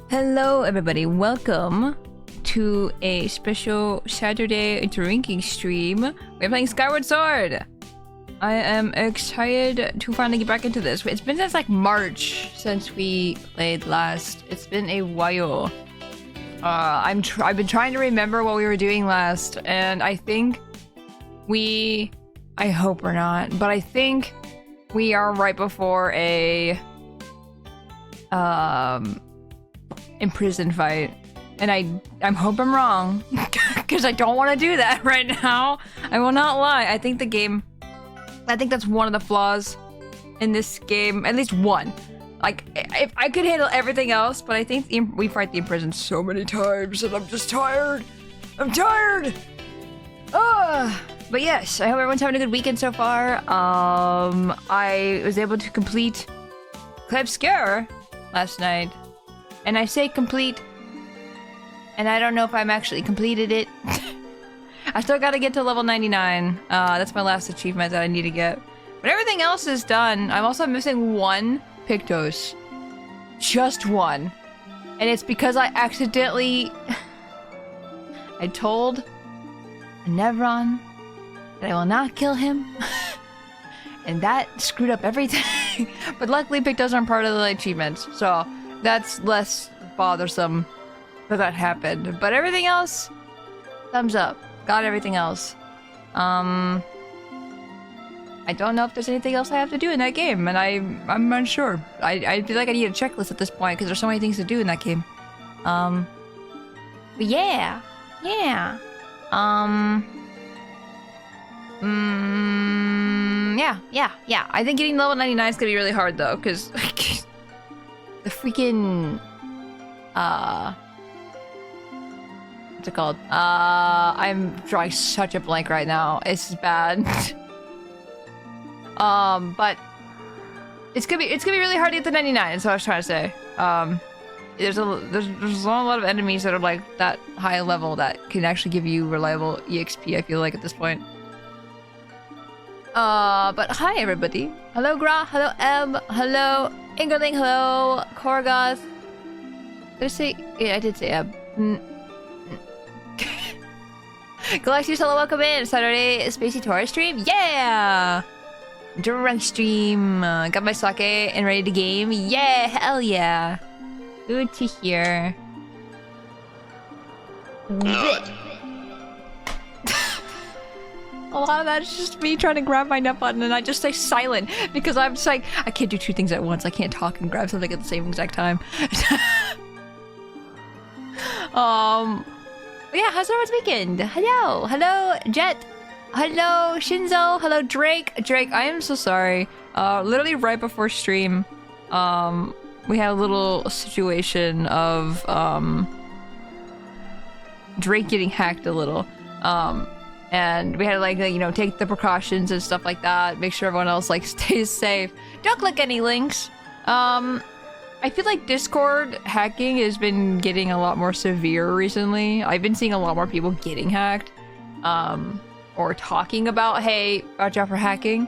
Hello everybody, welcome to a special Saturday drinking stream. We're playing Skyward Sword. I am excited to finally get back into this. It's been since like March since we played last. It's been a while. I've been trying to remember what we were doing last, and I think I hope we're not, but I think we are right before a imprisoned fight, and I hope I'm wrong because I don't want to do that right now. I will not lie. I think that's one of the flaws in this game, at least one. Like, if I could handle everything else, but I think we fight the imprisoned so many times and I'm just tired. I'm tired. But yes, I hope everyone's having a good weekend so far. I was able to complete Club Scare last night. And I say complete, and I don't know if I'm actually completed it. I still gotta get to level 99. That's my last achievement that I need to get. But everything else is done. I'm also missing one Pictos. Just one. And it's because I accidentally... I told Nevron that I will not kill him. And that screwed up everything. But luckily Pictos aren't part of the achievements, so... that's less bothersome that happened. But everything else, thumbs up. Got everything else. I don't know if there's anything else I have to do in that game, and I'm unsure. I feel like I need a checklist at this point because there's so many things to do in that game. But yeah. Yeah. Yeah. I think getting level 99 is gonna be really hard though, because the freaking what's it called? I'm drawing such a blank right now. It's bad. But it's gonna be really hard to get to 99. That's what I was trying to say. There's a lot of enemies that are like that high level that can actually give you reliable EXP. I feel like at this point. But hi everybody. Hello Gra. Hello M. Hello Ingerling. Hello Korgoth. Did I say? Yeah, I did say M. Galaxius, hello, welcome in. Saturday Spacey Tora stream. Yeah. Drunk stream. Got my sake and ready to game. Yeah, hell yeah. Good to hear. Good. A lot of that is just me trying to grab my nut button and I just stay silent because I'm just like, I can't do two things at once. I can't talk and grab something at the same exact time. Yeah, how's everyone's weekend? Hello, Jet. Hello, Shinzo. Hello, Drake. I am so sorry. Literally right before stream, we had a little situation of, Drake getting hacked a little. And we had to like, you know, take the precautions and stuff like that. Make sure everyone else like stays safe. Don't click any links. I feel like Discord hacking has been getting a lot more severe recently. I've been seeing a lot more people getting hacked. Or talking about, hey, watch out for hacking.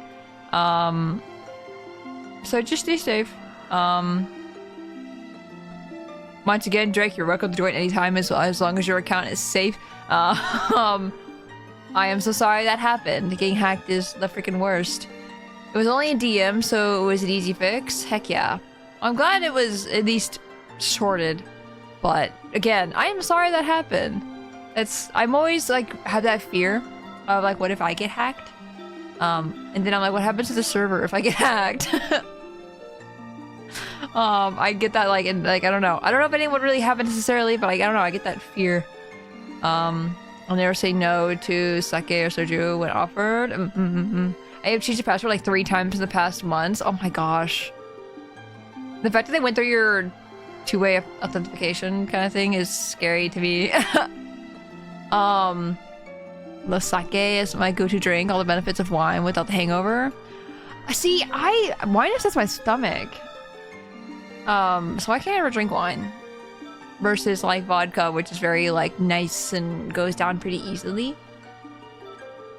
So just stay safe. Once again, Drake, you're welcome to join anytime as long as your account is safe. I am so sorry that happened. Getting hacked is the freaking worst. It was only a DM, so it was an easy fix. Heck yeah. I'm glad it was at least sorted. But again, I am sorry that happened. I'm always like have that fear of like, what if I get hacked? And then I'm like, what happens to the server if I get hacked? I get that like, and like I don't know if anything would really happen necessarily, but like, I don't know, I get that fear. I'll never say no to sake or soju when offered. I have changed the password like 3 times in the past months. Oh my gosh. The fact that they went through your 2-way authentication kind of thing is scary to me. The sake is my go-to drink. All the benefits of wine without the hangover. See, wine upsets my stomach. So I can't ever drink wine. Versus like vodka, which is very like nice and goes down pretty easily.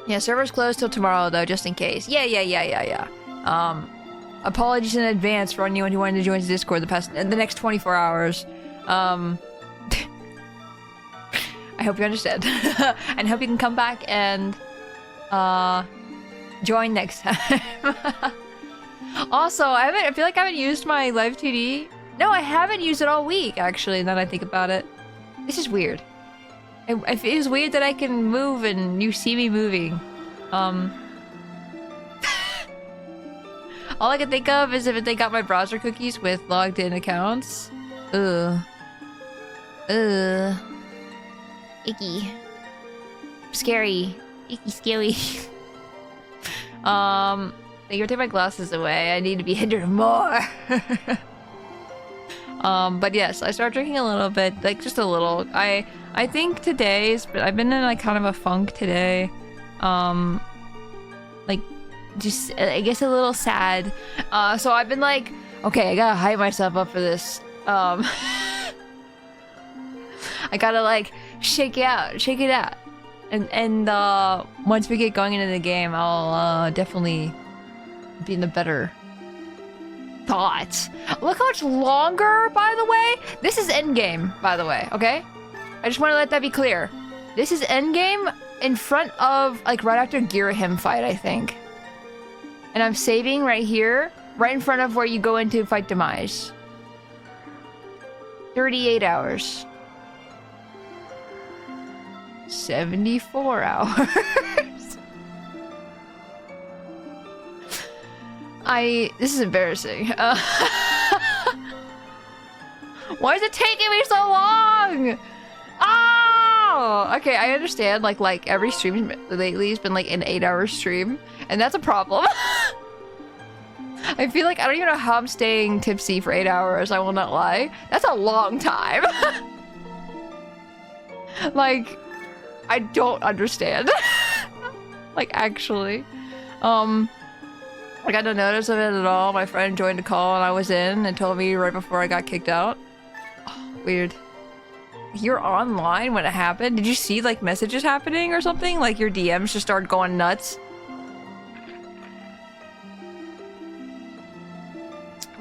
Yeah, server's closed till tomorrow though, just in case. Yeah. Apologies in advance for anyone who wanted to join the Discord the next 24 hours. I hope you understand. And hope you can come back and join next time. Also, I feel like I haven't used my live TD. No, I haven't used it all week, actually, now that I think about it. This is weird. It feels weird that I can move and you see me moving. All I can think of is if they got my browser cookies with logged in accounts. Ugh. Ugh. Icky. Scary. Icky scary. You're taking my glasses away. I need to be hindered more. But yes, I started drinking a little bit, like just a little. I think today's, but I've been in like kind of a funk today. Like just I guess a little sad. So I've been like, okay, I gotta hype myself up for this. I gotta like shake it out. And once we get going into the game, I'll definitely be in the better thoughts. Look how much longer, by the way. This is endgame, by the way, okay? I just want to let that be clear. This is endgame in front of, like, right after Girahim fight, I think. And I'm saving right here, right in front of where you go in to fight Demise. 38 hours. 74 hours. This is embarrassing. Why is it taking me so long? Oh! Okay, I understand. Like every stream lately has been like an 8-hour stream, and that's a problem. I feel like I don't even know how I'm staying tipsy for 8 hours. I will not lie. That's a long time. Like, I don't understand. Like, actually. I got no notice of it at all. My friend joined a call and I was in and told me right before I got kicked out. Oh, weird. You're online when it happened? Did you see, like, messages happening or something? Like, your DMs just started going nuts?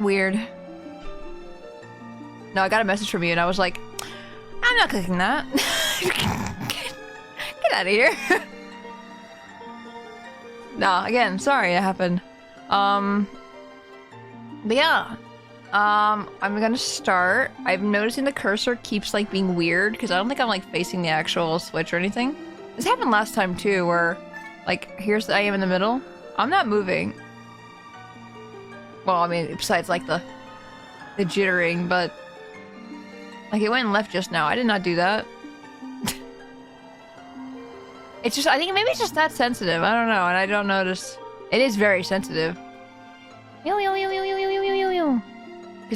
Weird. No, I got a message from you and I was like, I'm not clicking that. Get out of here. No, again, sorry it happened. But yeah. I'm gonna start. I'm noticing the cursor keeps like being weird because I don't think I'm like facing the actual switch or anything. This happened last time too, where like I am in the middle. I'm not moving. Well, I mean, besides like the jittering, but like it went and left just now. I did not do that. It's just, I think maybe it's just that sensitive. I don't know, and I don't notice. It is very sensitive. Because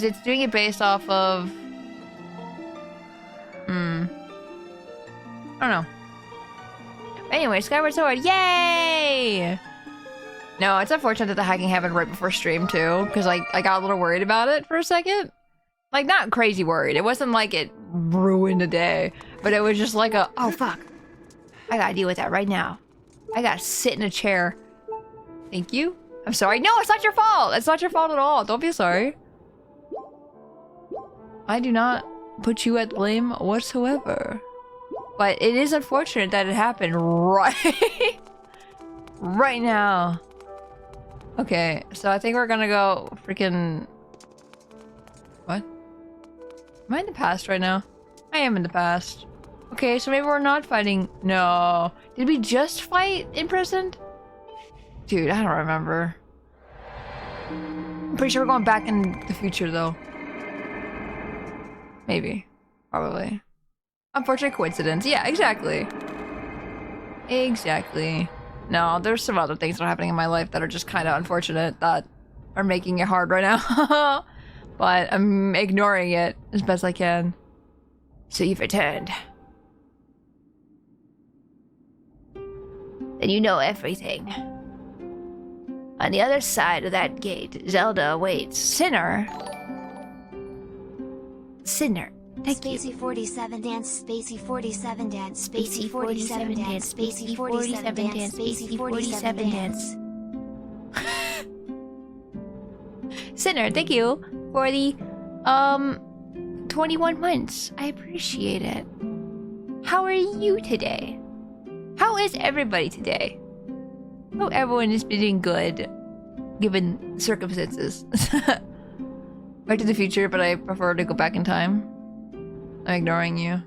it's doing it based off of... I don't know. Anyway, Skyward Sword, yay! No, it's unfortunate that the hacking happened right before stream, too. Because I got a little worried about it for a second. Like, not crazy worried. It wasn't like it ruined the day. But it was just like a, oh, fuck. I gotta deal with that right now. I gotta sit in a chair. Thank you. I'm sorry. No, it's not your fault. It's not your fault at all. Don't be sorry. I do not put you at blame whatsoever. But it is unfortunate that it happened right... right now. Okay, so I think we're gonna go freaking... What? Am I in the past right now? I am in the past. Okay, so maybe we're not fighting... No. Did we just fight imprisoned? Dude, I don't remember. I'm pretty sure we're going back in the future, though. Maybe. Probably. Unfortunate coincidence. Yeah, exactly. Exactly. No, there's some other things that are happening in my life that are just kind of unfortunate that are making it hard right now. But I'm ignoring it as best I can. So you've returned. Then you know everything. On the other side of that gate, Zelda awaits. Sinner. Sinner. Thank you. Spacey 47 dance, Spacey 47 dance, Spacey 47 dance, Spacey 47 dance, Spacey 47 dance. Sinner, thank you for the 21 months. I appreciate it. How are you today? How is everybody today? Hope everyone is doing good, given circumstances. Back to the Future, but I prefer to go back in time. I'm ignoring you.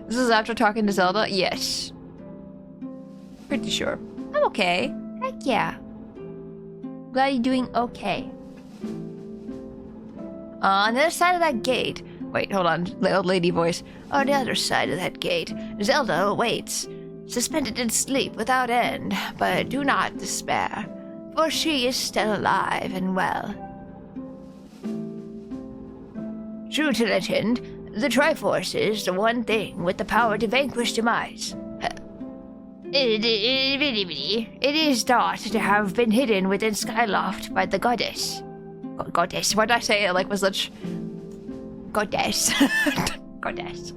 This is after talking to Zelda? Yes. Pretty sure. I'm okay. Heck yeah. Glad you're doing okay. On the other side of that gate. Wait, hold on. The old lady voice. On the other side of that gate, Zelda awaits, suspended in sleep without end. But do not despair, for she is still alive and well. True to legend, the Triforce is the one thing with the power to vanquish demise. It is thought to have been hidden within Skyloft by the goddess. Goddess, why did I say it like was such... Goddess. Goddess.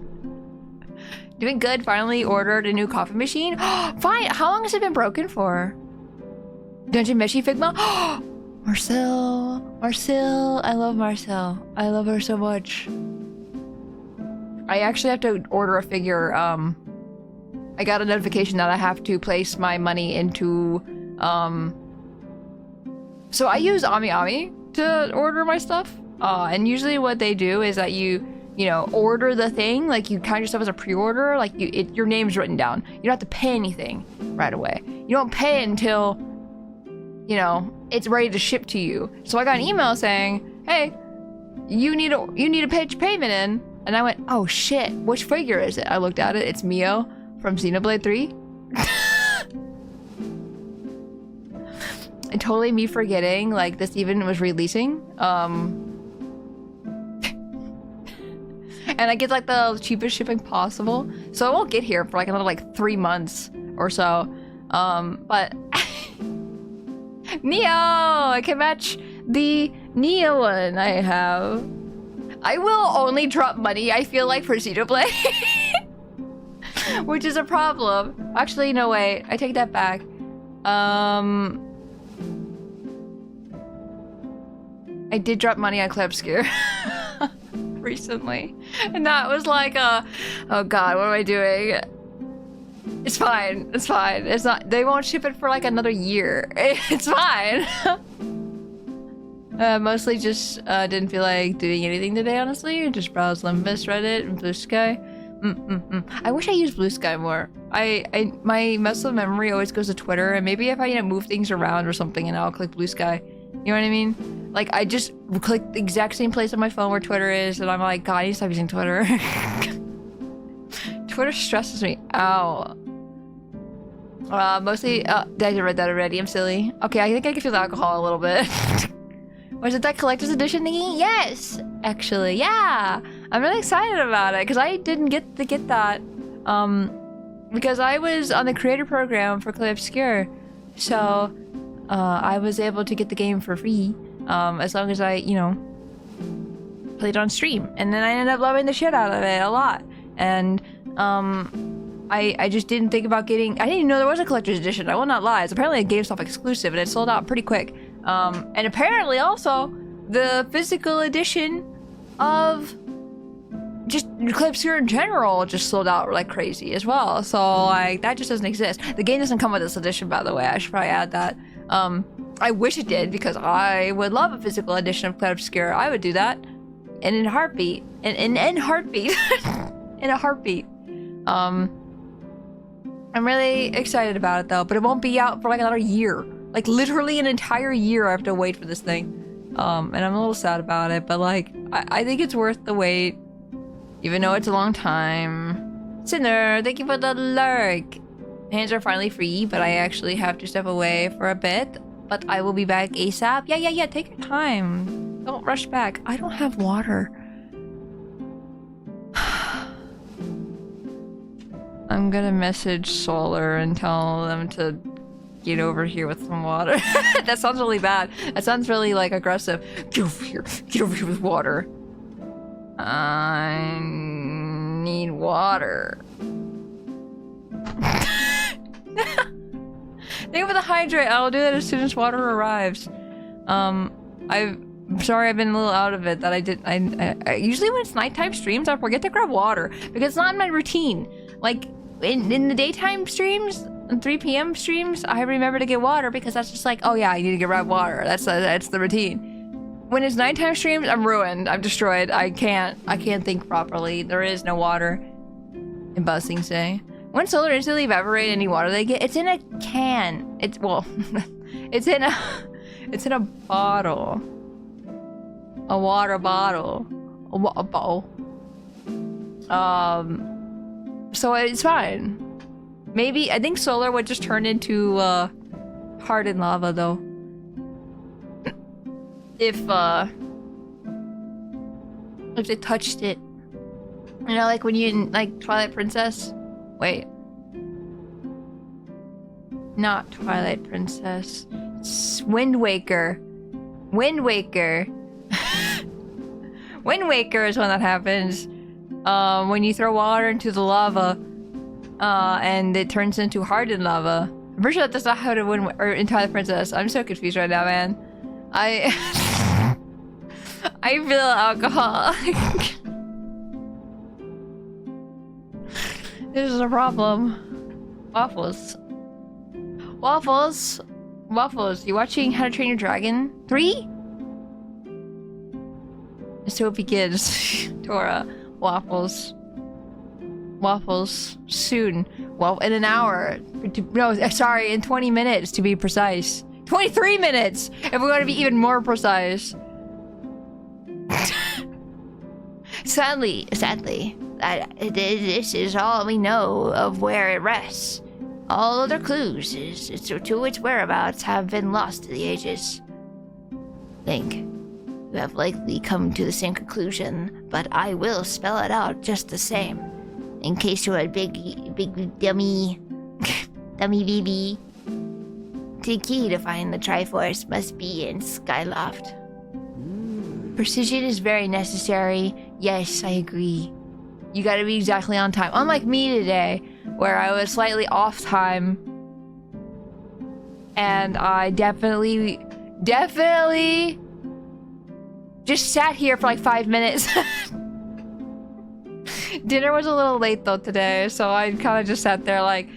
Doing good, finally ordered a new coffee machine. Fine, how long has it been broken for? Dungeon Meshi Figma? Marcel, I love Marcel. I love her so much. I actually have to order a figure. I got a notification that I have to place my money into, so I use AmiAmi to order my stuff. And usually what they do is that you know, order the thing, like you count yourself as a pre-order, like your name's written down. You don't have to pay anything right away. You don't pay until, you know, it's ready to ship to you. So I got an email saying, hey, you need to put your payment in. And I went, oh shit, which figure is it? I looked at it, it's Mio from Xenoblade 3. And totally me forgetting, like, this even was releasing. And I get like the cheapest shipping possible. So it won't get here for like another like 3 months or so. But Neo! I can match the Neo one I have. I will only drop money, I feel like, for Xenoblade. Which is a problem. Actually, no way. I take that back. I did drop money on Klebskier recently. And that was like oh god, what am I doing? It's fine. It's fine. It's not. They won't ship it for like another year. It's fine. Mostly just didn't feel like doing anything today, honestly. Just browse Limbus, Reddit, and Blue Sky. I wish I used Blue Sky more. My muscle memory always goes to Twitter, and maybe if I move things around or something, and I'll click Blue Sky. You know what I mean? Like, I just click the exact same place on my phone where Twitter is, and I'm like, God, I need to stop using Twitter. Twitter stresses me out. Mostly, I read that already, I'm silly. Okay, I think I can feel the alcohol a little bit. Was it that collector's edition thingy? Yes! Actually, yeah! I'm really excited about it, because I didn't get to get that. Because I was on the creator program for Clay Obscure, so I was able to get the game for free, as long as I, you know, played on stream. And then I ended up loving the shit out of it a lot. And I just didn't think about getting... I didn't even know there was a collector's edition, I will not lie. It's apparently a GameStop exclusive, and it sold out pretty quick. And apparently also, the physical edition of just Clips here in general just sold out like crazy as well. So like, that just doesn't exist. The game doesn't come with this edition, by the way. I should probably add that. I wish it did, because I would love a physical edition of Cloud Obscure. I would do that. And in a heartbeat. In heartbeat. In a heartbeat. I'm really excited about it though, but it won't be out for like another year. Like literally an entire year I have to wait for this thing. And I'm a little sad about it, but like, I think it's worth the wait. Even though it's a long time. Sinner, thank you for the lurk. Hands are finally free, but I actually have to step away for a bit. But I will be back ASAP. Yeah, take your time. Don't rush back. I don't have water. I'm gonna message Solar and tell them to get over here with some water. That sounds really bad. That sounds really like aggressive. Get over here with water. I need water. Think of the hydrate. I'll do that as soon as water arrives. I've I'm sorry I've been a little out of it that I did. I usually when it's nighttime streams, I forget to grab water because it's not my routine. Like in the daytime streams, and 3 p.m. streams, I remember to get water because that's just like, oh yeah, I need to grab water. That's the routine. When it's nighttime streams, I'm ruined. I'm destroyed. I can't think properly. There is no water. And buzzing say, when solar instantly evaporate any water they get, it's in a can. It's well, it's in a bottle. A water bottle. A bowl. So it's fine. Maybe I think solar would just turn into hardened lava though. If they touched it. You know, like when you like Twilight Princess? Wait. Not Twilight Princess. Wind Waker. Wind Waker. Wind Waker is when that happens. When you throw water into the lava, and it turns into hardened lava. I'm pretty sure that's not how to win or in Twilight Princess. I'm so confused right now, man. I feel alcoholic. This is a problem. Waffles. Waffles. Waffles. You watching How to Train Your Dragon 3? So it begins. Tora. Waffles. Waffles. Soon. Well, in an hour. No, sorry, in 20 minutes to be precise. 23 minutes! If we're going to be even more precise. Sadly, this is all we know of where it rests. All other clues to its whereabouts have been lost to the ages. Link, you have likely come to the same conclusion, but I will spell it out just the same. In case you're a big dummy baby. The key to find the Triforce must be in Skyloft. Precision is very necessary. Yes, I agree. You gotta be exactly on time. Unlike me today, where I was slightly off time. And I definitely just sat here for like 5 minutes. Dinner was a little late though today, so I kind of just sat there like,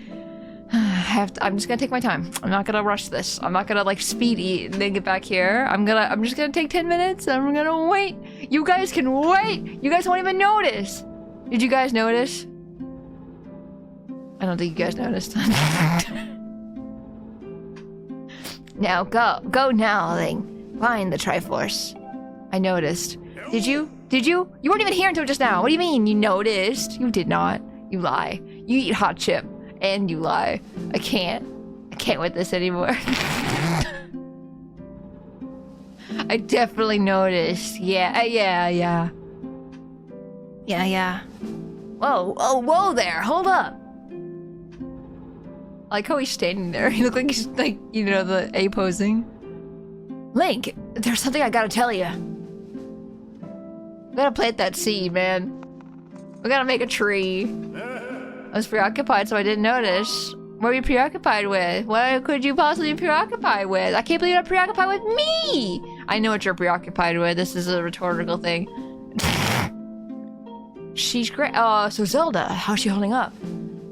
I'm just gonna take my time. I'm not gonna rush this. I'm not gonna like speed eat and then get back here. I'm just gonna take 10 minutes and I'm gonna wait. You guys can wait. You guys won't even notice. Did you guys notice? I don't think you guys noticed. Now go now, Ling. Find the Triforce. I noticed. Did you? You weren't even here until just now. What do you mean you noticed? You did not. You lie. You eat hot chip. And you lie. I can't with this anymore. I definitely noticed. Yeah. Whoa there. Hold up. I like how he's standing there. He looked like he's like, you know, the A posing. Link, there's something I gotta tell you. We gotta plant that seed, man. We gotta make a tree. I was preoccupied, so I didn't notice. What were you preoccupied with? What could you possibly be preoccupied with? I can't believe you're preoccupied with me! I know what you're preoccupied with. This is a rhetorical thing. She's great. So Zelda, how's she holding up?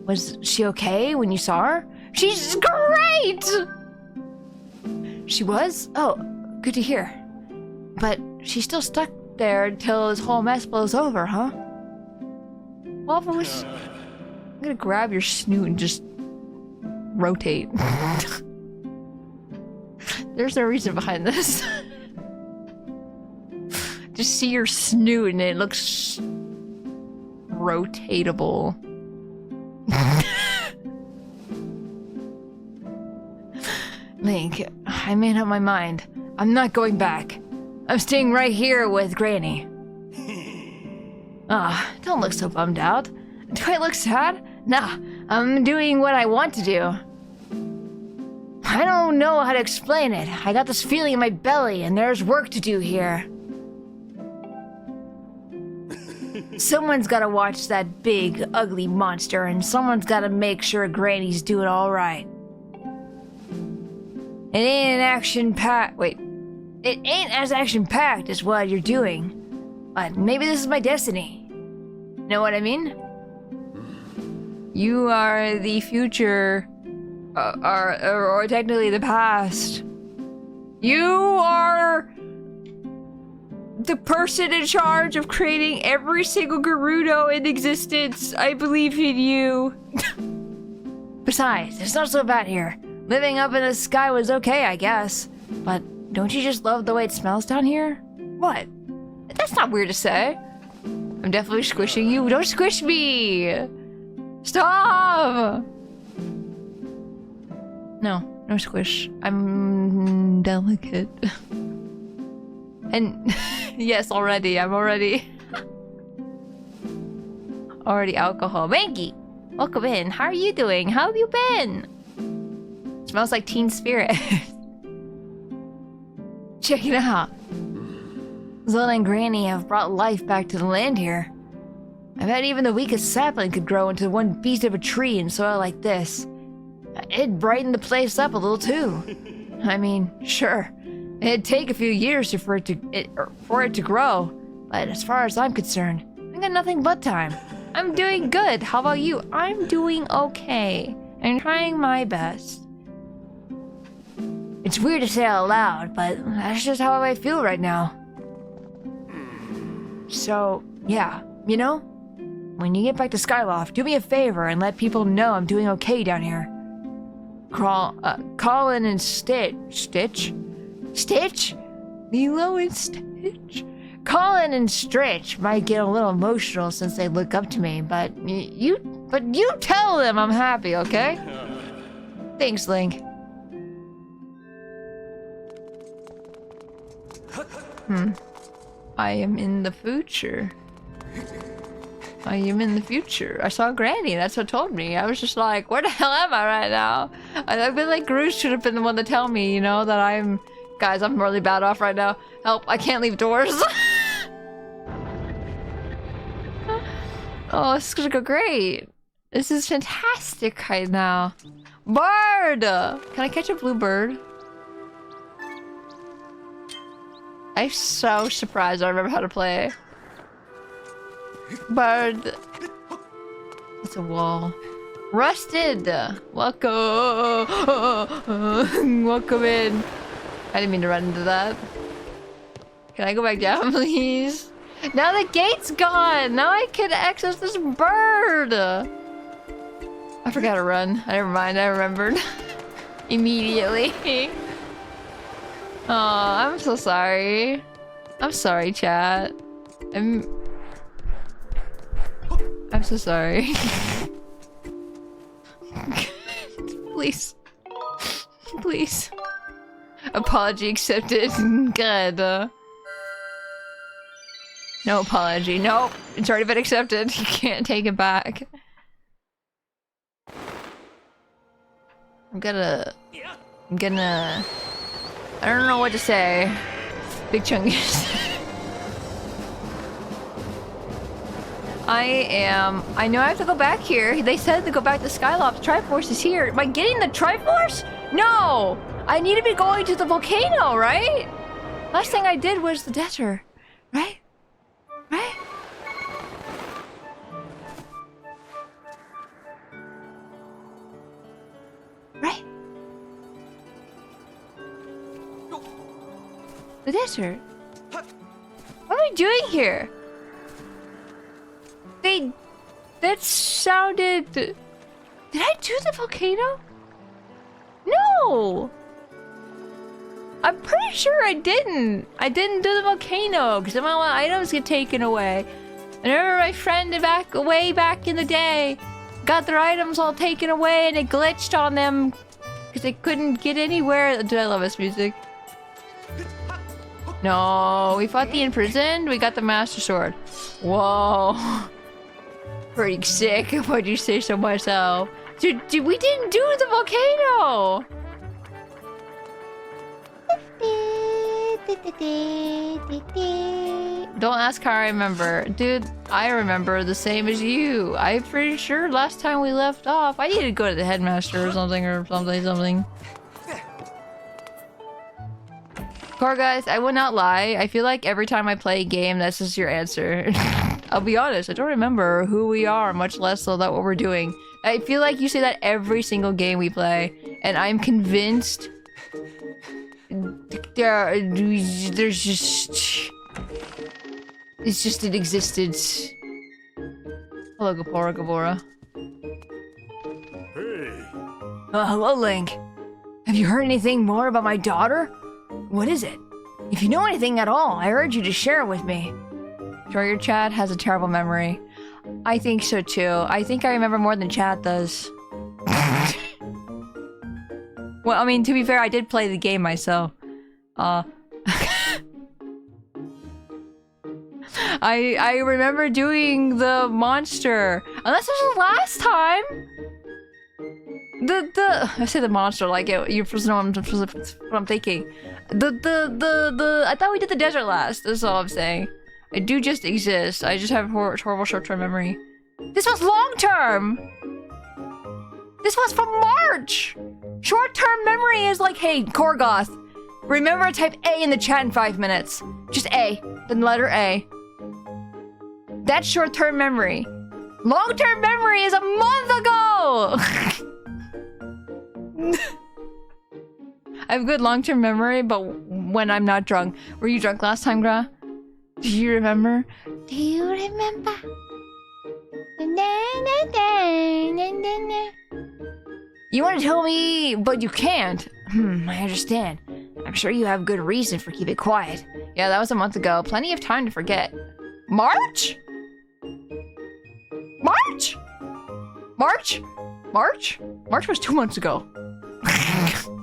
Was she okay when you saw her? She's great! She was? Oh, good to hear. But she's still stuck there until this whole mess blows over, huh? Waffle was... I'm gonna grab your snoot and just rotate. There's no reason behind this. Just see your snoot and it looks rotatable. Link, I made up my mind. I'm not going back. I'm staying right here with Granny. Don't look so bummed out. Do I look sad? Nah, I'm doing what I want to do. I don't know how to explain it. I got this feeling in my belly and there's work to do here. Someone's gotta watch that big, ugly monster and someone's gotta make sure Granny's doing alright. It ain't an action-packed... Wait. It ain't as action-packed as what you're doing, but maybe this is my destiny. Know what I mean? You are the future, or technically the past. You are the person in charge of creating every single Gerudo in existence. I believe in you. Besides, it's not so bad here. Living up in the sky was okay, I guess. But don't you just love the way it smells down here? What? That's not weird to say. I'm definitely squishing you. Don't squish me! Stop! No squish. I'm delicate. And yes, I'm already alcohol. Maggie, welcome in. How are you doing? How have you been? Smells like teen spirit. Check it out. Zelda and Granny have brought life back to the land here. I bet even the weakest sapling could grow into one beast of a tree in soil like this. It'd brighten the place up a little too. I mean, sure, it'd take a few years for it to grow, but as far as I'm concerned, I got nothing but time. I'm doing good. How about you? I'm doing okay. I'm trying my best. It's weird to say out loud, but that's just how I feel right now. So, yeah, you know? When you get back to Skyloft, do me a favor and let people know I'm doing okay down here. Colin and Stitch? Lilo and Stitch? Colin and Stitch might get a little emotional since they look up to me, but you tell them I'm happy, okay? Thanks, Link. I am in the future. I saw Granny, that's what told me. I was just like, where the hell am I right now? I feel like Groose should have been the one to tell me, you know, that I'm... Guys, I'm really bad off right now. Help, I can't leave doors. Oh, this is gonna go great. This is fantastic right now. Bird! Can I catch a blue bird? I'm so surprised I remember how to play. Bird. It's a wall. Rusted! Welcome! Welcome in. I didn't mean to run into that. Can I go back down, please? Now the gate's gone! Now I can access this bird! I forgot to run. Never mind, I remembered. Immediately. Oh, I'm so sorry. I'm sorry, chat. I'm so sorry. Please. Please. Apology accepted. Good. No apology. Nope. It's already been accepted. You can't take it back. I'm gonna... I don't know what to say. Big chungus. I know I have to go back here. They said to go back to Skyloft. The Triforce is here. Am I getting the Triforce? No! I need to be going to the volcano, right? Last thing I did was the desert. Right? Right? Right? The desert? What am I doing here? That sounded... Did I do the volcano? No! I'm pretty sure I didn't. I didn't do the volcano because some of my items get taken away. I remember my friend way back in the day got their items all taken away and it glitched on them because they couldn't get anywhere. Dude, I love this music. No, we fought the imprisoned. We got the Master Sword. Whoa. Pretty sick. Why'd you say so myself? Dude, we didn't do the volcano! Don't ask how I remember. Dude, I remember the same as you. I'm pretty sure last time we left off, I needed to go to the headmaster or something. Core guys, I will not lie. I feel like every time I play a game, this is your answer. I'll be honest, I don't remember who we are, much less so that what we're doing. I feel like you say that every single game we play, and I'm convinced there's just... It's just an existence. Hello, Gabora. Hey. Hello, Link. Have you heard anything more about my daughter? What is it? If you know anything at all, I urge you to share it with me. Sure, your chat has a terrible memory. I think so too. I think I remember more than chat does. Well, I mean, to be fair, I did play the game myself. I remember doing the monster. Unless it was the last time. I say the monster like it. You know what I'm thinking. I thought we did the desert last. That's all I'm saying. I do just exist. I just have horrible short-term memory. This was long-term. This was from March. Short-term memory is like, hey, Korgoth, remember to type A in the chat in 5 minutes. Just A, then letter A. That's short-term memory. Long-term memory is a month ago. I have good long-term memory, but when I'm not drunk. Were you drunk last time, Gra? Do you remember? Do you remember? You want to tell me, but you can't. I understand. I'm sure you have good reason for keeping quiet. Yeah, that was a month ago. Plenty of time to forget. March? March? March? March? March was 2 months ago.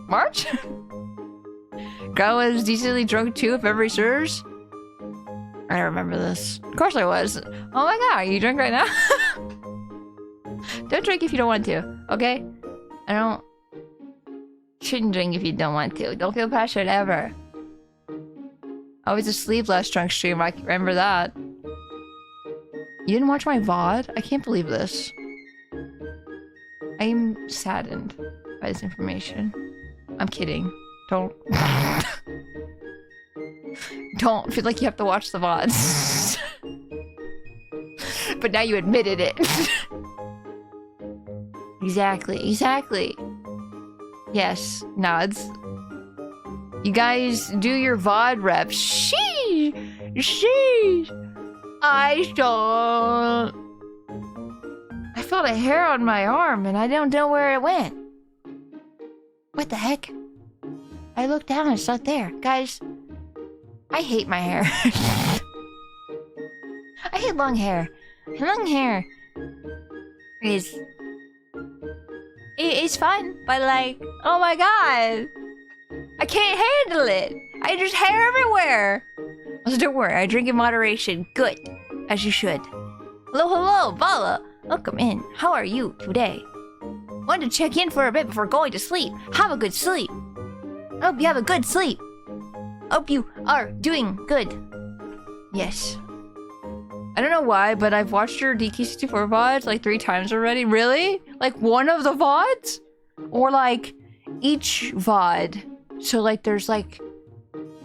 March? Gra was decently drunk too, if memory serves. I don't remember this. Of course I was. Oh my god, are you drunk right now? Don't drink if you don't want to, okay? Shouldn't drink if you don't want to. Don't feel pressured ever. I was asleep last drunk stream, I remember that. You didn't watch my VOD? I can't believe this. I am saddened by this information. I'm kidding. Don't. Don't feel like you have to watch the VODs. But now you admitted it. Exactly. Yes, nods. You guys do your VOD reps. Sheesh. I don't. I felt a hair on my arm and I don't know where it went. What the heck? I looked down and it's not there. Guys, I hate my hair. I hate long hair. Long hair is... It's fun, but like, oh my god. I can't handle it. I just hair everywhere. So don't worry, I drink in moderation. Good. As you should. Hello, Vala. Welcome in. How are you today? Wanted to check in for a bit before going to sleep. Have a good sleep. I hope you have a good sleep. Hope you are doing good. Yes. I don't know why, but I've watched your DK64 VODs like 3 times already. Really? Like one of the VODs? Or like each VOD? So like there's like...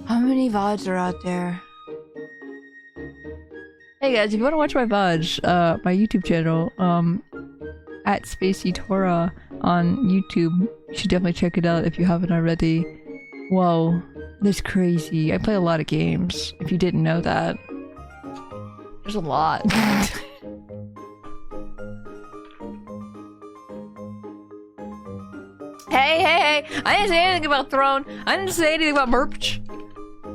How many VODs are out there? Hey guys, if you want to watch my VODs, my YouTube channel, at Spacey Tora on YouTube, you should definitely check it out if you haven't already. Whoa, that's crazy. I play a lot of games, if you didn't know that. There's a lot. Hey! I didn't say anything about Throne. I didn't say anything about merch.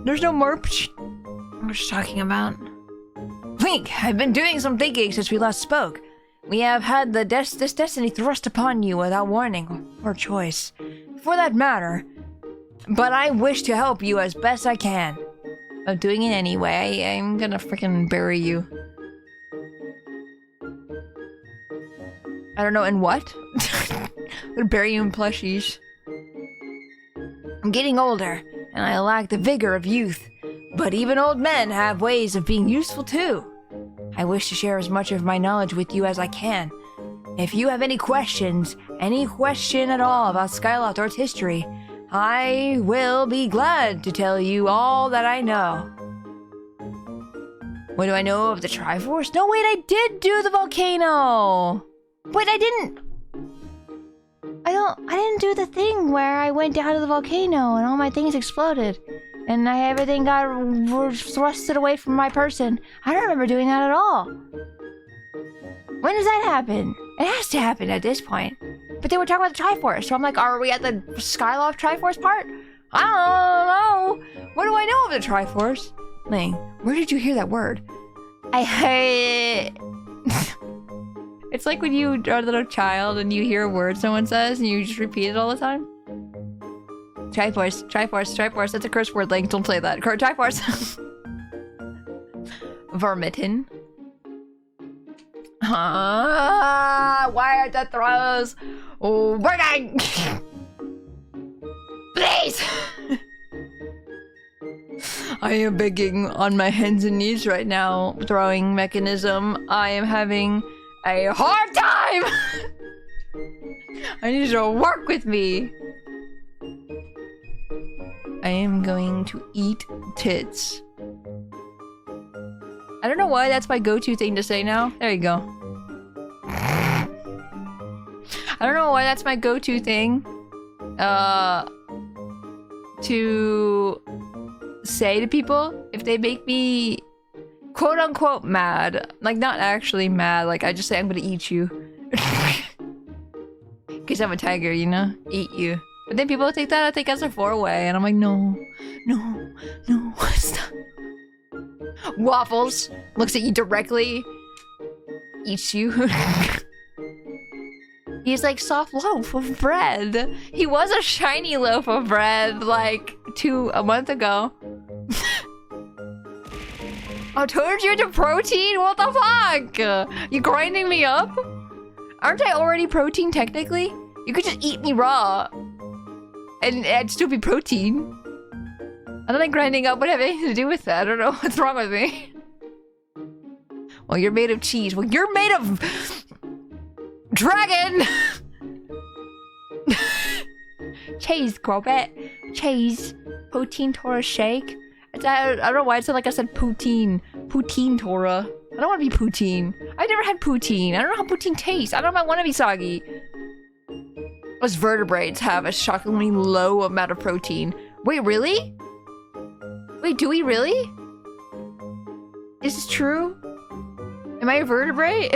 There's no merch. What was she talking about? Link, I've been doing some thinking since we last spoke. We have had this destiny thrust upon you without warning or choice. For that matter. But I wish to help you as best I can. I'm doing it anyway. I'm gonna freaking bury you. I don't know, in what? I'm gonna bury you in plushies. I'm getting older, and I lack the vigor of youth. But even old men have ways of being useful too. I wish to share as much of my knowledge with you as I can. If you have any questions, any question at all about Skyward or its history, I will be glad to tell you all that I know. What do I know of the Triforce? No, wait, I did do the volcano! Wait, I didn't do the thing where I went down to the volcano and all my things exploded. And everything got thrusted away from my person. I don't remember doing that at all. When does that happen? It has to happen at this point. But they were talking about the Triforce, so I'm like, are we at the Skyloft Triforce part? I don't know. What do I know of the Triforce? Ling, where did you hear that word? I heard... It's like when you are a little child and you hear a word someone says and you just repeat it all the time. Triforce, Triforce, Triforce. That's a curse word, Link. Don't say that. Triforce. Vermitin. Why are the throws working? Please! I am begging on my hands and knees right now, throwing mechanism. I am having a hard time! I need you to work with me. I am going to eat tits. I don't know why that's my go-to thing to say now. There you go. I don't know why that's my go-to thing. To say to people if they make me quote-unquote mad. Like, not actually mad. Like, I just say I'm gonna eat you. Because I'm a tiger, you know? Eat you. But then people take that, I think, as a four-way. And I'm like, no. No. No. Stop. Waffles looks at you directly. Eats you. He's like soft loaf of bread. He was a shiny loaf of bread like a month ago. I turned you into protein? What the fuck? You grinding me up? Aren't I already protein technically? You could just eat me raw. And I'd still be protein. I don't think grinding up would have anything to do with that. I don't know what's wrong with me. Well, you're made of cheese. Well, you're made of... dragon! Cheese, Grobet. Cheese. Poutine Tora shake. I don't know why it sounded like I said poutine. Poutine Tora. I don't want to be poutine. I've never had poutine. I don't know how poutine tastes. I don't know if I want to be soggy. Us vertebrates have a shockingly low amount of protein. Wait, really? Wait, do we really? Is this true? Am I a vertebrate?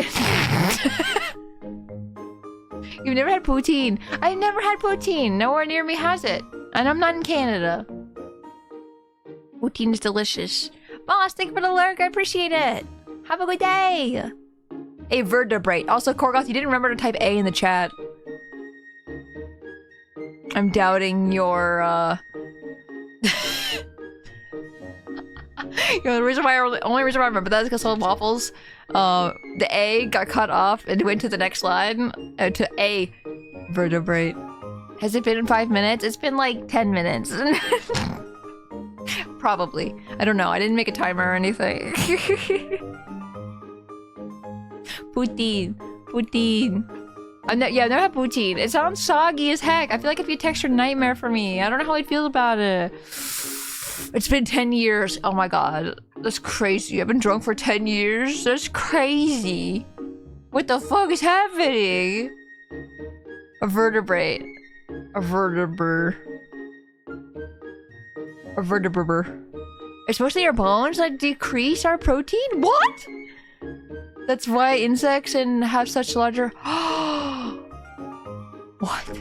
You've never had poutine. I've never had poutine. Nowhere near me has it. And I'm not in Canada. Poutine is delicious. Boss, thank you for the lurk. I appreciate it. Have a good day. A vertebrate. Also, Korgoth, you didn't remember to type A in the chat. I'm doubting your, You know, the only reason why I remember that is because of waffles. The A got cut off and went to the next slide. To A vertebrate. Has it been 5 minutes? It's been like 10 minutes. Probably. I don't know. I didn't make a timer or anything. Poutine. Poutine. I've never had poutine. It sounds soggy as heck. I feel like it'd be a texture nightmare for me. I don't know how I'd feel about it. It's been 10 years. Oh my god. That's crazy. I've been drunk for 10 years? That's crazy. What the fuck is happening? A vertebrate. A vertebrate. A vertebrate. It's mostly our bones that decrease our protein? What? That's why insects and have such larger... What?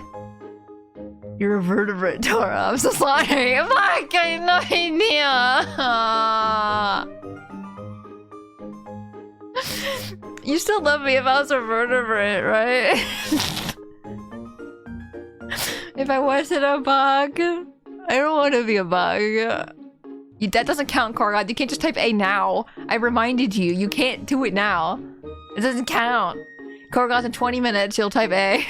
You're a vertebrate, Tora. I'm so sorry. Fuck, I have no idea. You still love me if I was a vertebrate, right? If I wasn't a bug. I don't want to be a bug. That doesn't count, Korgoth. You can't just type A now. I reminded you. You can't do it now. It doesn't count. Korgoth, in 20 minutes, you'll type A.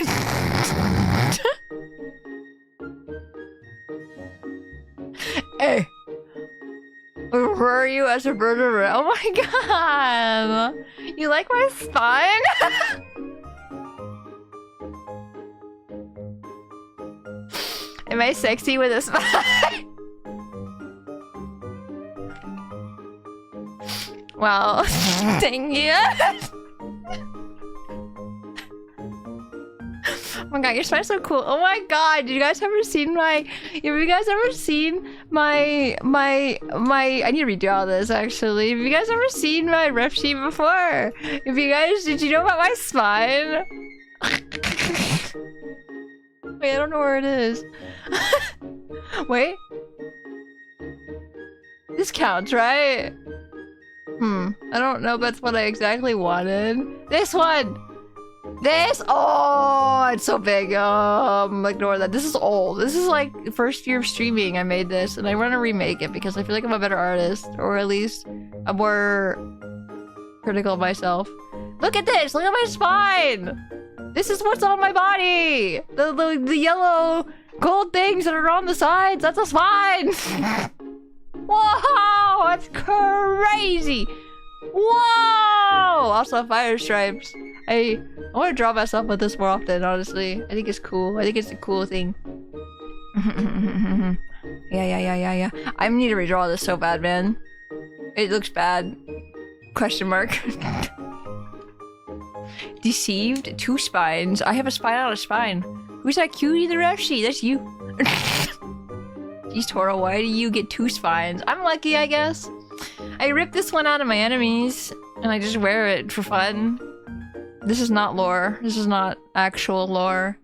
Hey. Where are you as a vertebrate? Oh my god. You like my spine? Am I sexy with a smile? Wow. Thank you. Oh my god, your smile's so cool. Oh my god, you guys ever seen my... Have you guys ever seen my... I need to redo all this, actually. Have you guys ever seen my ref sheet before? If you guys... Did you know about my spine? Wait, I don't know where it is. Wait. This counts, right? I don't know if that's what I exactly wanted. This one! This! Oh, it's so big. Ignore that. This is old. This is like first year of streaming I made this, and I want to remake it because I feel like I'm a better artist, or at least I'm more critical of myself. Look at this! Look at my spine! This is what's on my body! The yellow gold things that are on the sides, that's a spine! Whoa! That's crazy! Whoa! Also fire stripes. I want to draw myself with this more often, honestly. I think it's cool. I think it's a cool thing. Yeah. I need to redraw this so bad, man. It looks bad. Question mark. Deceived? 2 spines. I have a spine on a spine. Who's that cutie in the ref sheet? That's you. Jeez, Tora, why do you get 2 spines? I'm lucky, I guess. I ripped this one out of my enemies, and I just wear it for fun. This is not lore. This is not actual lore.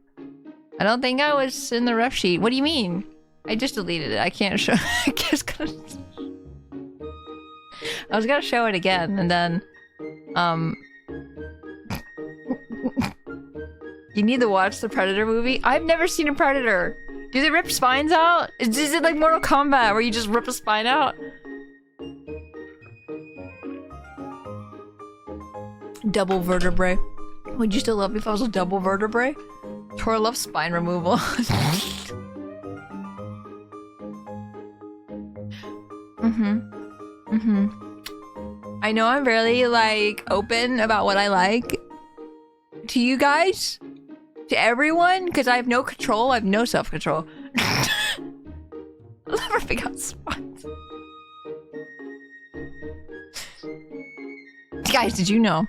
I don't think I was in the ref sheet. What do you mean? I just deleted it. I can't show. I was gonna show it again, and then, you need to watch the Predator movie. I've never seen a Predator. Do they rip spines out? Is it like Mortal Kombat where you just rip a spine out? Double vertebrae. Would you still love me if I was a double vertebrae? Tora loves spine removal. I know I'm really, like, open about what I like. To you guys? To everyone? Because I have no control. I have no self-control. I love ripping out spines. Guys, did you know?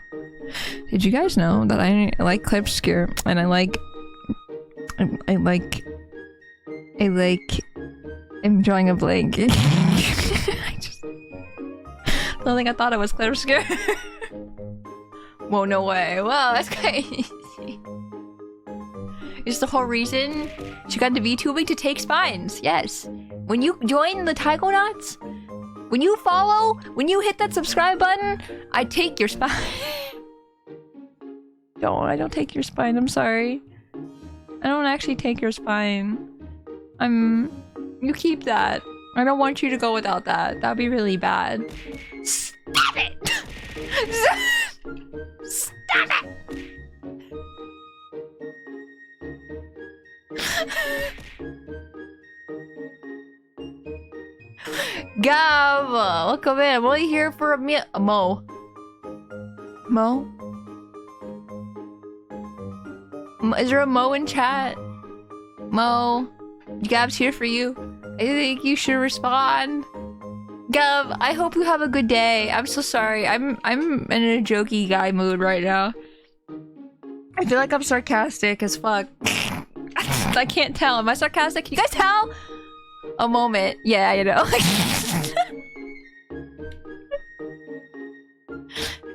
Did you guys know that I like clip scare and I like I'm drawing a blank. I don't think I thought it was clip scare. Whoa, no way. Wow, that's crazy. Is the whole reason she got the VTubing to take spines? Yes. When you join the Taigonauts, when you follow, when you hit that subscribe button, I take your spine. I don't take your spine, I'm sorry. I don't actually take your spine. You keep that. I don't want you to go without that. That'd be really bad. Stop it! Stop it! Gav! Welcome in. I'm only here for a Mo. Mo? Is there a Mo in chat? Mo, Gav's here for you. I think you should respond. Gav, I hope you have a good day. I'm so sorry. I'm in a jokey guy mood right now. I feel like I'm sarcastic as fuck. I can't tell. Am I sarcastic? Can you guys tell? A moment. Yeah, you know.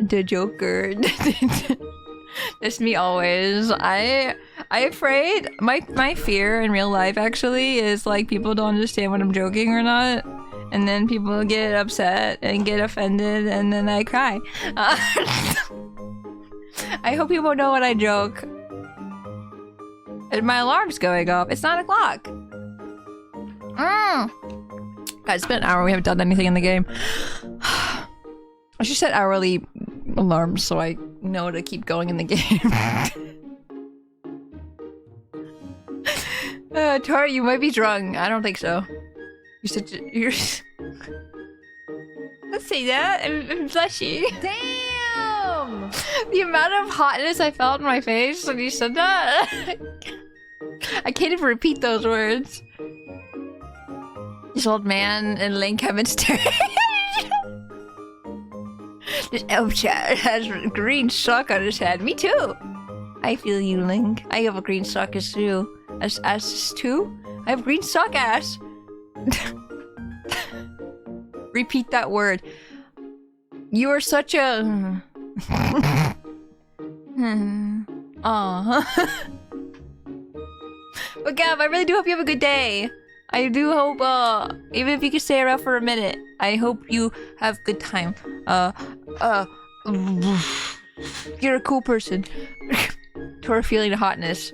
The Joker. That's me always. I afraid my fear in real life actually is like people don't understand when I'm joking or not, and then people get upset and get offended and then I cry. I hope people know when I joke. And my alarm's going off. It's 9 o'clock. Guys, it's been an hour. We haven't done anything in the game. I should set hourly alarms so I know to keep going in the game. Tora, you might be drunk. I don't think so. You're Let's say that. I'm blushy. Damn! The amount of hotness I felt in my face when you said that. I can't even repeat those words. This old man and Link haven't stared. This elf chat has a green sock on his head. Me too. I feel you, Link. I have a green sock as too. As too? I have green sock ass. Repeat that word. You are such a... Aww. But Gav, I really do hope you have a good day. I do hope, even if you can stay around for a minute, I hope you have good time. You're a cool person. Tora feeling the hotness.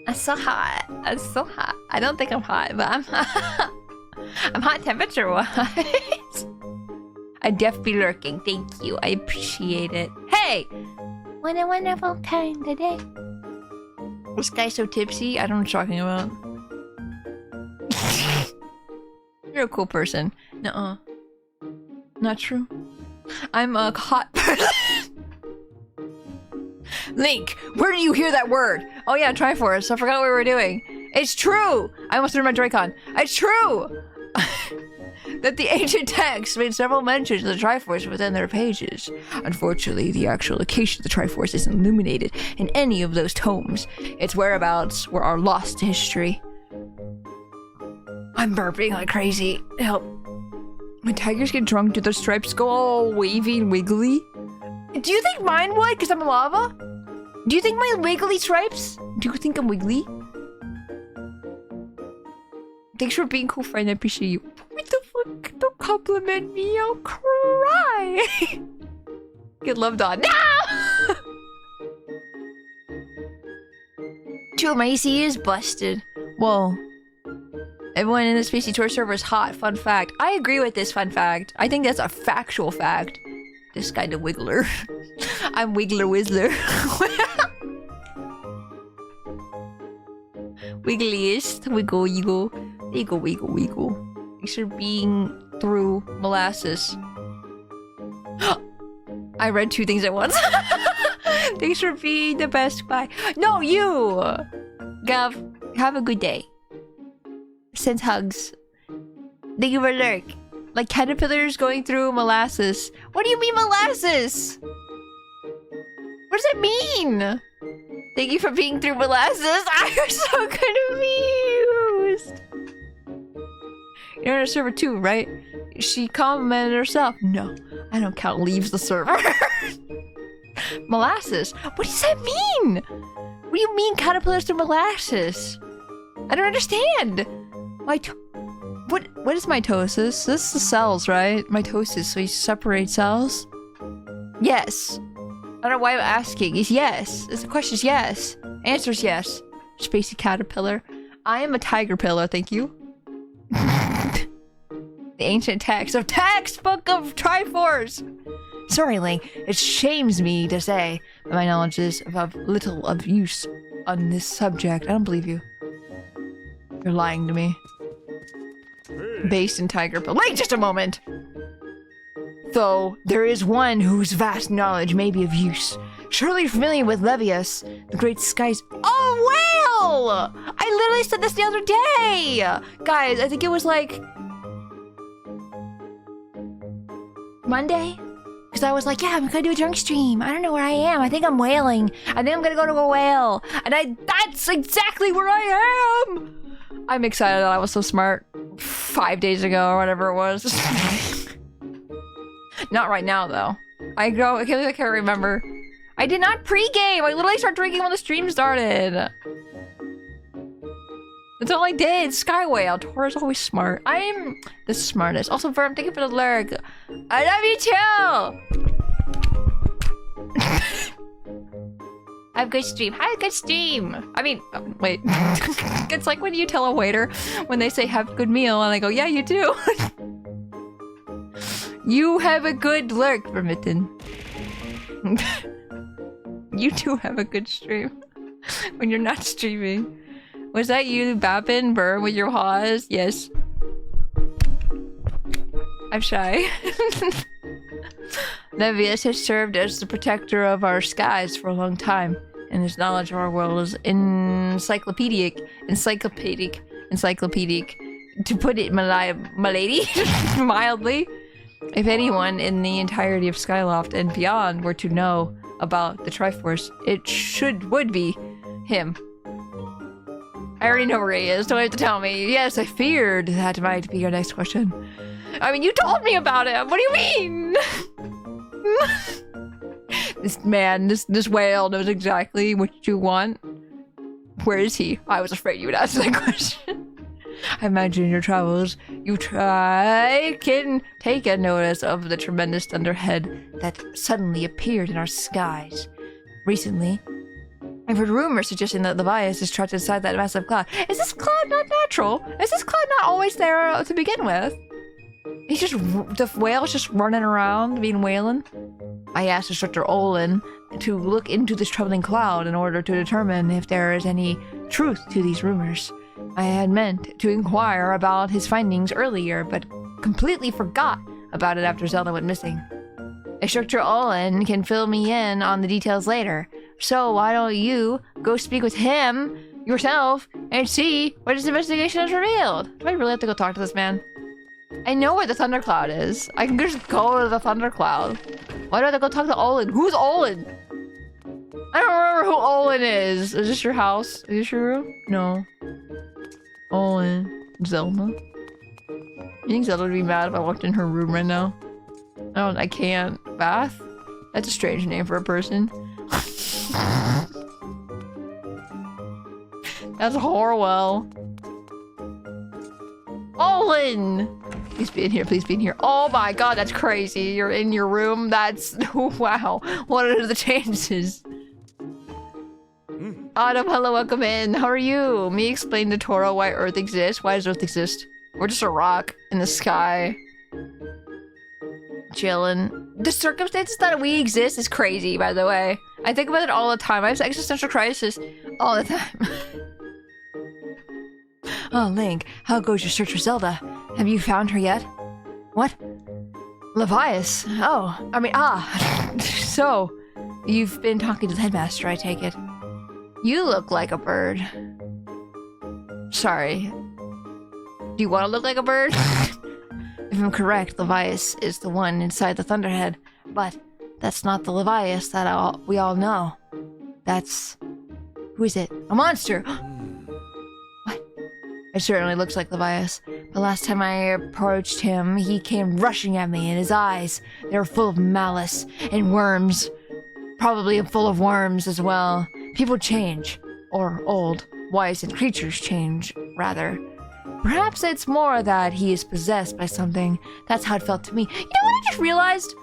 I'm so hot. I'm so hot. I don't think I'm hot, but I'm hot. I'm hot temperature-wise. I def be lurking. Thank you. I appreciate it. Hey! What a wonderful time today. This guy's so tipsy. I don't know what you're talking about. You're a cool person. Nuh-uh. Not true. I'm a hot person. Link, where do you hear that word? Oh yeah, Triforce. I forgot what we were doing. It's true! I almost threw my Joy-Con. It's true! That the ancient texts made several mentions of the Triforce within their pages. Unfortunately, the actual location of the Triforce isn't illuminated in any of those tomes. Its whereabouts were our lost to history. I'm burping like crazy. Help. When tigers get drunk, do their stripes go all wavy and wiggly? Do you think mine would, because I'm a lava? Do you think my wiggly stripes? Do you think I'm wiggly? Thanks for being cool, friend. I appreciate you. What the fuck? Don't compliment me. I'll cry. Get loved on. No! True, my AC is busted. Whoa. Everyone in the Spacey Tora server is hot. Fun fact. I agree with this fun fact. I think that's a factual fact. This kind of wiggler. I'm Wiggler Whizzler. Wiggliest. Wiggle, wiggle. Wiggle, wiggle, wiggle. Thanks for being through molasses. I read two things at once. Thanks for being the best. Bye. No, you! Gav, have a good day. Send hugs. Thank you for lurk. Like caterpillars going through molasses. What do you mean molasses? What does that mean? Thank you for being through molasses. I was so confused. You're on a server too, right? She commented herself. No, I don't count leaves the server. Molasses? What does that mean? What do you mean caterpillars through molasses? I don't understand. What is mitosis? This is the cells, right? Mitosis, so you separate cells? Yes. I don't know why I'm asking. It's yes. The question is yes. Answer's yes. Spacey caterpillar. I am a tiger pillar, thank you. The ancient text of textbook of Triforce. Sorry, Link. It shames me to say that my knowledge is of little of use on this subject. I don't believe you. You're lying to me. Based in tiger pillar. Wait just a moment! Though there is one whose vast knowledge may be of use. Surely you're familiar with Levius, the great skies. Oh, whale! I literally said this the other day! Guys, I think it was like Monday? Because I was like, yeah, I'm gonna do a drunk stream. I don't know where I am. I think I'm whaling. I think I'm gonna go to a whale. And that's exactly where I am! I'm excited that I was so smart 5 days ago or whatever it was. Not right now, though. I can't remember. I did not pregame! I literally started drinking when the stream started. That's all I did. Skyward. Tora's always smart. I'm the smartest. Also, Verm, thank you for the lurk. I love you too! Have a good stream. Have a good stream! I mean, wait. It's like when you tell a waiter when they say have a good meal and I go, yeah, you do. You have a good lurk, Vermitten. You too have a good stream. When you're not streaming. Was that you, Babin, Burr, with your haws? Yes. I'm shy. Levius has served as the protector of our skies for a long time. and his knowledge of our world is encyclopedic, to put it milady, mildly. If anyone in the entirety of Skyloft and beyond were to know about the Triforce, it would be him. I already know where he is, don't have to tell me. Yes, I feared that might be your next question. I mean, you told me about him! What do you mean? This whale knows exactly what you want. Where is he? I was afraid you would ask that question. I imagine in your travels, you can take a notice of the tremendous thunderhead that suddenly appeared in our skies. Recently, I've heard rumors suggesting that Levias is trapped inside that massive cloud. Is this cloud not natural? Is this cloud not always there to begin with? The whale's just running around, being whaling. I asked Instructor Olin to look into this troubling cloud in order to determine if there is any truth to these rumors. I had meant to inquire about his findings earlier, but completely forgot about it after Zelda went missing. Instructor Olin can fill me in on the details later, so why don't you go speak with him yourself and see what his investigation has revealed? Do I really have to go talk to this man? I know where the thundercloud is. I can just go to the thundercloud. Why do I have to go talk to Olin? Who's Olin? I don't remember who Olin is. Is this your house? Is this your room? No. Olin. Zelda. You think Zelda would be mad if I walked in her room right now? I can't. Bath? That's a strange name for a person. That's Horwell. Olin! Please be in here, please be in here. Oh my god, that's crazy. You're in your room? That's... wow. What are the chances? Autumn, hello, welcome in. How are you? Me explain to Tora why Earth exists. Why does Earth exist? We're just a rock in the sky. Chillin'. The circumstances that we exist is crazy, by the way. I think about it all the time. I have existential crisis all the time. Oh, Link, how goes your search for Zelda? Have you found her yet? What? Levias? Oh, I mean, So, you've been talking to the headmaster, I take it. You look like a bird. Sorry. Do you want to look like a bird? If I'm correct, Levias is the one inside the Thunderhead, but that's not the Levias that we all know. That's... who is it? A monster! What? It certainly looks like Levias. The last time I approached him, he came rushing at me, and his eyes, they were full of malice and worms. Probably full of worms as well. People change. Or old, wizened creatures change, rather. Perhaps it's more that he is possessed by something. That's how it felt to me. You know what I just realized?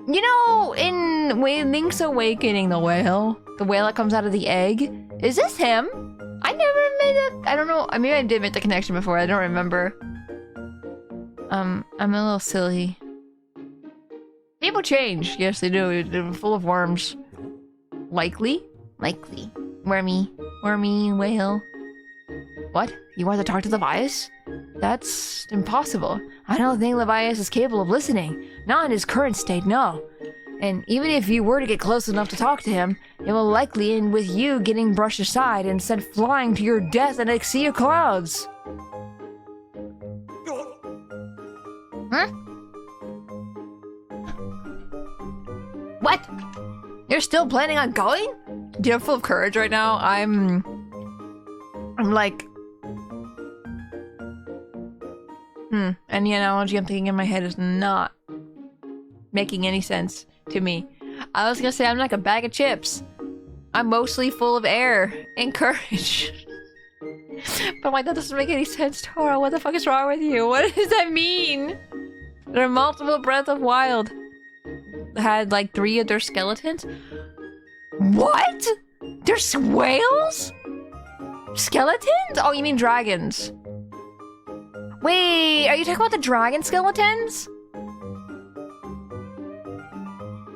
You know, in Link's Awakening, the whale that comes out of the egg, is this him? I never made I don't know, maybe I did make the connection before, I don't remember. I'm a little silly. People change, yes they do, they're full of worms. Likely? Likely. Wormy whale. What? You want to talk to Levias? That's impossible. I don't think Levias is capable of listening. Not in his current state, no. And even if you were to get close enough to talk to him, it will likely end with you getting brushed aside and sent flying to your death in a sea of clouds. Huh? What? You're still planning on going? Dude, I'm full of courage right now. I'm like... Any analogy I'm thinking in my head is not making any sense to me. I was gonna say I'm like a bag of chips. I'm mostly full of air and courage. But like that doesn't make any sense, Tora. What the fuck is wrong with you? What does that mean? There are multiple Breath of Wild. Had like 3 of their skeletons. What? There's whales? Skeletons? Oh, you mean dragons. Wait, are you talking about the dragon skeletons?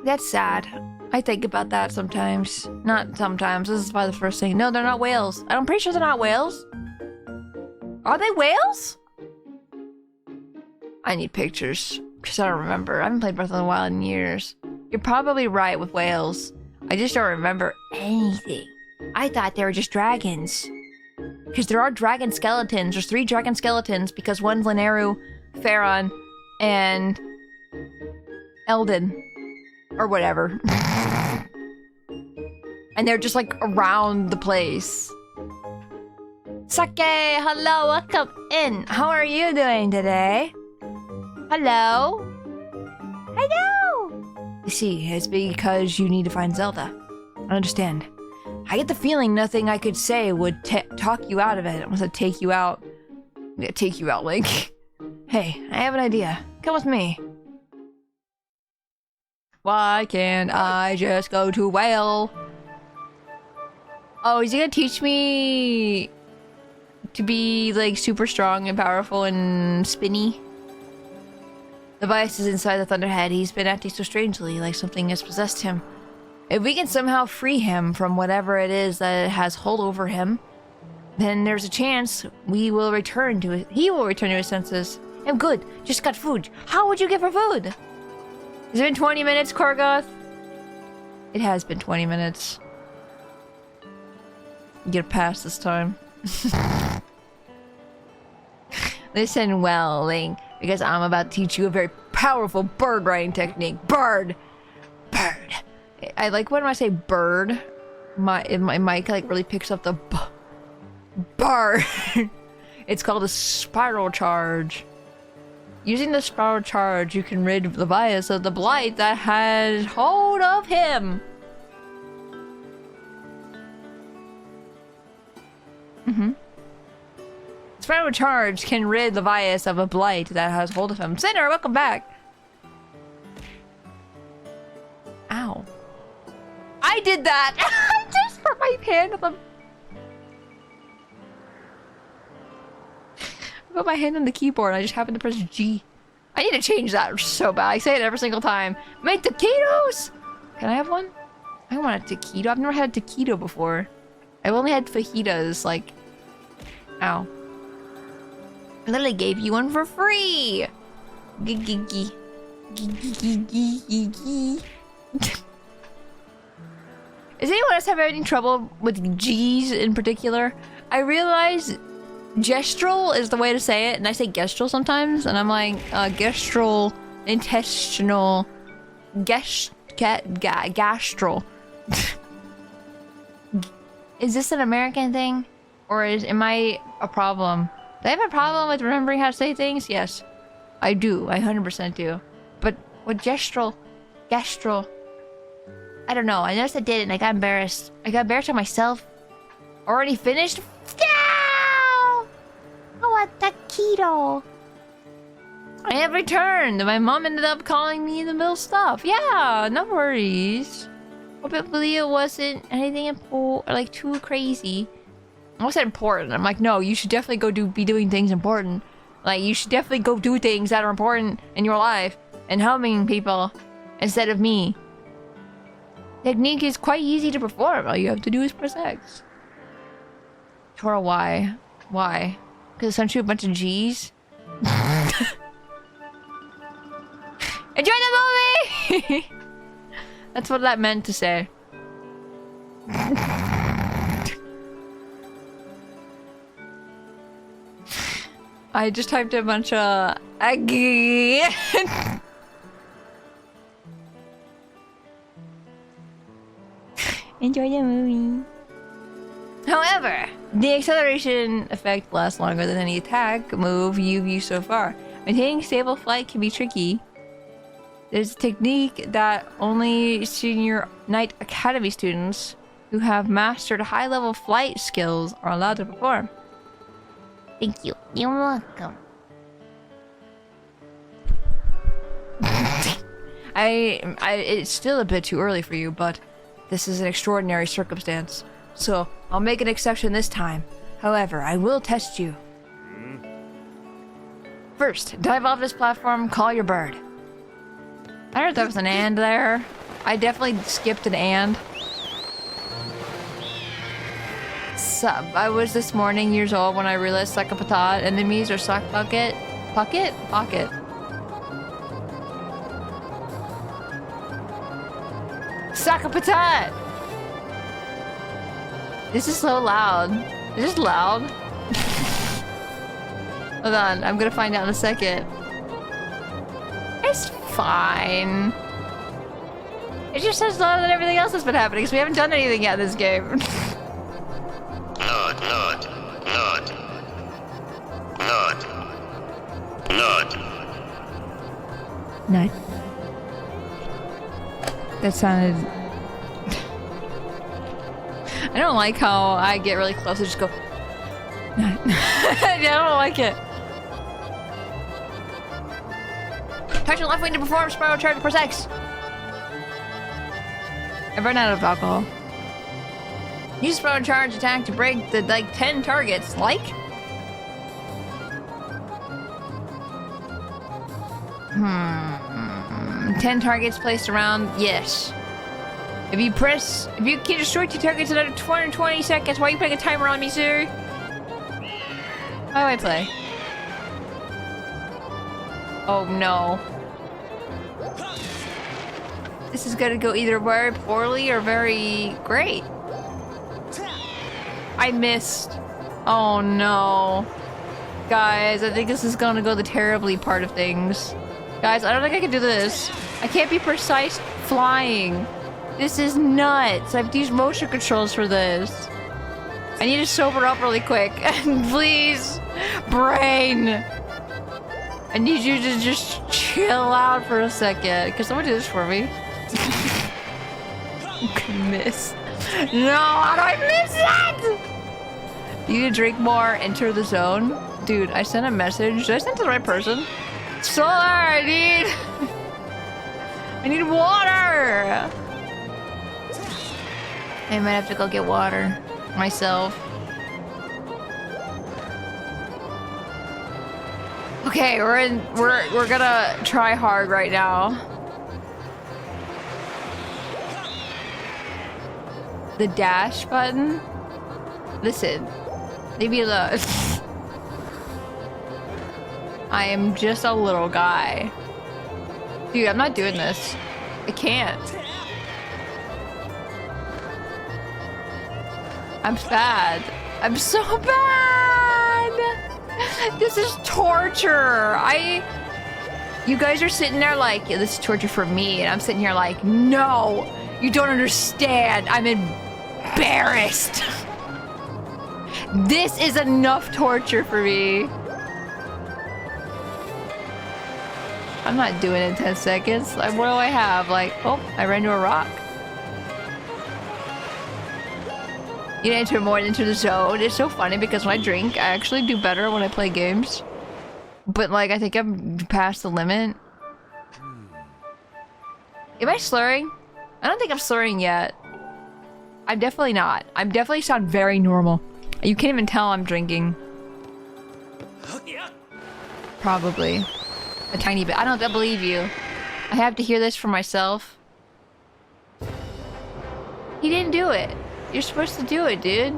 That's sad. I think about that sometimes. Not sometimes, this is probably the first thing. No, they're not whales. I'm pretty sure they're not whales. Are they whales? I need pictures, because I don't remember. I haven't played Breath of the Wild in years. You're probably right with whales. I just don't remember anything. I thought they were just dragons. Because there are dragon skeletons. There's 3 dragon skeletons because one's Lineru, Pharaon, and Eldon. Or whatever. And they're just like around the place. Sake, hello, welcome in. How are you doing today? Hello? Hello! You see, it's because you need to find Zelda. I understand. I get the feeling nothing I could say would talk you out of it. Unless I take you out. Yeah, take you out, Link. Hey, I have an idea. Come with me. Why can't I just go to Whale? Oh, is he gonna teach me to be like super strong and powerful and spinny? The vice is inside the Thunderhead. He's been acting so strangely, like something has possessed him. If we can somehow free him from whatever it is that has hold over him, then there's a chance he will return to his senses. I'm good. Just got food. How would you give her food? Has it been 20 minutes, Korgoth? It has been 20 minutes. Get past this time. Listen well, Link, because I'm about to teach you a very powerful bird riding technique. Bird! I like when I say bird, my mic like really picks up the bird. It's called a spiral charge. Using the spiral charge, you can rid Levias of the blight that has hold of him. Spiral charge can rid Levias of a blight that has hold of him. Sinner, welcome back. Ow. I did that! I just hurt my hand on the... I put my hand on the keyboard and I just happened to press G. I need to change that so bad. I say it every single time. Make taquitos! Can I have one? I want a taquito. I've never had a taquito before. I've only had fajitas, like... Ow. I literally gave you one for free! Gee. Is anyone else having any trouble with G's in particular? I realize gestural is the way to say it, and I say gestural sometimes, and I'm like, gestral, intestinal, gastral. Is this an American thing? Or am I a problem? Do I have a problem with remembering how to say things? Yes. I do. I 100% do. But with gestral, I don't know. I noticed I did it and I got embarrassed. I got embarrassed at myself. Already finished? No! I want taquito. I have returned. My mom ended up calling me in the middle of stuff. Yeah, no worries. Hopefully it wasn't anything important, like too crazy. I said important. I'm like, no, you should definitely be doing things important. Like, you should definitely go do things that are important in your life and helping people instead of me. Technique is quite easy to perform. All you have to do is press X. Tora, why? Why? Because it sent you a bunch of G's? Enjoy the movie! That's what that meant to say. I just typed a bunch of Aggie. Enjoy the movie. However, the acceleration effect lasts longer than any attack move you've used so far. Maintaining stable flight can be tricky. There's a technique that only Senior Knight Academy students who have mastered high-level flight skills are allowed to perform. Thank you. You're welcome. It's still a bit too early for you, but this is an extraordinary circumstance, so I'll make an exception this time. However, I will test you. First, dive off this platform, call your bird. I don't know if there was an and there. I definitely skipped an and. I was this morning years old when I realized suck a patat enemies or sock bucket. Pocket? Suck a patat! This is so loud. Is this loud? Hold on, I'm gonna find out in a second. It's fine. It's just as loud than everything else that's been happening, because we haven't done anything yet in this game. Nod. Nut. That sounded... I don't like how I get really close and just go... Nut. I don't like it. Touch your left wing to perform spiral charge plus X. I've run out of alcohol. Use spiral charge attack to break the, like, 10 targets. Like? 10 targets placed around. Yes. If you can destroy 2 targets in under 220 seconds, why are you putting a timer on me, sir? How do I play? Oh no. This is gonna go either very poorly or very great. I missed. Oh no. Guys, I think this is gonna go the terribly part of things. Guys, I don't think I can do this. I can't be precise flying. This is nuts. I have to use motion controls for this. I need to sober up really quick. And please, brain. I need you to just chill out for a second. Can someone do this for me? I'm gonna miss. No, how do I miss that? You need to drink more, enter the zone. Dude, I sent a message. Did I send to the right person? Solar, I need water. I might have to go get water myself. Okay, we're gonna try hard right now. The dash button? Listen, leave me alone. I am just a little guy. Dude, I'm not doing this. I can't. I'm bad. I'm so bad! This is torture! You guys are sitting there like, yeah, this is torture for me, and I'm sitting here like, no! You don't understand! I'm embarrassed! This is enough torture for me. I'm not doing it in 10 seconds. Like, what do I have? Like, oh, I ran into a rock. You need to enter more into the zone. It's so funny because when I drink, I actually do better when I play games. But like, I think I'm past the limit. Am I slurring? I don't think I'm slurring yet. I'm definitely not. I'm definitely sound very normal. You can't even tell I'm drinking. Probably. A tiny bit. I don't believe you. I have to hear this for myself. He didn't do it. You're supposed to do it, dude.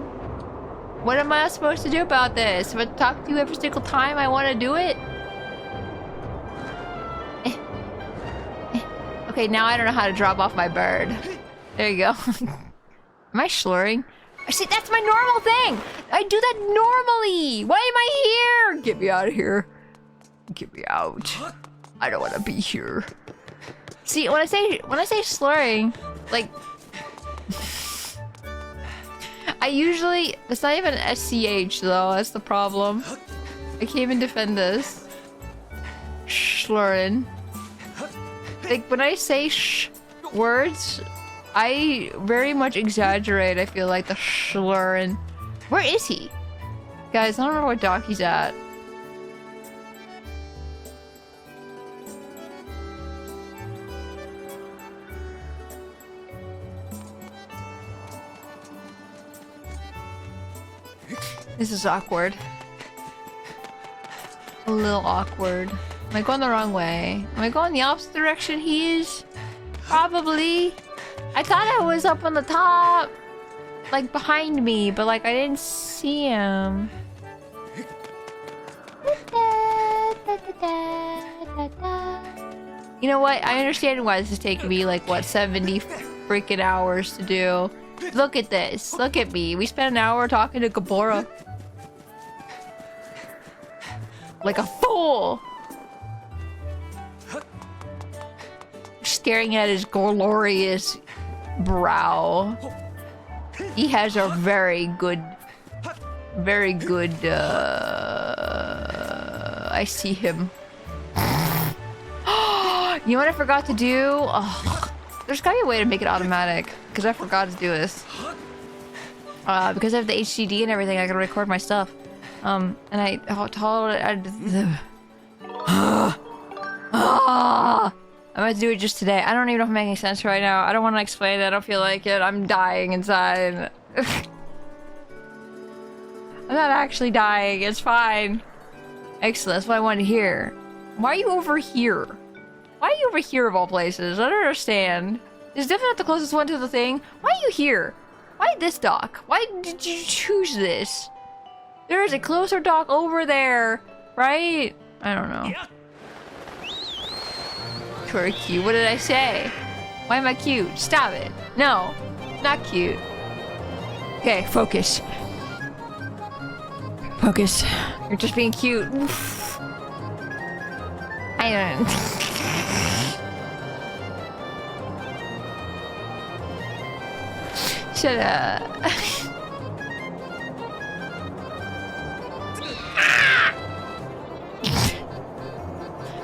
What am I supposed to do about this? If I talk to you every single time I want to do it? Okay, now I don't know how to drop off my bird. There you go. Am I slurring? See, that's my normal thing! I do that normally! Why am I here? Get me out of here. Get me out. I don't want to be here. See, when I say slurring, like... I usually... It's not even SCH though, that's the problem. I can't even defend this. Slurring. Like, when I say words, I very much exaggerate, I feel like, the slurring. Where is he? Guys, I don't remember what dock he's at. This is awkward. A little awkward. Am I going the wrong way? Am I going the opposite direction he is? Probably. I thought I was up on the top. Like behind me, but like I didn't see him. You know what? I understand why this is taking me like, what, 70 freaking hours to do. Look at this. Look at me. We spent an hour talking to Gabora. Like a fool. Staring at his glorious brow. He has a very good, I see him. You know what I forgot to do? Oh, there's gotta be a way to make it automatic, because I forgot to do this. Because I have the HDD and everything, I gotta record my stuff. And I told it, I'm about to do it just today. I don't even know if I'm making sense right now. I don't want to explain it. I don't feel like it. I'm dying inside. I'm not actually dying. It's fine. Excellent. That's what I wanted to hear. Why are you over here? Why are you over here of all places? I don't understand. It's definitely not the closest one to the thing. Why are you here? Why this dock? Why did you choose this? There is a closer dock over there, right? I don't know. You're cute. What did I say? Why am I cute? Stop it. No, not cute. Okay, focus. Focus. You're just being cute. I don't. Shut up.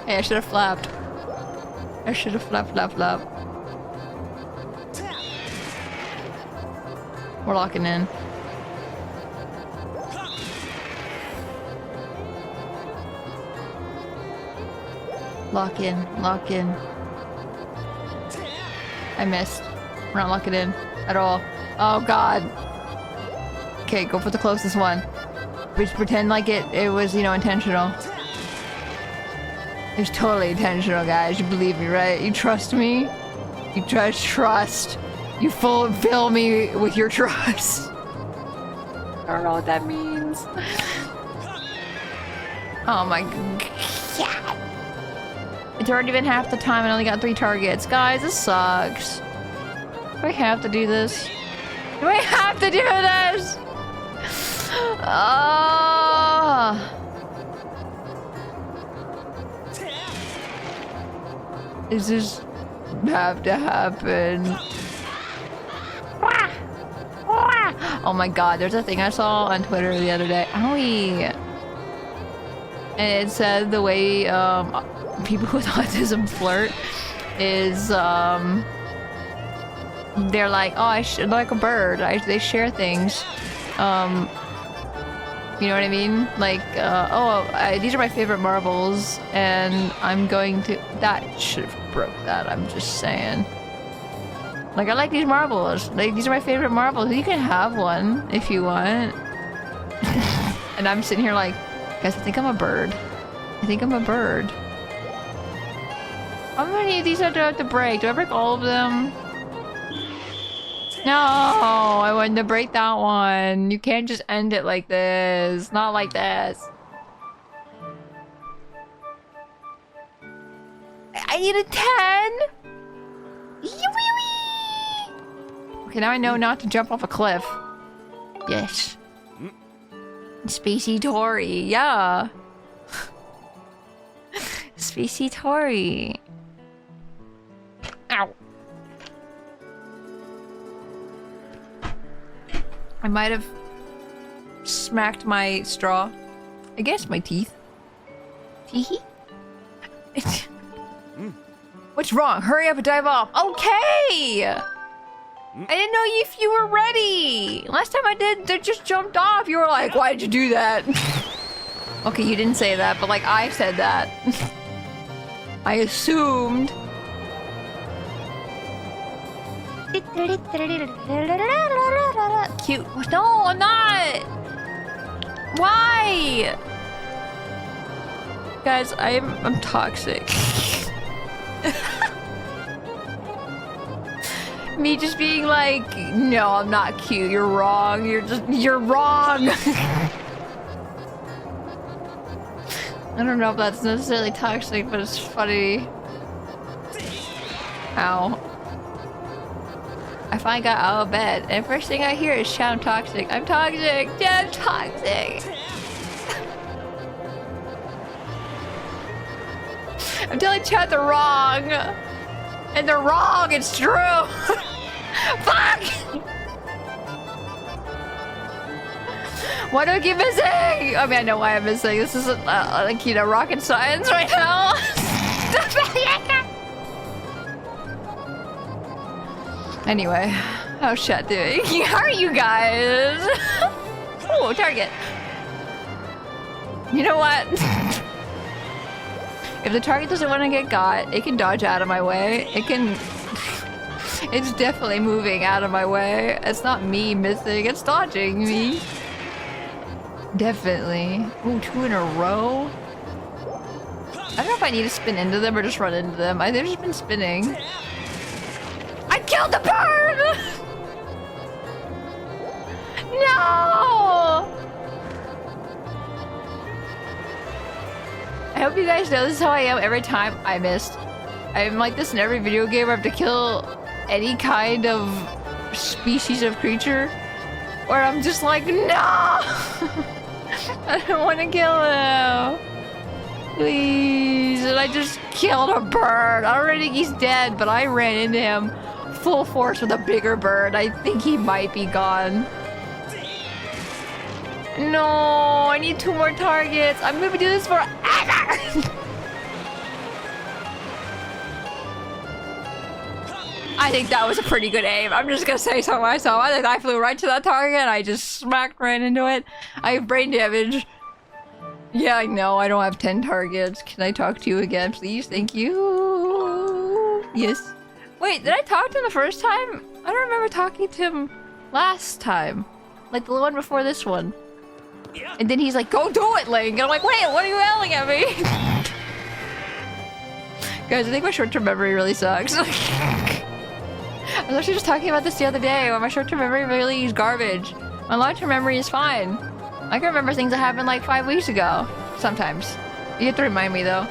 Hey, I should have flapped. I should have flap. We're locking in. Lock in. I missed. We're not locking in at all. Oh god. Okay, go for the closest one. Just pretend like it was, you know, intentional. It's totally intentional, guys. You believe me, right? You trust me? You trust. You fill me with your trust. I don't know what that means. Oh my god. It's already been half the time and I only got 3 targets. Guys, this sucks. Do I have to do this? Do I have to do this? Does this have to happen? Oh my god, there's a thing I saw on Twitter the other day. And it said the way people with autism flirt is they're like, oh, I should like a bird. They share things. You know what I mean? Like, these are my favorite marbles, and I'm going to. That should have broke that. I'm just saying. Like, I like these marbles. Like, these are my favorite marbles. You can have one if you want. And I'm sitting here like, guys, I think I'm a bird. I think I'm a bird. How many of these do I have to break? Do I break all of them? No, I wanted to break that one. You can't just end it like this. Not like this. I need a 10. Okay, now I know not to jump off a cliff. Yes. Spacey Tora, yeah. Spacey Tora. Ow. I might have smacked my straw against my teeth. Teehee? What's wrong? Hurry up and dive off. Okay! I didn't know if you were ready. Last time I did, they just jumped off. You were like, why did you do that? Okay, you didn't say that, but like I said that. I assumed. Cute. No, I'm not. Why? Guys, I'm toxic. Me just being like, no, I'm not cute. You're wrong. You're wrong. I don't know if that's necessarily toxic, but it's funny. Ow. I finally got out of bed, and first thing I hear is "Chat, I'm toxic. I'm toxic. Yeah, I'm toxic." I'm telling chat they're wrong, and they're wrong. It's true. Fuck! Why do I keep missing? I mean, I know why I'm missing. This isn't like, you know, rocket science right now. Anyway, how's chat doing? How are you guys? Oh, target. You know what? If the target doesn't want to get got, it can dodge out of my way. It can... It's definitely moving out of my way. It's not me missing, it's dodging me. Definitely. Ooh, 2 in a row? I don't know if I need to spin into them or just run into them. They've just been spinning. I killed the bird! No! I hope you guys know this is how I am every time I missed. I'm like this in every video game where I have to kill any kind of species of creature. Where I'm just like, no! I don't want to kill him. Please. And I just killed a bird. I already think he's dead, but I ran into him full force with a bigger bird. I think he might be gone. No, I need 2 more targets. I'm gonna do this forever. I think that was a pretty good aim. I'm just gonna say so myself. I think I flew right to that target and I just smacked right into it. I have brain damage. Yeah, I know. I don't have 10 targets. Can I talk to you again, please? Thank you. Yes. Wait, did I talk to him the first time? I don't remember talking to him last time. Like the one before this one. And then he's like, go do it, Link! And I'm like, wait, what are you yelling at me? Guys, I think my short-term memory really sucks. I was actually just talking about this the other day, where my short-term memory really is garbage. My long-term memory is fine. I can remember things that happened like 5 weeks ago. Sometimes. You have to remind me, though.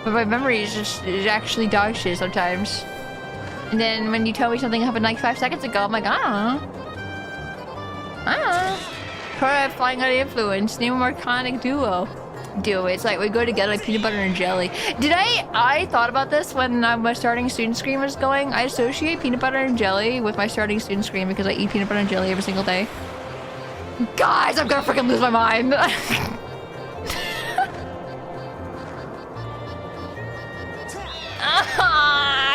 But my memory is actually dog shit sometimes. And then when you tell me something happened like 5 seconds ago, I'm like, I don't know. I don't know. Tora flying under influence. Name a more iconic duo. It's like we go together like peanut butter and jelly. Did I thought about this when my starting student screen was going. I associate peanut butter and jelly with my starting student screen because I eat peanut butter and jelly every single day. Guys, I'm gonna freaking lose my mind.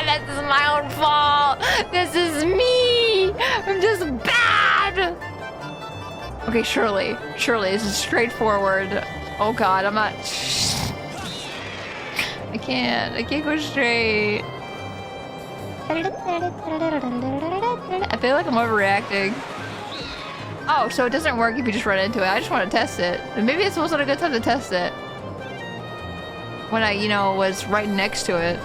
This is my own fault. This is me. I'm just bad. Okay, surely, this is straightforward. Oh god, I'm not... I can't go straight. I feel like I'm overreacting. Oh, so it doesn't work if you just run into it. I just want to test it. And maybe this wasn't a good time to test it. When I, you know, was right next to it.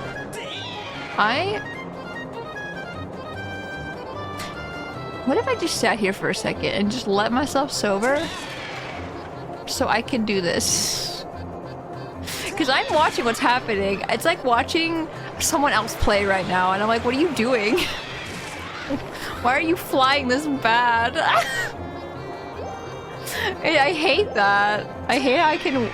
What if I just sat here for a second and just let myself sober? So I can do this. Because I'm watching what's happening. It's like watching someone else play right now. And I'm like, what are you doing? Why are you flying this bad? I hate that. I hate how I can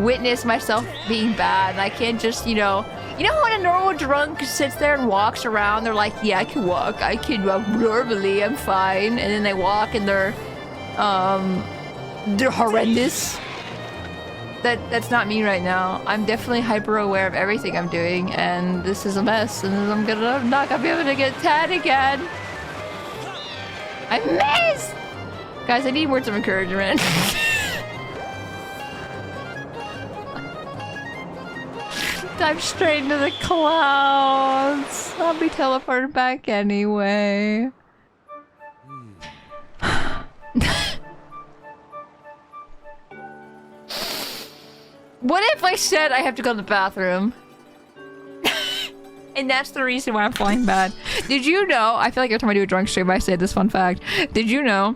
witness myself being bad. And I can't just, you know when a normal drunk sits there and walks around, they're like, yeah, I can walk. I can walk normally, I'm fine. And then they walk and they're horrendous. That's not me right now. I'm definitely hyper aware of everything I'm doing, and this is a mess, and I'm not gonna be able to get 10 again. I missed! Guys, I need words of encouragement. Dive straight into the clouds. I'll be teleported back anyway. What if I said I have to go to the bathroom? And that's the reason why I'm flying bad. Did you know? I feel like every time I do a drunk stream, I say this fun fact. Did you know?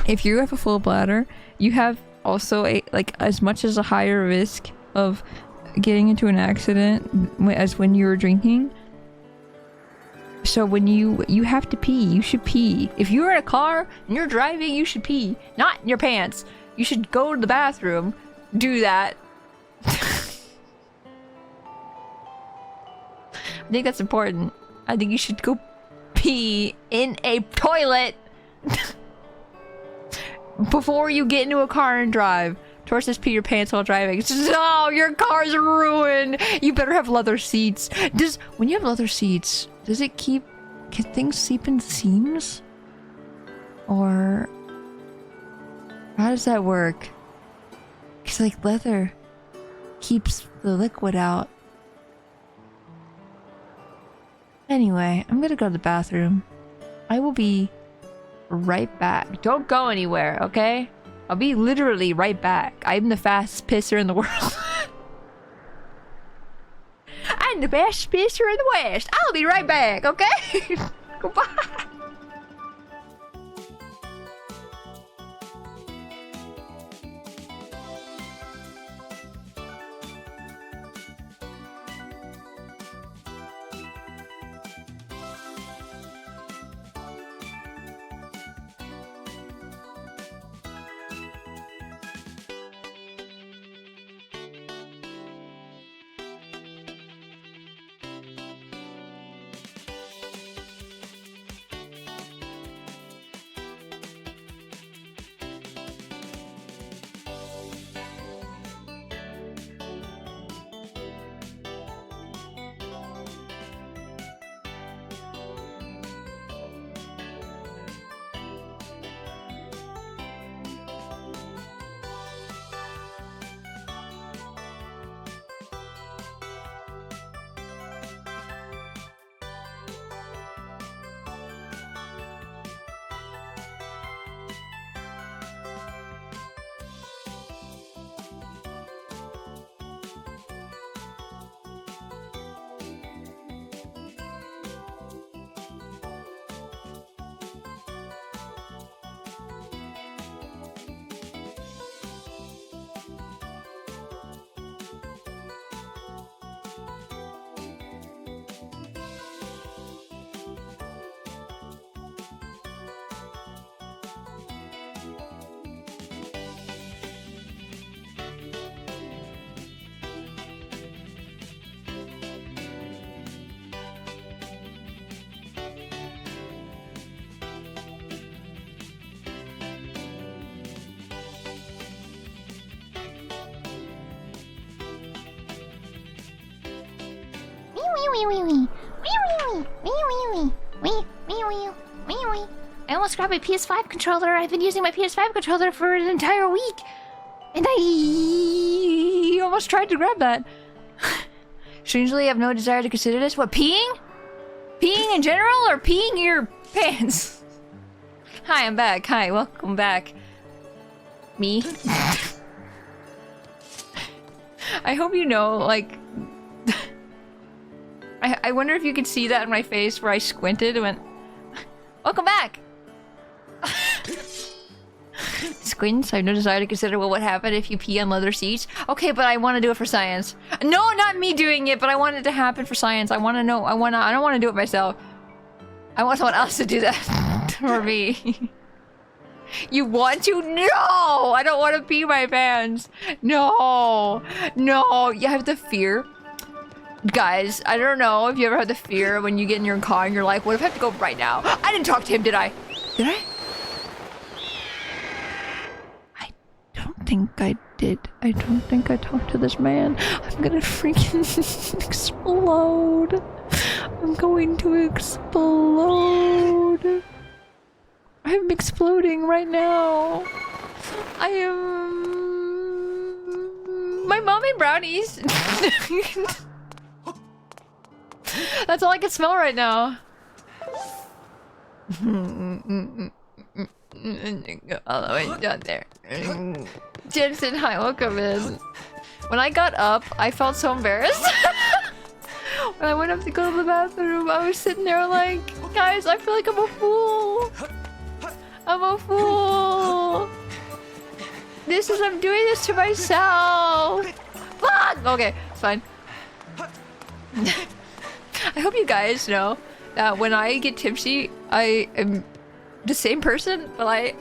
If you have a full bladder, you have also as much as a higher risk of getting into an accident as when you were drinking. So when you have to pee, you should pee. If you're in a car and you're driving, you should pee. Not in your pants. You should go to the bathroom, do that. I think that's important. I think you should go pee in a toilet before you get into a car and drive. Tor says pee your pants while driving. No, your car's ruined. You better have leather seats. When you have leather seats, does it keep... Can things seep in the seams? Or... How does that work? Because like leather keeps the liquid out. Anyway, I'm gonna go to the bathroom. I will be right back. Don't go anywhere, okay? I'll be literally right back. I'm the fastest pisser in the world. I'm the best pisser in the West. I'll be right back, okay? Goodbye. I almost grabbed my PS5 controller. I've been using my PS5 controller for an entire week. And I almost tried to grab that. Strangely, I have no desire to consider this. What, peeing? Peeing in general or peeing your pants? Hi, I'm back. Hi, welcome back. Me? I hope you know, like... I wonder if you could see that in my face where I squinted and went... Welcome back! Squints, I have no desire to consider what would happen if you pee on leather seats. Okay, but I want to do it for science. No, not me doing it, but I want it to happen for science. I want to know, I don't want to do it myself. I want someone else to do that for me. You want to? No! I don't want to pee my pants. No! No! You have the fear. Guys, I don't know if you ever had the fear when you get in your car and you're like, what if I have to go right now? I didn't talk to him, did I? Did I? I don't think I did. I don't think I talked to this man. I'm gonna freaking explode. I'm going to explode. I'm exploding right now. I am... My mom made brownies. That's all I can smell right now. All the way down there. Jensen, hi, welcome in. When I got up, I felt so embarrassed. When I went up to go to the bathroom, I was sitting there like, guys, I feel like I'm a fool. I'm a fool. I'm doing this to myself. Fuck! Okay, it's fine. I hope you guys know that when I get tipsy, I am the same person, but I'm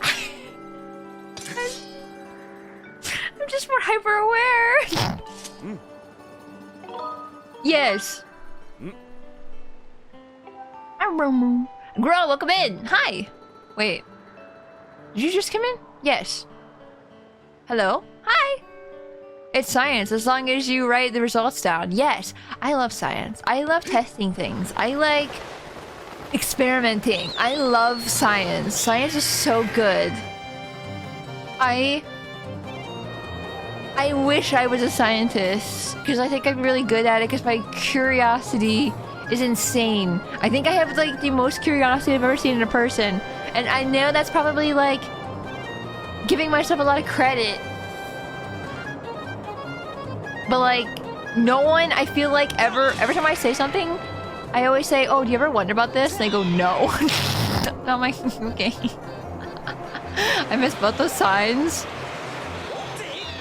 just more hyper aware. Yes. Girl, welcome in. Hi. Wait. Did you just come in? Yes. Hello? Hi. It's science, as long as you write the results down. Yes. I love science. I love testing things. I like experimenting. I love science. Science is so good. I wish I was a scientist, because I think I'm really good at it, because my curiosity is insane. I think I have like the most curiosity I've ever seen in a person. And I know that's probably like giving myself a lot of credit. But like no one, I feel like every time I say something, I always say, oh, do you ever wonder about this? And they go, no. And I'm like, okay. I miss both those signs.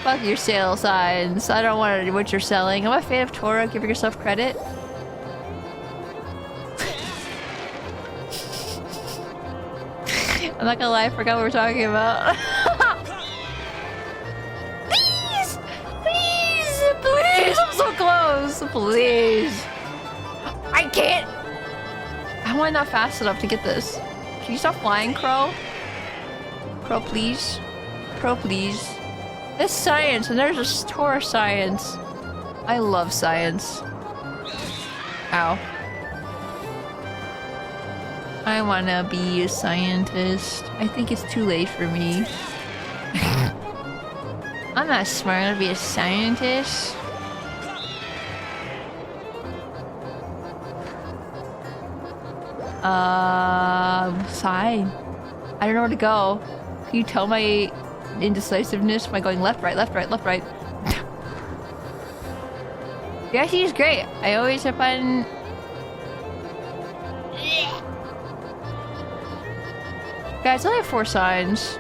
Fuck your sale signs. I don't want to know what you're selling. I'm a fan of Tora. Give yourself credit. I'm not gonna lie, I forgot what we're talking about. Please! Please! Please! I'm so close! Please! I can't! How am I not fast enough to get this? Can you stop flying, Crow? Crow, please? Crow, please? There's science, and there's a Tora science. I love science. Ow. I wanna be a scientist. I think it's too late for me. I'm not smart enough to be a scientist. Sign. I don't know where to go. Can you tell my indecisiveness by going left, right, left, right, left, right? Yeah, she's great. I always have fun. Guys, I only have 4 signs.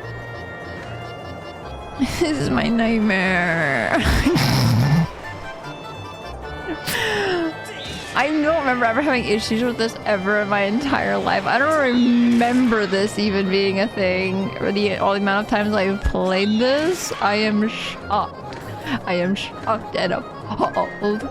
This is my nightmare. I don't remember ever having issues with this ever in my entire life. I don't remember this even being a thing. Or all the amount of times I've played this, I am shocked. I am shocked and appalled.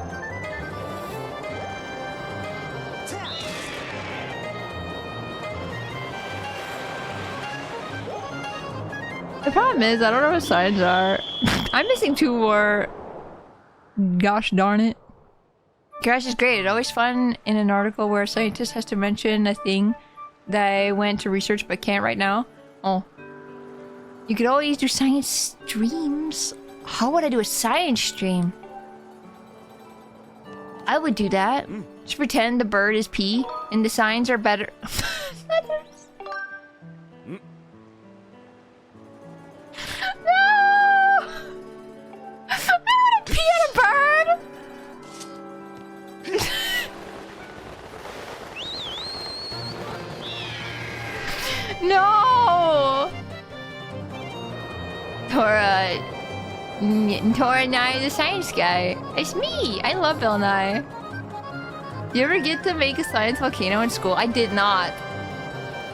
The problem is, I don't know what signs are. I'm missing 2 more. Gosh darn it. Crash is great. It's always fun in an article where a scientist has to mention a thing that I went to research but can't right now. Oh. You could always do science streams. How would I do a science stream? I would do that. Just pretend the bird is pee and the signs are better. No! I want to pee at a bird! No! Tora Nye, the science guy. It's me! I love Bill Nye. You ever get to make a science volcano in school? I did not.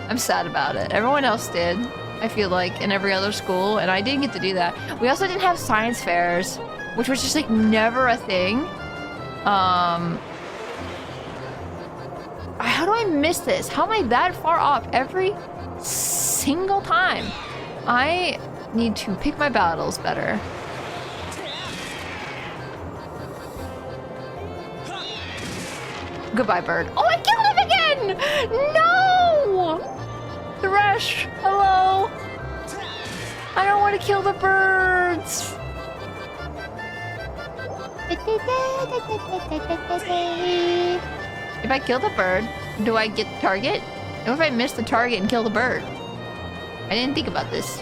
I'm sad about it. Everyone else did. I feel like, in every other school, and I didn't get to do that. We also didn't have science fairs, which was just like never a thing. How do I miss this? How am I that far off every single time? I need to pick my battles better. Goodbye, bird. Oh, I killed him again! No! Thresh, hello? I don't want to kill the birds. If I kill the bird, do I get the target? What if I miss the target and kill the bird? I didn't think about this.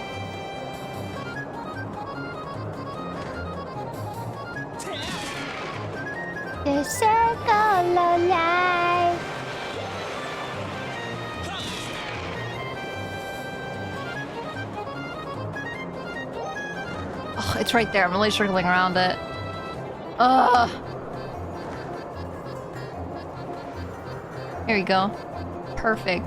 The circle of life. Oh, it's right there. I'm really circling around it. Ugh. Here we go. Perfect.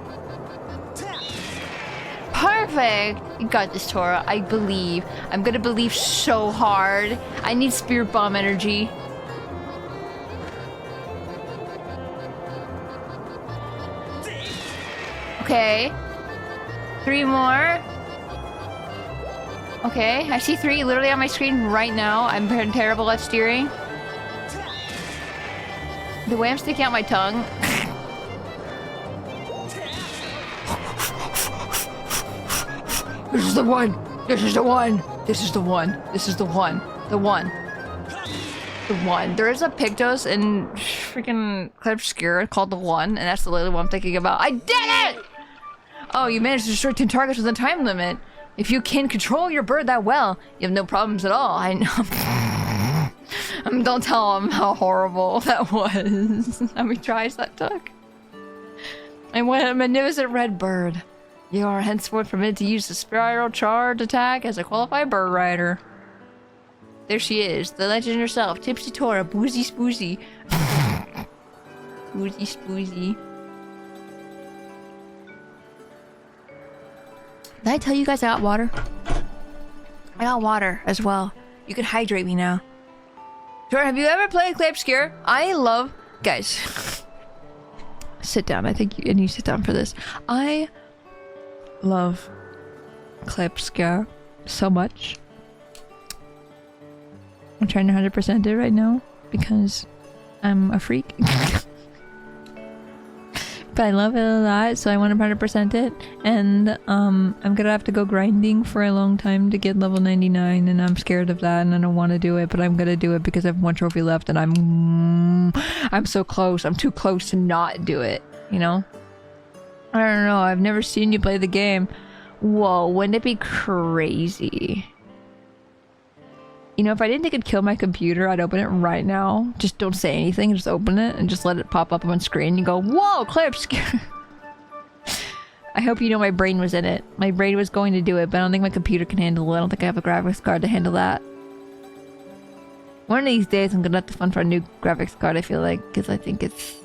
Perfect! You got this, Tora. I believe. I'm gonna believe so hard. I need Spirit Bomb energy. Okay. 3 more. Okay, I see 3 literally on my screen right now. I'm terrible at steering. The way I'm sticking out my tongue. This is the one! This is the one! This is the one! This is the one! The one! The one. There is a Pictos in freaking Obscure called the One, and that's the literally one I'm thinking about. I did it! Oh, you managed to destroy 10 targets with a time limit. If you can control your bird that well, you have no problems at all. I know. Don't tell him how horrible that was. How many tries that took. I want a magnificent red bird. You are henceforth permitted to use the spiral charge attack as a qualified bird rider. There she is, the legend herself, Tipsy Tora, Boozy Spoozy. Boozy Spoozy. Did I tell you guys I got water? I got water as well. You can hydrate me now. Tora, have you ever played Clay Obscure? I love... Guys. Sit down, I think you sit down for this. I love Clay Obscure so much. I'm trying to 100% it right now because I'm a freak. But I love it a lot, so I want to 100% it. And I'm gonna have to go grinding for a long time to get level 99, and I'm scared of that, and I don't want to do it, but I'm gonna do it because I have 1 trophy left, and I'm so close. I'm too close to not do it, you know? I don't know, I've never seen you play the game. Whoa, wouldn't it be crazy? You know, if I didn't think it'd kill my computer, I'd open it right now. Just don't say anything, just open it and just let it pop up on screen and go, whoa, Clay Obscure. I hope you know my brain was in it. My brain was going to do it, but I don't think my computer can handle it. I don't think I have a graphics card to handle that. One of these days, I'm gonna have to fund for a new graphics card, I feel like, because I think it's...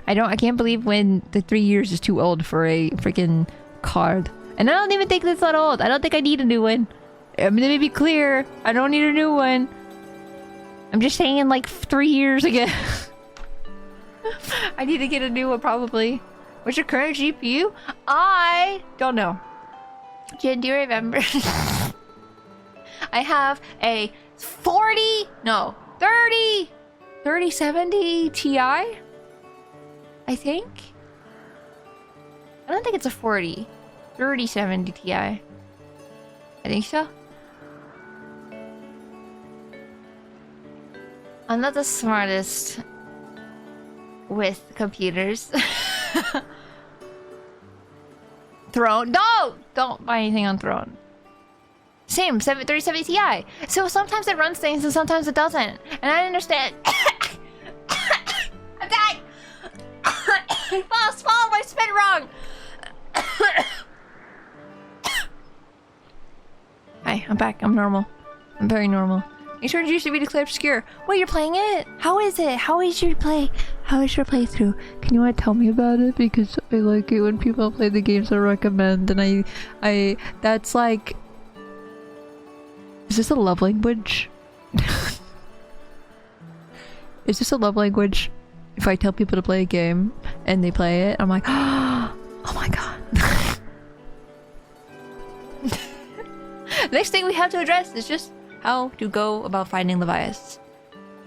I can't believe when the 3 years is too old for a freaking card. And I don't even think that's that old. I don't think I need a new one. I'm gonna be clear. I don't need a new one. I'm just saying like 3 years ago. I need to get a new one probably. What's your current GPU? I don't know. Jen, do you remember? I have a 3070 Ti? I think? I don't think it's a 3070 Ti. I think so. I'm not the smartest with computers. Throne? No! Don't buy anything on Throne. Same, 3070 Ti. So sometimes it runs things and sometimes it doesn't. And I understand. I'm dying! I swallowed my spit wrong! Hi, I'm back. I'm normal. I'm very normal. You sure used to be Clay Obscure. Wait, you're playing it? How is it? How is your play? How is your playthrough? Can you tell me about it? Because I like it when people play the games I recommend, and I that's like... Is this a love language? Is this a love language? If I tell people to play a game and they play it, I'm like, oh my god. Next thing we have to address is just how to go about finding Levias.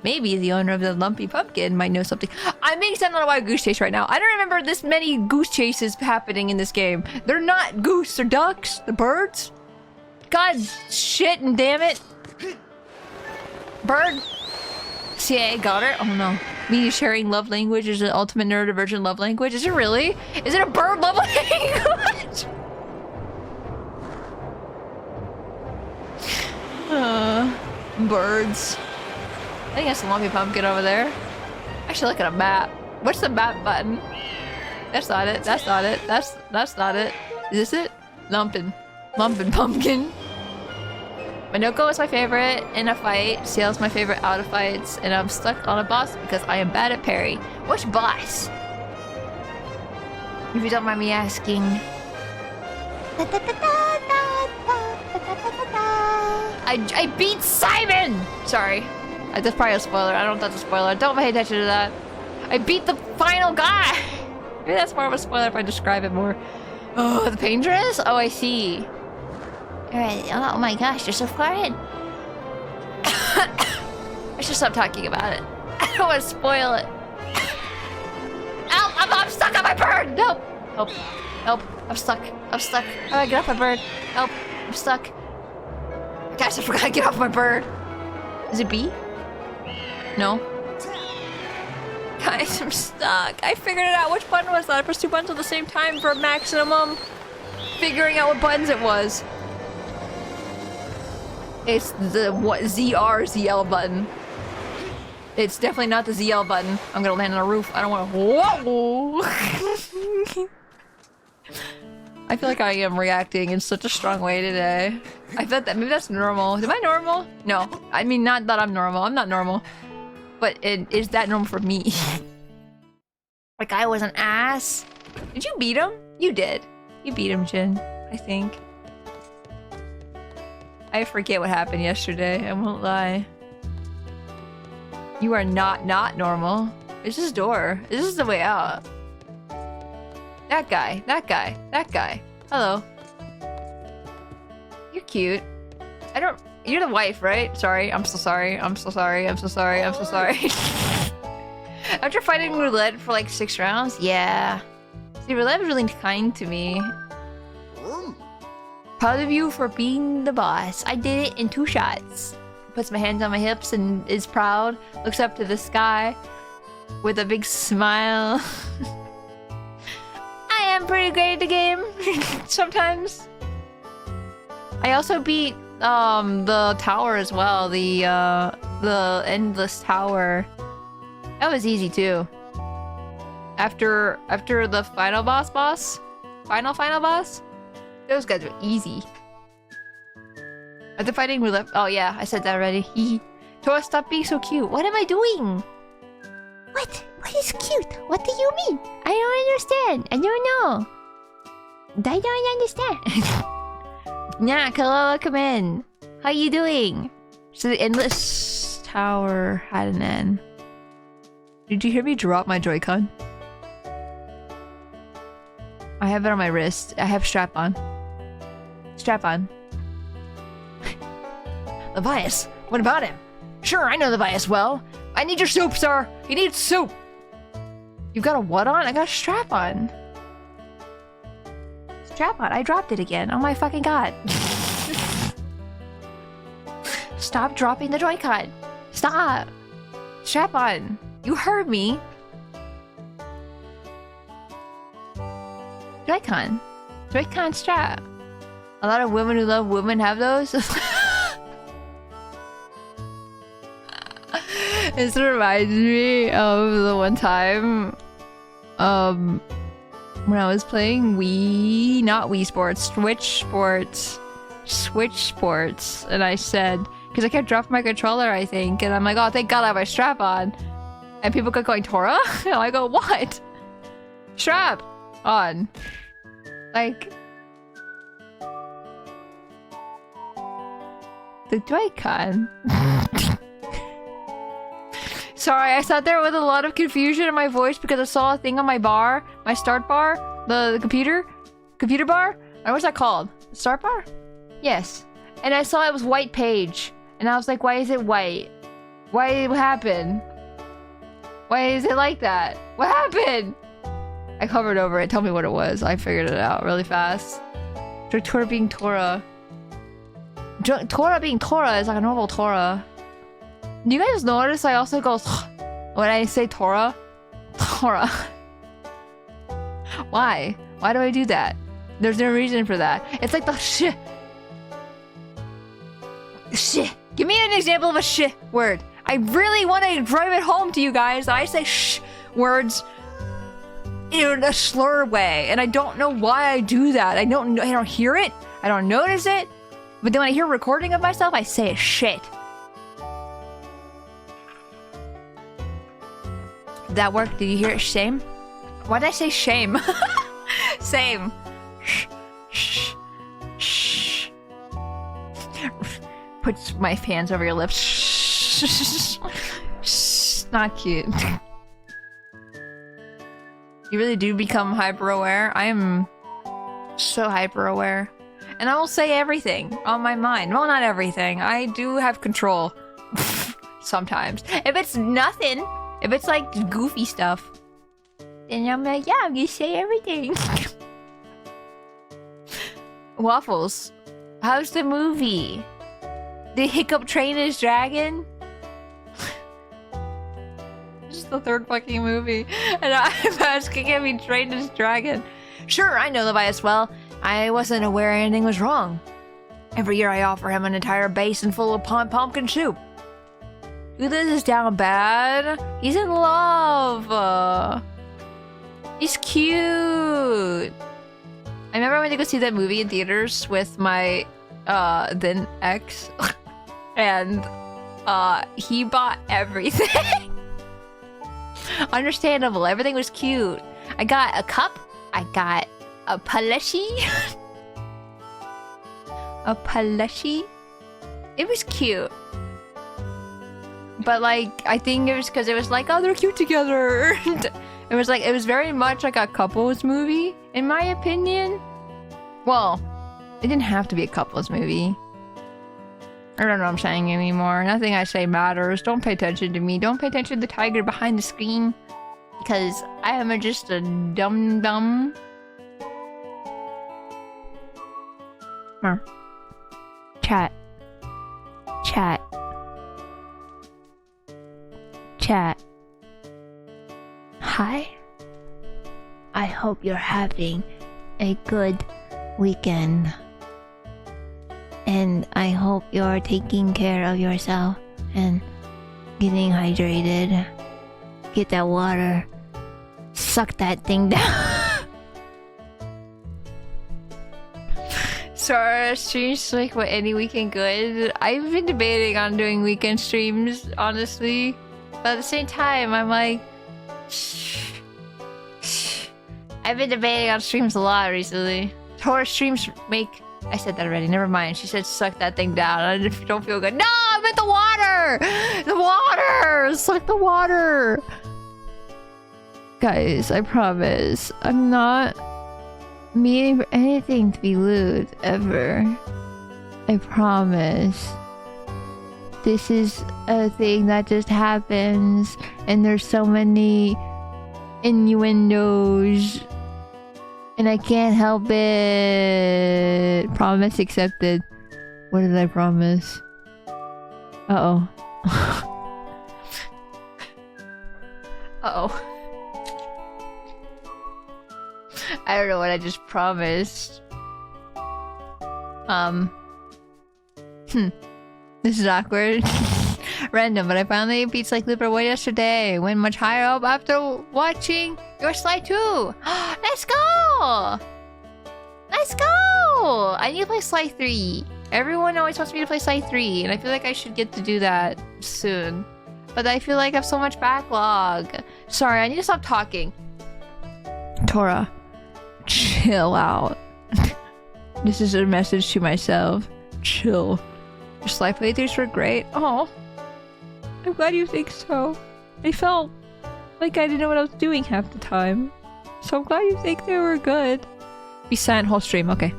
Maybe the owner of the lumpy pumpkin might know something. I'm being sent on a wild goose chase right now. I don't remember this many goose chases happening in this game. They're not goose, they're ducks, they're birds. God shit and damn it. Bird. CA got it? Oh no. Me sharing love language is an ultimate neurodivergent love language. Is it really? Is it a bird love language? Birds. I think that's a lumpy pumpkin over there. I should look at a map. What's the map button? That's not it. That's not it. That's not it. Is this it? Lumpin' pumpkin. Minoko is my favorite in a fight. Ciel's my favorite out of fights. And I'm stuck on a boss because I am bad at parry. Which boss? If you don't mind me asking. I beat Simon! Sorry. That's probably a spoiler. I don't know if that's a spoiler. Don't pay attention to that. I beat the final guy! Maybe that's more of a spoiler if I describe it more. Oh, the pain dress? Oh, I see. Alright, oh my gosh, you're so far in. I should stop talking about it. I don't want to spoil it. Help! I'm stuck on my bird! Help! Help! Help! I'm stuck. I'm stuck. How do I get off my bird? Help! I'm stuck. Gosh, I forgot to get off my bird. Is it B? No. Guys, I'm stuck. I figured it out. Which button was that? I pressed 2 buttons at the same time for maximum figuring out what buttons it was. It's the ZL button. It's definitely not the ZL button. I'm gonna land on a roof. I don't want to. Whoa! I feel like I am reacting in such a strong way today. I thought that maybe that's normal. Am I normal? No. I mean, not that I'm normal. I'm not normal. But is that normal for me? Like I was an ass? Did you beat him? You did. You beat him, Jin. I think. I forget what happened yesterday. I won't lie. You are not normal. It's this door. This is the way out. That guy. That guy. That guy. Hello. You're cute. I don't... You're the wife, right? Sorry. I'm so sorry. I'm so sorry. I'm so sorry. I'm so sorry. After fighting Roulette for like 6 rounds? Yeah. See, Roulette was really kind to me. Proud of you for being the boss. I did it in 2 shots. Puts my hands on my hips and is proud. Looks up to the sky with a big smile. I am pretty great at the game. Sometimes. I also beat the tower as well. The endless tower. That was easy too. After the final boss? Final boss? Those guys were easy. After fighting Roulette... Oh yeah, I said that already. Tora, stop being so cute. What am I doing? What? What is cute? What do you mean? I don't understand. I don't know. I don't understand. Nah, Kalala, come in. How you doing? So the endless tower had an end. Did you hear me drop my Joy-Con? I have it on my wrist. I have strap on. Strap on. Levias, what about him? Sure, I know Levias well. I need your soup, sir. He needs soup. You got a what on? I got a strap on. Strap on. I dropped it again. Oh my fucking god. Stop dropping the Joy-Con. Stop. Strap on. You heard me. Joy-Con. Joy-Con strap. A lot of women who love women have those. This reminds me of the one time when I was playing Wii, not Wii Sports, Switch Sports, and I said, because I kept dropping my controller, I think, and I'm like, oh, thank god I have my strap on. And people kept going, Tora? And I go, what? Strap on. Like... the Joy-Con. Sorry, I sat there with a lot of confusion in my voice because I saw a thing on my bar, my start bar, the computer bar. What's that called? Start bar? Yes. And I saw it was white page, and I was like, why is it white? What happened? Why is it like that? What happened? I hovered over it. Tell me what it was. I figured it out really fast. Tora being Tora. Tora being Tora is like a normal Tora. Do you guys notice I also go when I say Tora? Tora. Why? Why do I do that? There's no reason for that. It's like the shit. Shit. Give me an example of a shit word. I really want to drive it home to you guys. I say shh words in a slur way, and I don't know why I do that. I don't hear it. I don't notice it. But then when I hear a recording of myself, I say shit. Did that work? Did you hear it? Shame? Why did I say shame? Same. Shh. Shh. Shh. Put my hands over your lips. Shh. Shh. Not cute. You really do become hyper-aware. I am so hyper-aware. And I will say everything on my mind. Well, not everything. I do have control. Sometimes. If it's nothing, if it's like goofy stuff, then I'm like, yeah, I'm gonna say everything. Waffles. How's the movie? The Hiccup Train is Dragon? This is the third fucking movie. And I'm asking him he trained his dragon. Sure, I know the bias well. I wasn't aware anything was wrong. Every year I offer him an entire basin full of pumpkin soup. Dude, this is down bad. He's in love. He's cute. I remember I went to go see that movie in theaters with my then ex. And he bought everything. Understandable. Everything was cute. I got a cup. I got a plushie. A plushie. It was cute. But like, I think it was because it was like, oh, they're cute together. It was like, it was very much like a couples movie, in my opinion. Well, it didn't have to be a couples movie. I don't know what I'm saying anymore. Nothing I say matters. Don't pay attention to me. Don't pay attention to the tiger behind the screen. Because I am just a dum-dum. Chat. Chat. Chat. Hi. I hope you're having a good weekend. And I hope you're taking care of yourself and getting hydrated. Get that water. Suck that thing down. So are streams like what, any weekend good? I've been debating on doing weekend streams, honestly. But at the same time, I'm like, I've been debating on streams a lot recently. Tora streams make... I said that already, never mind. She said suck that thing down. I don't feel good. No, I meant the water! The water! Suck the water! Guys, I promise, I'm not meaning for anything to be lewd, ever. I promise. This is a thing that just happens, and there's so many innuendos, and I can't help it. Promise accepted. What did I promise? Uh-oh. Uh-oh. I don't know what I just promised. This is awkward. Random, but I finally beat Like Looper Boy yesterday. Went much higher up after watching your slide too. Let's go! Let's go! I need to play slide 3. Everyone always wants me to play slide 3, and I feel like I should get to do that soon. But I feel like I have so much backlog. Sorry, I need to stop talking. Tora, chill out. This is a message to myself. Chill. Your slide playthroughs were great. Oh, I'm glad you think so. I felt like I didn't know what I was doing half the time. So I'm glad you think they were good. Be silent whole stream, okay.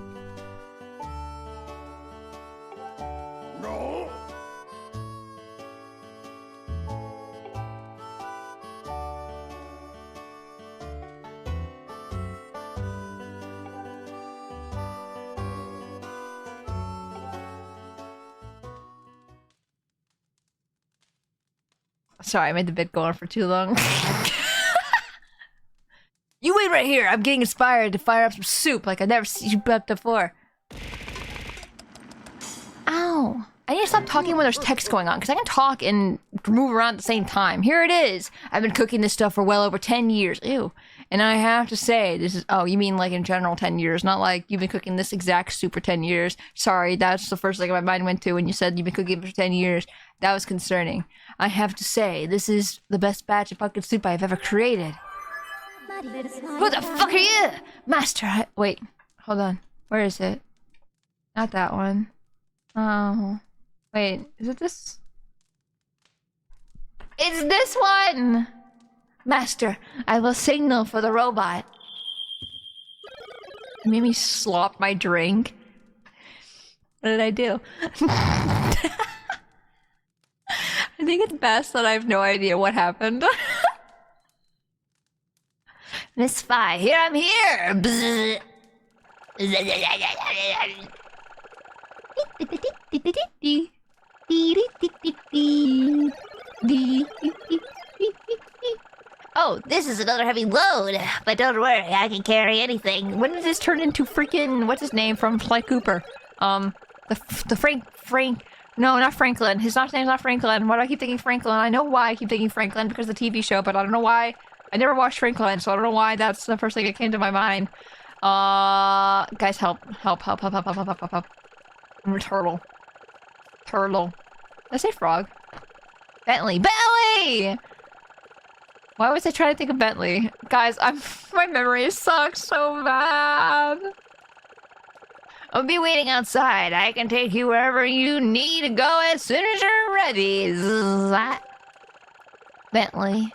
Sorry, I made the bit go on for too long. You wait right here. I'm getting inspired to fire up some soup like I've never seen you before. Ow. I need to stop stop talking when there's text going on, because I can talk and move around at the same time. Here it is. I've been cooking this stuff for well over 10 years. Ew. And I have to say, this is, oh, you mean like in general 10 years, not like you've been cooking this exact soup for 10 years. Sorry, that's the first thing my mind went to when you said you've been cooking for 10 years. That was concerning. I have to say, this is the best batch of pumpkin soup I've ever created. Who the fuck are you? Master, wait, hold on. Where is it? Not that one. Oh, wait, is it this? It's this one! Master, I will signal for the robot. It made me slop my drink. What did I do? I think it's best that I have no idea what happened. Miss Spy, here I'm here! Bzz. Oh, this is another heavy load, but don't worry, I can carry anything. When did this turn into freaking, what's his name from Sly Cooper? The Frank, no, not Franklin. His last name's not Franklin. Why do I keep thinking Franklin? I know why I keep thinking Franklin, because of the TV show, but I don't know why. I never watched Franklin, so I don't know why that's the first thing that came to my mind. Guys, help. I'm a turtle. Did I say frog? Bentley! Why was I trying to think of Bentley? Guys, my memory sucks so bad. I'll be waiting outside. I can take you wherever you need to go as soon as you're ready. Bentley.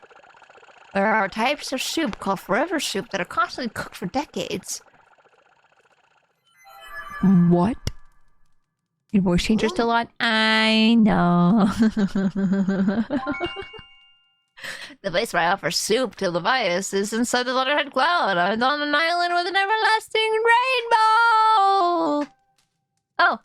There are types of soup called forever soup that are constantly cooked for decades. What? Your voice changes a lot? I know. The place where I offer soup to Levias is inside the letterhead cloud. I'm on an island with an everlasting rainbow! Oh,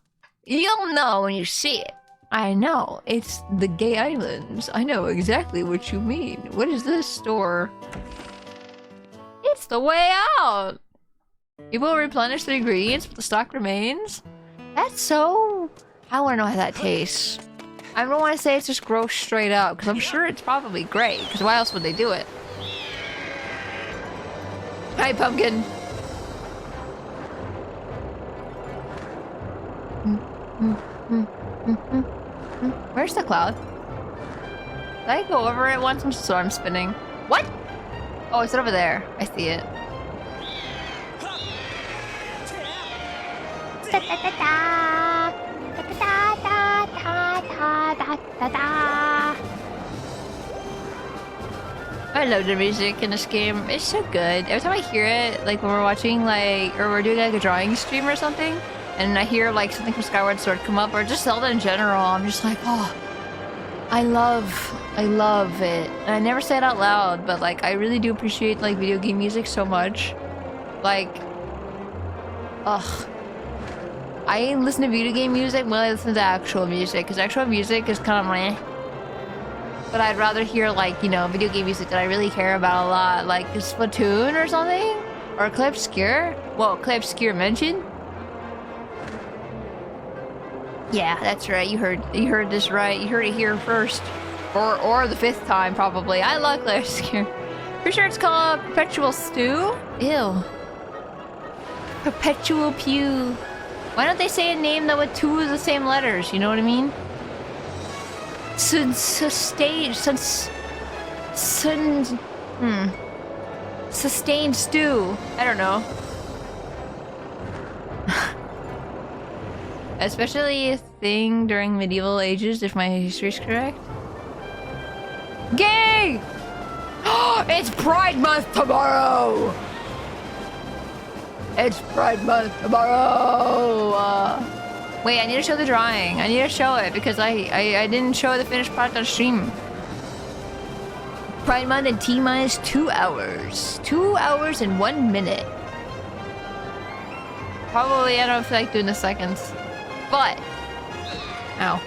you'll know when you see it. I know, it's the Gay Islands. I know exactly what you mean. What is this store? It's the way out! You will replenish the ingredients, but the stock remains? That's so... I want to know how that tastes. I don't want to say it's just gross straight up, because I'm sure it's probably great, because why else would they do it? Hi, pumpkin! Where's the cloud? Did I go over it once? I'm storm spinning. What? Oh, it's over there. I see it. I love the music in this game. It's so good. Every time I hear it, like when we're watching like, or we're doing like a drawing stream or something, and I hear like something from Skyward Sword come up, or just Zelda in general, I'm just like, oh, I love it. And I never say it out loud, but like I really do appreciate like video game music so much. Like, ugh. I listen to video game music when I listen to actual music, because actual music is kind of meh. But I'd rather hear like, you know, video game music that I really care about a lot, like Splatoon or something, or Clay Obscure. Well, Clay Obscure mentioned. Yeah, that's right. You heard this right. You heard it here first, or the fifth time probably. I love Clay Obscure. Pretty sure it's called Perpetual Stew. Ew. Perpetual Pew. Why don't they say a name that with two of the same letters? You know what I mean? Sustained stew. I don't know. Especially a thing during medieval ages, if my history is correct. Gay! It's Pride Month tomorrow! It's Pride Month tomorrow! Wait, I need to show the drawing. I need to show it because I didn't show the finished product on stream. Pride Month in T-minus 2 hours. 2 hours and 1 minute. Probably I don't feel like doing the seconds. But... Ow.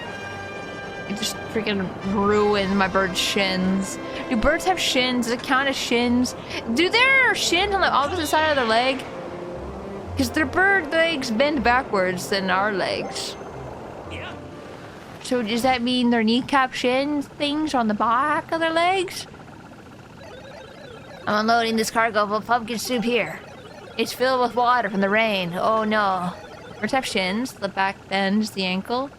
It just freaking ruined my bird's shins. Do birds have shins? Does it count as shins? Do their shins on the opposite side of their leg? Because their bird legs bend backwards than our legs. So does that mean their kneecap shin things on the back of their legs? I'm unloading this cargo of pumpkin soup here. It's filled with water from the rain. Oh no. Birds have shins. The back bends the ankle.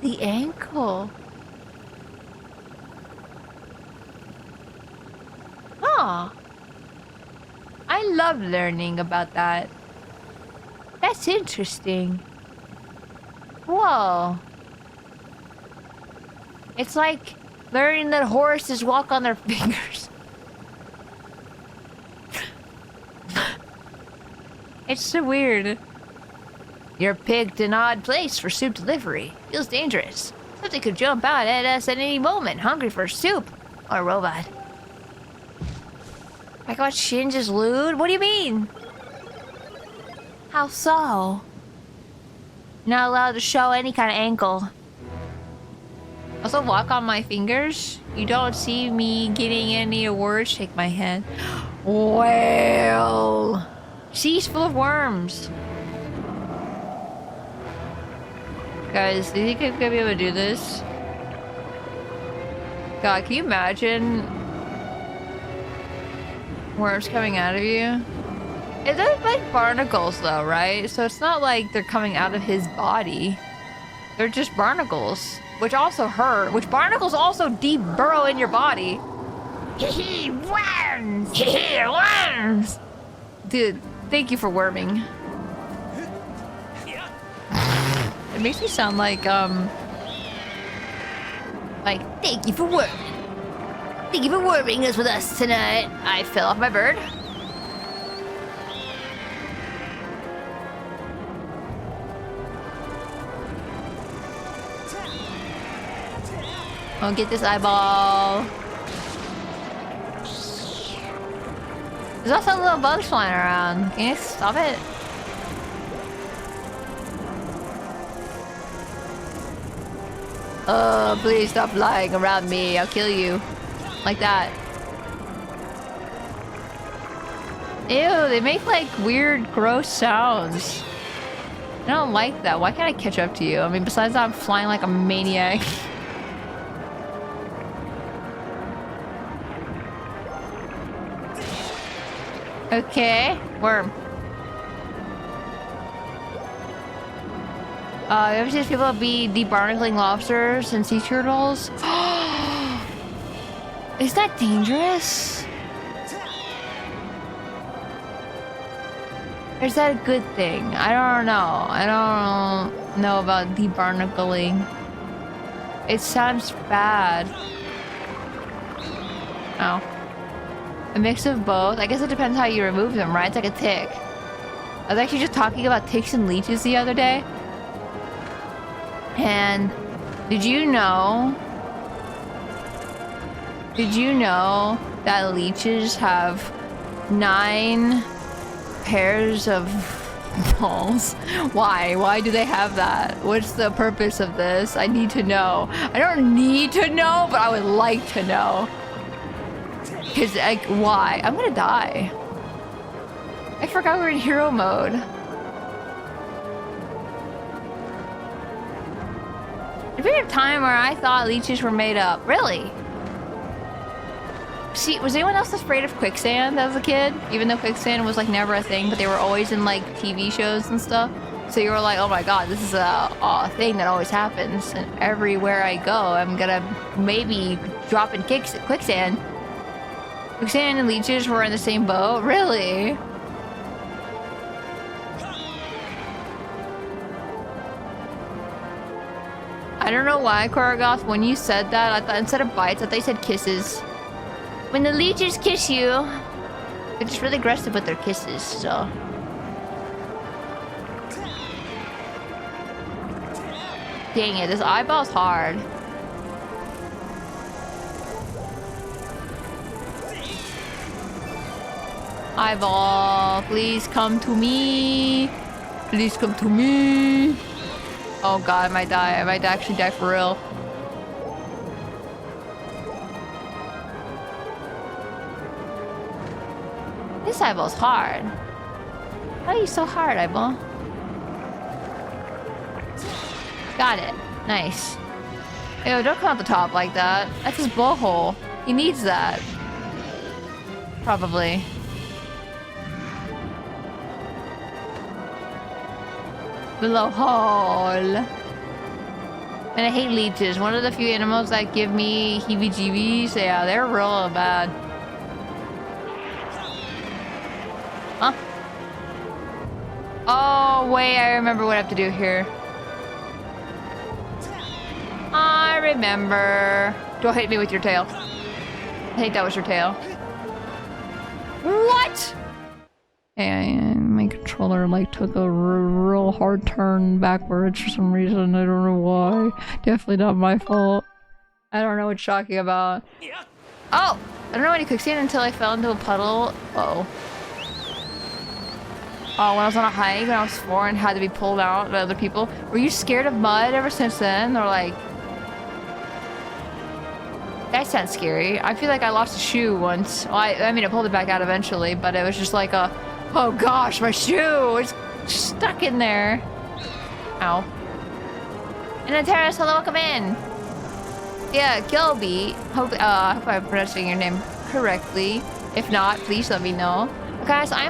The ankle. Oh. I love learning about that. That's interesting. Whoa. It's like learning that horses walk on their fingers. It's so weird. You're picked an odd place for soup delivery. Feels dangerous. Something could jump out at us at any moment, hungry for soup. Or a robot. I got shins is lewd? What do you mean? How so? Not allowed to show any kind of ankle. Also walk on my fingers. You don't see me getting any awards. Shake my head. Well. Sea's full of worms. Guys, do you think I'm gonna be able to do this? God, can you imagine worms coming out of you? It does like barnacles though, right? So it's not like they're coming out of his body. They're just barnacles, which also hurt, which barnacles also deep burrow in your body. Hee worms! Hee worms! Dude, thank you for worming. It makes me sound like thank you for worming. Thank you for worming us with us tonight. I fell off my bird. I'll get this eyeball. There's also little bugs flying around. Can you stop it? Oh, please stop flying around me. I'll kill you. Like that. Ew, they make like weird, gross sounds. I don't like that. Why can't I catch up to you? I mean, besides that, I'm flying like a maniac. Okay, worm. You ever see people be debarnacling lobsters and sea turtles? Is that dangerous? Or is that a good thing? I don't know. I don't know about debarnacling. It sounds bad. Oh. A mix of both. I guess it depends how you remove them, right? It's like a tick. I was actually just talking about ticks and leeches the other day. And did you know that leeches have 9 pairs of balls? Why? Why do they have that? What's the purpose of this? I need to know. I don't need to know, but I would like to know. Because, like, why? I'm gonna die. I forgot we were in hero mode. A period of time where I thought leeches were made up. Really? See, was anyone else afraid of quicksand as a kid? Even though quicksand was like never a thing, but they were always in like TV shows and stuff. So you were like, oh my god, this is a thing that always happens. And everywhere I go, I'm gonna maybe drop in quicksand. Quicksand and leeches were in the same boat? Really? I don't know why, Korgoth, when you said that, I thought instead of bites, I thought they said kisses. When the leeches kiss you, they're just really aggressive with their kisses, so. Dang it, this eyeball's hard. Eyeball, please come to me. Please come to me. Oh god, I might die. I might actually die for real. This eyeball's hard. Why are you so hard, eyeball? Got it. Nice. Ew, don't come out the top like that. That's his blowhole. He needs that. Probably. Blowhole. And I hate leeches. One of the few animals that give me heebie-jeebies. Yeah, they're real bad. Huh? Oh, wait, I remember what I have to do here. I remember. Don't hit me with your tail. I think that was your tail. What? And my controller like took a real hard turn backwards for some reason. I don't know why. Definitely not my fault. I don't know what you're talking about. Oh! I don't know any quicksand until I fell into a puddle. Uh-oh. Oh, when I was on a hike when I was 4 and had to be pulled out by other people. Were you scared of mud ever since then? Or like... That sounds scary. I feel like I lost a shoe once. Well, I mean, I pulled it back out eventually, but it was just like a... Oh gosh, my shoe! It's stuck in there. Ow. And then Terrace, hello, welcome in! Yeah, Gilby. Hope I'm pronouncing your name correctly. If not, please let me know. Guys, I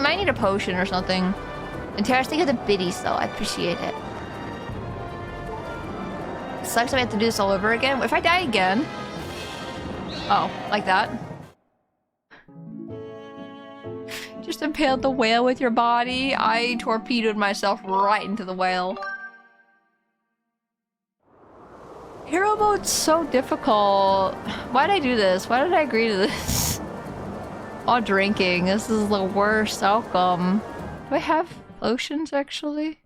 might need a potion or something. And Terrace, think of the biddies though. I appreciate it. It sucks if I have to do this all over again. If I die again... Oh, like that? Just impaled the whale with your body. I torpedoed myself right into the whale. Hero mode's so difficult. Why did I do this? Why did I agree to this? All drinking. This is the worst outcome. Do I have lotions actually?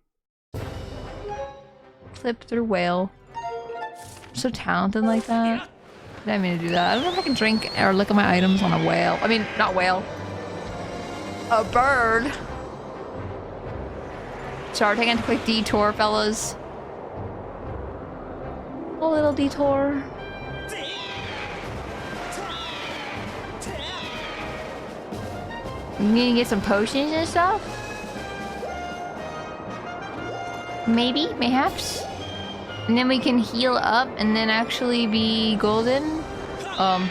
Flip through whale. I'm so talented like that. I didn't mean to do that. I don't know if I can drink or look at my items on a whale. I mean, not whale. A bird. Sorry, taking a quick detour, fellas. A little detour. You need to get some potions and stuff? Maybe, mayhaps. And then we can heal up and then actually be golden. I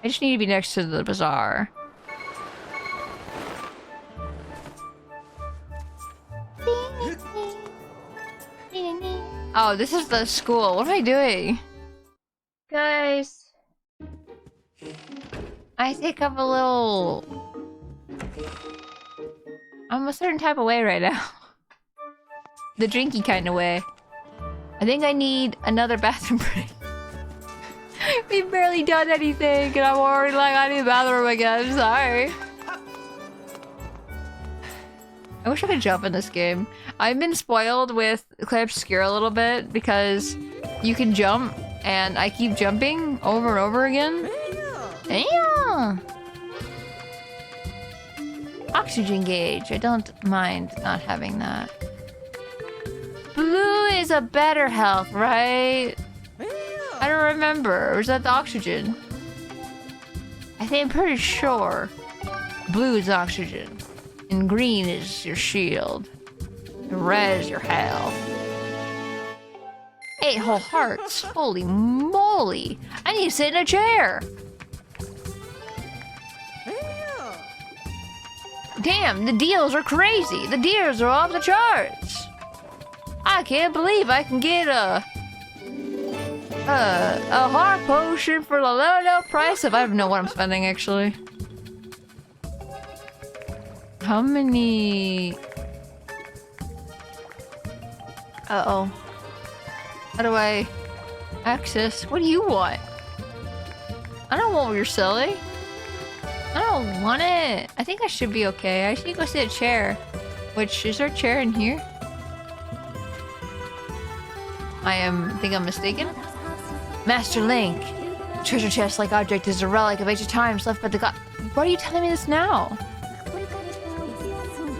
just need to be next to the bazaar. Oh, this is the school. What am I doing? Guys. I think I'm a little... I'm a certain type of way right now. The drinky kind of way. I think I need another bathroom break. We've barely done anything and I'm already like, I need a bathroom again. I'm sorry. I wish I could jump in this game. I've been spoiled with Clay Obscure a little bit because you can jump and I keep jumping over and over again. Yeah. Oxygen gauge. I don't mind not having that. Blue is a better health, right? I don't remember. Or is that the oxygen? I think I'm pretty sure. Blue is oxygen. And green is your shield. And red is your health. 8 whole hearts. Holy moly. I need to sit in a chair. Damn, the deals are crazy. The deals are off the charts. I can't believe I can get a heart potion for the low price of... I don't know what I'm spending actually. How many... Uh-oh. How do I access? What do you want? I don't want what you're selling. I don't want it. I think I should be okay. I just need to go sit in a chair. Which, is there a chair in here? think I'm mistaken? Master Link. Treasure chest-like object is a relic of ancient times left by the god. Why are you telling me this now?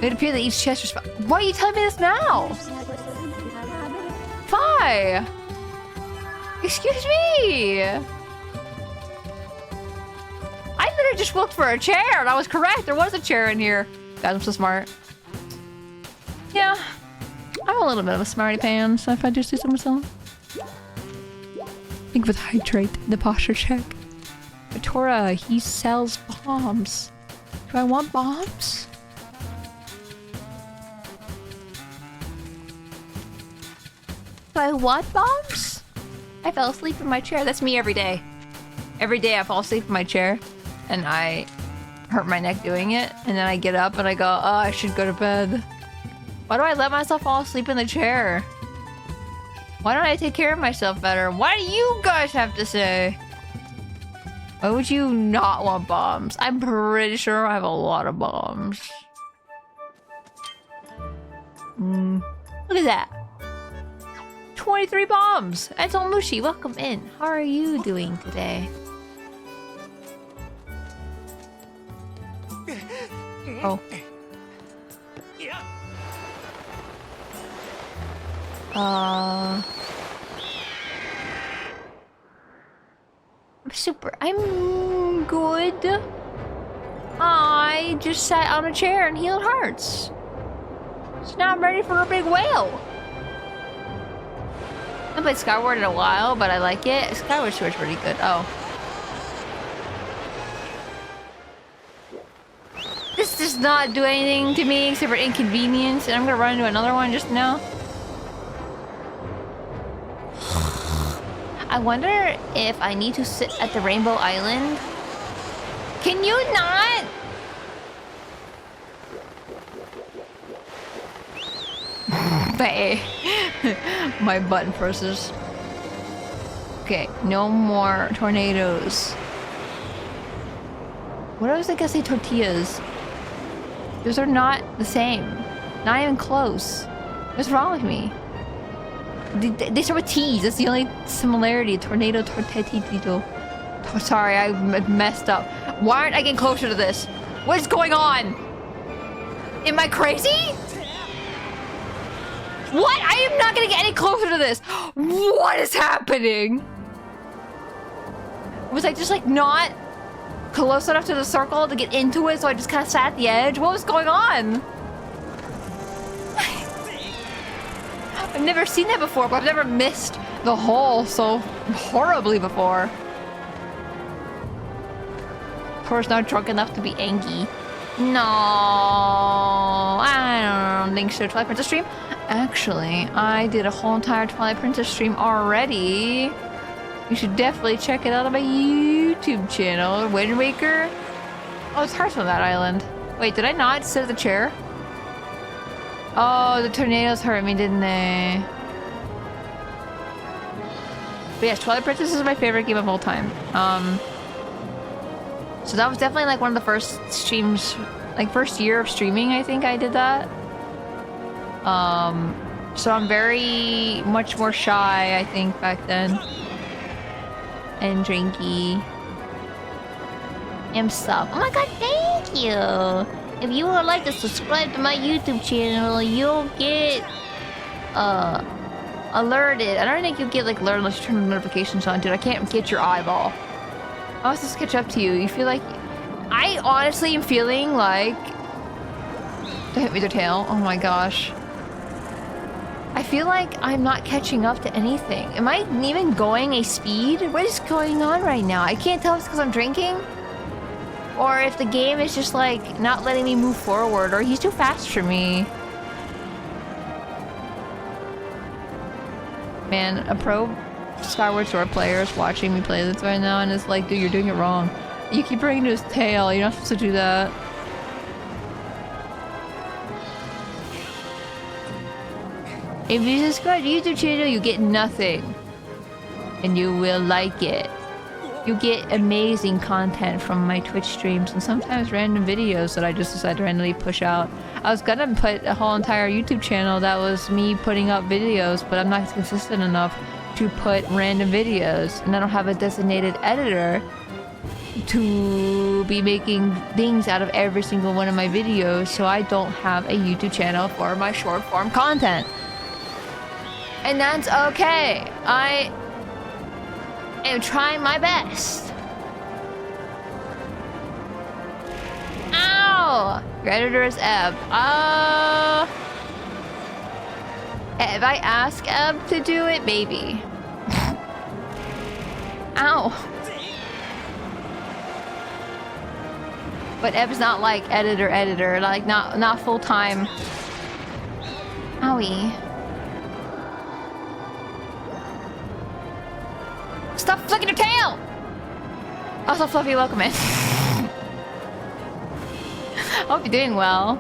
It appeared that each chest was... Why are you telling me this now? Why? Excuse me! I literally just looked for a chair and I was correct. There was a chair in here. God, I'm so smart. Yeah. I'm a little bit of a smarty pants if I do see myself. Think with hydrate, the posture check. But Tora, he sells bombs. Do I want bombs? Do I want bombs? I fell asleep in my chair. That's me every day. Every day I fall asleep in my chair and I hurt my neck doing it. And then I get up and I go, oh, I should go to bed. Why do I let myself fall asleep in the chair? Why don't I take care of myself better? What do you guys have to say? Why would you not want bombs? I'm pretty sure I have a lot of bombs. Look at that. 23 bombs! It's Mushi, welcome in. How are you doing today? Oh. I'm good. I just sat on a chair and healed hearts. So now I'm ready for a big whale. I haven't played Skyward in a while, but I like it. Skyward Sword's pretty good. Oh. This does not do anything to me except for inconvenience, and I'm gonna run into another one just now. I wonder if I need to sit at the Rainbow Island. Can you not? My button presses. Okay, no more tornadoes. What else I guess say tortillas? Those are not the same. Not even close. What's wrong with me? They start with T's. That's the only similarity. Tornado, tortitito. Oh, sorry, I messed up. Why aren't I getting closer to this? What is going on? Am I crazy? What? I am not gonna get any closer to this. What is happening? Was I just like not close enough to the circle to get into it, so I just kind of sat at the edge? What was going on? I've never seen that before, but I've never missed the hole so horribly before. Tora's not drunk enough to be angry. No, I don't think so. Twilight Princess stream? Actually, I did a whole entire Twilight Princess stream already. You should definitely check it out on my YouTube channel. Wind Waker? Oh, it's hard on that island. Wait, did I not sit at the chair? Oh, the tornadoes hurt me, didn't they? But yes, Twilight Princess is my favorite game of all time. So that was definitely like one of the first streams, like first year of streaming, I think I did that. So I'm very much more shy, I think, back then. And drinky. And stuff. Oh my god, thank you! If you would like to subscribe to my YouTube channel, you'll get alerted. I don't think you'll get like alerted unless you turn the notifications on, dude. I can't get your eyeball. I was just catch up to you. You feel like I honestly am feeling like don't hit me with your tail. Oh my gosh. I feel like I'm not catching up to anything. Am I even going a speed? What is going on right now? I can't tell if it's because I'm drinking. Or if the game is just like not letting me move forward, or he's too fast for me. Man, a pro Skyward Sword player is watching me play this right now and it's like, dude, you're doing it wrong. You keep bringing to his tail, you're not supposed to do that. If you subscribe to YouTube channel, you get nothing. And you will like it. You get amazing content from my Twitch streams and sometimes random videos that I just decide to randomly push out. I was gonna put a whole entire YouTube channel that was me putting up videos, but I'm not consistent enough to put random videos. And I don't have a designated editor to be making things out of every single one of my videos, so I don't have a YouTube channel for my short form content. And that's okay. I am trying my best. Oh, your editor is Eb. If I ask Eb to do it, maybe. Ow. But Eb's not like editor, like not full time. Owie. Stop flicking your tail! Also, Fluffy, welcome in. Hope you're doing well.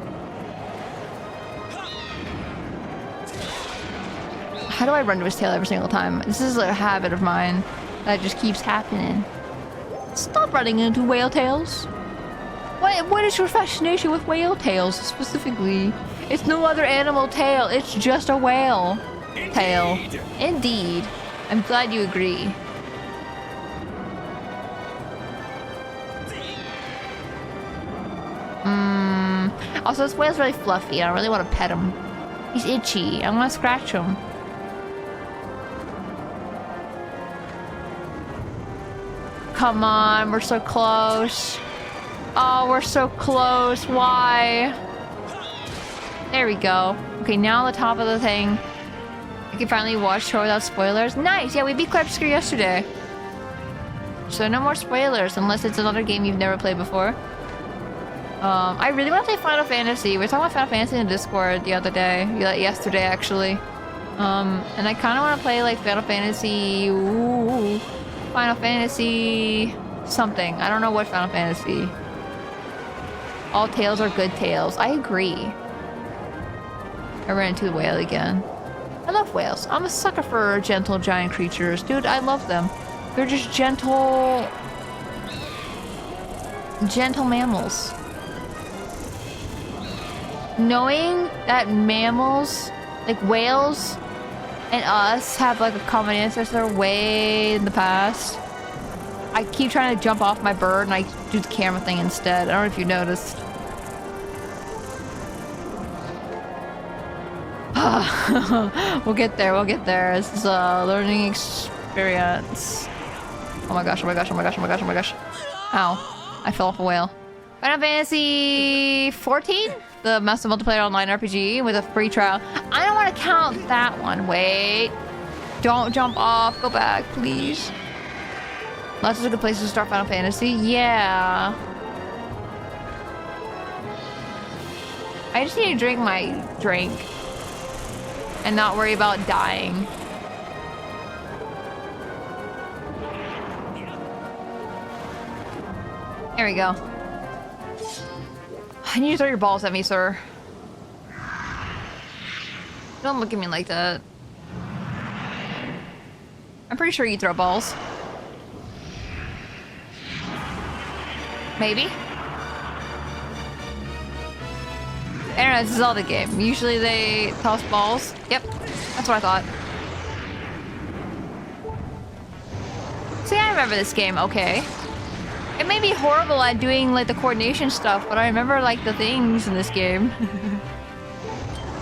How do I run to his tail every single time? This is a habit of mine that just keeps happening. Stop running into whale tails. What is your fascination with whale tails specifically? It's no other animal tail. It's just a whale tail. Indeed. I'm glad you agree. Also, this whale's really fluffy. I don't really want to pet him. He's itchy. I want to scratch him. Come on, we're so close. Oh, we're so close. Why? There we go. Okay, now on the top of the thing. I can finally watch Tor without spoilers. Nice! Yeah, we beat Clapscrew yesterday. So no more spoilers, unless it's another game you've never played before. I really want to play Final Fantasy. We were talking about Final Fantasy in Discord the other day. Yesterday, actually. And I kind of want to play, like, Final Fantasy... Ooh, Final Fantasy... something. I don't know what Final Fantasy. All tales are good tales. I agree. I ran into the whale again. I love whales. I'm a sucker for gentle giant creatures. Dude, I love them. They're just gentle... gentle mammals. Knowing that mammals, like whales, and us have like a common ancestor way in the past. I keep trying to jump off my bird and I do the camera thing instead. I don't know if you noticed. We'll get there, we'll get there. This is a learning experience. Oh my gosh, oh my gosh, oh my gosh, oh my gosh, oh my gosh. Ow. I fell off a whale. Final Fantasy 14? The Master Multiplayer Online RPG with a free trial. I don't want to count that one. Wait. Don't jump off. Go back, please. Lots of good places to start Final Fantasy. Yeah. I just need to drink my drink. And not worry about dying. There we go. I need to throw your balls at me, sir. Don't look at me like that. I'm pretty sure you throw balls. Maybe? Internet, this is Zelda game. Usually they toss balls. Yep, that's what I thought. See, I remember this game, okay. It may be horrible at doing like the coordination stuff, but I remember like the things in this game.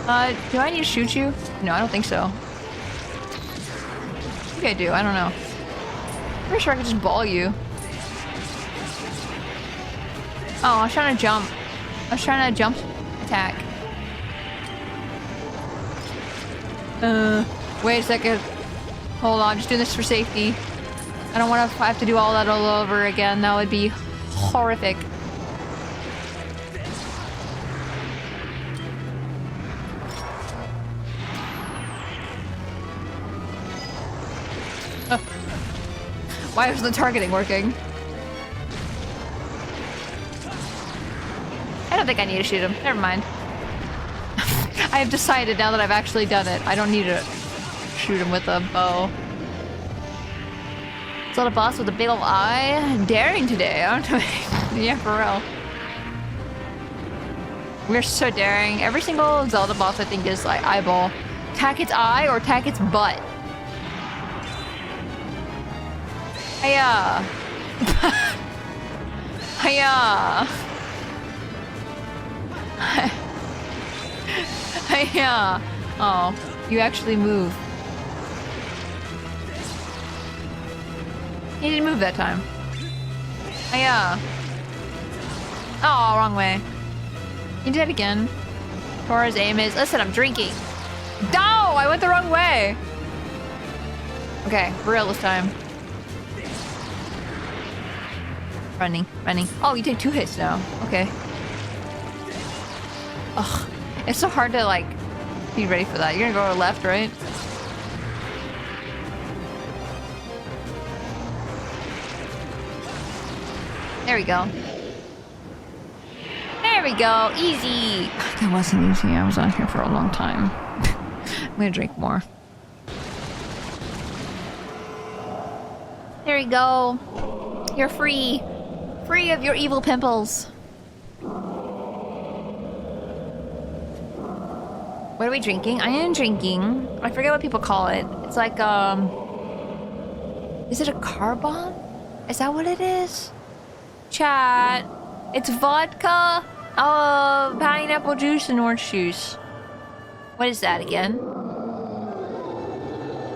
Do I need to shoot you? No, I don't think so. Maybe I do, I don't know. I'm pretty sure I could just ball you. Oh, I was trying to jump. I was trying to jump attack. Wait a second. Hold on, I'm just doing this for safety. I don't want to have to do all that all over again. That would be horrific. Why isn't the targeting working? I don't think I need to shoot him. Never mind. I have decided now that I've actually done it. I don't need to shoot him with a bow. Zelda boss with a big ol' eye. Daring today, aren't we? Yeah, for real. We're so daring. Every single Zelda boss I think is like eyeball. Attack its eye or attack its butt. Hiya. Hiya. Hiya. Oh, you actually move. He didn't move that time. Hiya. Oh, wrong way. You did it again. Tora's aim is... Listen, I'm drinking. No! I went the wrong way! Okay, for real this time. Running. Oh, you take 2 hits now. Okay. Ugh. It's so hard to, like, be ready for that. You're gonna go to the left, right? There we go. There we go. Easy. That wasn't easy. I was on here for a long time. I'm gonna drink more. There you go. You're free. Free of your evil pimples. What are we drinking? I am drinking. I forget what people call it. It's like, is it a car bomb? Is that what it is? Chat. It's vodka, pineapple juice, and orange juice. What is that again?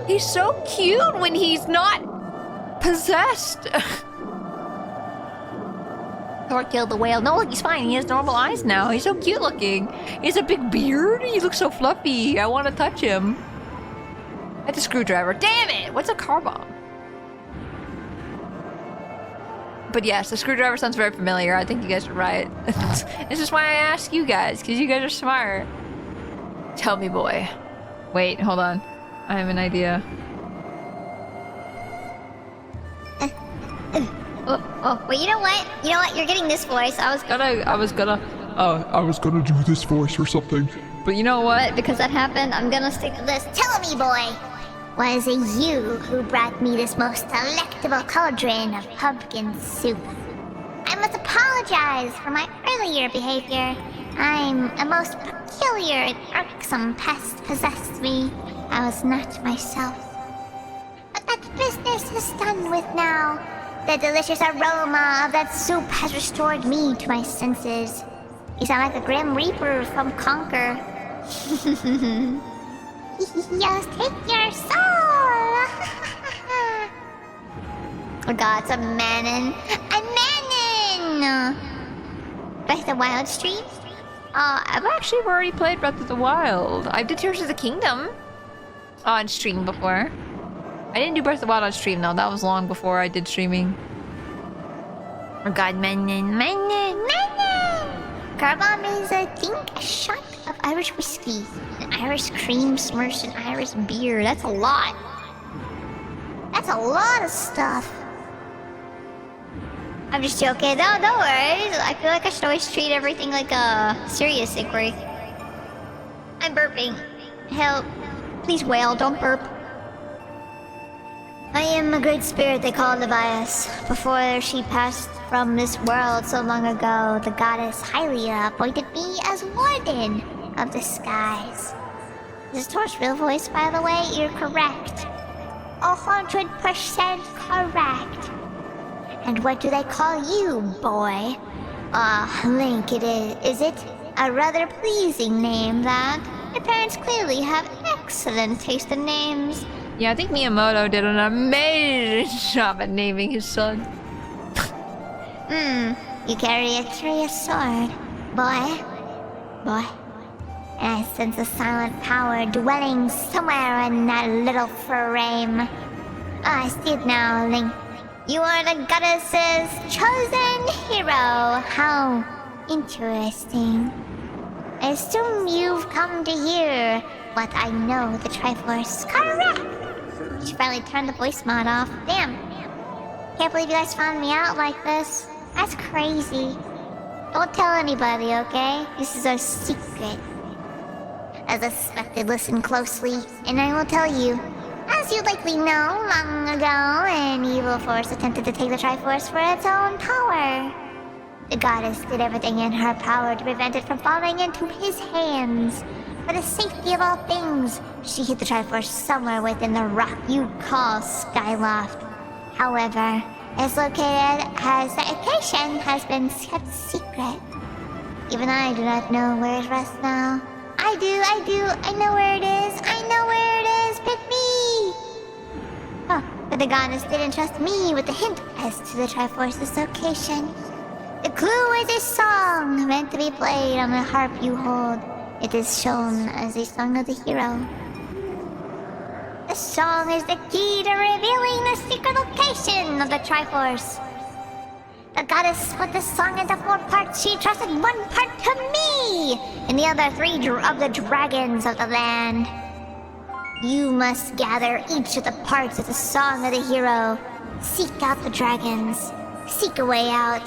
He's so cute when he's not possessed. Thor killed the whale. No, look, he's fine. He has normal eyes now. He's so cute looking. He has a big beard. He looks so fluffy. I want to touch him. That's a screwdriver. Damn it! What's a car bomb? But yes, the screwdriver sounds very familiar. I think you guys are right. This is why I ask you guys, because you guys are smart. Tell me, boy. Wait, hold on. I have an idea. Well, you know what? You're getting this voice. I was gonna do this voice or something. But you know what? Because that happened, I'm gonna stick to this. Tell me, boy! Was it you who brought me this most delectable cauldron of pumpkin soup? I must apologize for my earlier behavior. I'm a most peculiar and irksome pest possessed me. I was not myself. But that business is done with now. The delicious aroma of that soup has restored me to my senses. You sound like a grim reaper from Conquer. Just take your soul! Oh god, it's a Manon. A Manon! Breath of the Wild stream? I've actually already played Breath of the Wild. I did Tears of the Kingdom on stream before. I didn't do Breath of the Wild on stream though. That was long before I did streaming. Oh god, Manon. Car bomb is, I think, a shot of Irish whiskey, an Irish cream smirched in Irish beer. That's a lot. That's a lot of stuff. I'm just joking. No worries. I feel like I should always treat everything like a serious inquiry. I'm burping. Help. Please wail, don't burp. I am a great spirit they call Levias. Before she passed from this world so long ago, the goddess Hylia appointed me as warden of the skies. Is Tor's real voice, by the way? You're correct. 100% correct. And what do they call you, boy? Link it is. Is it? A rather pleasing name, that. Your parents clearly have excellent taste in names. Yeah, I think Miyamoto did an amazing job at naming his son. You carry a curious sword, boy. And I sense a silent power dwelling somewhere in that little frame. I see it now, Link. You are the goddess's chosen hero. How interesting. I assume you've come to hear what I know the Triforce. Correct! You should probably turn the voice mod off. Damn. Can't believe you guys found me out like this. That's crazy. Don't tell anybody, okay? This is our secret. As expected, listen closely, and I will tell you. As you likely know, long ago, an evil force attempted to take the Triforce for its own power. The goddess did everything in her power to prevent it from falling into his hands. For the safety of all things, she hid the Triforce somewhere within the rock you call Skyloft. However, it's located as the location has been kept secret. Even I do not know where it rests now. I do. I know where it is. Pick me! But the goddess didn't trust me with the hint as to the Triforce's location. The Clue is a song meant to be played on the harp you hold. It is shown as a song of the hero. The song is the key to revealing the secret location of the Triforce. The goddess put the song into 4 parts. She trusted 1 part to me and the other 3 of the dragons of the land. You must gather each of the parts of the song of the hero, seek out the dragons, seek a way out,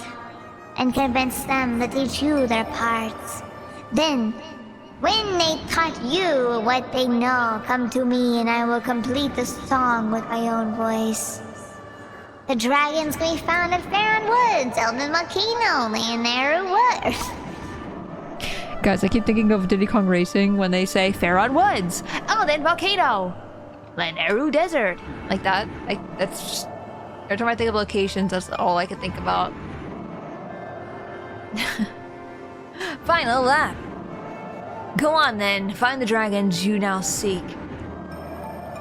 and convince them to teach you their parts. Then, when they taught you what they know, come to me and I will complete the song with my own voice. The dragons can be found in Farron Woods, Elden Volcano, Leonaru Woods. Guys, I keep thinking of Diddy Kong Racing when they say Farron Woods, Elden Volcano, Leonaru Desert. Like that. That's just... Every time I think of locations, that's all I can think about. Final lap. Go on then, find the dragons you now seek.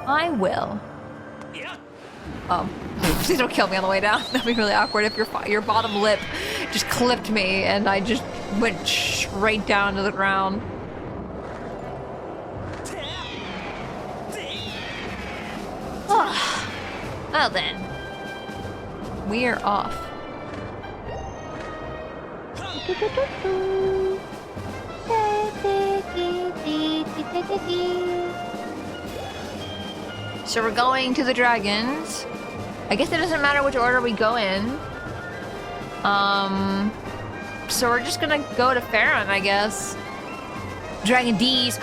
I will. Please don't kill me on the way down. That'd be really awkward if your bottom lip just clipped me and I just went straight down to the ground. Well then, we are off. So we're going to the dragons. I guess it doesn't matter which order we go in. So we're just gonna go to Farron, I guess. Dragon D's.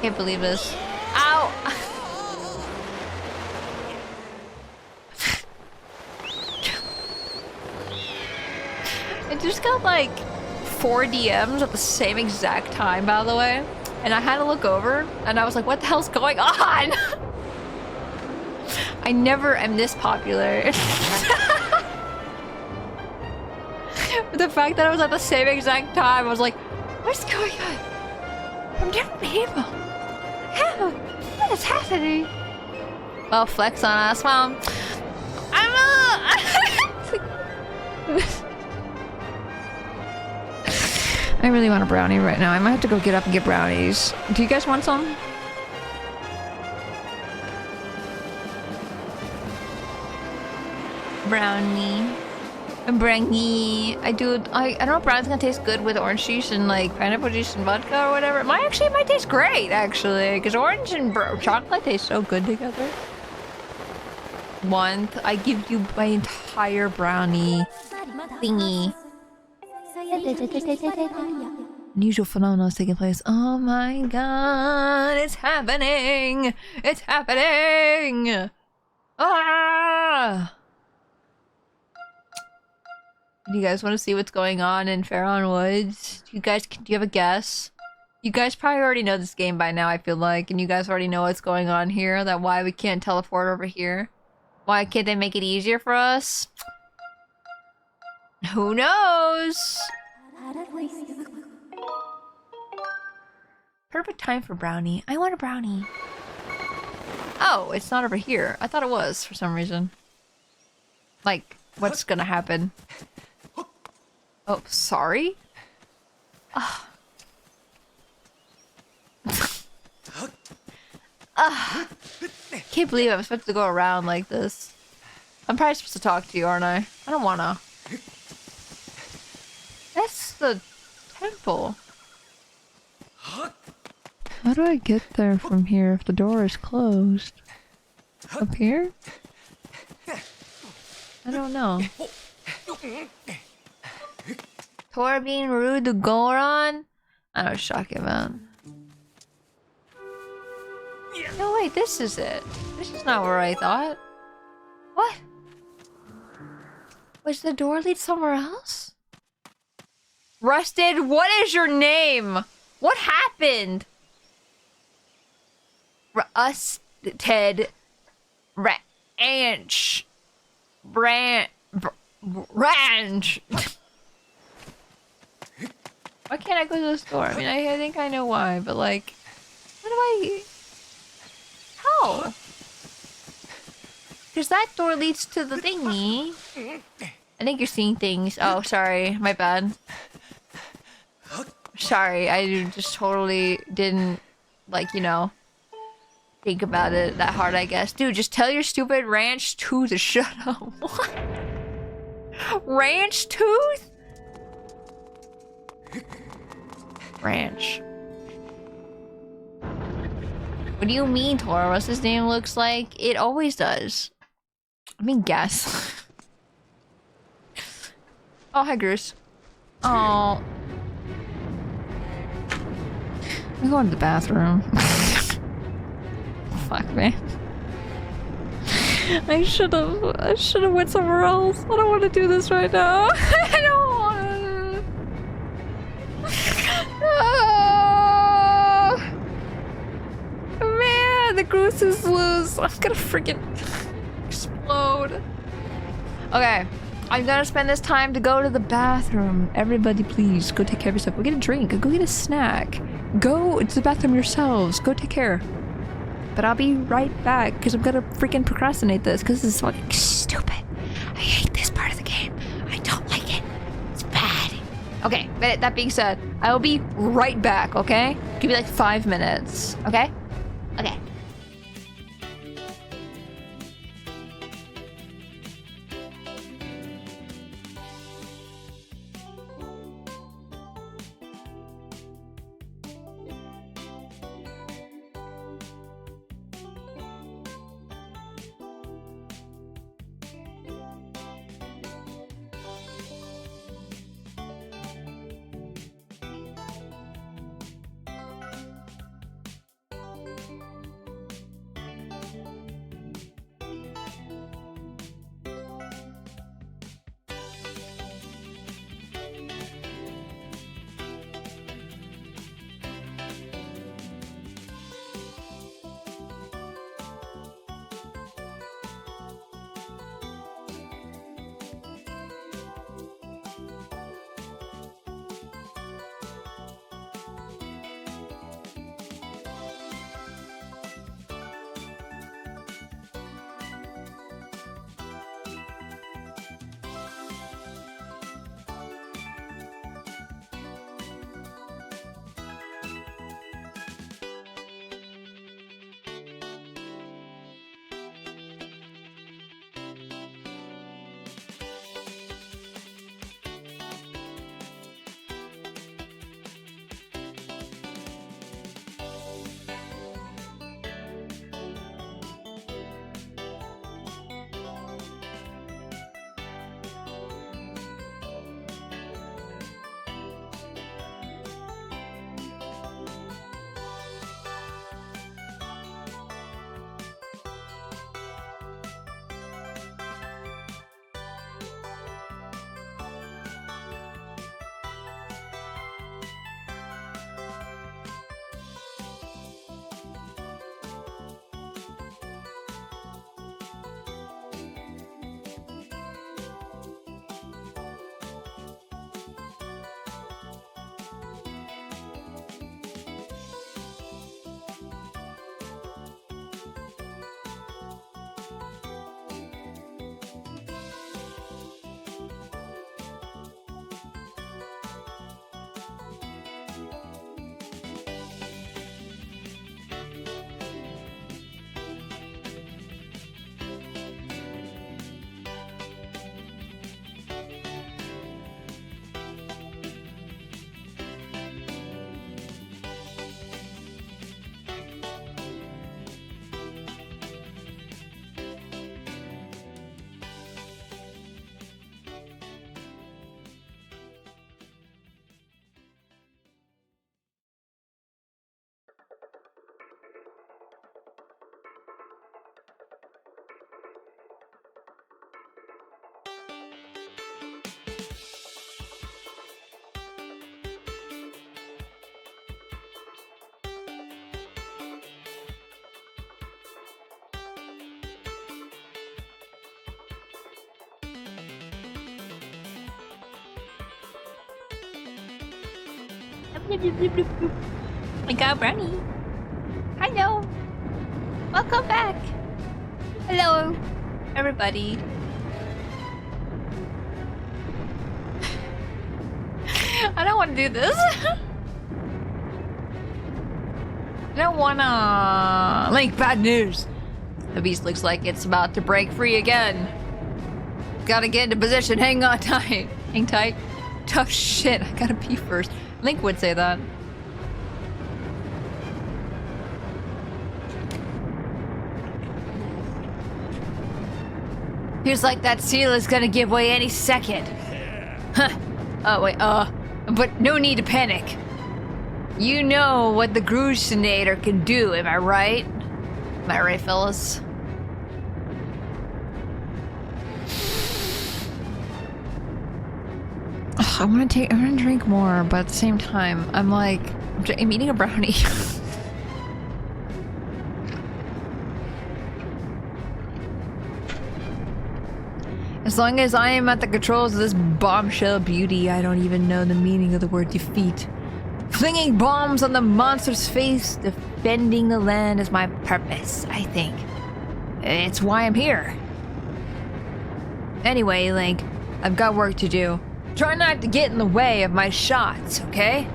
Can't believe this. Ow! I just got like 4 DMs at the same exact time, by the way. And I had to look over and I was like, what the hell's going on? I never am this popular. But the fact that I was at the same exact time, I was like, what's going on? From different people. How? What is happening? Well, flex on us, Mom. I really want a brownie right now. I might have to go get up and get brownies. Do you guys want some? Brownie. A brownie. I don't know if brownie's gonna taste good with orange juice and like pineapple juice and vodka or whatever. It might taste great actually, because orange and chocolate taste so good together. I give you my entire brownie thingy. Unusual phenomenon is taking place. Oh my god, it's happening! It's happening! Ah! Do you guys want to see what's going on in Farron Woods? Do you have a guess? You guys probably already know this game by now, I feel like, and you guys already know what's going on here, that why we can't teleport over here. Why can't they make it easier for us? Who knows? Perfect time for brownie. I want a brownie. Oh, it's not over here. I thought it was for some reason. Like, what's gonna happen? Oh, sorry? Can't believe I'm supposed to go around like this. I'm probably supposed to talk to you, aren't I? I don't wanna. That's the temple. How do I get there from here if the door is closed? Up here? I don't know. Tora being rude to Goron? I was shocking, man. No, wait, this is it. This is not where I thought. What? Was the door lead somewhere else? Rusted, what is your name? What happened? Rusted Ranch. Ranch. Why can't I go to the store? I mean, I think I know why, but like... What do I... How? Because that door leads to the thingy. I think you're seeing things. Oh, sorry. My bad. Sorry, I just totally didn't, like, you know, think about it that hard, I guess. Dude, just tell your stupid ranch tooth to shut up. What? Ranch tooth? Ranch. What do you mean, Tora? What's his name looks like? It always does. I mean, guess. Oh, hi, Goose. Oh. I'm going to the bathroom. Fuck, man. I should have went somewhere else. I don't want to do this right now. I don't want to. Man, the goose is loose. I'm gonna freaking explode. Okay, I'm gonna spend this time to go to the bathroom. Everybody, please go take care of yourself. Go get a drink. Go get a snack. Go to the bathroom yourselves. Go take care. But I'll be right back because I'm gonna freaking procrastinate this because this is fucking stupid. I hate this part of the game. I don't like it. It's bad. Okay, but that being said, I will be right back, okay? Give me like 5 minutes, okay? Okay. I got brownie. know. Welcome back. Hello, everybody. I don't want to do this. I don't wanna... Link, bad news. The beast looks like it's about to break free again. Gotta get into position. Hang on tight. Hang tight. Tough shit. I gotta pee first. Link would say that. Feels like that seal is gonna give way any second. Huh. Oh, wait, but no need to panic. You know what the Grucinator can do, am I right? Am I right, fellas? Ugh, I'm gonna drink more, but at the same time, I'm eating a brownie. As long as I am at the controls of this bombshell beauty, I don't even know the meaning of the word defeat. Flinging bombs on the monster's face, defending the land is my purpose, I think. It's why I'm here. Anyway, Link, I've got work to do. Try not to get in the way of my shots, okay?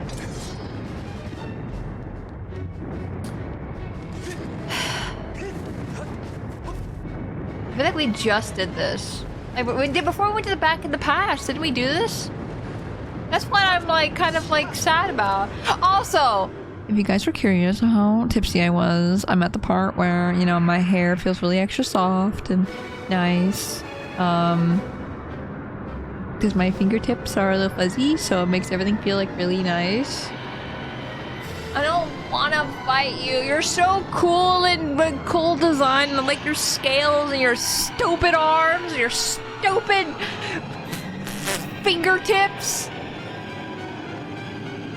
I feel like we just did this. Like we did before we went to the back in the past. Didn't we do this? That's what I'm kind of sad about. Also, if you guys were curious how tipsy I was, I'm at the part where, you know, my hair feels really extra soft and nice. Because my fingertips are a little fuzzy, so it makes everything feel really nice. I don't want to fight you. You're so cool and cool design, and your scales and your stupid arms, and your stupid fingertips.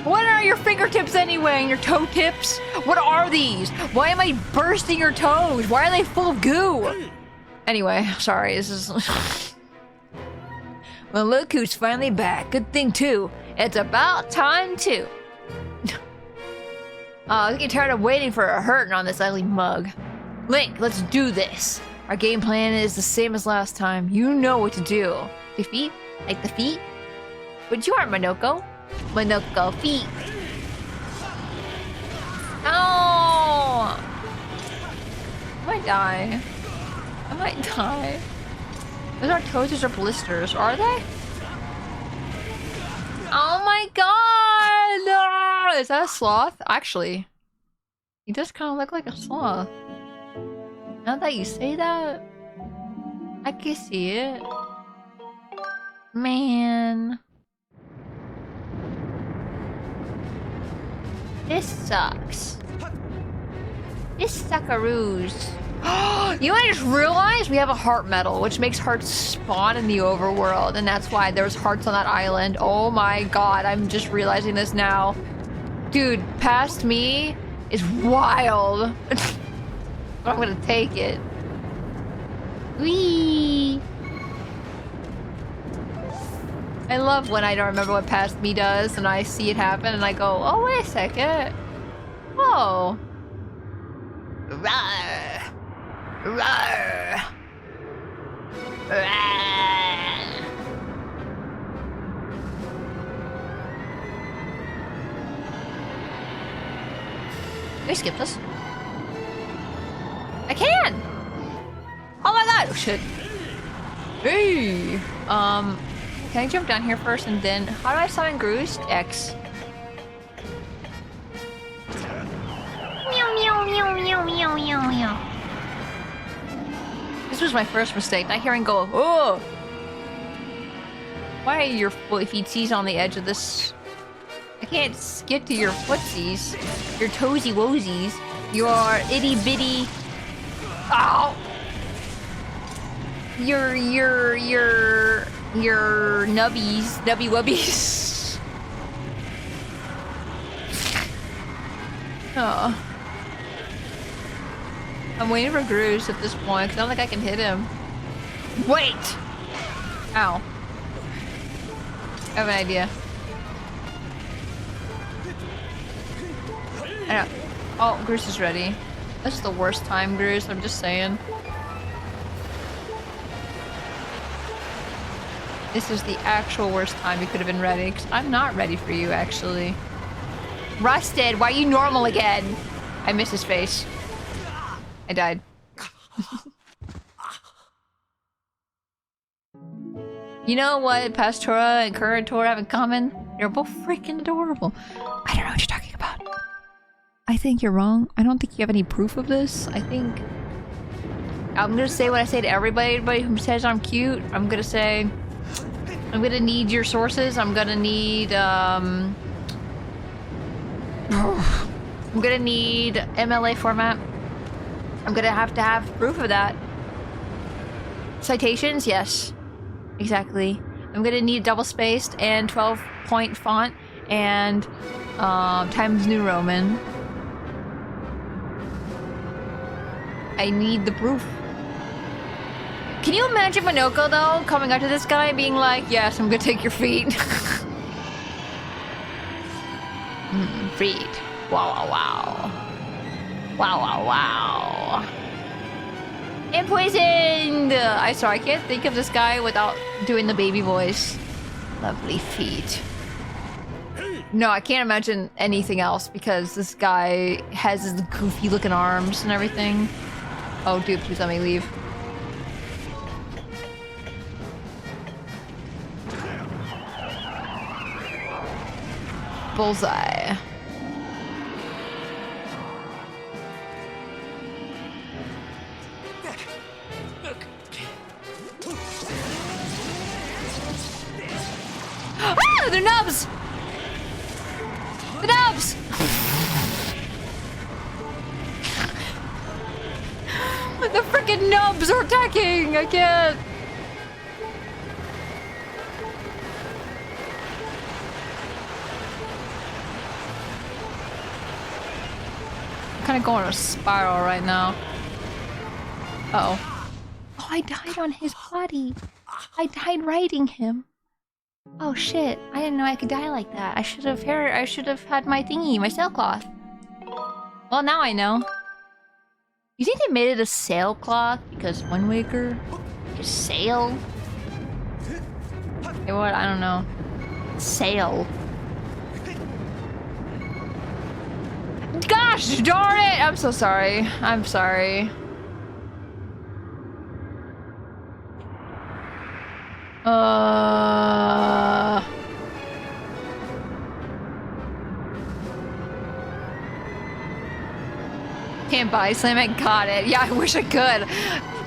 What are your fingertips anyway, and your toe tips? What are these? Why am I bursting your toes? Why are they full of goo? Anyway, sorry, this is... Well, look who's finally back. Good thing, too. It's about time, too. I was getting tired of waiting for a hurting on this ugly mug. Link, let's do this. Our game plan is the same as last time. You know what to do. Defeat? Like the feet? But you aren't Monoko. Monoko feet. Oh! I might die. I might die. Those aren't toes, those are blisters. Are they? Oh my god! No! Is that a sloth? Actually, he does kind of look like a sloth. Now that you say that, I can see it. Man. This sucks. This suckaroos. You know what I just realized? We have a heart medal, which makes hearts spawn in the overworld, and that's why there's hearts on that island. Oh my god, I'm just realizing this now. Dude, past me is wild. But I'm gonna take it. Whee! I love when I don't remember what past me does, and I see it happen, and I go, oh, wait a second. Oh. Rawr. Rawr. Rawr. Can I skip this? I can! Oh my god! Oh shit. Hey! Can I jump down here first and then... How do I summon Groost? X. Meow meow meow meow meow meow meow. This was my first mistake. Not hearing go, oh! Why are your feetsies on the edge of this? I can't get to your footsies. Your toesy woesies. Your itty bitty... Ow! Your nubbies. Nubby wubbies. Oh. I'm waiting for Groose at this point, because I don't think I can hit him. Wait! Ow. I have an idea. I know. Oh, Groose is ready. This is the worst time, Bruce. I'm just saying. This is the actual worst time you could have been ready. Because I'm not ready for you, actually. Rusted, why are you normal again? I missed his face. I died. You know what past Tora and current Tora have in common? They're both freaking adorable. I don't know what you're talking about. I think you're wrong. I don't think you have any proof of this. I think... I'm gonna say what I say to everybody who says I'm cute. I'm gonna say... I'm gonna need your sources. I'm gonna need, I'm gonna need MLA format. I'm gonna have to have proof of that. Citations? Yes. Exactly. I'm gonna need double-spaced and 12-point font and Times New Roman. I need the proof. Can you imagine Minoko, though, coming up to this guy and being like, yes, I'm gonna take your feet. Feet. Wow, wow, wow. Wow, wow, wow. And poisoned! I can't think of this guy without doing the baby voice. Lovely feet. No, I can't imagine anything else because this guy has his goofy looking arms and everything. Oh, dude, please let me leave. Bullseye. Ah! They're nubs! The nubs! The freaking nubs are attacking! I can't! I'm kind of going on a spiral right now. Uh oh. Oh, I died on his body. I died riding him. Oh shit, I didn't know I could die like that. I should have had my thingy, my sailcloth. Well, now I know. You think they made it a sailcloth because Wind Waker is sail? Hey, what? I don't know. Sail. Gosh darn it! I'm so sorry. I'm sorry. Can't buy Slam, I got it. Yeah, I wish I could.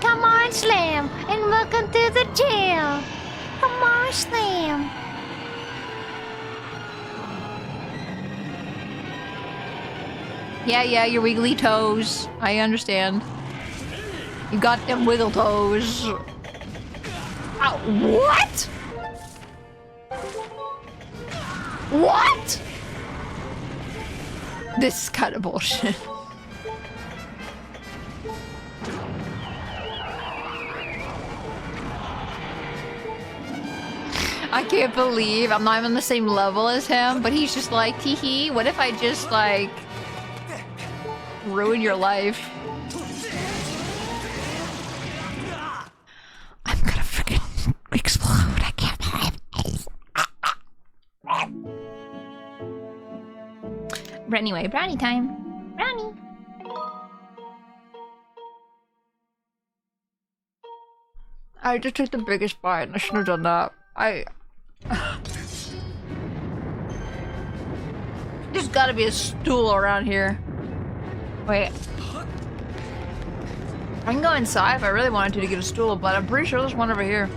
Come on, Slam, and welcome to the jail. Come on, Slam. Yeah, your wiggly toes. I understand. You got them wiggle toes. Oh, what? What? This is kind of bullshit. I can't believe I'm not even on the same level as him, but he's just like, tee-hee, what if I just, like, ruin your life? I'm gonna freaking explode. I can't believe it. But anyway, brownie time. Brownie. I just took the biggest bite. I shouldn't have done that. There's gotta be a stool around here. Wait. I can go inside if I really wanted to get a stool, but I'm pretty sure there's one over here.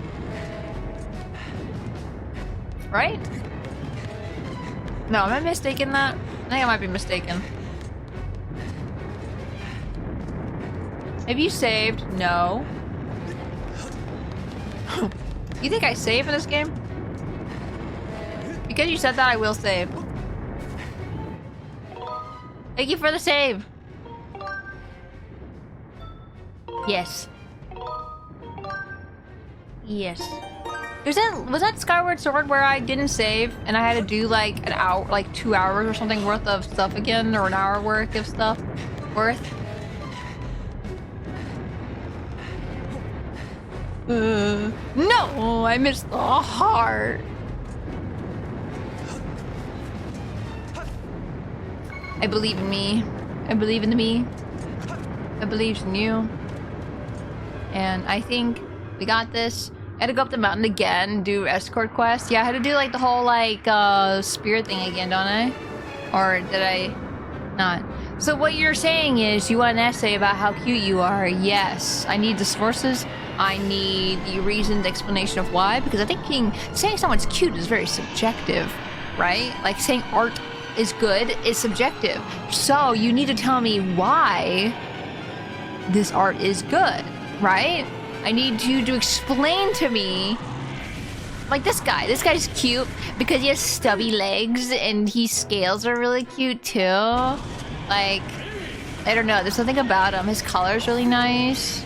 Right? No, am I mistaken that? I think I might be mistaken. Have you saved? No. You think I save in this game? Because you said that, I will save. Thank you for the save. Yes. Yes. Was that Skyward Sword where I didn't save and I had to do like an hour, like 2 hours or something worth of stuff again, or an hour worth of stuff? No, I missed the heart. I believe in me. I believe in me. I believe in you. And I think we got this. I had to go up the mountain again, do escort quest. Yeah, I had to do like the whole like spirit thing again, don't I? Or did I not? So what you're saying is you want an essay about how cute you are. Yes. I need the sources. I need the reasoned explanation of why, because I think saying someone's cute is very subjective, right? Like saying art is good is subjective. So you need to tell me why this art is good, right? I need you to explain to me, like this guy. This guy's cute because he has stubby legs and his scales are really cute too. Like, I don't know. There's something about him. His color's really nice.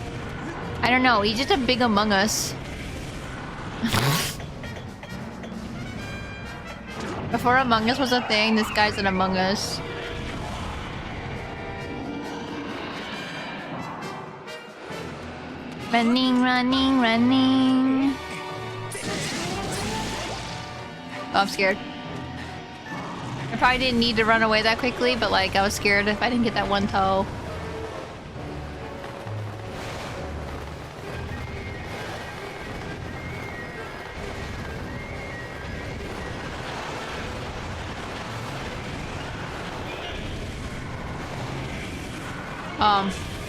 I don't know. He's just a big Among Us. Before Among Us was a thing, this guy's an Among Us. Running, running, running. Oh, I'm scared. I probably didn't need to run away that quickly, but like I was scared if I didn't get that one toe.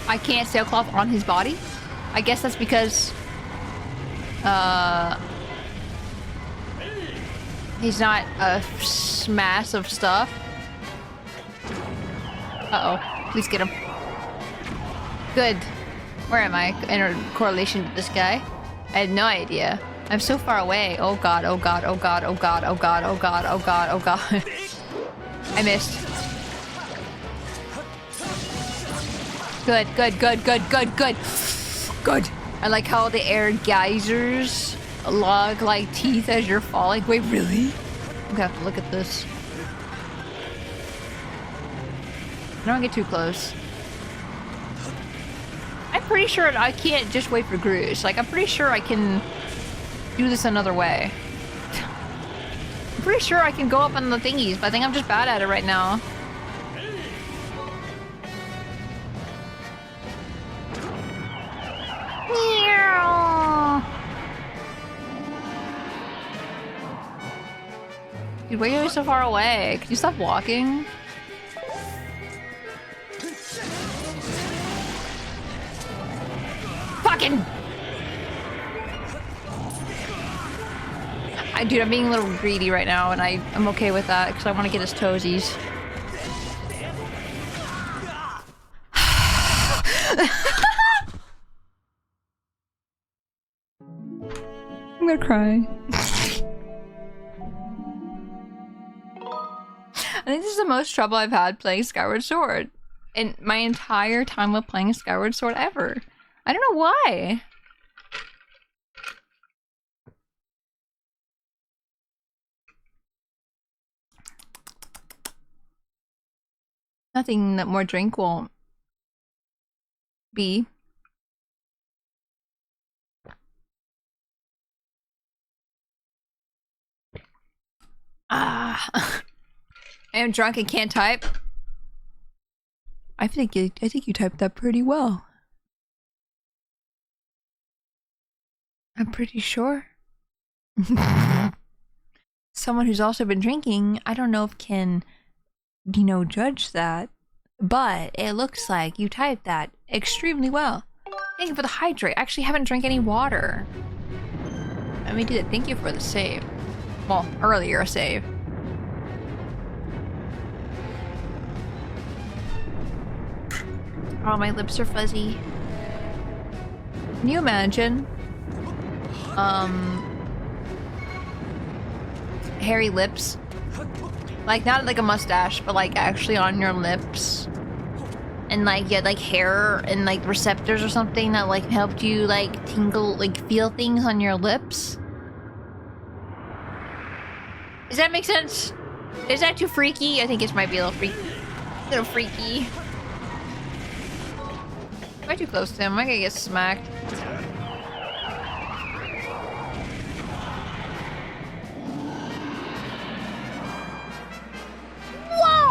I can't sailcloth on his body. I guess that's because he's not a mass of stuff. Uh-oh. Please get him. Good. Where am I in correlation to this guy? I had no idea. I'm so far away. Oh god, oh god, oh god, oh god, oh god, oh god, oh god, oh god. I missed. Good, good, good, good, good, good. Good. I like how the air geysers log like teeth as you're falling. Wait, really? I'm gonna have to look at this. Don't get too close. I'm pretty sure I can't just wait for Groose. Like, I'm pretty sure I can do this another way. I'm pretty sure I can go up on the thingies, but I think I'm just bad at it right now. Dude, why are you so far away? Can you stop walking? Fucking! Dude, I'm being a little greedy right now, and I'm okay with that, because I want to get his toesies. I'm gonna cry. I think this is the most trouble I've had playing Skyward Sword in my entire time of playing Skyward Sword ever. I don't know why. Nothing that more drink won't be. Ah. I am drunk and can't type. I think you typed that pretty well. I'm pretty sure. Someone who's also been drinking, I don't know if can, you know, judge that, but it looks like you typed that extremely well. Thank you for the hydrate. I actually haven't drank any water. Let me do that. Thank you for the save. Well, earlier save. Oh, my lips are fuzzy. Can you imagine? Hairy lips. Like, not like a mustache, but like actually on your lips. And like, you had like hair and like receptors or something that like helped you like tingle, like feel things on your lips. Does that make sense? Is that too freaky? I think it might be a little freaky. Am I too close to him? I might get smacked.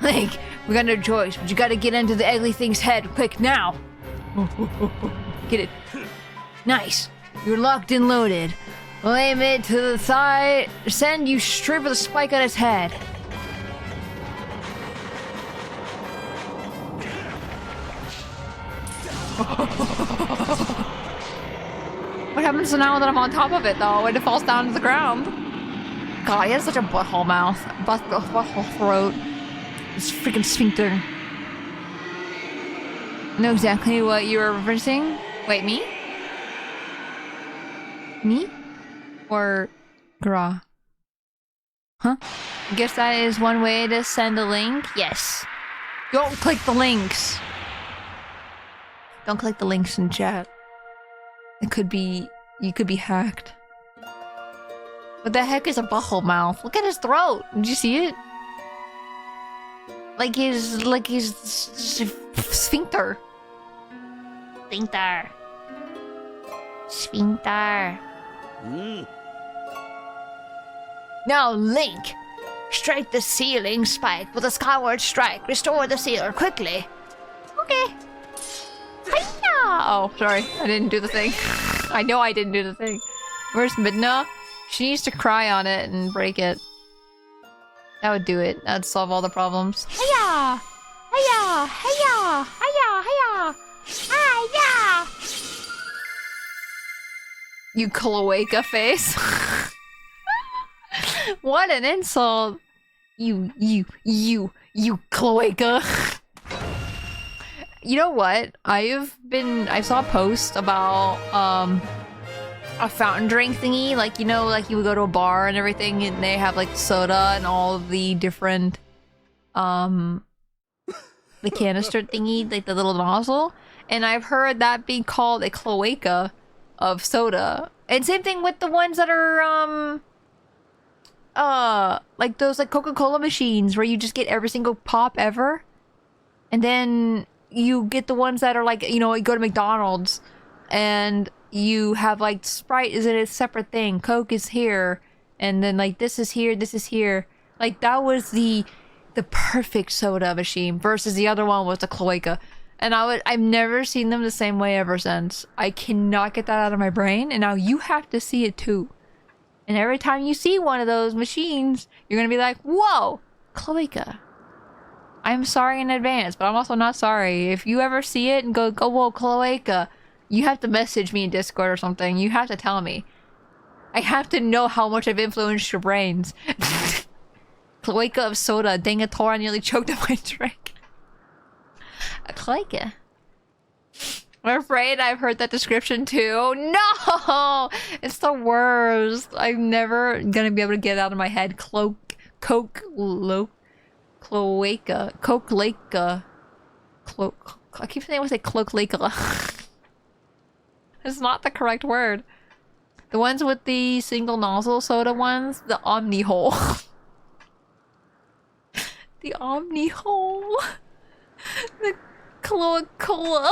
Link, we got no choice, but you gotta get into the ugly thing's head quick now. Get it. Nice. You're locked and loaded. We'll aim it to the side, send you straight with a spike on its head. What happens now that I'm on top of it, though, when it falls down to the ground? God, he has such a butthole mouth. Butthole throat. This freaking sphincter. Know exactly what you were referencing? Wait, me? Me? Or Gra? Huh? I guess that is one way to send a link? Yes. Don't click the links. Don't click the links in chat. It could be... you could be hacked. What the heck is a butthole mouth? Look at his throat! Did you see it? Like his sphincter. Sphincter. Sphincter. Now, Link! Strike the ceiling spike with a Skyward strike. Restore the sealer quickly. Okay. Hi-ya! Oh, sorry. I didn't do the thing. I know I didn't do the thing. Where's Midna? She needs to cry on it and break it. That would do it. That'd solve all the problems. Hiya! Hiya! Hiya! Hiya! Hiya! Hiya! You cloaca face. What an insult. You cloaca. You know what? I saw a post about, a fountain drink thingy, like, you know, like you would go to a bar and everything and they have like soda and all of the different the canister thingy, like the little nozzle, and I've heard that being called a cloaca of soda. And same thing with the ones that are like those like Coca-Cola machines where you just get every single pop ever, and then you get the ones that are like, you know, you go to McDonald's and you have like Sprite is in a separate thing, Coke is here, and then like this is here, this is here. Like that was the perfect soda machine versus the other one was the cloaca. And I've never seen them the same way ever since. I cannot get that out of my brain, and now you have to see it too. And every time you see one of those machines, you're gonna be like, whoa, cloaca. I'm sorry in advance, but I'm also not sorry. If you ever see it and go whoa, cloaca, you have to message me in Discord or something. You have to tell me. I have to know how much I've influenced your brains. Cloaca of soda. Dang it, Tora nearly choked on my drink. A cloaca. I'm afraid I've heard that description too. No! It's the worst. I'm never gonna be able to get it out of my head. Cloaca. I keep saying I want to say cloaca. It's not the correct word. The ones with the single nozzle soda ones, the Omni hole. The Omni hole. The cloaca.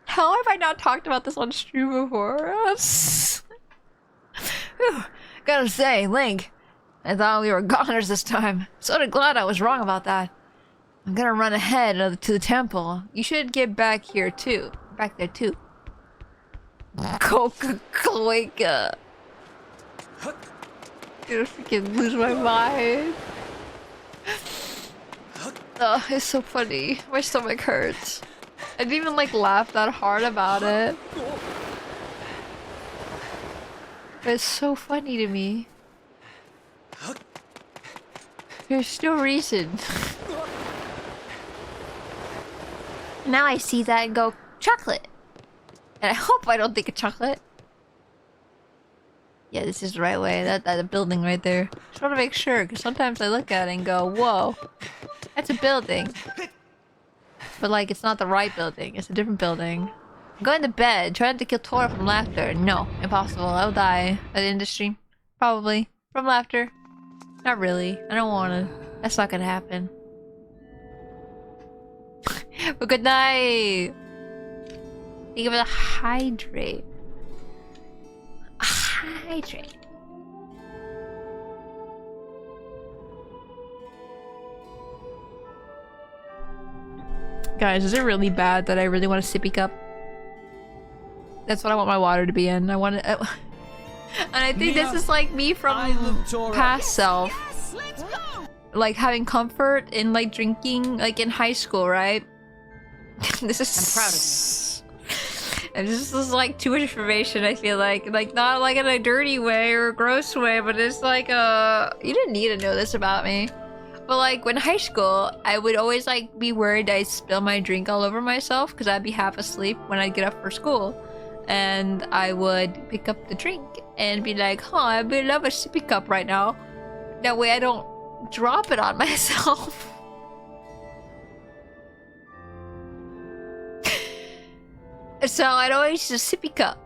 How have I not talked about this on stream before? Whew. Gotta say, Link, I thought we were goners this time. Sorta glad I was wrong about that. I'm gonna run ahead to the temple. You should get back here too. Back there too. Coca-Cola. I'm gonna freaking lose my mind. Oh, it's so funny. My stomach hurts. I didn't even like laugh that hard about it. But it's so funny to me. There's no reason. Now I see that and go, chocolate. And I hope I don't think of chocolate. Yeah, this is the right way. That building right there. Just want to make sure, because sometimes I look at it and go, whoa, that's a building. But like, it's not the right building. It's a different building. I'm going to bed, trying to kill Tora from laughter. No, impossible. I'll die by the end of the stream. Probably. From laughter. Not really. I don't want to. That's not gonna happen. But good night. Think of it, hydrate. hydrate. Guys, is it really bad that I really want a sippy cup? That's what I want my water to be in. I want it. And I think this is like me from past self. Yes, let's go. Like having comfort in like drinking, like in high school, right? This is. I'm proud of you. And this is like too much information. I feel like not like in a dirty way or a gross way, but it's like you didn't need to know this about me. But like when high school, I would always like be worried I'd spill my drink all over myself because I'd be half asleep when I'd get up for school. And I would pick up the drink and be like, huh, I would love a sippy cup right now. That way I don't drop it on myself. So I'd always use a sippy cup.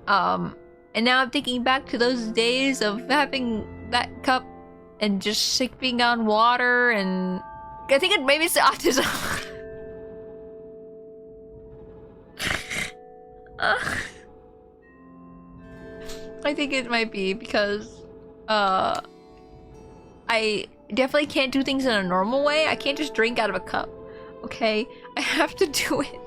And now I'm thinking back to those days of having that cup and just sipping on water, and I think maybe it's the autism. I think it might be because I definitely can't do things in a normal way. I can't just drink out of a cup. Okay? I have to do it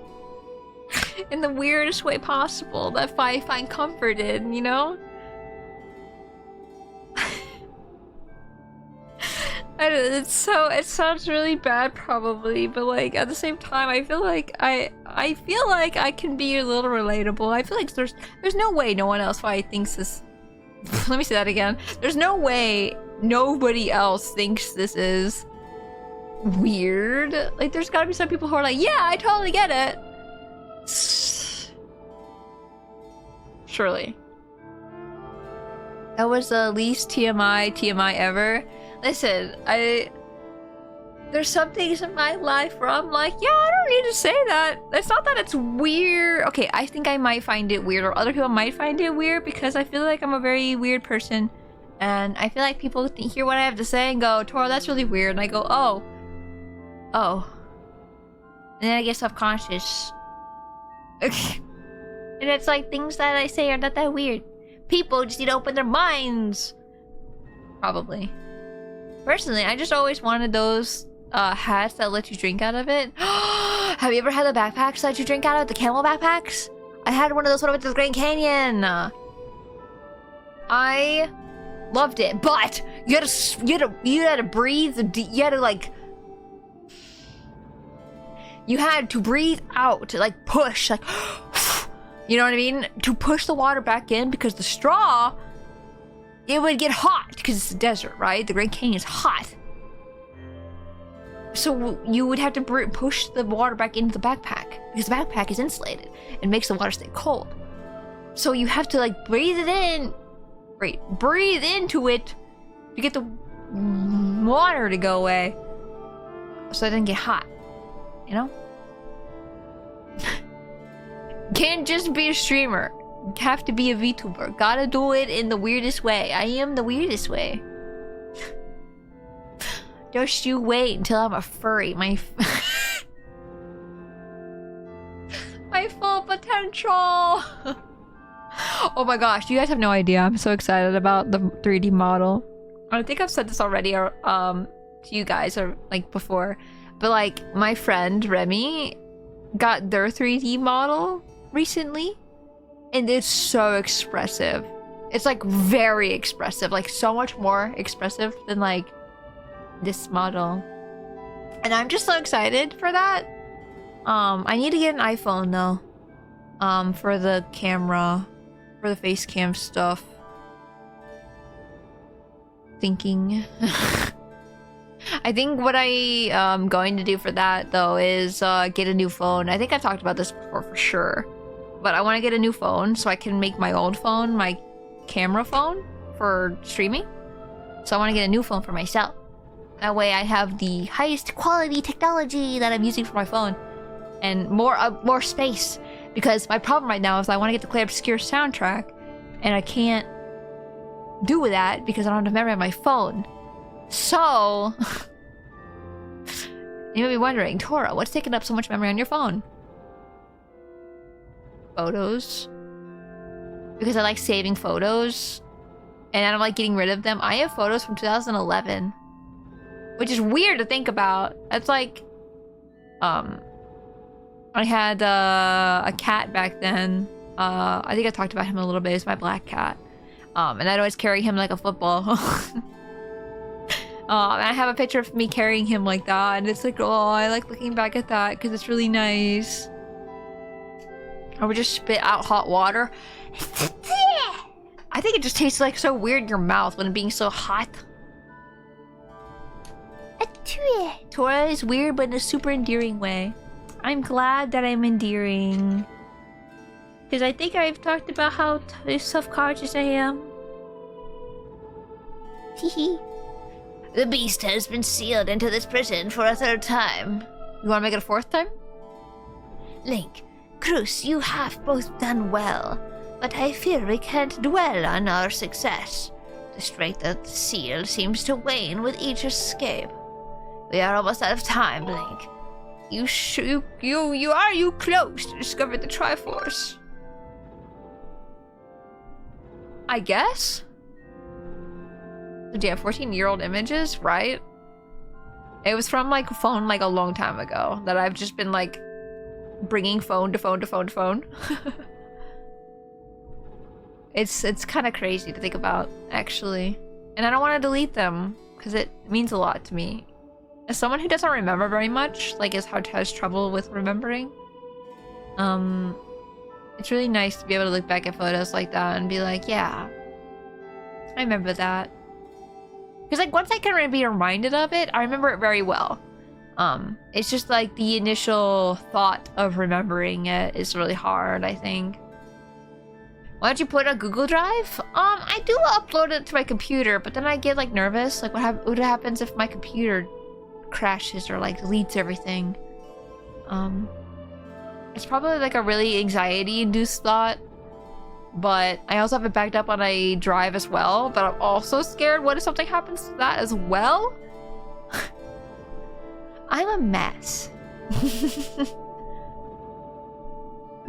in the weirdest way possible that I find comfort in, you know? It sounds really bad probably, but like at the same time I feel like I can be a little relatable. I feel like there's no way no one else probably thinks this. Let me say that again. There's no way nobody else thinks this is weird. Like there's gotta be some people who are like, yeah, I totally get it. Surely. That was the least TMI ever. Listen, there's some things in my life where I'm like, yeah, I don't need to say that. It's not that it's weird. Okay, I think I might find it weird, or other people might find it weird because I feel like I'm a very weird person. And I feel like people hear what I have to say and go, Tora, that's really weird. And I go, oh. And then I get self-conscious. Okay. And it's like things that I say are not that weird. People just need to open their minds. Probably. Personally, I just always wanted those hats that let you drink out of it. Have you ever had the backpacks that you drink out of? The camel backpacks? I had one of those when I went to the Grand Canyon. I loved it, but you had to breathe. You had to like. You had to breathe out, to like push, like. You know what I mean? To push the water back in because the straw. It would get hot because it's a desert, right? The Grand Canyon is hot. So you would have to push the water back into the backpack because the backpack is insulated and makes the water stay cold. So you have to like breathe it in, breathe into it to get the water to go away so it doesn't get hot, you know? Can't just be a streamer. Have to be a VTuber. Gotta do it in the weirdest way. I am the weirdest way. Just you wait until I'm a furry. My full potential. Oh my gosh, you guys have no idea. I'm so excited about the 3D model. I think I've said this already, or to you guys, or like before, but like my friend Remy got their 3D model recently. And it's so expressive. It's like very expressive, like so much more expressive than like this model. And I'm just so excited for that. I need to get an iPhone though. For the camera, for the face cam stuff. Thinking. I think what I am going to do for that though is get a new phone. I think I've talked about this before for sure. But I want to get a new phone so I can make my old phone my camera phone for streaming. So I want to get a new phone for myself. That way I have the highest quality technology that I'm using for my phone. And more space. Because my problem right now is I want to get the Clay Obscure soundtrack. And I can't do that because I don't have memory on my phone. So... you may be wondering, Tora, what's taking up so much memory on your phone? Photos, because I like saving photos and I don't like getting rid of them. I have photos from 2011, which is weird to think about. That's like, I had a cat back then. I think I talked about him a little bit. It's my black cat. And I'd always carry him like a football. And I have a picture of me carrying him like that, and it's like, oh, I like looking back at that because it's really nice. I would just spit out hot water. I think it just tastes like so weird in your mouth when it being so hot. Tora is weird, but in a super endearing way. I'm glad that I'm endearing. Because I think I've talked about how self-conscious I am. Hehe. The beast has been sealed into this prison for a third time. You want to make it a fourth time? Link, Cruz, you have both done well, but I fear we can't dwell on our success. The strength of the seal seems to wane with each escape. We are almost out of time, Link. You close to discover the Triforce? I guess? Yeah, 14-year-old images, right? It was from like a phone like a long time ago that I've just been like bringing phone to phone to phone to phone. It's kind of crazy to think about, actually. And I don't want to delete them because it means a lot to me. As someone who doesn't remember very much, like has trouble with remembering, it's really nice to be able to look back at photos like that and be like, yeah, I remember that. Because like once I can be reminded of it, I remember it very well. It's just like the initial thought of remembering it is really hard, I think. Why don't you put it on Google Drive? I do upload it to my computer, but then I get like nervous. Like what happens if my computer crashes or like deletes everything? It's probably like a really anxiety-induced thought. But I also have it backed up on a drive as well. But I'm also scared. What if something happens to that as well? I'm a mess.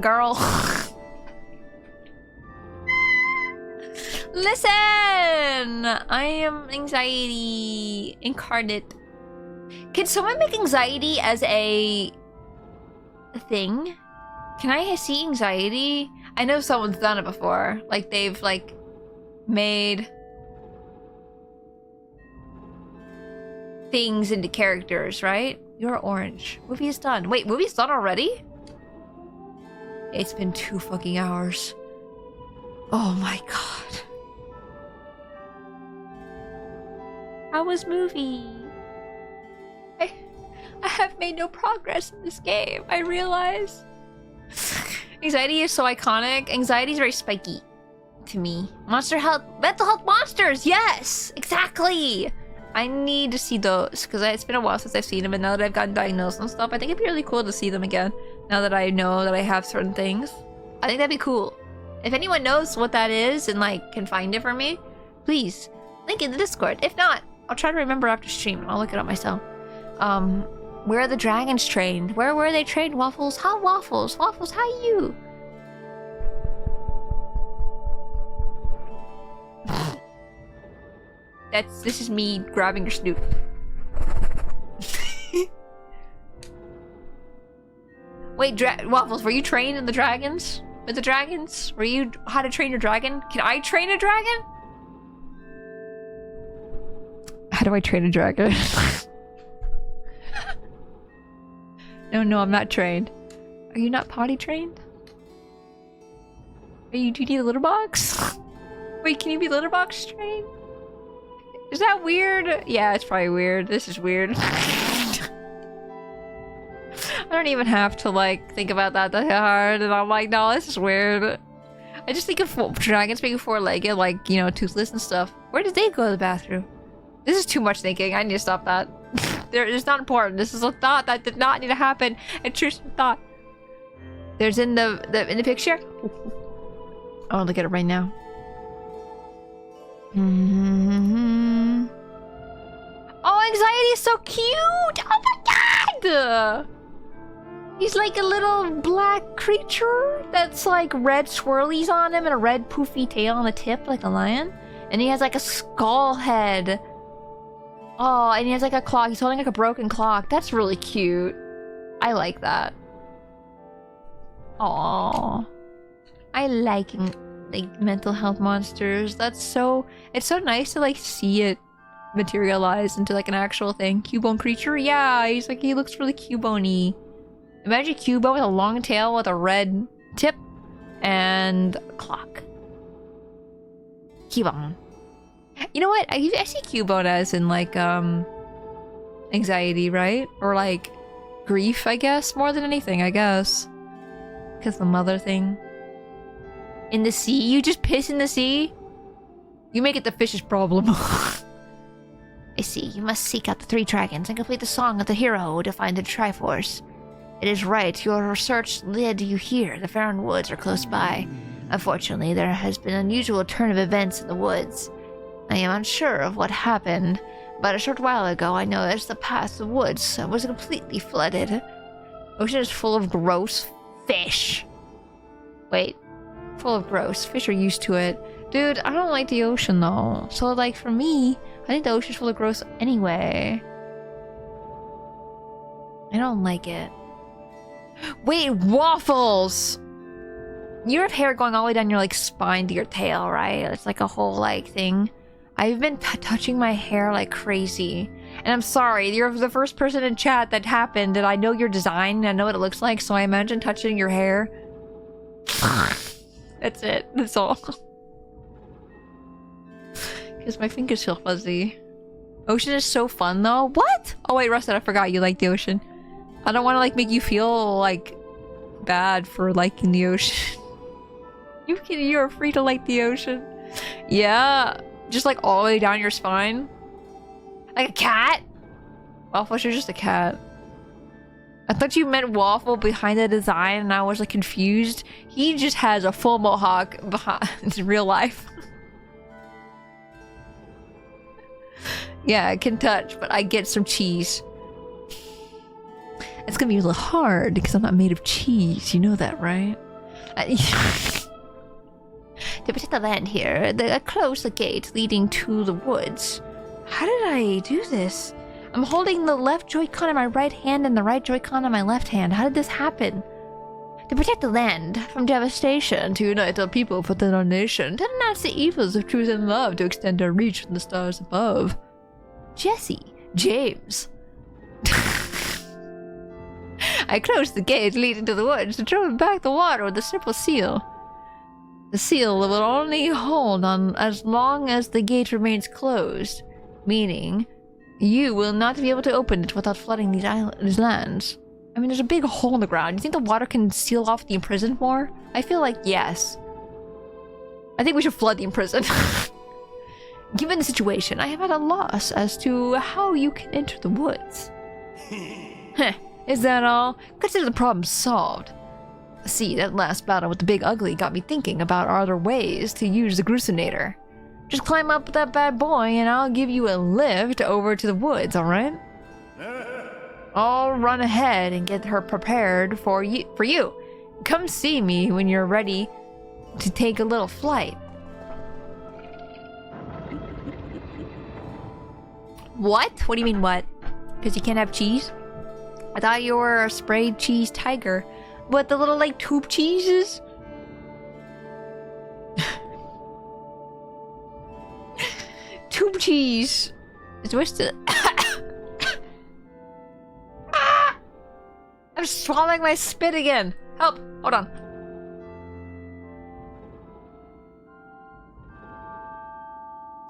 Girl. Listen! I am anxiety incarnate. Can someone make anxiety as a thing? Can I see anxiety? I know someone's done it before. Like they've like made things into characters, right? You're orange. Movie is done. Wait, movie's done already? It's been 2 fucking hours. Oh my god. How was movie? I have made no progress in this game, I realize. Anxiety is so iconic. Anxiety is very spiky to me. Monster health, mental health monsters, yes, exactly. I need to see those because it's been a while since I've seen them, and now that I've gotten diagnosed and stuff, I think it'd be really cool to see them again. Now that I know that I have certain things, I think that'd be cool. If anyone knows what that is and like can find it for me, please link in the Discord. If not, I'll try to remember after stream and I'll look it up myself. Where are the dragons trained? Where were they trained, Waffles? How Waffles? Waffles, how you? This is me grabbing your snoot. Wait, Waffles, were you trained in the dragons? With the dragons? Were you how to train your dragon? Can I train a dragon? How do I train a dragon? No, I'm not trained. Are you not potty trained? Do you need a litter box? Wait, can you be litter box trained? Is that weird? Yeah, it's probably weird. This is weird. I don't even have to like think about that hard, and I'm like, no, this is weird. I just think of dragons being 4-legged, like, you know, toothless and stuff. Where did they go to the bathroom? This is too much thinking. I need to stop that. It's not important. This is a thought that did not need to happen. A true thought. There's in the picture. I want to look at it right now. Oh, Anxiety is so cute! Oh my god! He's like a little black creature that's like red swirlies on him and a red poofy tail on the tip like a lion. And he has like a skull head. Oh, and he has like a clock. He's holding like a broken clock. That's really cute. I like that. Aww. I like mental health monsters. That's so... It's so nice to like see it materialize into like an actual thing. Cubone creature? Yeah, he's like, he looks really Cubone-y. Imagine Cubone with a long tail with a red tip and a clock. Cubone. You know what? I see Cubone as in like anxiety, right? Or like grief, I guess, more than anything, I guess. Because the mother thing. In the sea? You just piss in the sea? You make it the fish's problem. I see. You must seek out the 3 dragons and complete the song of the hero to find the Triforce. It is right. Your research led you here. The Farron Woods are close by. Unfortunately, there has been an unusual turn of events in the woods. I am unsure of what happened, but a short while ago I noticed the path of the woods was completely flooded. Ocean is full of gross fish. Wait. Full of gross. Fish are used to it. Dude, I don't like the ocean though. So like for me, I think the ocean's full of gross anyway. I don't like it. Wait, waffles! You have hair going all the way down your like spine to your tail, right? It's like a whole like thing. I've been touching my hair like crazy. And I'm sorry, you're the first person in chat that happened, and I know your design and I know what it looks like, so I imagine touching your hair. That's it. That's all. Because my fingers feel fuzzy. Ocean is so fun though. What? Oh wait, Rusted, I forgot you like the ocean. I don't want to like make you feel like bad for liking the ocean. You're free to like the ocean. Yeah. Just like all the way down your spine. Like a cat? Waffle, you're just a cat. I thought you meant Waffle behind the design and I was like confused. He just has a full mohawk behind in real life. Yeah, I can touch, but I get some cheese. It's gonna be a little hard because I'm not made of cheese. You know that, right? To protect the land here, I closed the gate leading to the woods. How did I do this? I'm holding the left Joy-Con in my right hand and the right Joy-Con in my left hand. How did this happen? To protect the land from devastation, to unite the people within our nation, to denounce the evils of truth and love, to extend our reach from the stars above. Jesse, James. I closed the gate leading to the woods and drove back the water with a simple seal. The seal will only hold on as long as the gate remains closed, meaning you will not be able to open it without flooding these lands. I mean, there's a big hole in the ground. Do you think the water can seal off the imprisoned more? I feel like yes. I think we should flood the imprisoned. Given the situation, I am at a loss as to how you can enter the woods. Heh, is that all? Consider the problem solved. See, that last battle with the big ugly got me thinking about other ways to use the Grucinator. Just climb up that bad boy and I'll give you a lift over to the woods, alright? I'll run ahead and get her prepared for you. Come see me when you're ready to take a little flight. What? What do you mean what? Because you can't have cheese? I thought you were a sprayed cheese tiger. What, the little like tube cheeses? Tube cheese. It's twisted. I'm swallowing my spit again. Help. Hold on.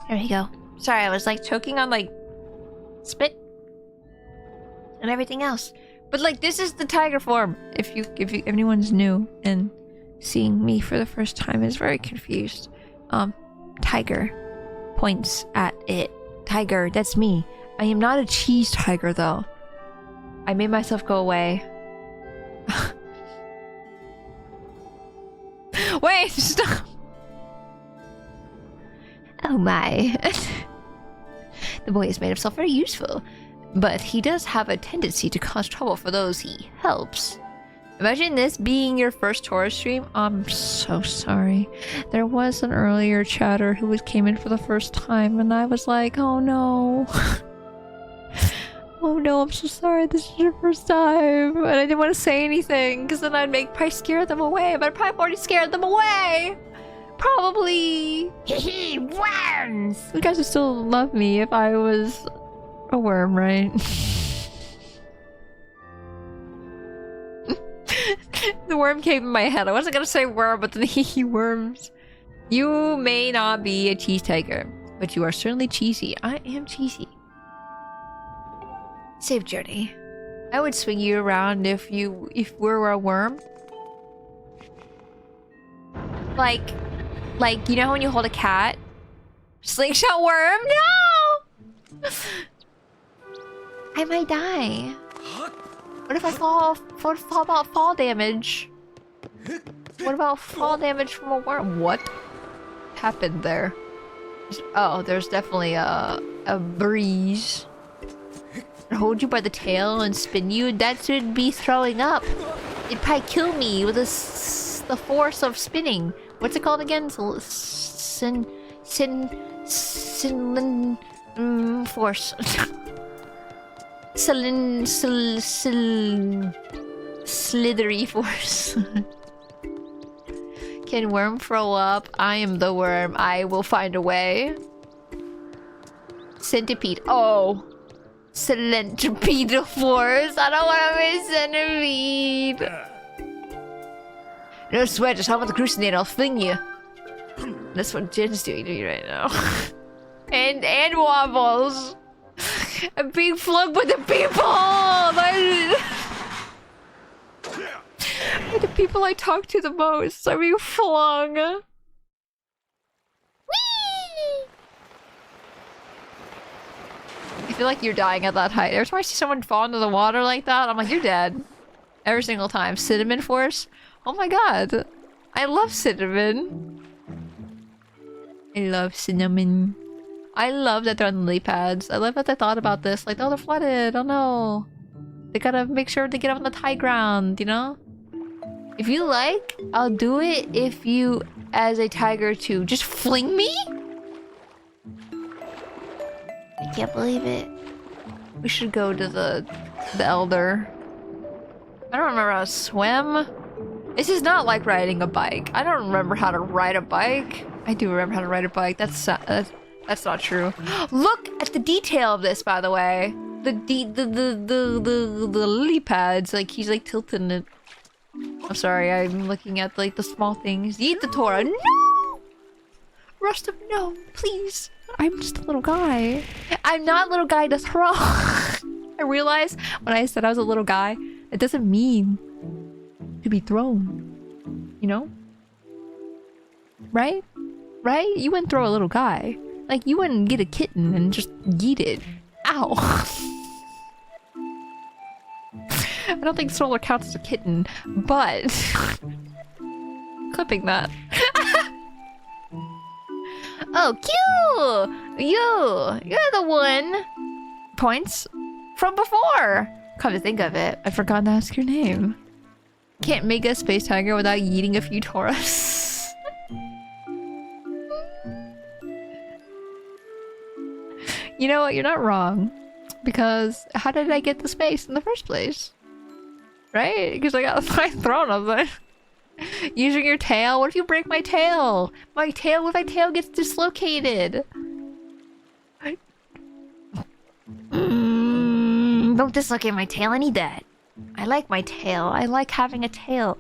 There we go. Sorry, I was like choking on like spit and everything else. But like this is the tiger form. If anyone's new and seeing me for the first time is very confused. Tiger points at it. Tiger, that's me. I am not a cheese tiger though. I made myself go away. Wait, stop. Oh my. The boy has made himself very useful, but he does have a tendency to cause trouble for those he helps. Imagine this being your first Tora stream. I'm so sorry. There was an earlier chatter who came in for the first time, and I was like, oh no. Oh no, I'm so sorry. This is your first time. And I didn't want to say anything, because then I'd probably scare them away. But I probably already scared them away. Probably. Hee worms! You guys would still love me if I was a worm, right? The worm came in my head. I wasn't gonna say worm, but then he worms. You may not be a cheese tiger, but you are certainly cheesy. I am cheesy. Safe journey. I would swing you around if we were a worm. Like, you know when you hold a cat? Slingshot worm? No! I might die. What if I fall? What about fall damage? What about fall damage from a worm? What happened there? Oh, there's definitely a breeze. Hold you by the tail and spin you. That should be throwing up. It'd probably kill me with the force of spinning. What's it called again? Force. Slithery force. Can worm throw up? I am the worm. I will find a way. Centipede. Oh. Centipede force. I don't want to be centipede. No sweat, just hop on the crucible and I'll fling you. That's what Jen's doing to me right now. and wobbles. I'm being flung by the people! By the people I talk to the most. I'm being flung. Whee! I feel like you're dying at that height. Every time I see someone fall into the water like that, I'm like, you're dead. Every single time. Cinnamon force? Oh my god. I love cinnamon. I love cinnamon. I love that they're on the lily pads. I love that they thought about this. Like, oh, they're flooded. Oh no. They gotta make sure to get up on the high ground, you know? If you like, I'll do it if you, as a tiger too, just fling me? I can't believe it. We should go to the elder. I don't remember how to swim. This is not like riding a bike. I don't remember how to ride a bike. I do remember how to ride a bike. That's not true. Look at the detail of this, by the way. The lily pads. Like he's like tilting it. I'm sorry. I'm looking at like the small things. Eat the Tora. No, Rustum. No, please. I'm just a little guy. I'm not a little guy to throw. I realized when I said I was a little guy, it doesn't mean to be thrown. You know? Right? Right? You wouldn't throw a little guy. Like, you wouldn't get a kitten and just yeet it. Ow. I don't think Solar counts as a kitten, but... clipping that. Oh, cute! You're the one! Points from before! Come to think of it, I forgot to ask your name. Can't make a space tiger without eating a few Tauros. You know what? You're not wrong. Because how did I get the space in the first place? Right? Because I got my throne of it. Using your tail? What if you break my tail? What if my tail gets dislocated? Don't dislocate my tail. I need that. I like my tail. I like having a tail.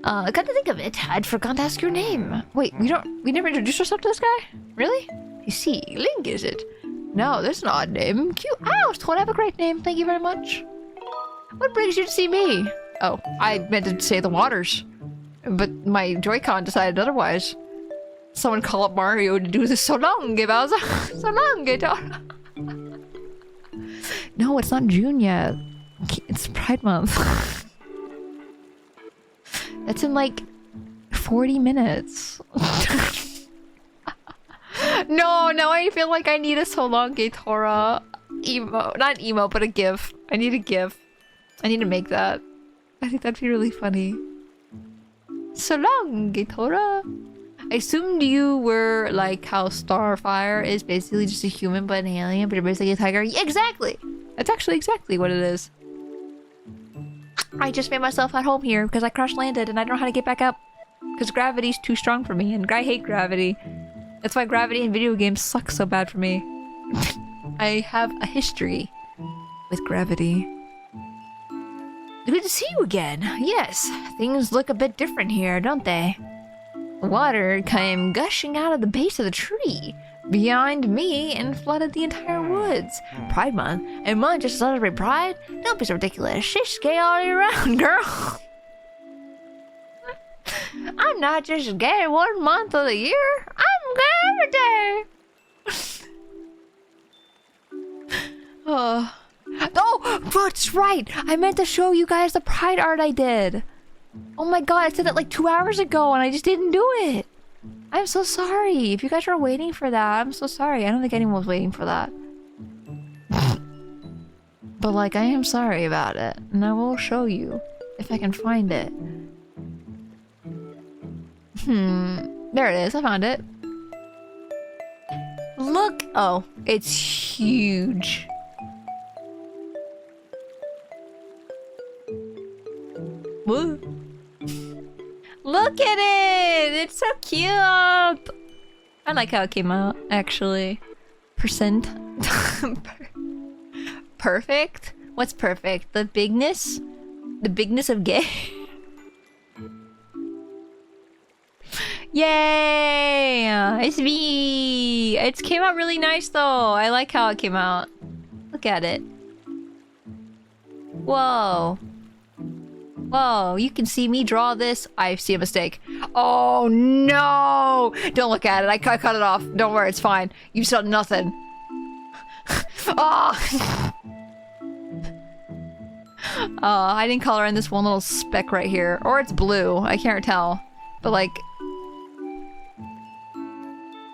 Come to think of it, I'd forgotten to ask your name. Wait, we never introduced ourselves to this guy? Really? You see, Link, is it? No, there's an odd name. Cute. Oh, Toad, have a great name. Thank you very much. What brings you to see me? Oh, I meant to say the waters. But my Joy-Con decided otherwise. Someone call up Mario to do this so long, Bowser. So long, Dora. No, it's not June yet. It's Pride Month. That's in like 40 minutes. No, now I feel like I need a Solonge Tora emo. Not emo, but a GIF. I need a GIF. I need to make that. I think that'd be really funny. So long, Tora. I assumed you were like how Starfire is basically just a human but an alien, but you're basically a tiger. Yeah, exactly! That's actually exactly what it is. I just made myself at home here because I crash landed and I don't know how to get back up. Because gravity's too strong for me, and I hate gravity. That's why gravity in video games sucks so bad for me. I have a history with gravity. Good to see you again. Yes, things look a bit different here, don't they? Water came gushing out of the base of the tree behind me and flooded the entire woods. Pride Month, and month just to celebrate Pride? Don't be so ridiculous. She's gay all year round, girl. I'm not just gay 1 month of the year. I'm gay every day. Oh, that's right. I meant to show you guys the Pride art I did. Oh my god, I said that like 2 hours ago and I just didn't do it. I'm so sorry. If you guys were waiting for that, I'm so sorry. I don't think anyone was waiting for that. But like, I am sorry about it. And I will show you if I can find it. There it is. I found it. Look. Oh, it's huge. Woo. Look at it! It's so cute! I like how it came out, actually. Percent. Perfect? What's perfect? The bigness? The bigness of gay? Yay! It's me! It came out really nice though. I like how it came out. Look at it. Whoa. Whoa, you can see me draw this. I see a mistake. Oh no! Don't look at it. I cut it off. Don't worry, it's fine. You saw nothing. Oh! I didn't color in this one little speck right here. Or it's blue. I can't tell. But like...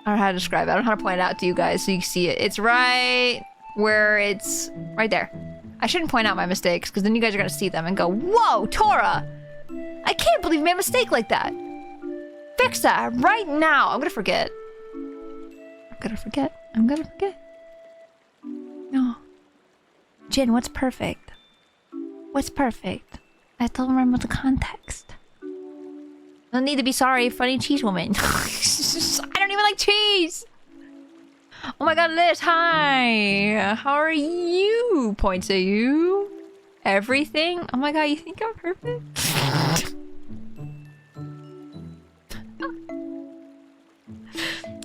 I don't know how to describe it. I don't know how to point it out to you guys so you can see it. It's right where it's... right there. I shouldn't point out my mistakes, because then you guys are going to see them and go, whoa, Tora! I can't believe you made a mistake like that! Fix that right now! I'm going to forget. I'm going to forget. I'm going to forget. No. Jin, what's perfect? What's perfect? I don't remember the context. No need to be sorry, funny cheese woman. I don't even like cheese! Oh my god, Liz, hi! How are you? Points at you. Everything? Oh my god, you think I'm perfect?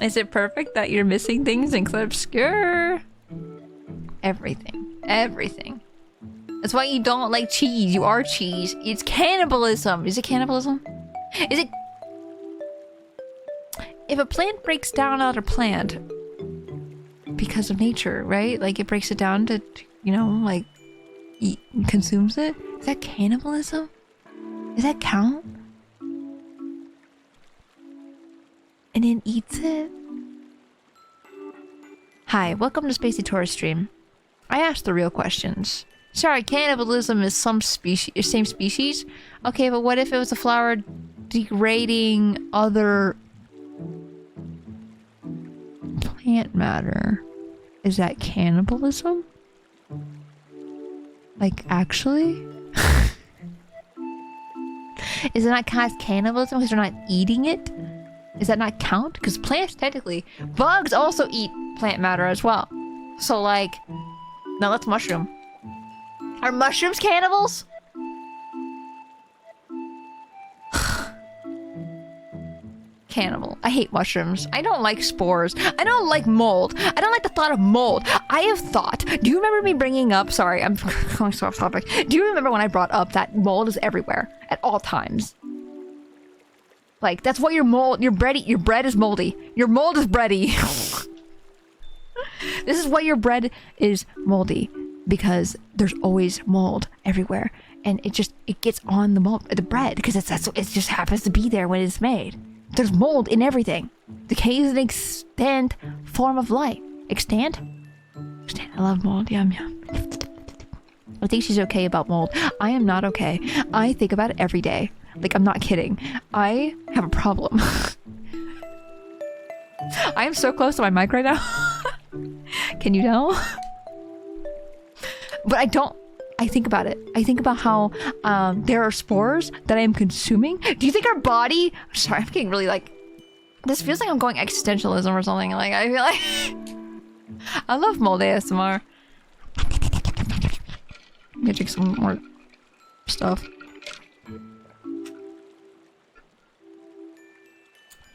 Is it perfect that you're missing things in Clip Obscure? Everything. Everything. That's why you don't like cheese. You are cheese. It's cannibalism. Is it cannibalism? Is it... If a plant breaks down another plant... because of nature, right? Like it breaks it down to, you know, like consumes it. Is that cannibalism? Does that count? And then eats it? Hi, welcome to Spacey Tora stream. I asked the real questions. Sorry, cannibalism is some species, same species? Okay, but what if it was a flower degrading other plant matter? Is that cannibalism? Like, actually? Is it not count as cannibalism because they're not eating it? Does that not count? Because plants, technically, bugs also eat plant matter as well. So, like, no, that's mushroom. Are mushrooms cannibals? Cannibal. I hate mushrooms. I don't like spores. I don't like mold. I don't like the thought of mold. I have thought. Do you remember me bringing up? Sorry, I'm going so off topic. Do you remember when I brought up that mold is everywhere at all times? Like that's what your mold. Your bread is moldy. Your mold is bready. This is what your bread is moldy because there's always mold everywhere, and it gets on the bread because it just happens to be there when it's made. There's mold in everything. Decay is an extant form of life. Extant? I love mold. Yum yum. I think she's okay about mold. I am not okay. I think about it every day. Like, I'm not kidding. I have a problem. I am so close to my mic right now. Can you tell? But I think about it. I think about how there are spores that I am consuming. Do you think our body... Sorry, I'm getting really like... This feels like I'm going existentialism or something. Like, I feel like... I love mold ASMR. I'm gonna drink some more stuff.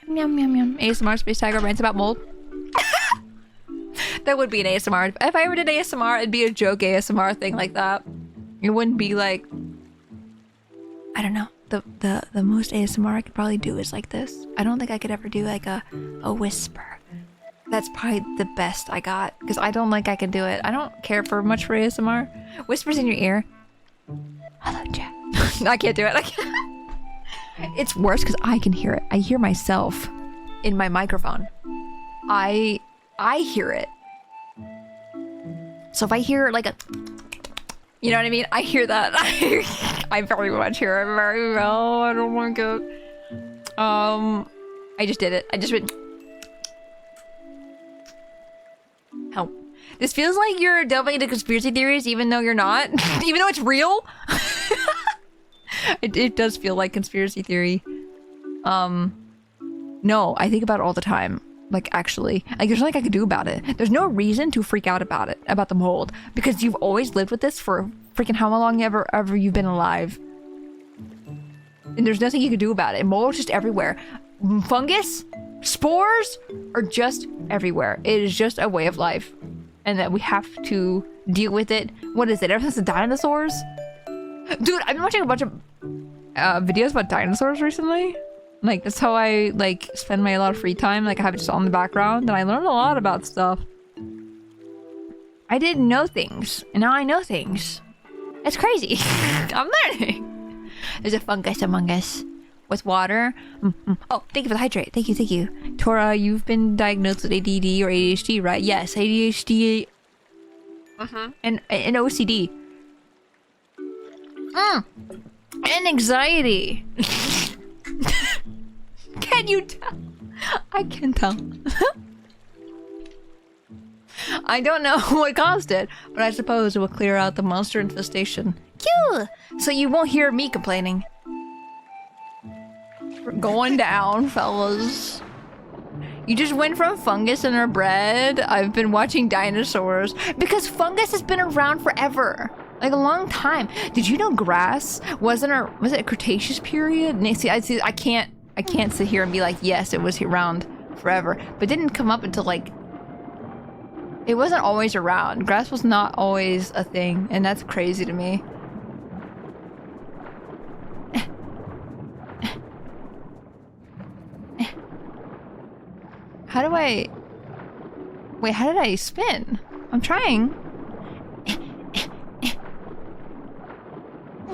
Yum, yum, yum. ASMR Space Tiger rants about mold. That would be an ASMR. If I ever did ASMR, it'd be a joke ASMR thing like that. It wouldn't be like... I don't know. The most ASMR I could probably do is like this. I don't think I could ever do like a whisper. That's probably the best I got. Because I don't think I can do it. I don't care for much for ASMR. Whispers in your ear. Hello, chat. I can't do it. I can't. It's worse because I can hear it. I hear myself in my microphone. I hear it. So if I hear like a... You know what I mean? I hear that. I very much hear it very well. I don't want to go. I just did it. I just went... Help. This feels like you're delving into conspiracy theories even though you're not. Even though it's real. It does feel like conspiracy theory. No, I think about it all the time. Like, actually. Like, there's nothing I could do about it. There's no reason to freak out about it. About the mold. Because you've always lived with this for freaking how long ever you've been alive. And there's nothing you can do about it. Mold's just everywhere. Fungus, spores are just everywhere. It is just a way of life. And that we have to deal with it. What is it? Ever since the dinosaurs? Dude, I've been watching a bunch of videos about dinosaurs recently. Like, that's how I, like, spend a lot of free time. Like, I have it just on the background, and I learned a lot about stuff. I didn't know things, and now I know things. It's crazy. I'm learning. There's a fungus among us. With water. Oh, thank you for the hydrate. Thank you. Tora, you've been diagnosed with ADD or ADHD, right? Yes, ADHD. And OCD. And anxiety. Can you tell? I can tell. I don't know what caused it, but I suppose it will clear out the monster infestation. Cute! So you won't hear me complaining. We're going down, fellas. You just went from fungus in our bread. I've been watching dinosaurs. Because fungus has been around forever. Like a long time. Did you know grass was it a Cretaceous period? I can't sit here and be like, yes, it was around forever. But it didn't come up until like... It wasn't always around. Grass was not always a thing. And that's crazy to me. How do I... Wait, how did I spin? I'm trying.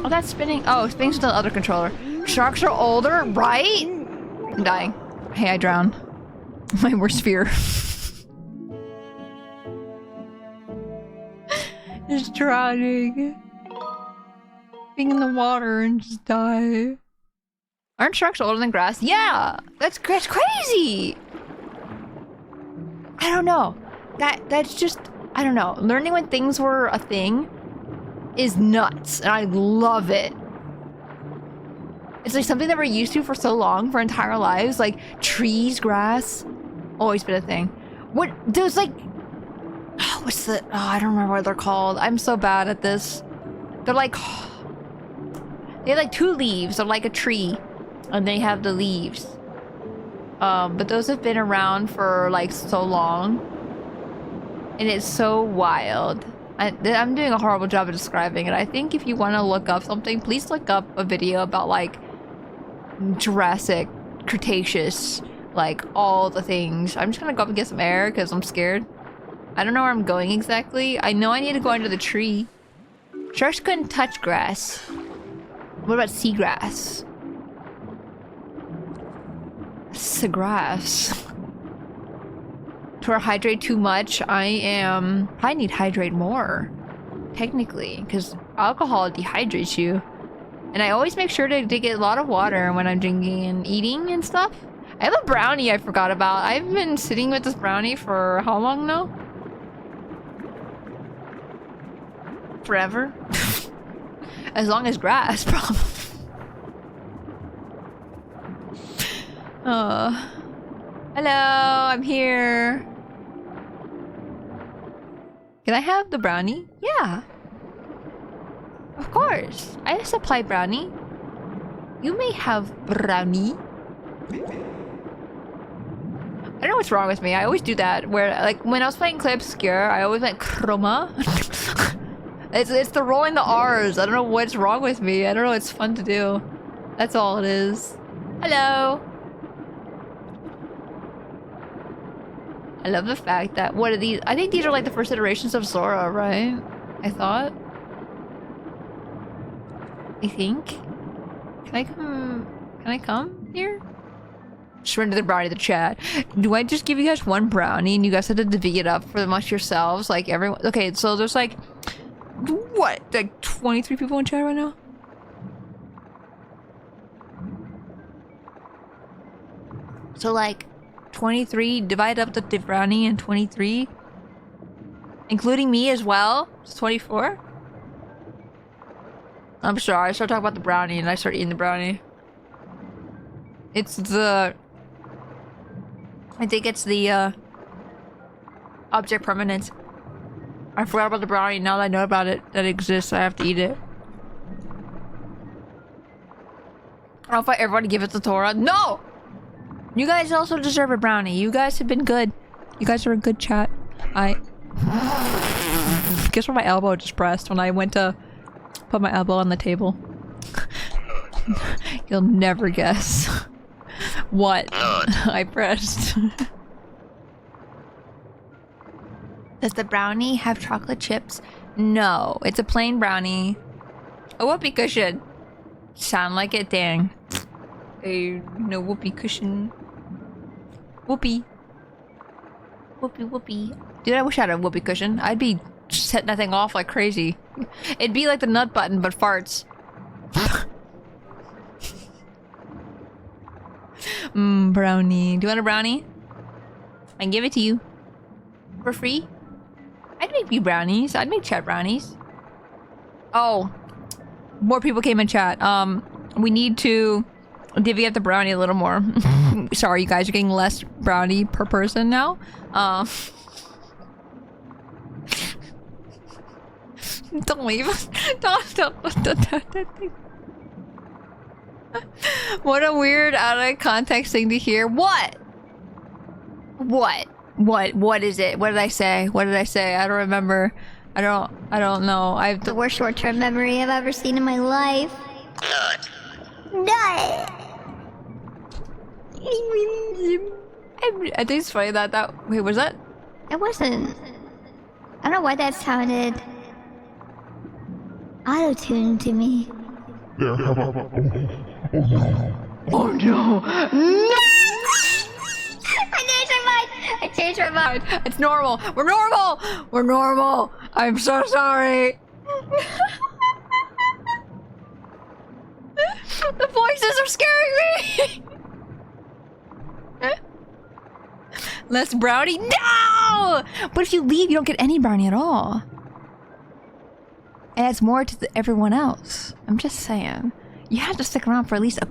Oh, that's spinning. Oh, spinning to the other controller. Sharks are older, right? I'm dying. Hey, I drowned. My worst fear. Just drowning. Being in the water and just die. Aren't sharks older than grass? Yeah! That's crazy! I don't know. That's just... I don't know. Learning when things were a thing is nuts, and I love it. It's like something that we're used to for so long, for our entire lives. Like trees, grass, always been a thing. What there's like, what's the? Oh, I don't remember what they're called. I'm so bad at this. They're like, they have like two leaves. They're like a tree, and they have the leaves. But those have been around for like so long, and it's so wild. I'm doing a horrible job of describing it. I think if you want to look up something, please look up a video about like Jurassic, Cretaceous, like all the things. I'm just gonna go up and get some air because I'm scared. I don't know where I'm going exactly. I know I need to go under the tree. Sharks couldn't touch grass. What about seagrass? Seagrass. To hydrate too much, I need hydrate more. technically, because alcohol dehydrates you. And I always make sure to get a lot of water when I'm drinking and eating and stuff. I have a brownie I forgot about. I've been sitting with this brownie for how long now? Forever. As long as grass, probably. Hello, I'm here. Can I have the brownie? Yeah. Of course. I supply brownie. You may have brownie. I don't know what's wrong with me. I always do that. Where, like, when I was playing Clip Scare, I always went chroma. It's the rolling the R's. I don't know what's wrong with me. I don't know. It's fun to do. That's all it is. Hello. I love the fact that what are these? I think these are like the first iterations of Zora, right? I thought. I think. Can I come? Can I come here? Surrender the brownie to the chat. Do I just give you guys one brownie and you guys have to divvy it up for amongst yourselves? Like everyone. Okay, so there's like what? Like 23 people in chat right now? So like 23 divide up the brownie and 23, including me as well. It's 24. I'm sorry. I start talking about the brownie and I start eating the brownie. It's the. I think it's the object permanence. I forgot about the brownie. Now that I know about it, that it exists, I have to eat it. I'll fight everyone to give it to Tora. No! You guys also deserve a brownie. You guys have been good. You guys are a good chat. Guess where my elbow just pressed when I went to put my elbow on the table. You'll never guess what I pressed. Does the brownie have chocolate chips? No, it's a plain brownie. A whoopee cushion. Sound like it, dang. No whoopee cushion. Whoopee. Whoopee whoopee. Dude, I wish I had a whoopee cushion. I'd be setting that thing off like crazy. It'd be like the nut button, but farts. Brownie. Do you want a brownie? I can give it to you. For free? I'd make you brownies. I'd make chat brownies. Oh. More people came in chat. We need to divvy up the brownie a little more. Sorry, you guys are getting less brownie per person now. Don't leave. Don't. What a weird out of context thing to hear. What is it? What did I say? I don't remember. I don't know. I've The worst short-term memory I've ever seen in my life. Nut. I think it's funny that wait, was that? It wasn't. I don't know why that sounded auto-tuned to me. Yeah, how about... Oh no! No! I changed my mind. It's normal. We're normal. I'm so sorry. The voices are scaring me. Less brownie? No! But if you leave, you don't get any brownie at all. It adds more to everyone else. I'm just saying. You have to stick around for at least a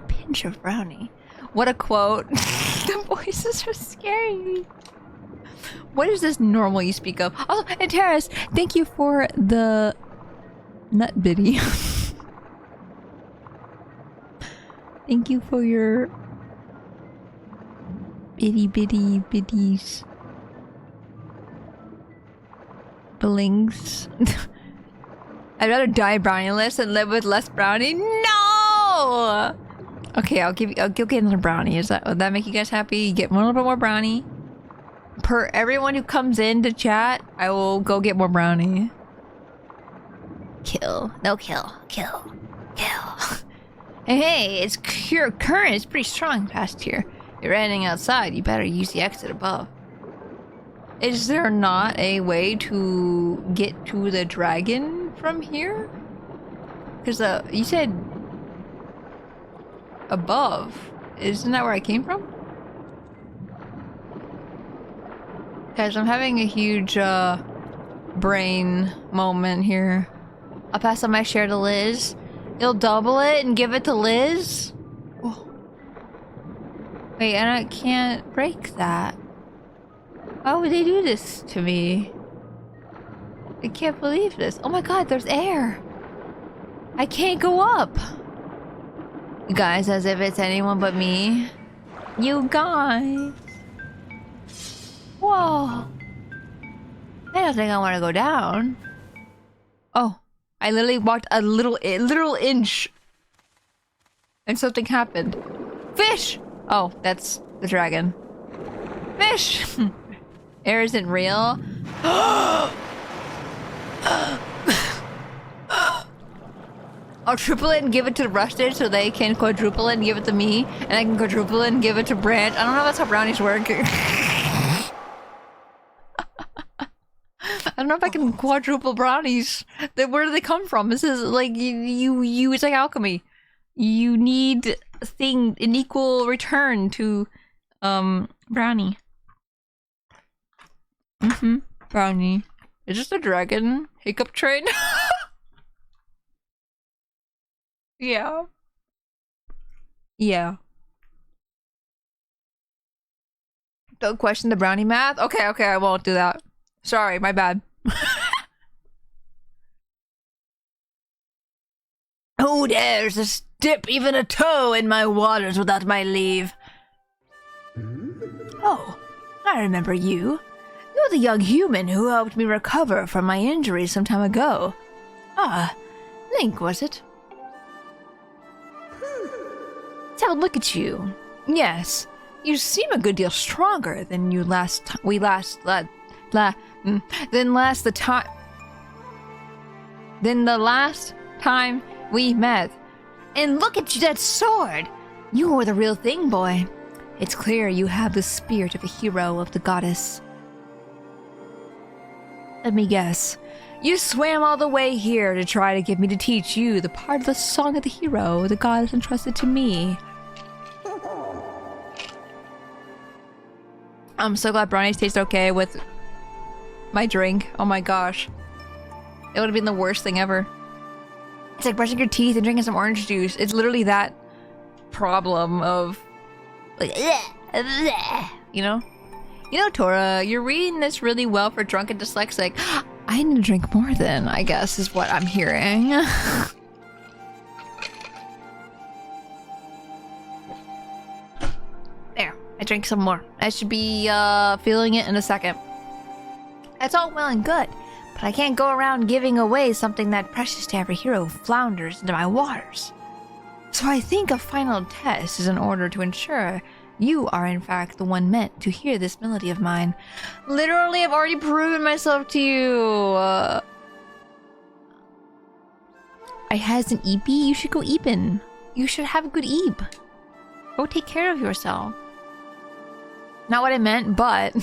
pinch of brownie. What a quote. The voices are scaring me. What is this normal you speak of? Also, and Terrace, thank you for the nut biddy. Thank you for your biddies. Blings. I'd rather die brownyless than live with less brownie. No! Okay, I'll get another brownie. Would that make you guys happy? You get a little bit more brownie. Per everyone who comes in to chat, I will go get more brownie. Kill. No kill. Kill. Hey, it's current is pretty strong past here. You're running outside, you better use the exit above. Is there not a way to get to the dragon from here? Because you said above. Isn't that where I came from? Guys, I'm having a huge brain moment here. I'll pass on my share to Liz. You'll double it and give it to Liz? Oh. Wait, and I can't break that. Why would they do this to me? I can't believe this. Oh my god, there's air. I can't go up. You guys, as if it's anyone but me. You guys. Whoa. I don't think I want to go down. Oh, I literally walked a literal inch. And something happened. Fish! Oh, that's the dragon. Fish! Air isn't real. I'll triple it and give it to Rusted so they can quadruple it and give it to me. And I can quadruple it and give it to Branch. I don't know if that's how brownies work. I don't know if I can quadruple brownies. Where do they come from? This is like, it's like alchemy. You need a thing in equal return to, brownie. Brownie. Is this a dragon? Hiccup train? Yeah. Yeah. Don't question the brownie math? Okay, I won't do that. Sorry, my bad. Who dares to dip even a toe in my waters without my leave? Oh, I remember you. You're the young human who helped me recover from my injuries some time ago. Ah, Link, was it? Let's have a look at you. Yes, you seem a good deal stronger than you than the last time we met. And look at you, that sword! You are the real thing, boy. It's clear you have the spirit of a hero of the goddess. Let me guess. You swam all the way here to try to get me to teach you the part of the song of the hero the goddess entrusted to me. I'm so glad brownies taste okay with my drink. Oh my gosh. It would have been the worst thing ever. It's like brushing your teeth and drinking some orange juice. It's literally that problem of like, you know? You know, Tora, you're reading this really well for drunk and dyslexic. I need to drink more then, I guess, is what I'm hearing. There, I drank some more. I should be feeling it in a second. That's all well and good, but I can't go around giving away something that precious to every hero who flounders into my waters. So I think a final test is in order to ensure you are in fact the one meant to hear this melody of mine. Literally, I've already proven myself to you. I has an EP? You should go eepin'. You should have a good eep. Go take care of yourself. Not what I meant, but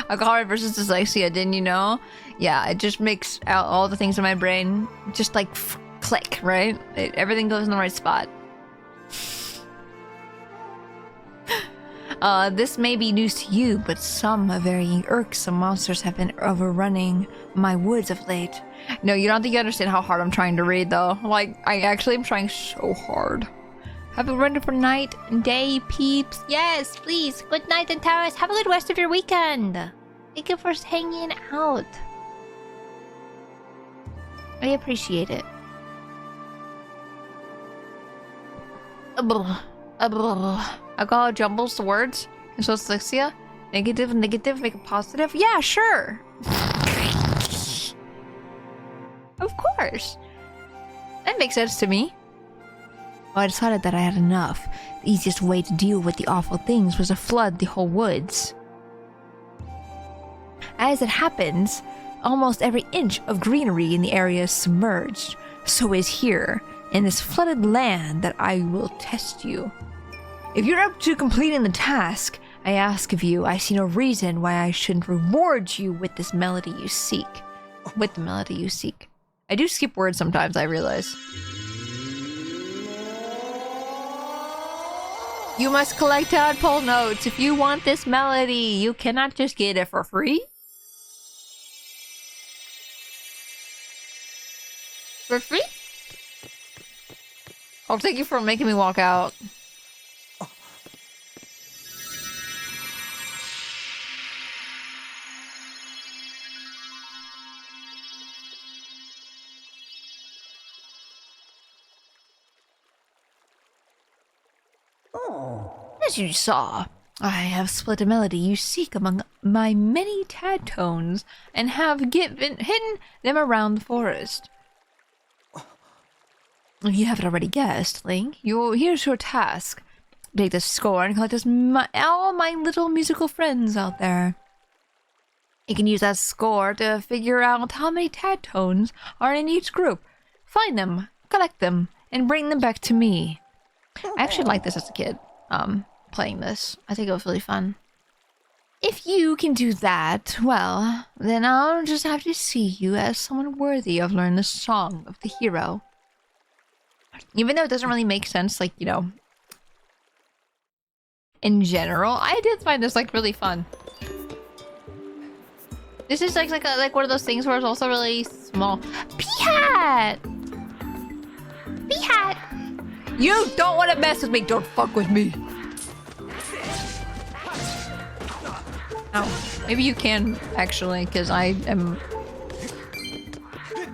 alcohol versus dyslexia, didn't you know? Yeah, it just makes out all the things in my brain just like click, right? Everything goes in the right spot. This may be news to you, but some very irksome monsters have been overrunning my woods of late. No, you don't think you understand how hard I'm trying to read, though. Like, I actually am trying so hard. Have a wonderful night and day, peeps. Yes, please. Good night and Taurus. Have a good rest of your weekend. Thank you for hanging out. I appreciate it. Alcohol jumbles the words. And so dyslexia. Negative, make it positive. Yeah, sure. Of course. That makes sense to me. Well, I decided that I had enough. The easiest way to deal with the awful things was to flood the whole woods. As it happens, almost every inch of greenery in the area is submerged. So is here, in this flooded land that I will test you. If you're up to completing the task, I ask of you, I see no reason why I shouldn't reward you with this melody you seek. With the melody you seek. I do skip words sometimes, I realize. You must collect tadpole notes if you want this melody. You cannot just get it for free. For free? Oh, thank you for making me walk out. As you saw, I have split a melody you seek among my many tad tones and have hidden them around the forest. If you haven't already guessed, Link, here's your task. Take the score and collect all my little musical friends out there. You can use that score to figure out how many tad tones are in each group. Find them, collect them, and bring them back to me. I actually liked this as a kid, playing this. I think it was really fun. If you can do that, well, then I'll just have to see you as someone worthy of learning the song of the hero. Even though it doesn't really make sense, like, you know, in general, I did find this, like, really fun. This is like one of those things where it's also really small. Pee-hat! Pee-hat! You don't want to mess with me! Don't fuck with me! Oh, maybe you can, actually, because I am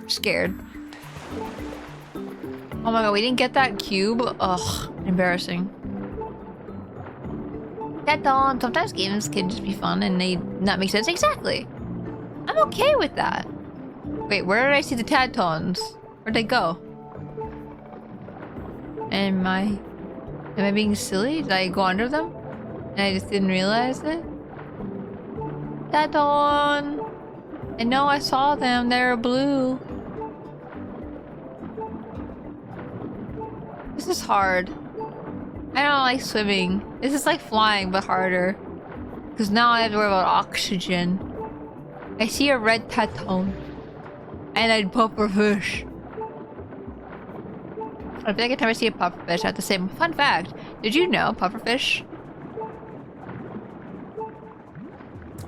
scared. Oh my god, we didn't get that cube? Ugh, embarrassing. That don't. Sometimes games can just be fun and they not make sense. Exactly! I'm okay with that. Wait, where did I see the tad tones? Where'd they go? Am I being silly? Did I go under them? And I just didn't realize it? Tadon! I know I saw them, they're blue. This is hard. I don't like swimming. This is like flying, but harder. Because now I have to worry about oxygen. I see a red tadtone. And I'd puffer fish. I feel like every time I see a pufferfish, I have to say, fun fact, did you know pufferfish?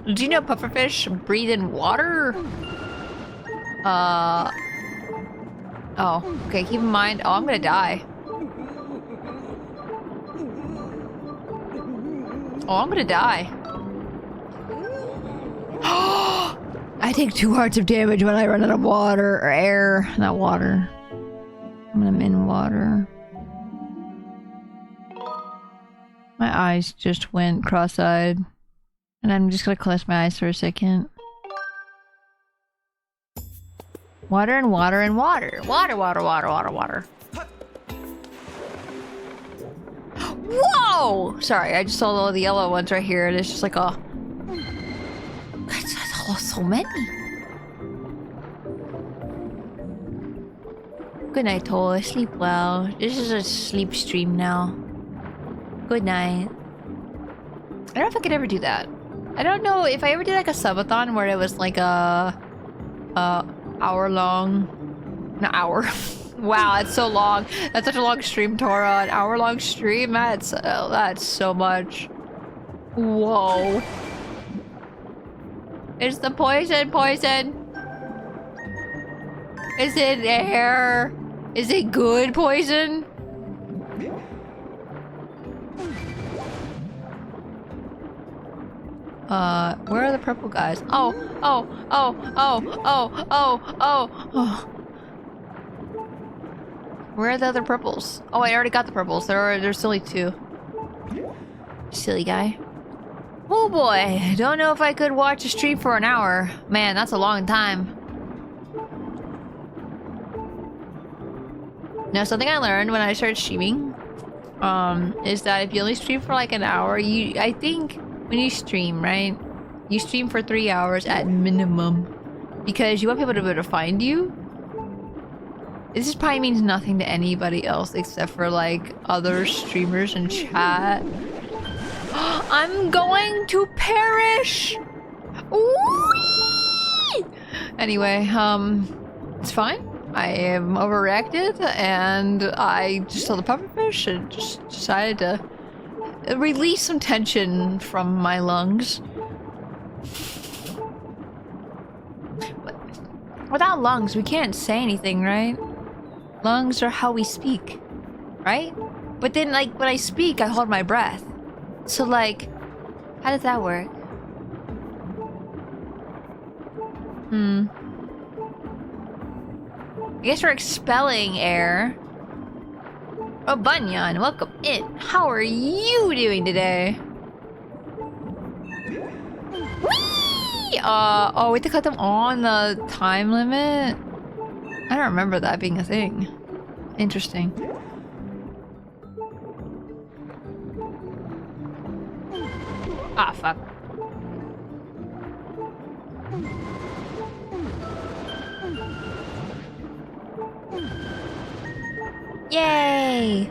Did you know pufferfish breathe in water? Oh, okay, keep in mind. Oh, I'm gonna die. Oh, I'm gonna die. I take 2 hearts of damage when I run out of water or air. Not water. When I'm in water. My eyes just went cross-eyed. And I'm just gonna close my eyes for a second. Water and water and water. Water, water, water, water, water. Whoa! Sorry, I just saw all the yellow ones right here, and it's just like, oh. That's so many. Good night, Toa. Sleep well. This is a sleep stream now. Good night. I don't know if I could ever do that. I don't know if I ever did like a subathon where it was like a hour long, an hour. Wow, that's so long. That's such a long stream, Tora. An hour long stream. That's so much. Whoa. Is the poison? Is it air? Is it good poison? Where are the purple guys? Oh. Where are the other purples? Oh, I already got the purples. There's only 2. Silly guy. Oh boy, don't know if I could watch a stream for an hour. Man, that's a long time. Now, something I learned when I started streaming, is that if you only stream for like an hour, I think when you stream, right? You stream for 3 hours at minimum. Because you want people to be able to find you. This just probably means nothing to anybody else except for like other streamers in chat. I'm going to perish. Whee! Anyway, it's fine. I am overreacted, and I just saw the pufferfish and just decided to release some tension from my lungs. Without lungs, we can't say anything, right? Lungs are how we speak, right? But then, like, when I speak, I hold my breath. So, like, how does that work? I guess we're expelling air. Oh, Bunyan, welcome in. How are you doing today? Whee! Oh, we have to cut them on the time limit? I don't remember that being a thing. Interesting. Ah, fuck. Yay!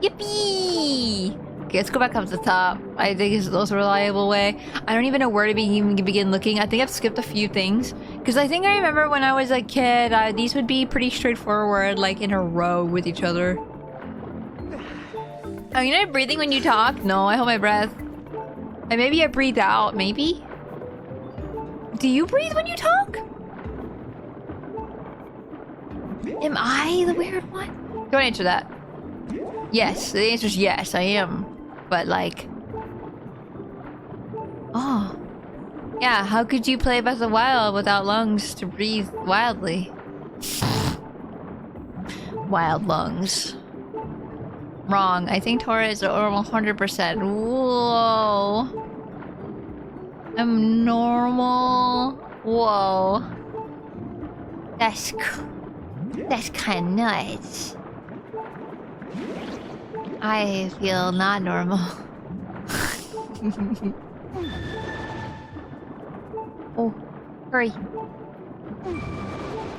Yippee! Okay, let's go back up to the top. I think it's the most reliable way. I don't even know where to even begin looking. I think I've skipped a few things. Because I think I remember when I was a kid, these would be pretty straightforward, like in a row with each other. Are you not breathing when you talk? No, I hold my breath. And maybe I breathe out, maybe? Do you breathe when you talk? Am I the weird one? Don't answer that. Yes, the answer is yes, I am. But like... Oh. Yeah, how could you play Breath of the Wild without lungs to breathe wildly? Wild lungs. Wrong. I think Tora is normal 100%. Whoa. I'm normal. Whoa. That's kind of nuts. I feel not normal. Oh, hurry.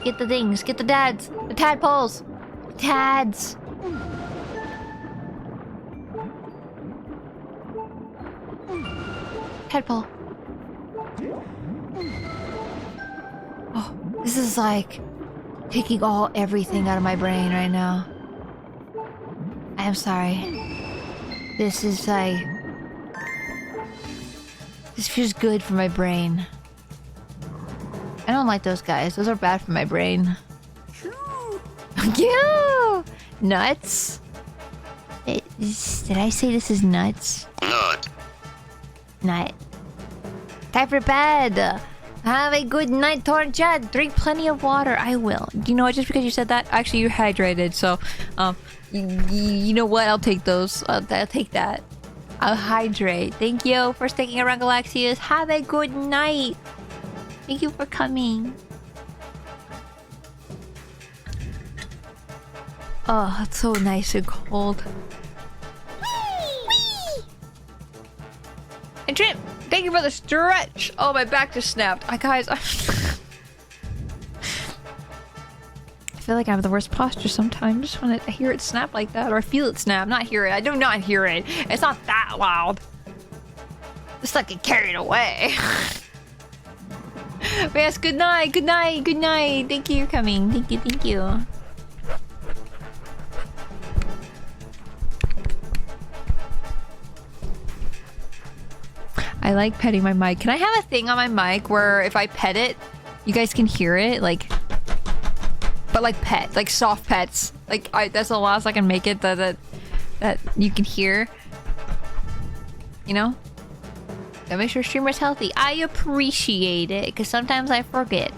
Get the things. Get the dads. The tadpoles. The tads. Tadpole. Oh, this is like taking everything out of my brain right now. I am sorry. This is like... This feels good for my brain. I don't like those guys. Those are bad for my brain. Yeah! Nuts? Did I say this is nuts? Nut. Time for bed. Have a good night, Torjad. Drink plenty of water. I will. You know what? Just because you said that, actually you're hydrated. So, you know what? I'll take those. I'll take that. I'll hydrate. Thank you for sticking around, Galaxius. Have a good night. Thank you for coming. Oh, it's so nice and cold. Whee! And Trim, thank you for the stretch. Oh, my back just snapped. Guys, I feel like I have the worst posture sometimes when I hear it snap like that, or I feel it snap. Not hear it. I do not hear it. It's not that loud. Just like get carried away. But yes, good night, good night, good night. Thank you for coming. Thank you, thank you. I like petting my mic. Can I have a thing on my mic where if I pet it, you guys can hear it? Like, but like pet, like soft pets. Like that's the last I can make it that you can hear. You know? Gotta make sure streamer's healthy. I appreciate it because sometimes I forget.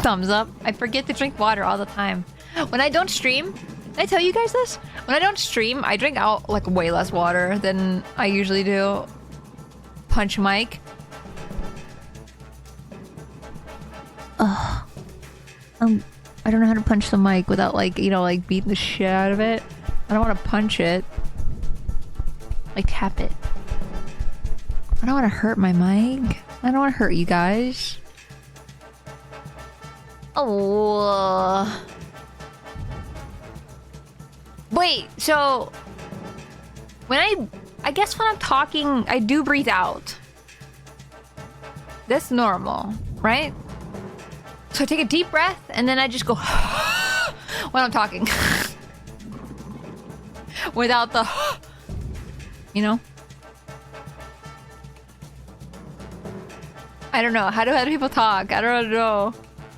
Thumbs up. I forget to drink water all the time. When I don't stream, did I tell you guys this? When I don't stream, I drink out like way less water than I usually do. Punch mic. Ugh. I don't know how to punch the mic without like, you know, like beating the shit out of it. I don't want to punch it. Like tap it. I don't want to hurt my mic. I don't want to hurt you guys. Oh. Wait, so when I I guess when I'm talking, I do breathe out. That's normal, right? So I take a deep breath and then I just go when I'm talking. Without the, you know? I don't know. How do other people talk? I don't know.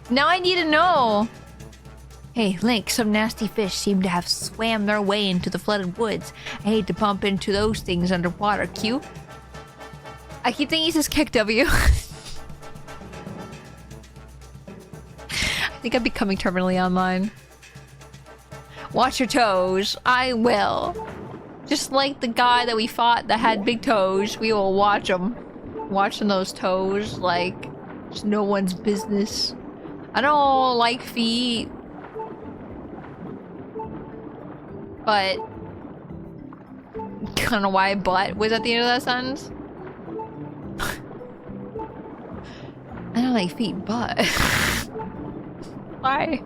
Now I need to know. Hey, Link, some nasty fish seem to have swam their way into the flooded woods. I hate to bump into those things underwater. Q? I keep thinking he says kick W. I think I'm becoming terminally online. Watch your toes. I will. Just like the guy that we fought that had big toes, we will watch him. Watching those toes like it's no one's business. I don't like feet. But I don't know why butt was at the end of that sentence. I don't like feet, but why?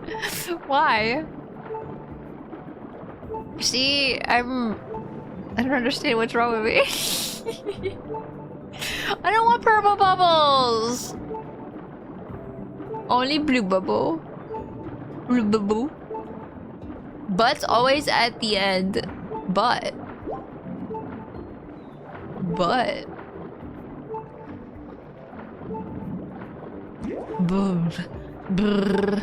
Why? See, I don't understand what's wrong with me. I don't want purple bubbles. Only blue bubble. Blue bubble. Butt's always at the end. But. Brr. Brr. Brr.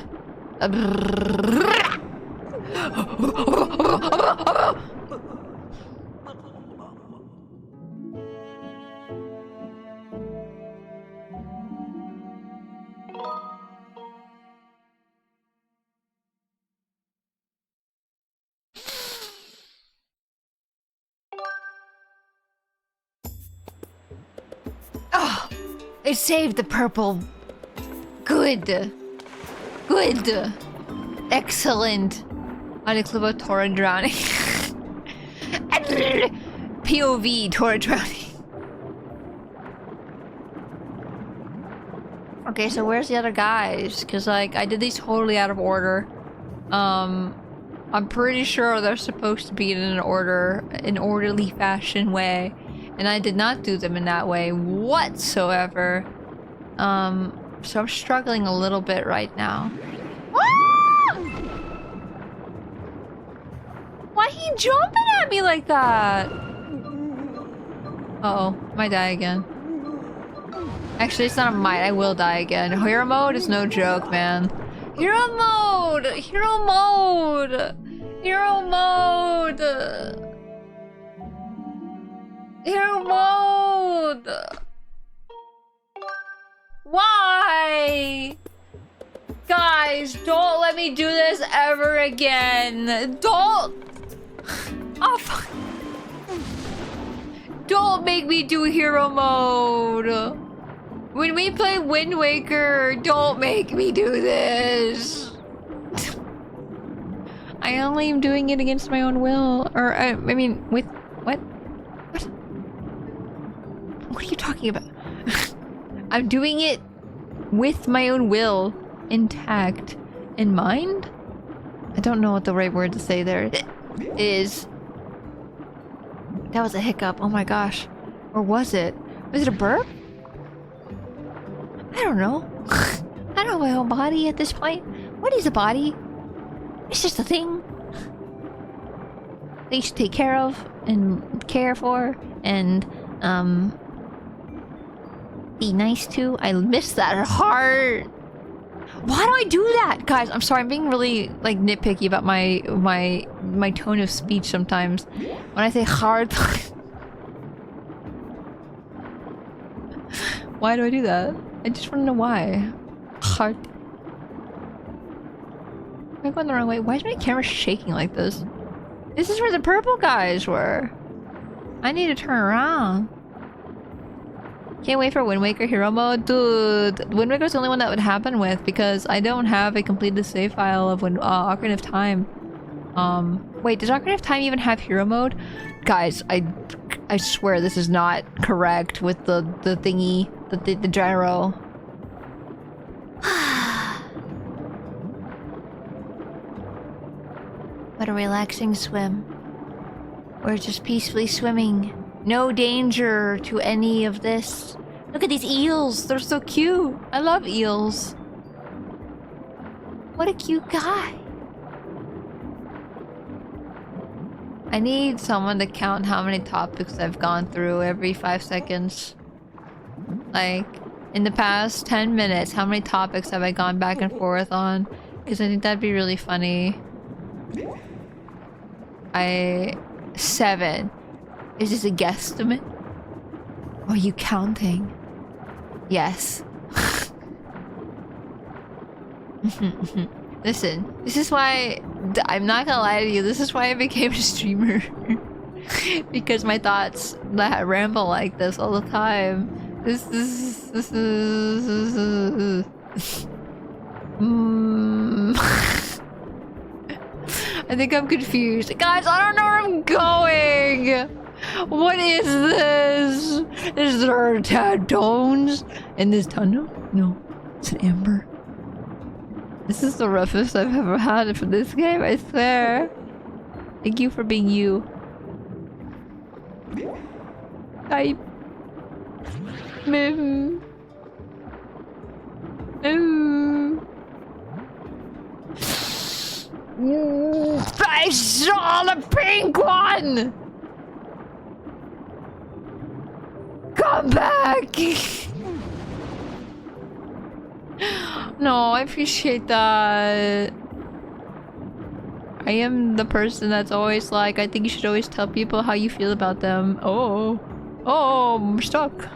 Oh, it saved the purple. Good. Good. Excellent. Uniclivo Tora drowning. POV Tora drowning. Okay, so where's the other guys? Because, like, I did these totally out of order. I'm pretty sure they're supposed to be in an orderly fashion way. And I did not do them in that way whatsoever. So I'm struggling a little bit right now. Why he jumping at me like that? Uh-oh, might die again. Actually, it's not a might, I will die again. Hero mode is no joke, man. Hero mode! Hero mode! Hero mode! Hero mode! Why? Guys, don't let me do this ever again. Don't! Oh, fuck. Don't make me do hero mode. When we play Wind Waker, don't make me do this. I only am doing it against my own will. Or, I mean, with... What? What? What are you talking about? I'm doing it with my own will intact in mind? I don't know what the right word to say there is. That was a hiccup. Oh my gosh. Or was it? Was it a burp? I don't know. I don't know my own body at this point. What is a body? It's just a thing. That you should take care of and care for and be nice to. I miss that heart. Why do I do that? Guys, I'm sorry, I'm being really like nitpicky about my tone of speech sometimes. When I say hard. Why do I do that? I just want to know why. Heart. Am I going the wrong way? Why is my camera shaking like this? This is where the purple guys were. I need to turn around. Can't wait for Wind Waker Hero Mode. Dude, Wind Waker's the only one that would happen with because I don't have a completed save file of Ocarina of Time. Wait, does Ocarina of Time even have Hero Mode? Guys, I swear this is not correct with the thingy, the gyro. What a relaxing swim. We're just peacefully swimming No danger to any of this. Look at these eels. They're so cute. I love eels. What a cute guy. I need someone to count how many topics I've gone through every 5 seconds. Like, in the past 10 minutes, how many topics have I gone back and forth on? Because I think that'd be really funny. 7. Is this a guesstimate? Are you counting? Yes. Listen, this is why I'm not gonna lie to you. This is why I became a streamer. Because my thoughts that ramble like this all the time. This is I think I'm confused. Guys, I don't know where I'm going! What is this? Is there tones in this tunnel? No, it's an amber. This is the roughest I've ever had for this game, I swear. Thank you for being you. I saw the pink one! Come back! No, I appreciate that. I am the person that's always like, I think you should always tell people how you feel about them. Oh, I'm stuck.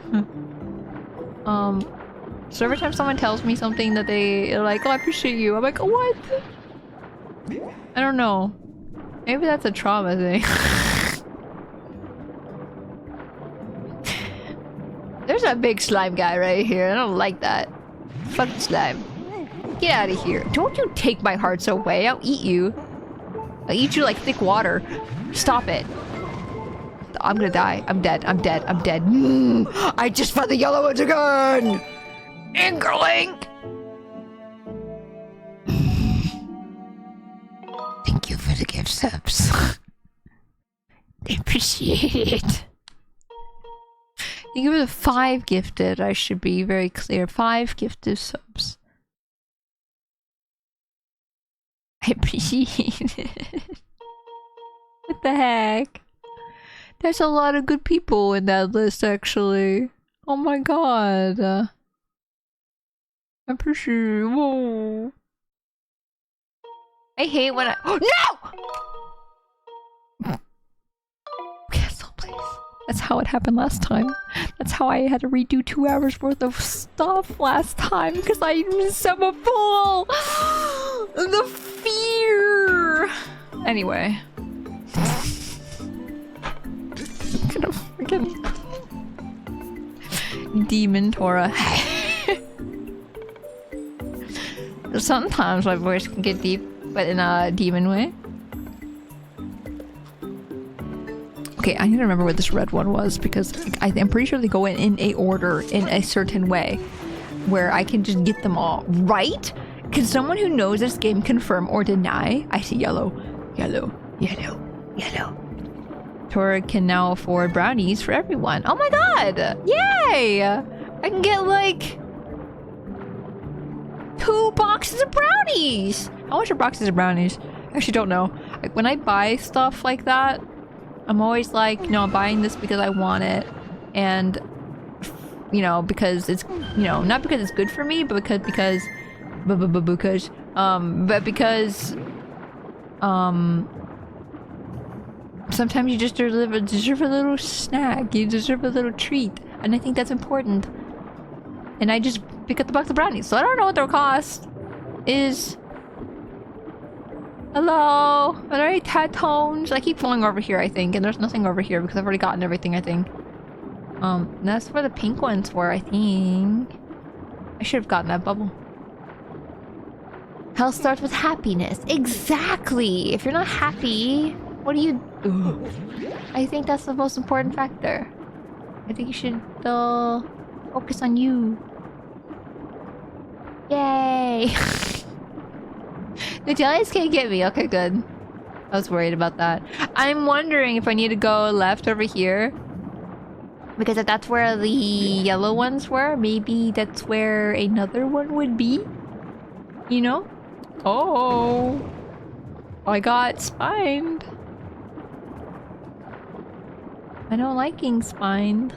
So every time someone tells me something that they're like, oh, I appreciate you, I'm like, oh, what? I don't know. Maybe that's a trauma thing. There's a big slime guy right here. I don't like that. Fuck the slime. Get out of here. Don't you take my hearts away. I'll eat you. I'll eat you like thick water. Stop it. I'm gonna die. I'm dead. I'm dead. I'm dead. I just found the yellow ones again! Inkling! Thank you for the gift subs. I appreciate it. You give it a 5 gifted. I should be very clear. 5 gifted subs. I appreciate it. What the heck? There's a lot of good people in that list, actually. Oh my god. I appreciate it. Whoa. I hate when I— oh, no! Cancel, please. That's how it happened last time. That's how I had to redo 2 hours worth of stuff last time because I was so a fool. The fear. Anyway. Gonna freaking demon Tora. Sometimes my voice can get deep, but in a demon way. Okay, I need to remember what this red one was because I'm pretty sure they go in a order in a certain way where I can just get them all, right? Can someone who knows this game confirm or deny? I see yellow, yellow, yellow, yellow. Tora can now afford brownies for everyone. Oh my god! Yay! I can get like 2 boxes of brownies! How much are boxes of brownies? I actually don't know. Like when I buy stuff like that, I'm always like, no, I'm buying this because I want it. And, you know, because it's, you know, not because it's good for me, but because sometimes you just deserve a little snack. You deserve a little treat. And I think that's important. And I just pick up the box of brownies. So I don't know what their cost is. Hello? Are there any tad tones? I keep falling over here, I think. And there's nothing over here because I've already gotten everything, I think. That's where the pink ones were, I think. I should have gotten that bubble. Health starts with happiness. Exactly! If you're not happy, what do you do? I think that's the most important factor. I think you should focus on you. Yay! The jellies can't get me. Okay, good. I was worried about that. I'm wondering if I need to go left over here Because if that's where the yellow ones were, maybe that's where another one would be. You know? Oh. I got spined. I don't like getting spined.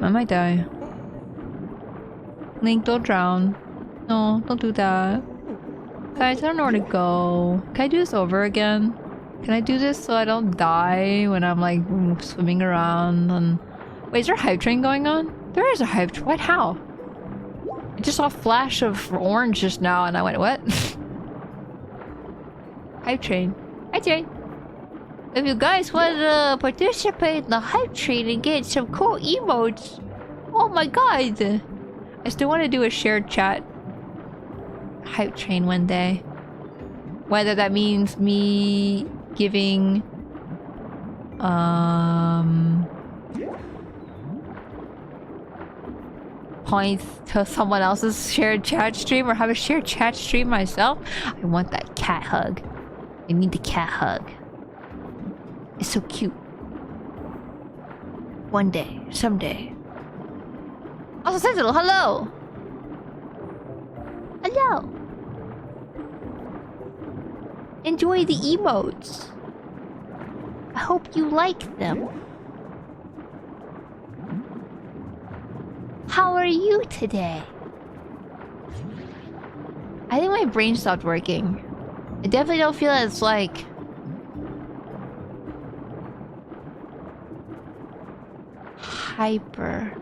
I might die. Link, don't drown. No, don't do that. Guys, I don't know where to go. Can I do this over again? Can I do this so I don't die when I'm like swimming around and... Wait, is there a hype train going on? There is a hype train. What? How? I just saw a flash of orange just now and I went, what? Hype train. Hype train. If you guys want to participate in the hype train and get some cool emotes, oh my god. I still want to do a shared chat hype train one day. Whether that means me giving points to someone else's shared chat stream or have a shared chat stream myself. I want that cat hug. I need the cat hug. It's so cute. One day, someday. Also, Sentinel, hello! Hello! Enjoy the emotes. I hope you like them. How are you today? I think my brain stopped working. I definitely don't feel as like... hyper.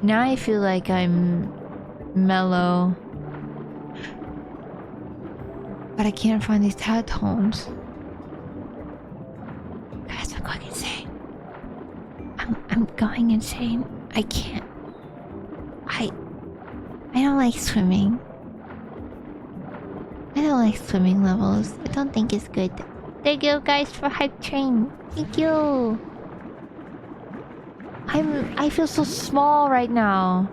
Now I feel like I'm mellow. But I can't find these tad tones. Guys, I'm going insane. I'm going insane. I can't. I don't like swimming. I don't like swimming levels. I don't think it's good. Thank you guys for hype train. Thank you. I feel so small right now.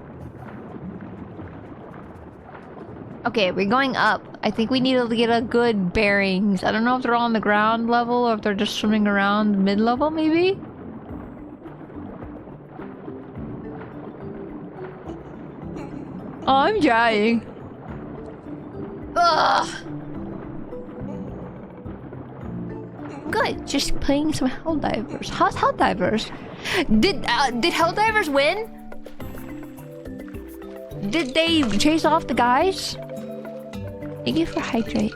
Okay, we're going up. I think we need to get a good bearings. I don't know if they're on the ground level or if they're just swimming around mid-level, maybe? Oh, I'm dying. Ugh. Good, just playing some Helldivers. How's Helldivers? Did Helldivers win? Did they chase off the guys? Thank you for hydrate.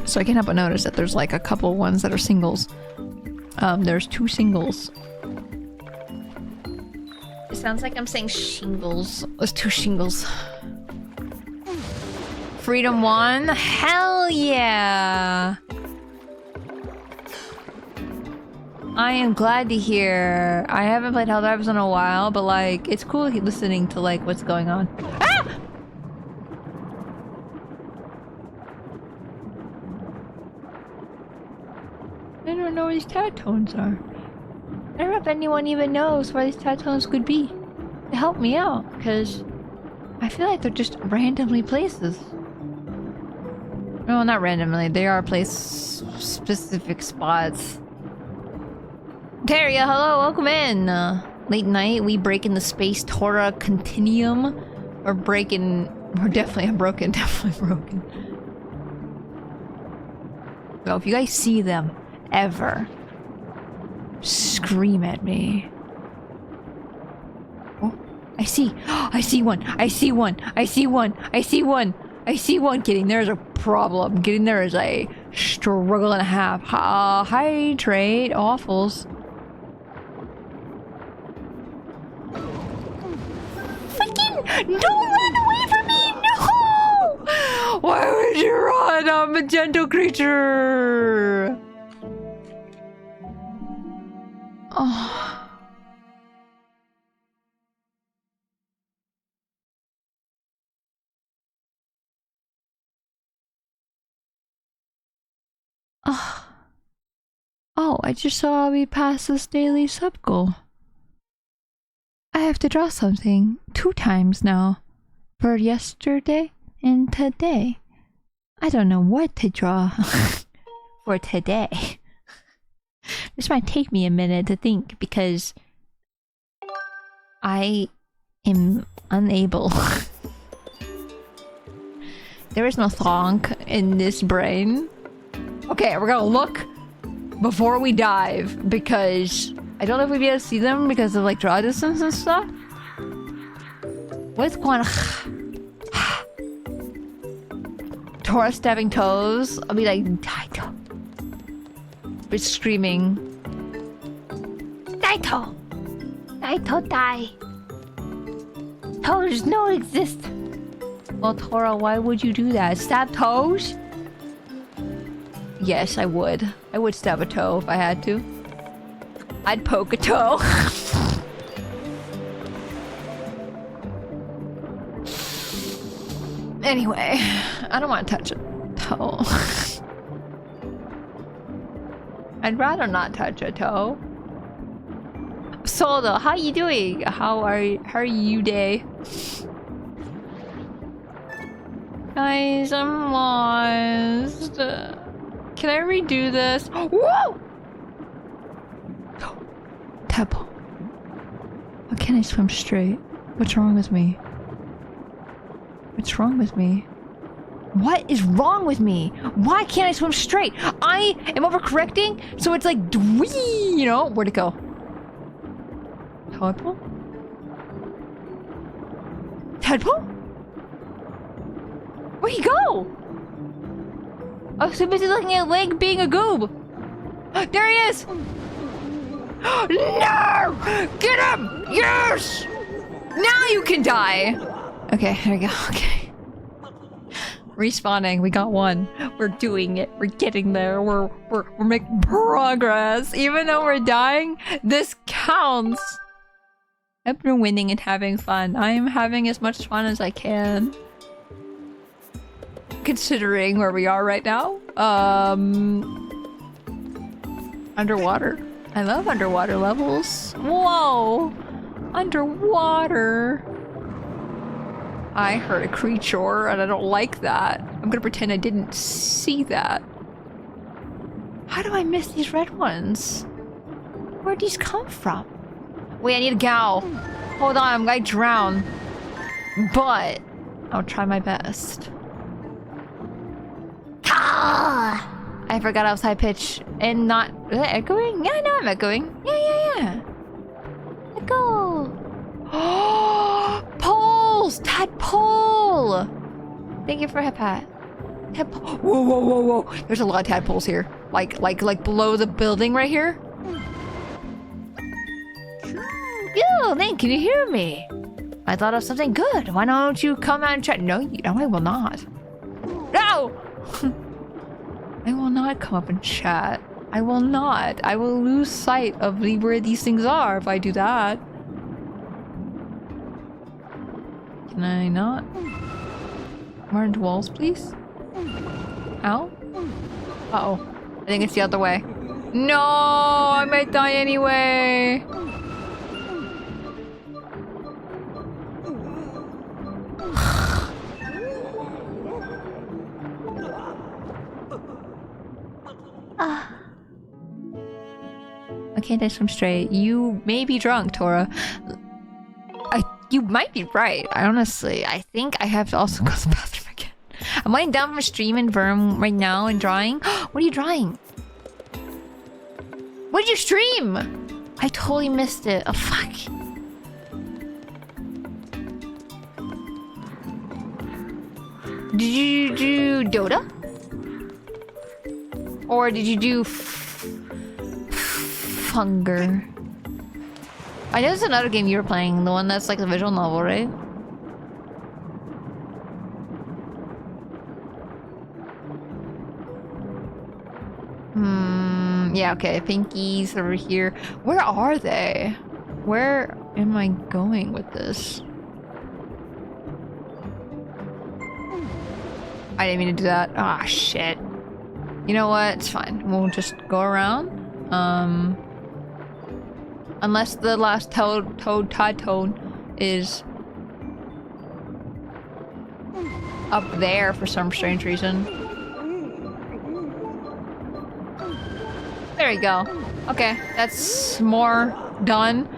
So I can't help but notice that there's like a couple ones that are singles. There's 2 singles. It sounds like I'm saying shingles. There's 2 shingles. Freedom 1? Hell yeah! I am glad to hear. I haven't played Helldivers in a while, but like, it's cool listening to like what's going on. Ah! I don't know where these tad tones are. I don't know if anyone even knows where these tad tones could be. To help me out, because I feel like they're just randomly places. No, not randomly. They are place-specific spots. Teria, hello, welcome in. Late night, we breaking the Spacey Tora continuum. We're definitely broken. So if you guys see them, ever, scream at me. Oh, I see one. Kidding, there's a problem. Getting there is a struggle and a half. Hydrate, awfuls. Freaking, don't run away from me, no! Why would you run? I'm a gentle creature. Oh. Oh, I just saw we passed this daily sub goal. I have to draw something 2 times now. For yesterday and today. I don't know what to draw for today. This might take me a minute to think because I am unable. There is no thonk in this brain. Okay, we're gonna look before we dive because I don't know if we'll be able to see them because of like draw distance and stuff. What's going on? Tora stabbing toes. I'll be like, Daito. But screaming. Daito! Daito die! Toes don't exist! Well, Tora, why would you do that? Stab toes? Yes, I would. I would stab a toe if I had to. I'd poke a toe. Anyway, I don't want to touch a toe. I'd rather not touch a toe. Zelda, how you doing? How are you day? Guys, I'm lost. Can I redo this? Whoa! Tadpole. Why can't I swim straight? What's wrong with me? What's wrong with me? What is wrong with me? Why can't I swim straight? I am overcorrecting, so it's like dwee, you know? Where'd it go? Tadpole? Tadpole? Where'd he go? I was so busy looking at Leg being a goob. There he is! No! Get him! Yes! Now you can die! Okay, there we go. Okay. Respawning. We got one. We're doing it. We're getting there. We're making progress. Even though we're dying, this counts. I've been winning and having fun. I am having as much fun as I can. Considering where we are right now. Underwater. I love underwater levels. Whoa! Underwater. I heard a creature and I don't like that. I'm gonna pretend I didn't see that. How do I miss these red ones? Where'd these come from? Wait, I need a gal. Hold on, I'm gonna drown. But I'll try my best. Ah! I forgot I was high pitch and not echoing? Yeah, no, I'm echoing. Yeah. Echo. Poles! Tadpole! Thank you for a hat. Tadpole. Whoa. There's a lot of tadpoles here. Like below the building right here. Yo, Link, can you hear me? I thought of something good. Why don't you come out and chat? No, I will not. No! I will not come up and chat. I will not. I will lose sight of where these things are if I do that. Can I not? More into walls, please? Ow? Uh-oh. I think it's the other way. No! I might die anyway! Okay, I swim straight. You may be drunk, Tora. You might be right, honestly. I think I have to also go to the bathroom again. I'm laying down from stream and Verm right now and drawing. What are you drawing? What did you stream? I totally missed it. Oh, fuck. Did you do Dota? Or did you do Hunger? I know there's another game you were playing, the one that's like the visual novel, right? Yeah, okay. Pinkies over here. Where are they? Where am I going with this? I didn't mean to do that. Ah, shit. You know what? It's fine. We'll just go around. Unless the last tone is up there for some strange reason. There you go. Okay, that's more done.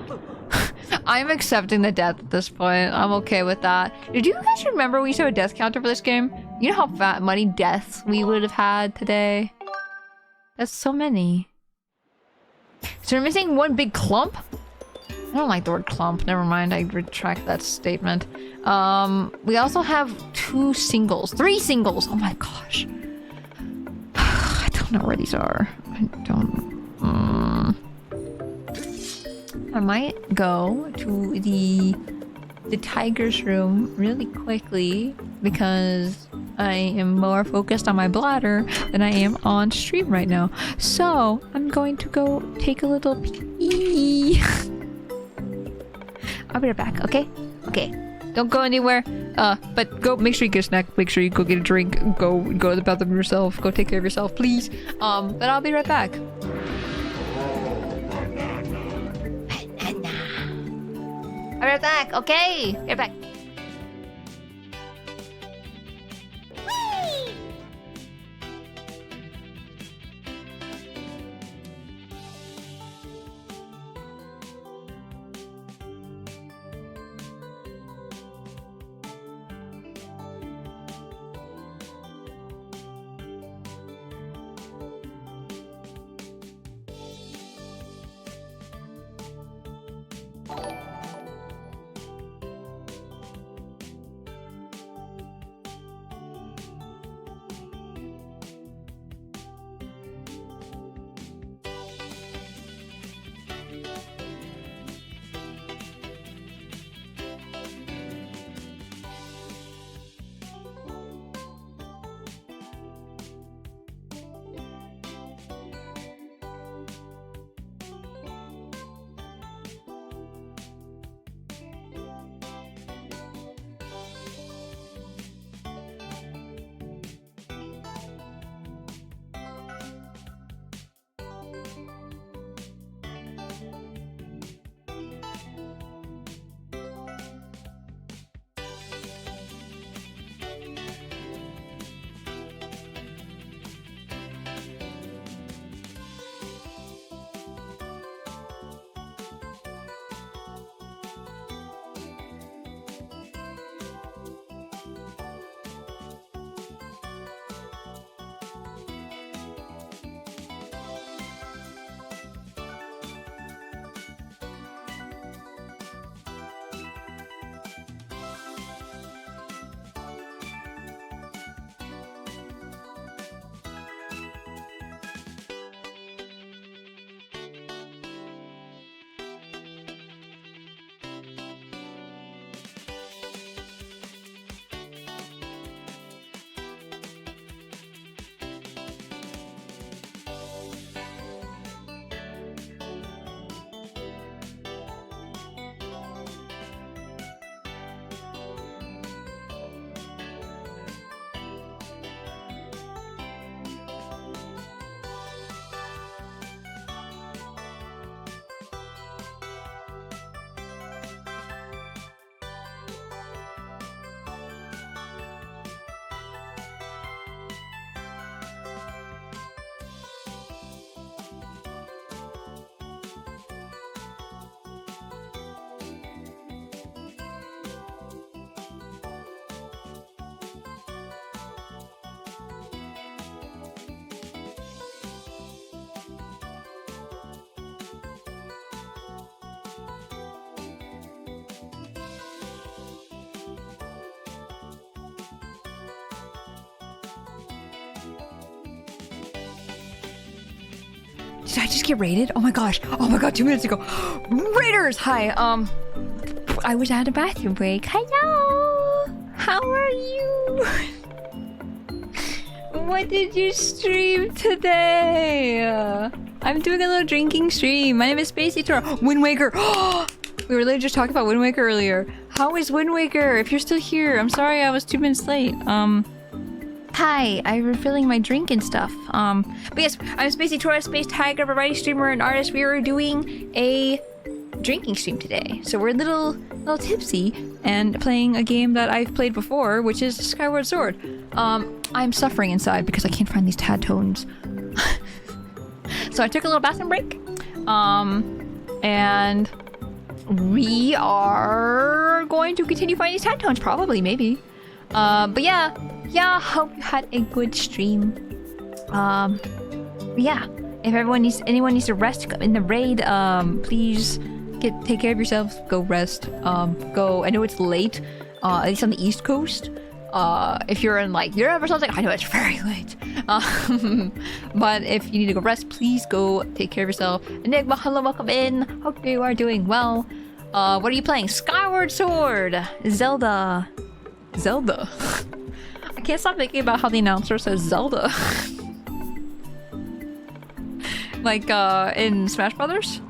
I'm accepting the death at this point. I'm okay with that. Did you guys remember we used to have a death counter for this game? You know how many deaths we would have had today? That's so many. So we're missing one big clump? I don't like the word clump. Never mind, I retract that statement. We also have 3 singles. Oh my gosh. I don't know where these are. I don't... I might go to the tiger's room really quickly because I am more focused on my bladder than I am on stream right now. So I'm going to go take a little pee. I'll be right back, okay? Okay. Don't go anywhere. But go make sure you get a snack, make sure you go get a drink, go to the bathroom yourself, go take care of yourself, please. But I'll be right back. I'll be right back, okay? Be right back. Did I just get raided? Oh my gosh. Oh my god, 2 minutes ago. Raiders! Hi, I was at a bathroom break. Hello! How are you? What did you stream today? I'm doing a little drinking stream. My name is Spacey Tora. Wind Waker! We were literally just talking about Wind Waker earlier. How is Wind Waker? If you're still here, I'm sorry I was 2 minutes late. Hi, I'm refilling my drink and stuff. But yes, I'm Spacey Tora, Space Tiger, variety streamer and artist. We were doing a drinking stream today. So we're a little tipsy and playing a game that I've played before, which is Skyward Sword. I'm suffering inside because I can't find these tad tones. So I took a little bathroom break. And we are going to continue finding these tad tones, probably, maybe. But yeah, hope you had a good stream. Yeah, if anyone needs to rest in the raid, please take care of yourselves. Go rest. Go. I know it's late, at least on the East Coast. If you're in like Europe or something, I know it's very late. But if you need to go rest, please go take care of yourself. Enigma, hello, welcome in. Hope you are doing well. What are you playing? Skyward Sword, Zelda. I can't stop thinking about how the announcer says Zelda. Like in Smash Brothers.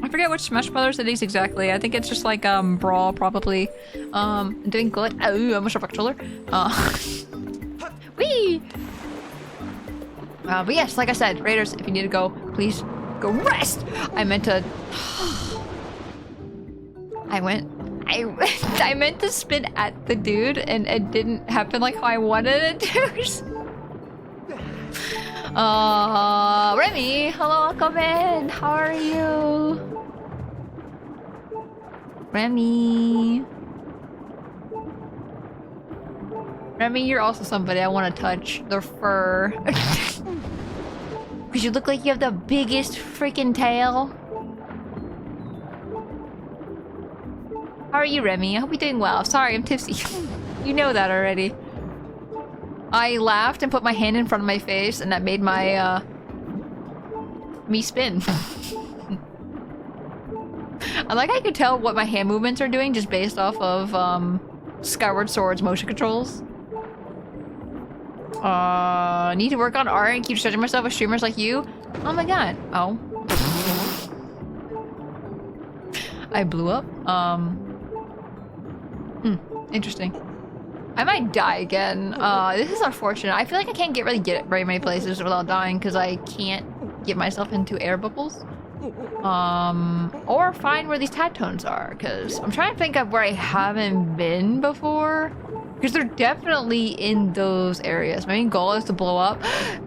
I forget which Smash Brothers it is exactly. I think it's just like Brawl probably. Doing good. Oh, I almost dropped a controller. Whee! But yes, like I said, Raiders, if you need to go, please go rest. I meant to. I meant to spin at the dude, and it didn't happen like how I wanted it to. Remy, hello, welcome in. How are you? Remy, you're also somebody I want to touch. Their fur. Because you look like you have the biggest freaking tail. How are you, Remy? I hope you're doing well. Sorry, I'm tipsy. You know that already. I laughed and put my hand in front of my face, and that made my, me spin. I like I could tell what my hand movements are doing just based off of, Skyward Sword's motion controls. Need to work on art and keep judging myself with streamers like you? Oh my god. Oh. I blew up. Interesting. I might die again. This is unfortunate. I feel like I can't get very many places without dying because I can't get myself into air bubbles. Or find where these tad tones are, because I'm trying to think of where I haven't been before. Because they're definitely in those areas. My main goal is to blow up.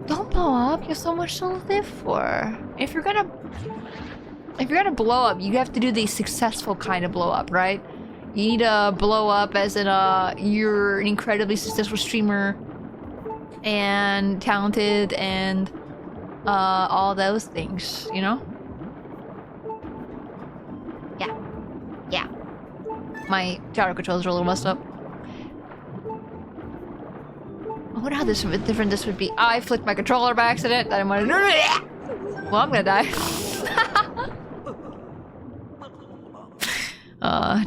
Don't blow up. You have so much to live for. If you're gonna blow up, you have to do the successful kind of blow up, right? You need to blow up as in you're an incredibly successful streamer and talented and all those things, you know? Yeah. My gyro controls are a little messed up. I wonder how different this would be. I flicked my controller by accident. I didn't want to. Well, I'm gonna die.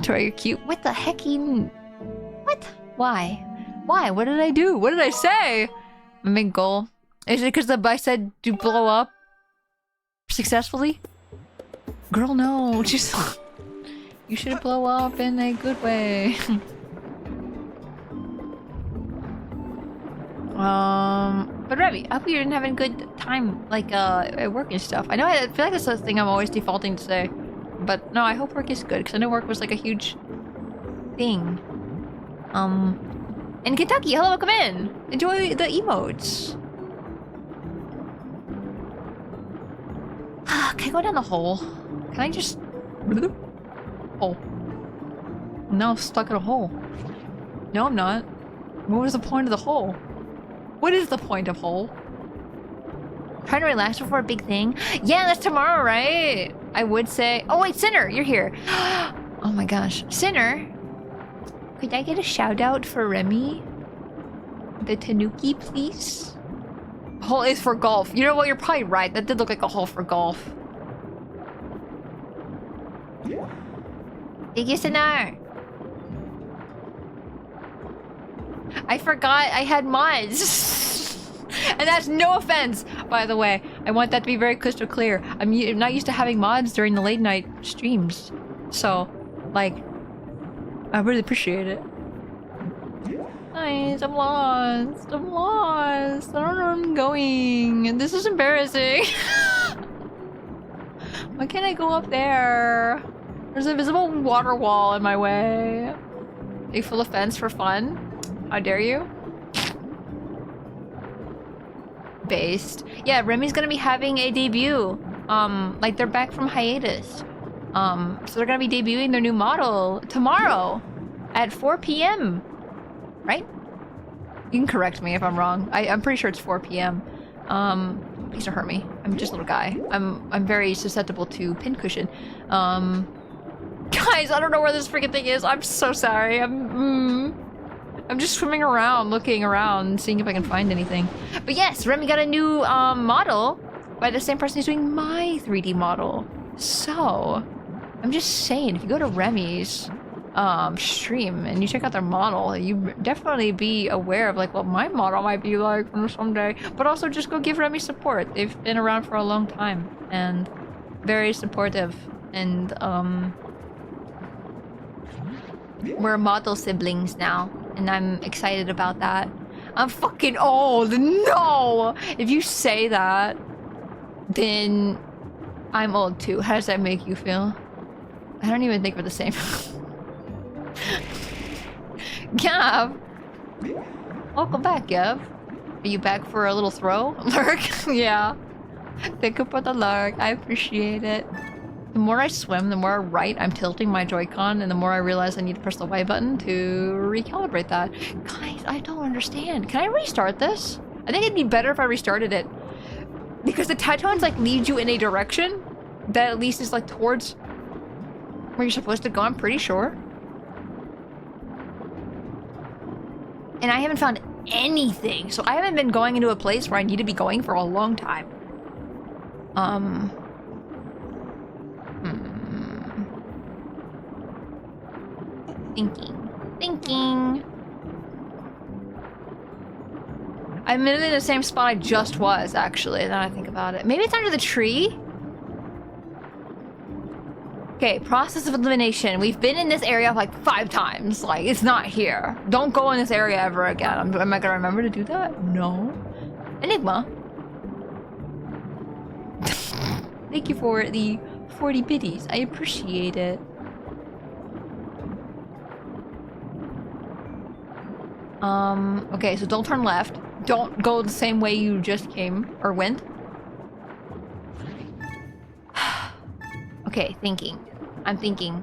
Tori, you're cute. What the heck? What? Why? What did I do? What did I say? My main goal. Is it because I said to blow up successfully? Girl, no. Just you should blow up in a good way. But Remy, I hope you're having a good time, like, at work and stuff. I know I feel like that's the thing I'm always defaulting to say. But no, I hope work is good, because I know work was like a huge thing. In Kentucky, hello, welcome in! Enjoy the emotes. Can I go down the hole? Can I just... Hole. No, I'm stuck in a hole. No, I'm not. What was the point of the hole? What is the point of hole? Trying to relax before a big thing? Yeah, that's tomorrow, right? I would say... Oh wait, Sinner, you're here. Oh my gosh. Sinner? Could I get a shout out for Remy? The Tanuki, please? Hole is for golf. You know what? You're probably right. That did look like a hole for golf. Thank you, Sinner. I forgot I had mods. And that's no offense, by the way. I want that to be very crystal clear. I'm not used to having mods during the late night streams. So, like, I really appreciate it. Nice, I'm lost. I don't know where I'm going. This is embarrassing. Why can't I go up there? There's an invisible water wall in my way. Are you full of fence for fun? How dare you? Based. Yeah, Remy's gonna be having a debut. Like they're back from hiatus. So they're gonna be debuting their new model tomorrow at 4 p.m. Right? You can correct me if I'm wrong. I'm pretty sure it's 4 p.m. Please don't hurt me. I'm just a little guy. I'm very susceptible to pincushion. Guys, I don't know where this freaking thing is. I'm so sorry. I'm just swimming around, looking around, seeing if I can find anything. But yes, Remy got a new model by the same person who's doing my 3D model. So, I'm just saying, if you go to Remy's stream and you check out their model, you definitely be aware of like what my model might be like someday. But also just go give Remy support. They've been around for a long time and very supportive, and we're model siblings now, and I'm excited about that. I'm fucking old. No! If you say that, then I'm old too. How does that make you feel? I don't even think we're the same. Gav! Welcome back, Gav. Are you back for a little throw? Lurk? Yeah. Thank you for the lurk. I appreciate it. The more I swim, the more I'm tilting my Joy-Con, and the more I realize I need to press the Y button to recalibrate that. Guys, I don't understand. Can I restart this? I think it'd be better if I restarted it. Because the Titans like lead you in a direction that at least is like towards where you're supposed to go, I'm pretty sure. And I haven't found anything, so I haven't been going into a place where I need to be going for a long time. Thinking. I'm literally in the same spot I just was, actually, now I think about it. Maybe it's under the tree? Okay, process of elimination. We've been in this area like 5 times. Like, it's not here. Don't go in this area ever again. Am I gonna remember to do that? No. Enigma. Thank you for the 40 biddies. I appreciate it. Okay, so don't turn left. Don't go the same way you just came or went. Okay, thinking. I'm thinking.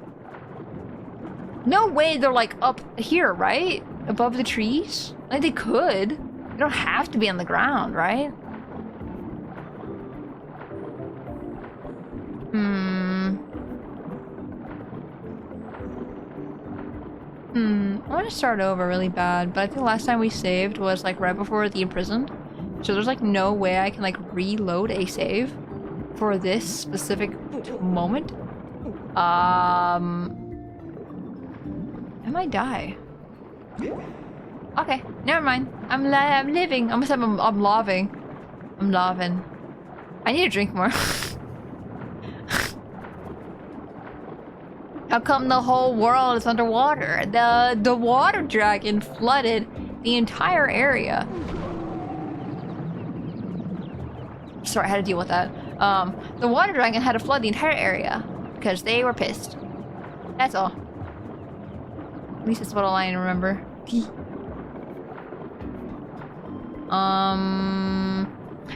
No way they're like up here, right? Above the trees? Like they could. They don't have to be on the ground, right? I want to start over really bad, but I think the last time we saved was like right before the imprisoned. So there's like no way I can like reload a save for this specific moment. I might die. Okay, never mind. I'm living. I'm loving. I'm loving. I need to drink more. How come the whole world is underwater? The water dragon flooded the entire area. Sorry, I had to deal with that. The water dragon had to flood the entire area because they were pissed. That's all. At least that's what all I remember. It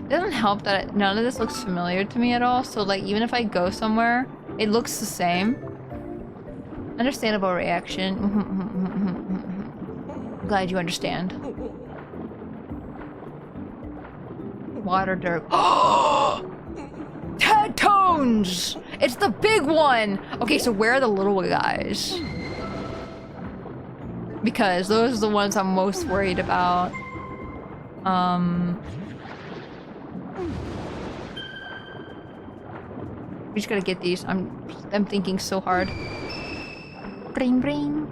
doesn't help that none of this looks familiar to me at all. So like, even if I go somewhere, it looks the same. Understandable reaction. Glad you understand. Water dirt. Ted tones! It's the big one! Okay, so where are the little guys? Because those are the ones I'm most worried about. We just gotta get these. I'm thinking so hard. Bring, bring.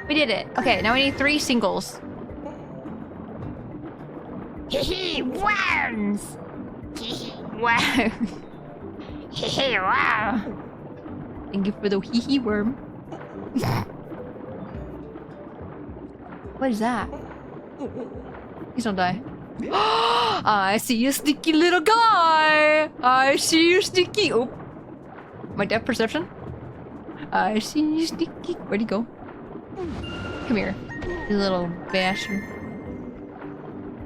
We did it. Okay, now we need 3 singles. Hee worms! Hee wow! Hee wow! Thank you for the hee worm. What is that? Please don't die. I see you, sneaky little guy! I see you, sneaky. Oh. My depth perception? I see you sneaky. Where'd he go? Come here, you little bastard.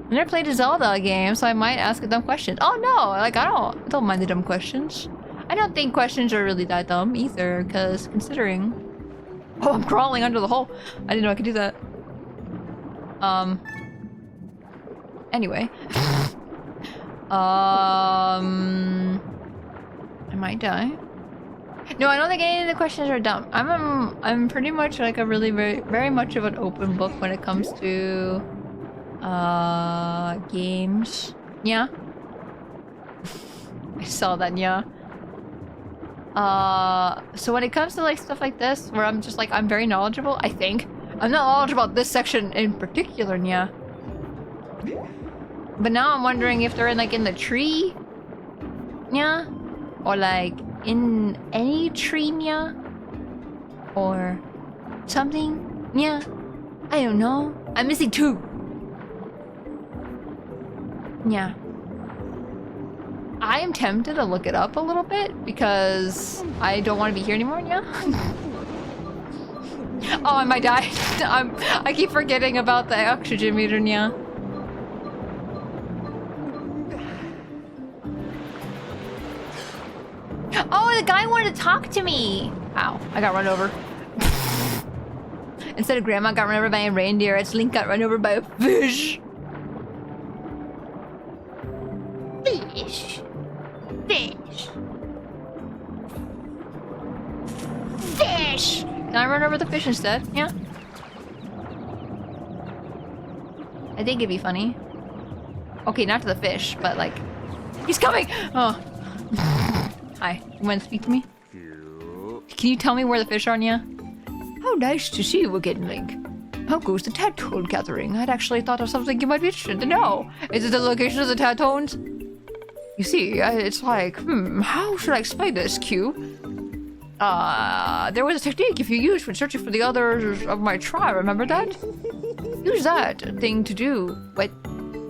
I've never played a Zelda game, so I might ask a dumb question. Oh no, like I don't mind the dumb questions. I don't think questions are really that dumb either, because considering... Oh, I'm crawling under the hole. I didn't know I could do that. Anyway. I might die. No, I don't think any of the questions are dumb. I'm pretty much like a really very much of an open book when it comes to games. Yeah. I saw that, yeah. So when it comes to like stuff like this, where I'm just like, I'm very knowledgeable, I think. I'm not knowledgeable about this section in particular, yeah. But now I'm wondering if they're in like in the tree, yeah? Or like in any tree, yeah? Or something, yeah? I don't know. I'm missing 2. Yeah. I am tempted to look it up a little bit because I don't want to be here anymore, yeah? Oh, I might die. I keep forgetting about the oxygen meter, yeah. Oh, the guy wanted to talk to me. Ow, I got run over. Instead of Grandma got run over by a reindeer, it's Link got run over by a fish. Fish. Fish. Fish! Can I run over the fish instead? Yeah. I think it'd be funny. Okay, not to the fish, but like... He's coming! Oh. Hi. You want to speak to me? Can you tell me where the fish are, Nya? How nice to see you again, Link. How goes the tadpole gathering? I'd actually thought of something you might be interested to know. Is it the location of the tadpoles? You see, it's like, how should I explain this, Q? There was a technique if you used when searching for the others of my tribe, remember that? Use that thing to do, but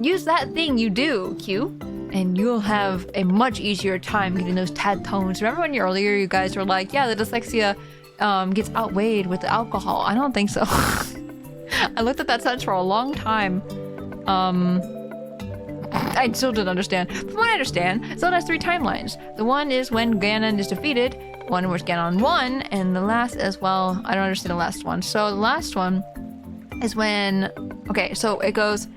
use that thing you do, Q, and you'll have a much easier time getting those tad tones. Remember when earlier you guys were like, yeah, the dyslexia gets outweighed with the alcohol? I don't think so. I looked at that sentence for a long time. I still didn't understand. From what I understand, Zelda has 3 timelines. The one is when Ganon is defeated, one was Ganon won, and the last as well, I don't understand the last one. So the last one is when, okay, so it goes,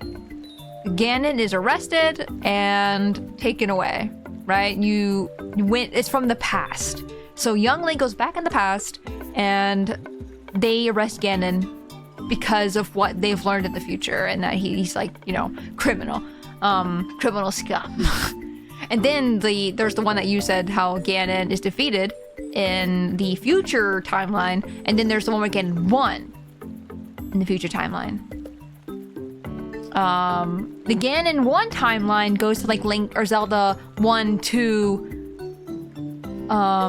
Ganon is arrested and taken away, right? You went, it's from the past. So young Link goes back in the past and they arrest Ganon because of what they've learned in the future and that he's like, you know, criminal scum. And then there's the one that you said how Ganon is defeated in the future timeline, and then there's the one where Ganon won in the future timeline. The Ganon 1 timeline goes to like Link or Zelda 1, 2. I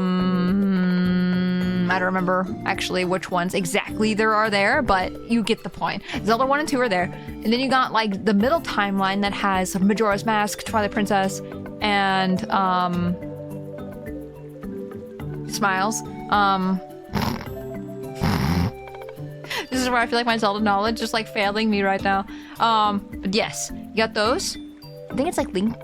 don't remember actually which ones exactly there are there, but you get the point. Zelda 1 and 2 are there. And then you got like the middle timeline that has Majora's Mask, Twilight Princess, and Smiles. This is where I feel like my Zelda knowledge is like failing me right now. But yes, you got those. I think it's like Link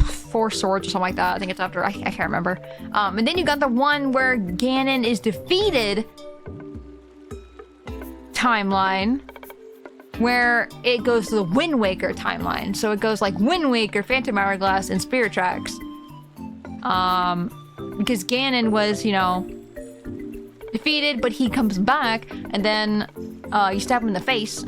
4 Swords or something like that. I think it's after, I can't remember. And then you got the one where Ganon is defeated timeline, where it goes to the Wind Waker timeline. So it goes like Wind Waker, Phantom Hourglass, and Spirit Tracks. Because Ganon was, you know, defeated, but he comes back, and then you stab him in the face.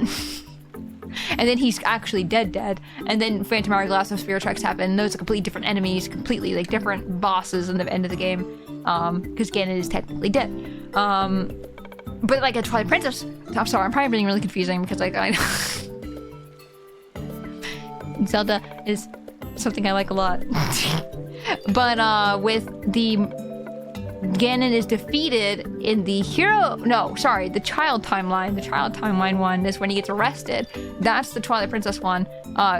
And then he's actually dead, and then Phantom Hourglass and Spirit Tracks happen. Those are completely different enemies, completely like different bosses in the end of the game, because Ganon is technically dead. But like a Twilight Princess, I'm sorry, I'm probably being really confusing because like Zelda is something I like a lot. But with the Ganon is defeated in the the child timeline. The child timeline one is when he gets arrested. That's the Twilight Princess one.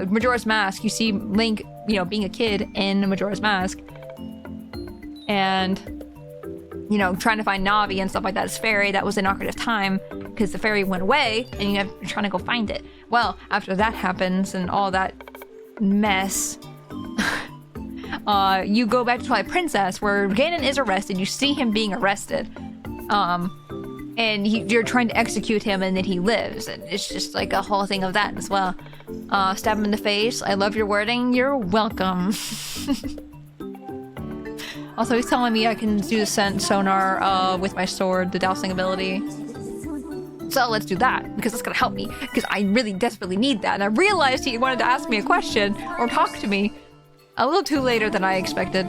Majora's Mask, you see Link, you know, being a kid in Majora's Mask. and you know, trying to find Navi and stuff like that. His fairy, that was an awkward time because the fairy went away and you're trying to go find it. Well, after that happens and all that mess, you go back to Twilight Princess where Ganon is arrested. You see him being arrested. And you're trying to execute him and then he lives. And it's just like a whole thing of that as well. Stab him in the face. I love your wording. You're welcome. Also, he's telling me I can do the scent sonar with my sword, the dousing ability. So let's do that, because that's gonna help me, because I really desperately need that. And I realized he wanted to ask me a question or talk to me a little too later than I expected.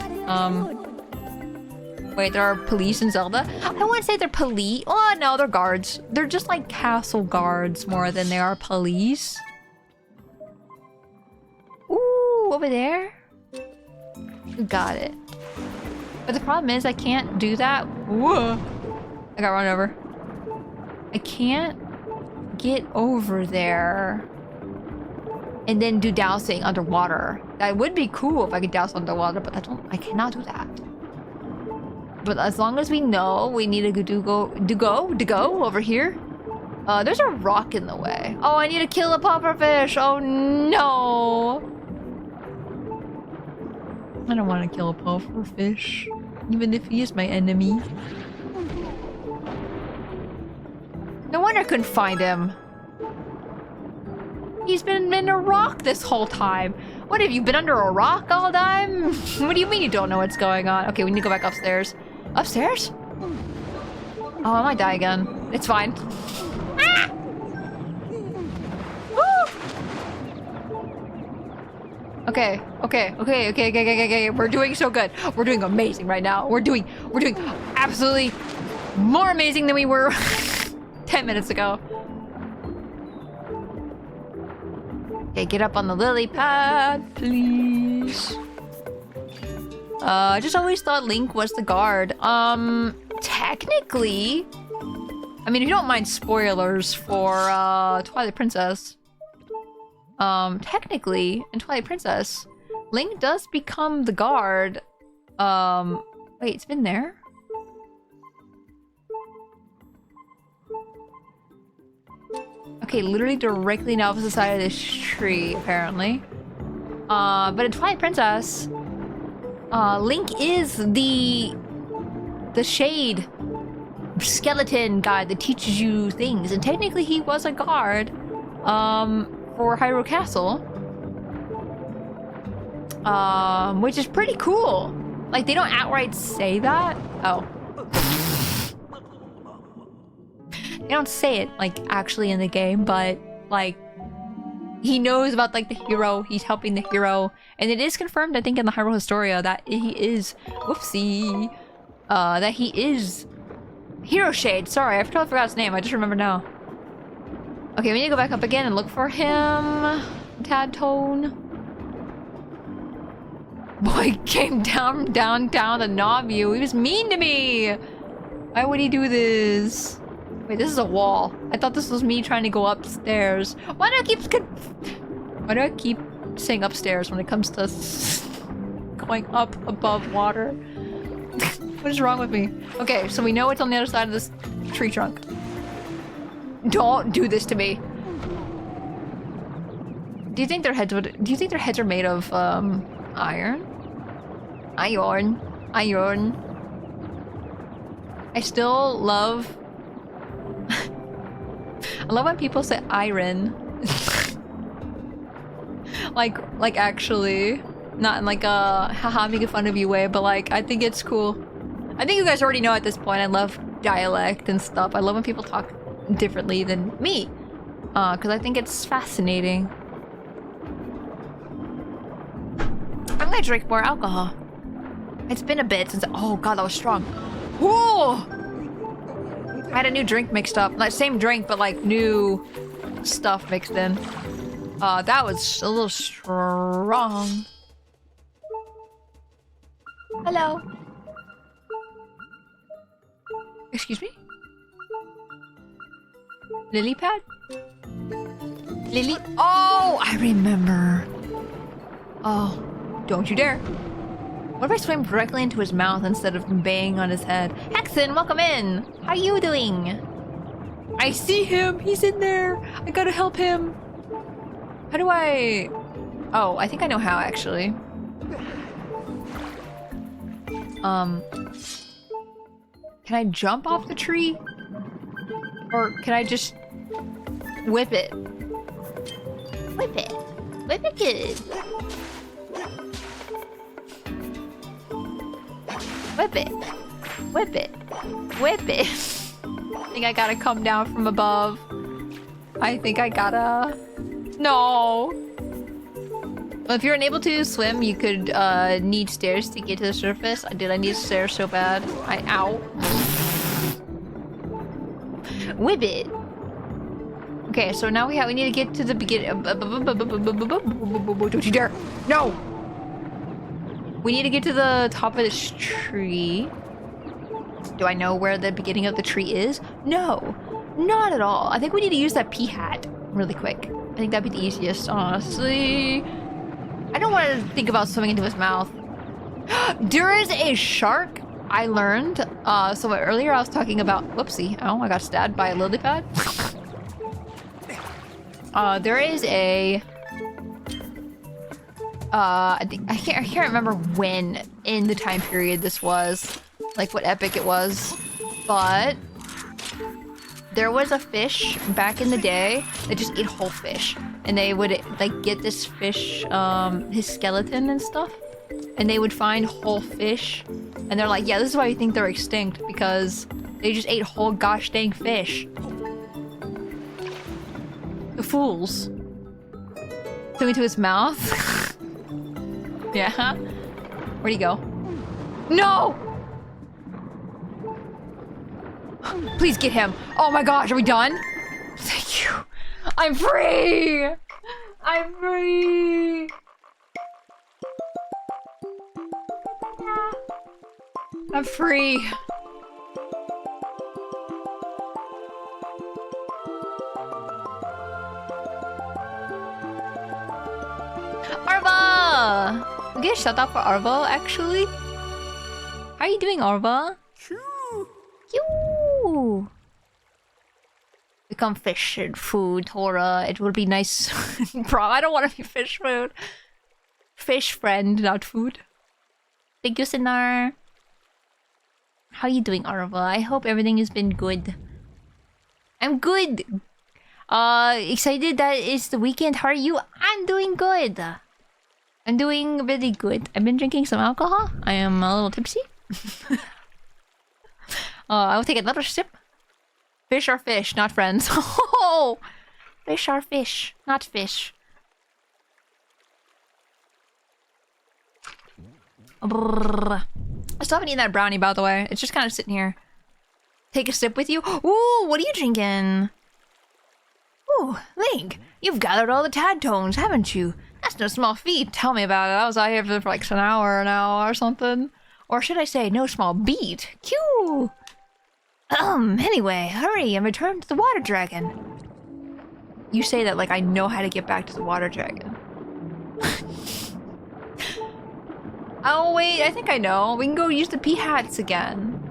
Wait, there are police in Zelda? I wouldn't say they're police. Oh, no, they're guards. They're just like castle guards more than they are police. Ooh, over there? Got it. But the problem is I can't do that. Whoa! I got run over. I can't get over there and then do dousing underwater. That would be cool if I could douse underwater, but I cannot do that. But as long as we know we need to go over here. There's a rock in the way. Oh, I need to kill a pufferfish. Oh no. I don't want to kill a pufferfish, even if he is my enemy. No wonder I couldn't find him. He's been in a rock this whole time. What, have you been under a rock all time? What do you mean you don't know what's going on? Okay, we need to go back upstairs. Upstairs? Oh, I might die again. It's fine. Ah! Okay. We're doing so good. We're doing amazing right now. We're doing absolutely more amazing than we were 10 minutes ago. Okay, get up on the lily pad, please. I just always thought Link was the guard. Technically, I mean, if you don't mind spoilers for Twilight Princess. Technically, in Twilight Princess, Link does become the guard. Wait, it's been there? Okay, literally directly on the opposite side of this tree, apparently. But in Twilight Princess, Link is the shade skeleton guy that teaches you things, and technically he was a guard, for Hyrule Castle. Which is pretty cool. Like, they don't outright say that. Oh. They don't say it, like, actually in the game, but, like, he knows about, like, the hero. He's helping the hero. And it is confirmed, I think, in the Hyrule Historia that he is... Whoopsie. That he is... Hero Shade. Sorry, I totally forgot his name. I just remember now. Okay, we need to go back up again and look for him. Tad Tone. Boy came down to knob you. He was mean to me. Why would he do this? Wait, this is a wall. I thought this was me trying to go upstairs. Why do I keep saying upstairs when it comes to going up above water? What is wrong with me? Okay, so we know it's on the other side of this tree trunk. Don't do this to me. Do you think their heads are made of iron? Iron. I still love I love when people say iron. like actually, not in like a haha making fun of you way, but like I think it's cool. I think you guys already know at this point I love dialect and stuff. I love when people talk differently than me, because I think it's fascinating. I'm gonna drink more alcohol. It's been a bit since. Oh god, that was strong. Whoa! I had a new drink mixed up. Not same drink, but like new stuff mixed in. That was a little strong. Hello. Excuse me? Lily pad? Lily? Oh, I remember. Oh, don't you dare. What What if I swam directly into his mouth instead of banging on his head? Hexen, welcome in! How are you doing? I see him! He's in there! I gotta help him! How do I... Oh, I think I know how, actually. Can I jump off the tree? Or can I just... whip it? Whip it. Whip it good. Whip it. Whip it. Whip it. I think I gotta come down from above. I think I gotta... No! Well, if you're unable to swim, you could need stairs to get to the surface. Did I need stairs so bad? Ow. Whip it! Okay, so now we need to get to the beginning. Don't you dare! No! We need to get to the top of this tree. Do I know where the beginning of the tree is? No, not at all. I think we need to use that pea hat really quick. I think that'd be the easiest, honestly. I don't want to think about swimming into his mouth. There is a shark, I learned. So earlier I was talking about... Whoopsie. Oh, I got stabbed by a lily pad. There is a... I can't remember when in the time period this was. Like what epic it was. But... there was a fish back in the day that just ate whole fish. And they would like get this fish, his skeleton and stuff. And they would find whole fish. And they're like, yeah, this is why we think they're extinct. Because they just ate whole gosh dang fish. The fools. Took me to his mouth. Yeah. Where'd he go? No! Please get him. Oh my gosh, are we done? Thank you. I'm free! I'm free! I'm free. Arva! We get a shout out for Arva, actually. How are you doing, Arva? You. Become fish and food, Tora. It would be nice. Bro, I don't want to be fish food. Fish friend, not food. Thank you, Sinar. How are you doing, Arva? I hope everything has been good. I'm good. Excited that it's the weekend. How are you? I'm doing good. I'm doing really good. I've been drinking some alcohol. I am a little tipsy. I will take another sip. Fish are fish, not friends. Oh, fish are fish, not fish. Brrr. I still haven't eaten that brownie, by the way. It's just kind of sitting here. Take a sip with you. Ooh, what are you drinking? Ooh, Link, you've gathered all the tad tones, haven't you? That's no small feat. Tell me about it. I was out here for like an hour now or something. Or should I say, no small beat. Cue. Anyway, hurry and return to the water dragon. You say that like I know how to get back to the water dragon. Oh wait, I think I know. We can go use the pea hats again.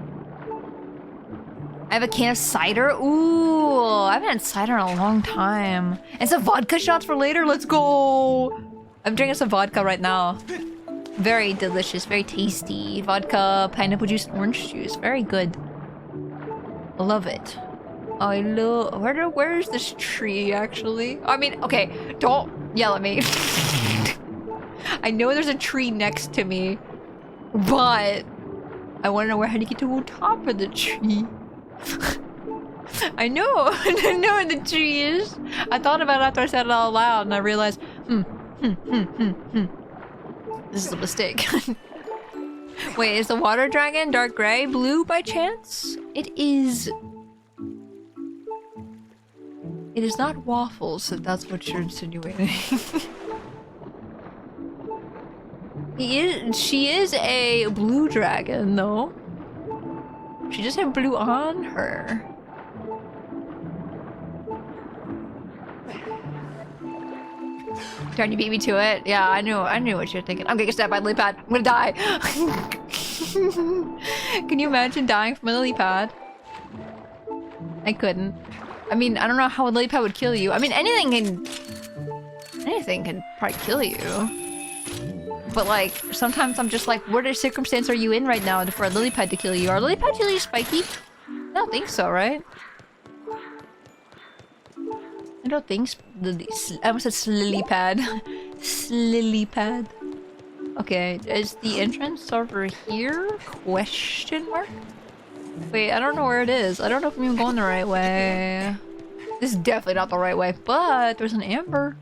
I have a can of cider. Ooh, I haven't had cider in a long time. And some vodka shots for later. Let's go. I'm drinking some vodka right now. Very delicious, very tasty. Vodka, pineapple juice, orange juice. Very good. Love it. I love... Where's this tree, actually? I mean, okay, don't yell at me. I know there's a tree next to me, but I want to know how to get to the top of the tree. I know. I know where the tree is. I thought about it after I said it out loud, and I realized, this is a mistake. Wait, is the water dragon dark gray blue by chance? It is. It is not waffles, if that's what you're insinuating. She is a blue dragon, though. She just had blue on her. Darn, you beat me to it. Yeah, I knew what you're thinking. I'm gonna get stabbed by a lily pad. I'm gonna die. Can you imagine dying from a lily pad? I couldn't. I mean, I don't know how a lily pad would kill you. I mean, anything can probably kill you. But like, sometimes I'm just like, what circumstance are you in right now for a lily pad to kill you? Are lily pads usually spiky? I don't think so, right? I don't think I almost said lily pad. Lily pad. Okay, is the entrance over here? Question mark? Wait, I don't know where it is. I don't know if I'm even going the right way. This is definitely not the right way, but there's an amber.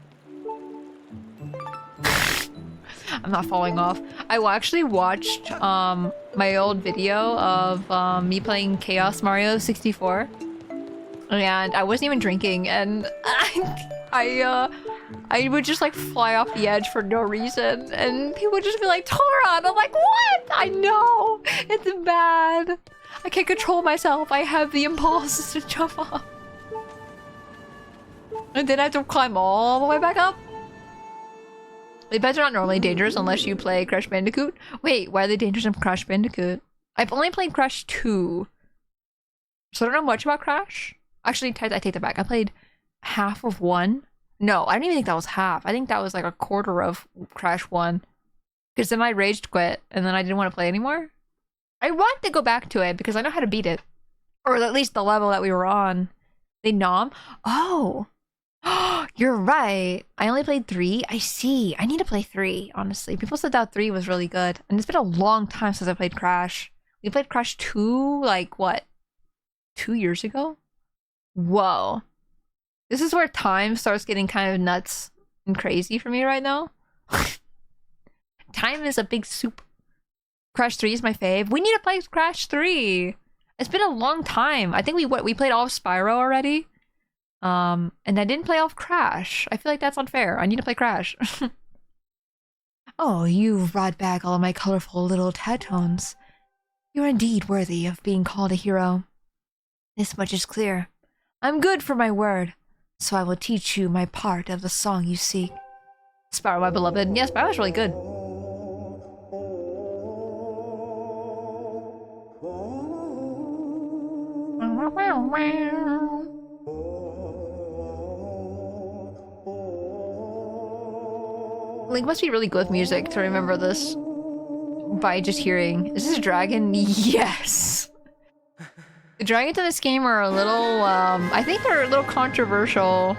I'm not falling off. I actually watched my old video of me playing Chaos Mario 64. And I wasn't even drinking, and I would just like fly off the edge for no reason, and people would just be like, Tora! And I'm like, what? I know! It's bad. I can't control myself. I have the impulse to jump off. And then I have to climb all the way back up. The beds are not normally dangerous unless you play Crash Bandicoot. Wait, why are they dangerous in Crash Bandicoot? I've only played Crash 2. So I don't know much about Crash. Actually, I take that back. I played half of 1. No, I don't even think that was half. I think that was like a quarter of Crash 1. Because then I rage quit, and then I didn't want to play anymore. I want to go back to it, because I know how to beat it. Or at least the level that we were on. They nom? Oh! You're right. I only played 3. I see. I need to play 3, honestly. People said that 3 was really good. And it's been a long time since I played Crash. We played Crash 2, like, what? 2 years ago? Whoa. This is where time starts getting kind of nuts and crazy for me right now. Time is a big soup. Crash 3 is my fave. We need to play Crash 3. It's been a long time. I think we played all of Spyro already. And I didn't play all of Crash. I feel like that's unfair. I need to play Crash. Oh, you've brought back all of my colorful little tatones. You're indeed worthy of being called a hero. This much is clear. I'm good for my word, so I will teach you my part of the song you seek. Spyro, my beloved. Yes, Spyro's really good. Link must be really good with music to remember this by just hearing. Is this a dragon? Yes! The dragons in this game are a little, I think they're a little controversial.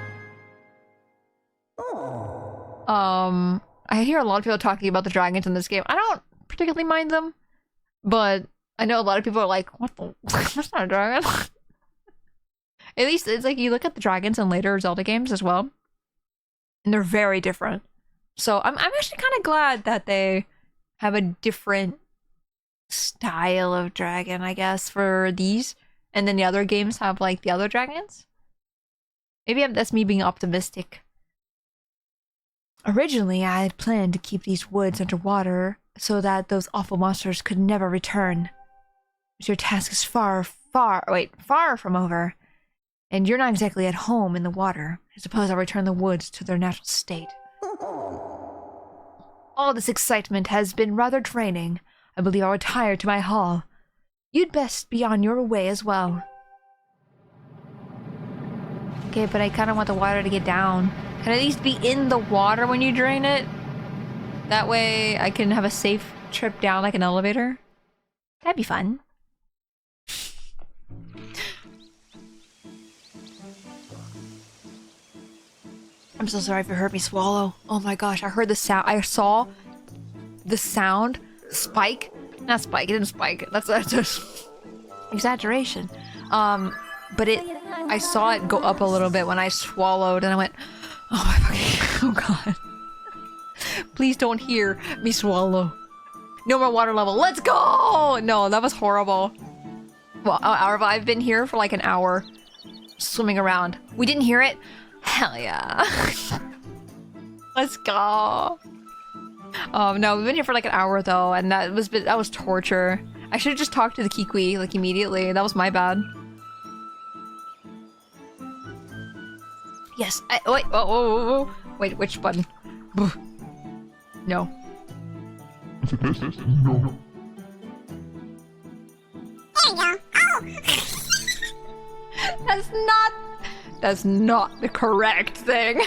I hear a lot of people talking about the dragons in this game. I don't particularly mind them, but I know a lot of people are like, what the? That's not a dragon. At least it's like you look at the dragons in later Zelda games as well, and they're very different. So I'm actually kind of glad that they have a different style of dragon, I guess, for these. And then the other games have like the other dragons. Maybe that's me being optimistic. Originally, I had planned to keep these woods underwater so that those awful monsters could never return. But your task is far from over. And you're not exactly at home in the water. I suppose I'll return the woods to their natural state. All this excitement has been rather draining. I believe I'll retire to my hall. You'd best be on your way as well. Okay, but I kind of want the water to get down. Can I at least be in the water when you drain it? That way I can have a safe trip down like an elevator. That'd be fun. I'm so sorry if you heard me swallow. Oh my gosh, I heard the sound. I saw the sound spike. Not spike, it didn't spike. That's just exaggeration. But I saw it go up a little bit when I swallowed, and I went, oh my fucking, oh god. Please don't hear me swallow. No more water level. Let's go! No, that was horrible. Well, I've been here for like an hour, swimming around. We didn't hear it? Hell yeah. Let's go. No, we've been here for like an hour though, and that was torture. I should have just talked to the Kikwi like immediately. That was my bad. Yes. Wait. Wait, which button? No. Is it this? No. There you go. Oh! That's not the correct thing.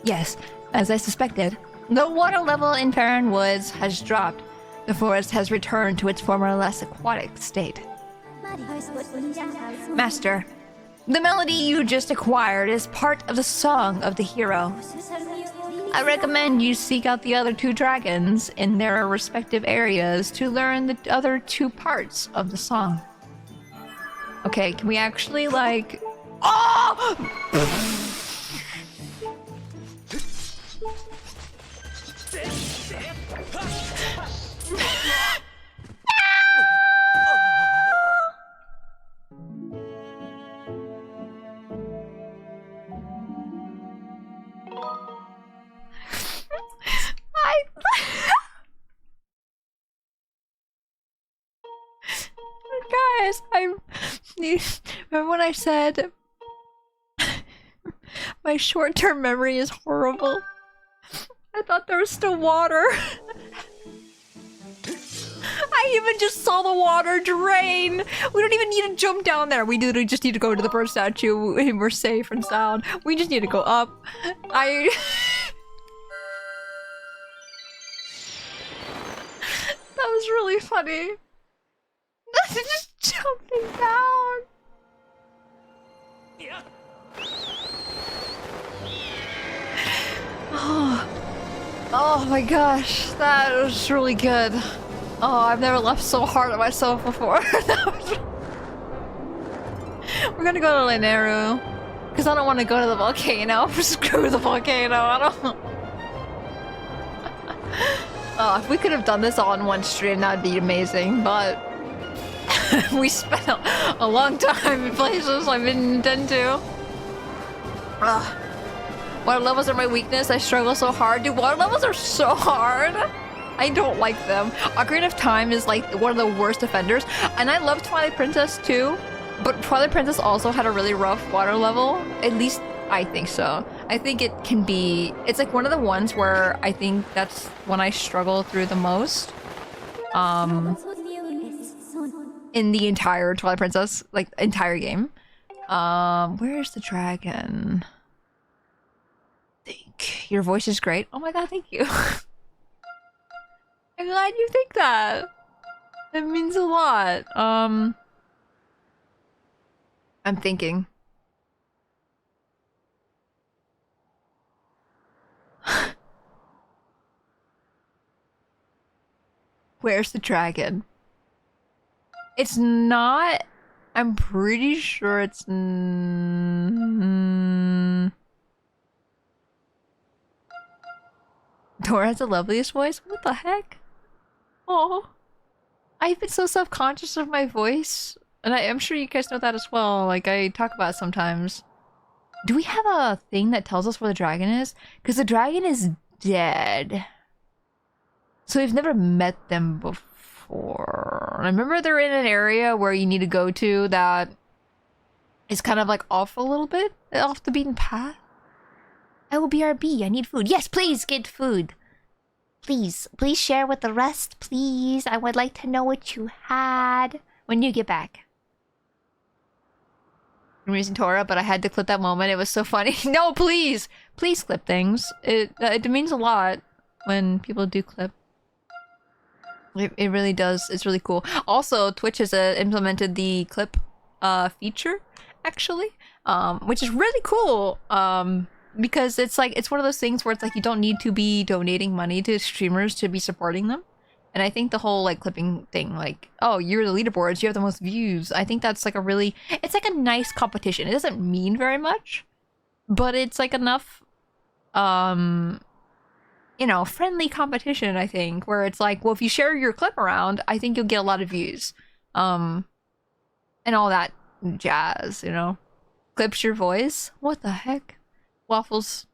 Yes, as I suspected, the water level in Farron Woods has dropped. The forest has returned to its former less aquatic state. Master, the melody you just acquired is part of the song of the hero. I recommend you seek out the other 2 dragons in their respective areas to learn the other 2 parts of the song. Okay, can we actually, like... Oh! Guys, remember when I said my short-term memory is horrible? I thought there was still water. I even just saw the water drain. We don't even need to jump down there. We literally just need to go to the bird statue and we're safe and sound. We just need to go up. That was really funny. Just jumping down. Oh my gosh, that was really good. Oh, I've never laughed so hard at myself before. We're gonna go to Leneru, because I don't want to go to the volcano. Screw the volcano, I don't... Oh, if we could have done this all in one stream, that'd be amazing, but... we spent a long time in places I didn't intend to. Ugh. Water levels are my weakness. I struggle so hard. Dude, water levels are so hard. I don't like them. Ocarina of Time is like one of the worst offenders. And I love Twilight Princess too. But Twilight Princess also had a really rough water level. At least I think so. I think it can be... It's like one of the ones where I think that's when I struggle through the most. In the entire Twilight Princess, like, entire game. Where's the dragon? Think. Your voice is great. Oh my god, thank you. I'm glad you think that. That means a lot. I'm thinking. Where's the dragon? It's not... I'm pretty sure it's... Tora has the loveliest voice? What the heck? Oh, I've been so self-conscious of my voice. And I'm sure you guys know that as well. Like, I talk about it sometimes. Do we have a thing that tells us where the dragon is? Because the dragon is dead. So we've never met them before. I remember they're in an area where you need to go to that is kind of like off a little bit. Off the beaten path. I will BRB. I need food. Yes, please get food. Please share with the rest, please. I would like to know what you had when you get back. I'm using Tora, but I had to clip that moment. It was so funny. No, please clip things. It means a lot when people do clip. It really does. It's really cool. Also, Twitch has implemented the clip feature, actually, which is really cool. Because it's like, it's one of those things where it's like you don't need to be donating money to streamers to be supporting them. And I think the whole like clipping thing, like, oh, you're the leaderboards, you have the most views. I think that's like a really, it's like a nice competition. It doesn't mean very much, but it's like enough, you know, friendly competition, I think, where it's like, well, if you share your clip around, I think you'll get a lot of views. And all that jazz, you know. Clips your voice? What the heck? Waffles.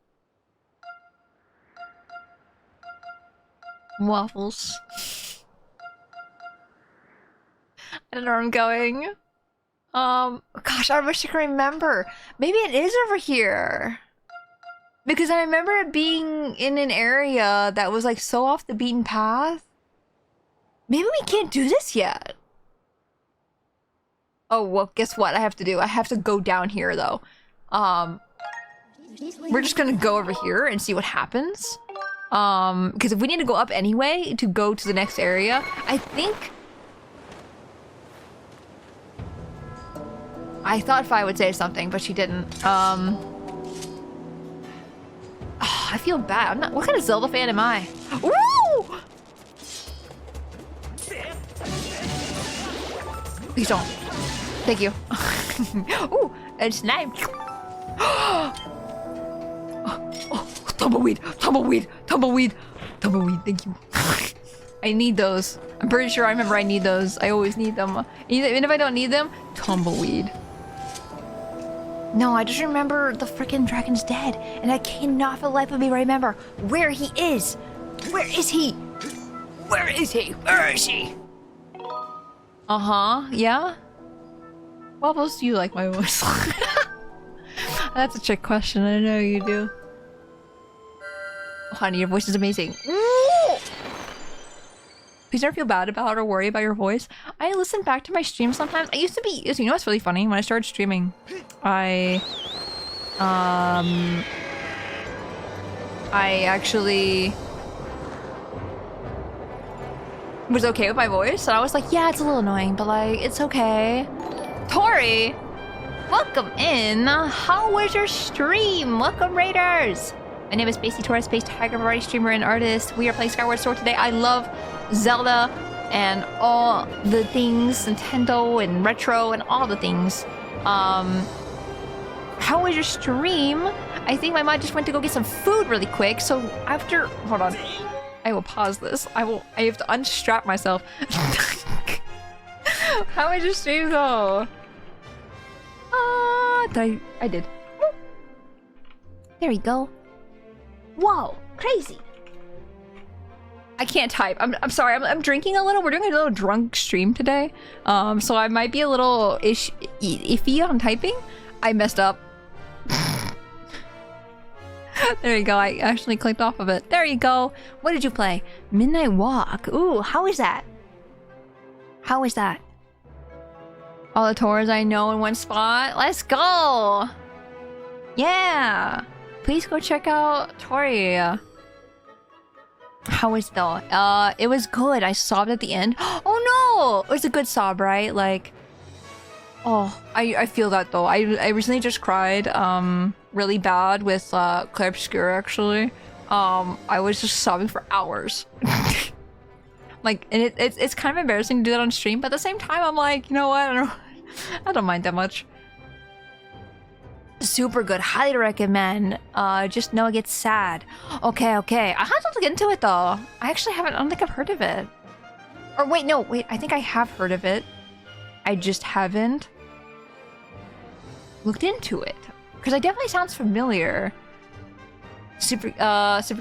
Waffles. I don't know where I'm going. Gosh, I wish I could remember. Maybe it is over here. Because I remember it being in an area that was like so off the beaten path. Maybe we can't do this yet. Oh, well, guess what I have to do? I have to go down here though. We're just gonna go over here and see what happens. Because if we need to go up anyway to go to the next area, I think... I thought Fi would say something, but she didn't. I feel bad. I'm not. What kind of Zelda fan am I? Ooh! Please don't. Thank you. Ooh, and slime. Oh, tumbleweed, tumbleweed, tumbleweed, tumbleweed. Thank you. I need those. I'm pretty sure I remember I need those. I always need them. Even if I don't need them, tumbleweed. No, I just remember the freaking dragon's dead, and I cannot for the life of me remember where he is. Where is he? Where is he? Where is he? Yeah? Wobbles, do you like my voice? That's a trick question, I know you do. Oh, honey, your voice is amazing. Ooh! Please never feel bad about or worry about your voice. I listen back to my streams sometimes. I used to be, you know what's really funny? When I started streaming, I actually was okay with my voice, and I was like, yeah, it's a little annoying, but like, it's okay. Tori, welcome in. How was your stream? Welcome, Raiders. My name is Spacey Tora, Space Tiger, variety streamer and artist. We are playing Skyward Sword today. I love Zelda and all the things, Nintendo and retro and all the things. How was your stream? I think my mom just went to go get some food really quick. So after, hold on, I will pause this. I have to unstrap myself. How was your stream though? I did. There we go. Whoa, crazy. I can't type. I'm sorry. I'm drinking a little. We're doing a little drunk stream today. So I might be a little iffy on typing. I messed up. There you go. I actually clicked off of it. There you go. What did you play? Midnight Walk. Ooh, how is that? How is that? All the tours I know in one spot. Let's go. Yeah. Please go check out Tori. How was it though? It was good. I sobbed at the end. Oh no! It was a good sob, right? Like, oh, I feel that though. I recently just cried really bad with Claire Obscure actually. I was just sobbing for hours. Like, and it's kind of embarrassing to do that on stream, but at the same time I'm like, you know what? I don't mind that much. Super good. Highly recommend. Just know it gets sad. Okay. I have to look into it though. I actually haven't. I don't think I've heard of it. Or wait, no, wait. I think I have heard of it. I just haven't looked into it because it definitely sounds familiar. Super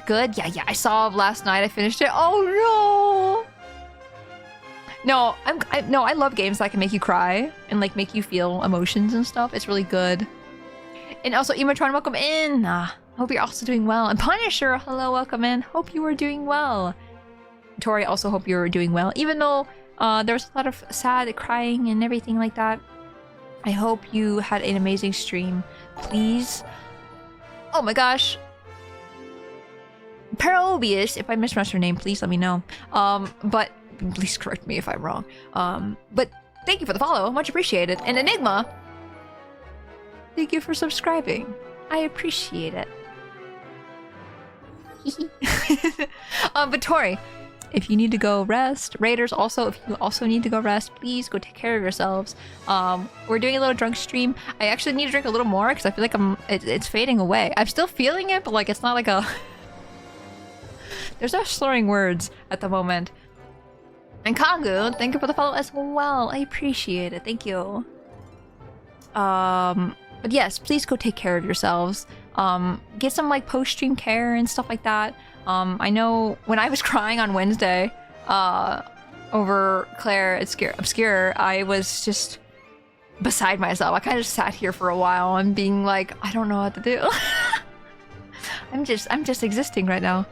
good. Yeah. I saw it last night. I finished it. Oh no. No, I love games that can make you cry and like make you feel emotions and stuff. It's really good. And also, Ematron, welcome in. Hope you're also doing well. And Punisher, hello, welcome in. Hope you are doing well. Tori, also hope you're doing well. Even though there was a lot of sad crying and everything like that. I hope you had an amazing stream. Please. Oh my gosh. Perobius, if I mispronounced your name, please let me know. But please correct me if I'm wrong. But thank you for the follow. Much appreciated. And Enigma, thank you for subscribing. I appreciate it. But Tori, if you need to go rest, Raiders also, if you also need to go rest, please go take care of yourselves. We're doing a little drunk stream. I actually need to drink a little more because I feel like it's fading away. I'm still feeling it, but like it's not like a... There's no slurring words at the moment. And Kangu, thank you for the follow as well. I appreciate it. Thank you. But yes, please go take care of yourselves. Get some like post-stream care and stuff like that. I know when I was crying on Wednesday over Claire Obscure, I was just beside myself. I kind of just sat here for a while and being like, I don't know what to do. I'm just existing right now.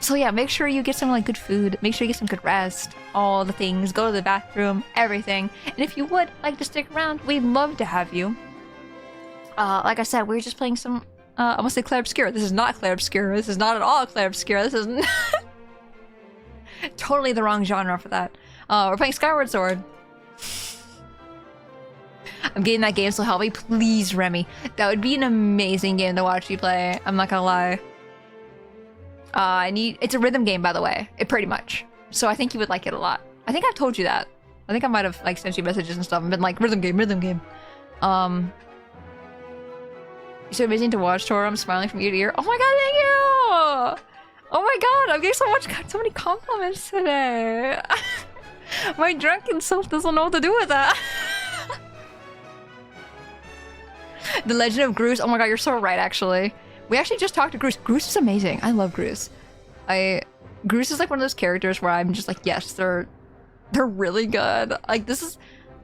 So yeah, make sure you get some like good food. Make sure you get some good rest. All the things. Go to the bathroom. Everything. And if you would like to stick around, we'd love to have you. Like I said, we're just playing some. I want to say Clair Obscura. This is not Clair Obscura. This is not at all Clair Obscura. This is totally the wrong genre for that. We're playing Skyward Sword. I'm getting that game, so help me, please, Remy. That would be an amazing game to watch you play. I'm not gonna lie. It's a rhythm game, by the way. Pretty much. So I think you would like it a lot. I think I've told you that. I think I might have like sent you messages and stuff and been like, rhythm game, rhythm game. You're so amazing to watch, Tora. I'm smiling from ear to ear. Oh my god, thank you! Oh my god, I'm getting so many compliments today. My drunken self doesn't know what to do with that. The Legend of Groose. Oh my god, you're so right, actually. We actually just talked to Groose. Groose is amazing. I love Groose. Groose is like one of those characters where I'm just like, yes, they're really good. Like, this is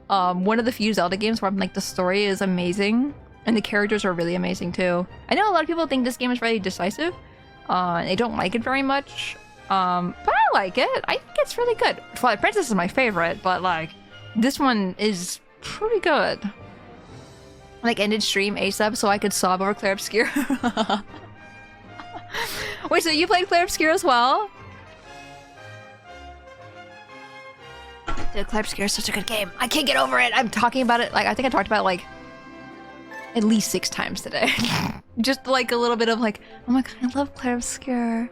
one of the few Zelda games where I'm like, the story is amazing and the characters are really amazing too. I know a lot of people think this game is really decisive. They don't like it very much. But I like it. I think it's really good. Twilight Princess is my favorite, but like, this one is pretty good. Like, ended stream ASAP so I could sob over Clair Obscura. Wait, so you played Clair Obscura as well? Dude, Clair Obscura is such a good game. I can't get over it. I'm talking about it. Like, I think I talked about it, like, at least 6 times today. Just like a little bit of like, oh my god, I love Clair Obscura.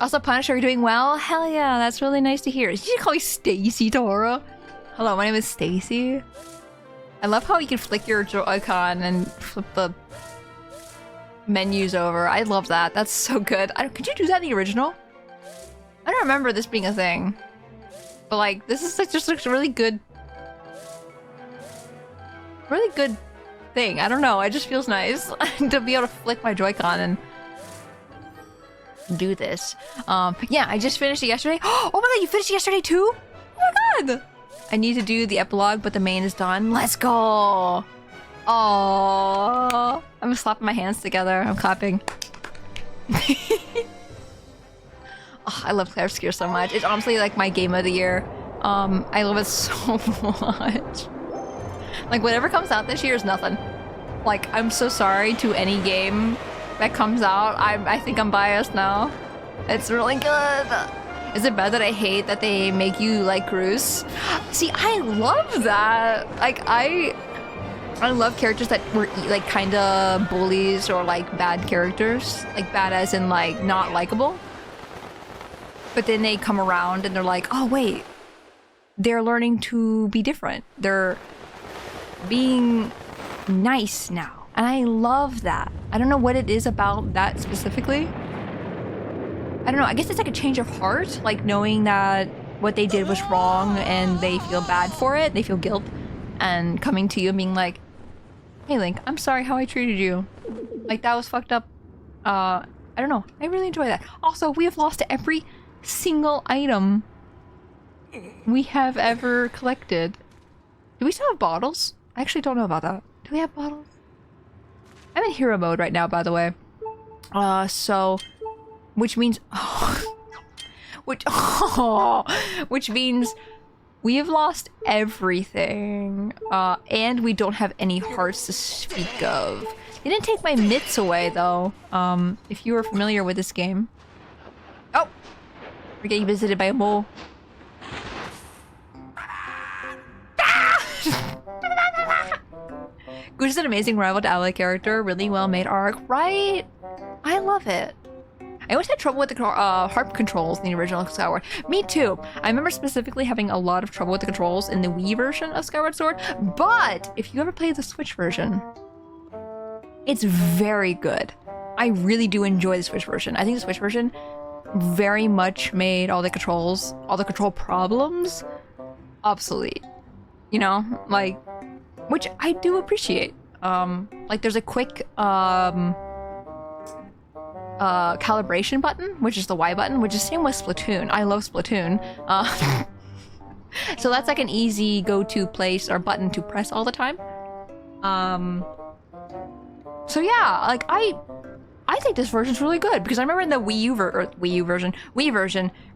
Also, Punisher, you're doing well? Hell yeah, that's really nice to hear. Did you call me Spacey Tora? Hello, my name is Stacy. I love how you can flick your Joy-Con and flip the menus over. I love that. That's so good. Could you do that in the original? I don't remember this being a thing. But like, this is like, just looks really good. Really good thing. I don't know. It just feels nice to be able to flick my Joy-Con and do this. Yeah, I just finished it yesterday. Oh my god, you finished it yesterday too? Oh my god! I need to do the epilogue, but the main is done. Let's go! Aww. I'm slapping my hands together. I'm clapping. Oh, I love Clair Obscura so much. It's honestly like my game of the year. I love it so much. Like, whatever comes out this year is nothing. Like, I'm so sorry to any game that comes out. I think I'm biased now. It's really good. Is it bad that I hate that they make you like Groose? See, I love that. Like, I love characters that were like kind of bullies or like bad characters. Like bad as in like not likable. But then they come around and they're like, oh wait, they're learning to be different. They're being nice now. And I love that. I don't know what it is about that specifically. I don't know, I guess it's like a change of heart, like knowing that what they did was wrong and they feel bad for it, they feel guilt, and coming to you and being like, hey Link, I'm sorry how I treated you. Like, that was fucked up. I don't know, I really enjoy that. Also, we have lost every single item we have ever collected. Do we still have bottles? I actually don't know about that. Do we have bottles? I'm in hero mode right now, by the way. Which means, which means we have lost everything, and we don't have any hearts to speak of. They didn't take my mitts away, though. If you are familiar with this game. Oh, we're getting visited by a mole. Goose is an amazing rival to ally character. Really well made arc, right? I love it. I always had trouble with the harp controls in the original Skyward. Me too. I remember specifically having a lot of trouble with the controls in the Wii version of Skyward Sword, but if you ever play the Switch version, it's very good. I really do enjoy the Switch version. I think the Switch version very much made all the control problems obsolete. You know, like, which I do appreciate. Like, there's a quick calibration button, which is the Y button, which is same with Splatoon. I love Splatoon. So that's like an easy go-to place or button to press all the time. So yeah, like I I think this version's really good because I remember in the Wii version,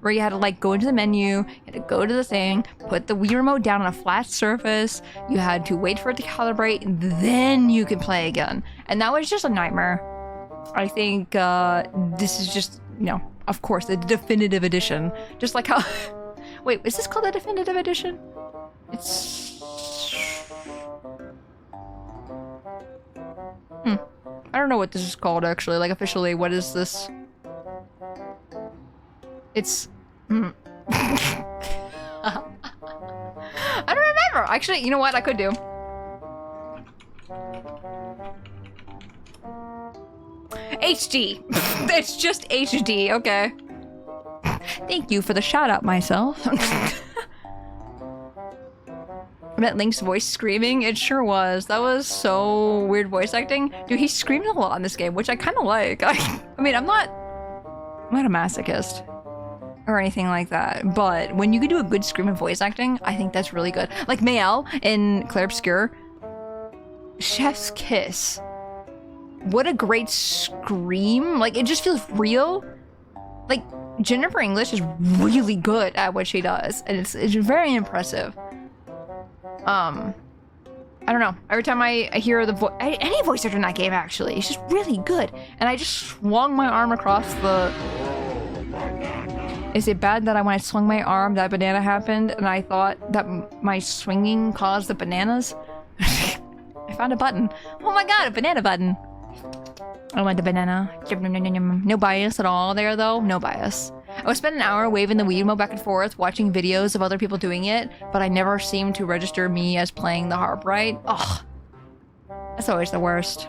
where you had to like go into the menu, you had to go to the thing, put the Wii remote down on a flat surface, you had to wait for it to calibrate, and then you could play again. And that was just a nightmare. I think this is just, you know, of course, the definitive edition. Just like how... Wait, is this called the definitive edition? It's... I don't know what this is called, actually. Like, officially, what is this? It's... I don't remember! Actually, you know what I could do? HD! It's just HD, okay. Thank you for the shout-out, myself. Met Link's voice screaming? It sure was. That was so weird voice acting. Dude, he screamed a lot in this game, which I kind of like. I mean, I'm not a masochist or anything like that, but when you can do a good scream of voice acting, I think that's really good. Like Mayel in Clair Obscur. Chef's Kiss. What a great scream. Like, it just feels real. Like, Jennifer English is really good at what she does, and it's very impressive. I don't know. Every time I hear the voice, any voice actor in that game, actually, it's just really good. And I just swung my arm across the... Is it bad that when I swung my arm, that banana happened, and I thought that my swinging caused the bananas? I found a button. Oh my god, a banana button. I want the banana. No bias at all there, though. No bias. I would spend an hour waving the Wii remote back and forth, watching videos of other people doing it, but I never seemed to register me as playing the harp right. Ugh. That's always the worst.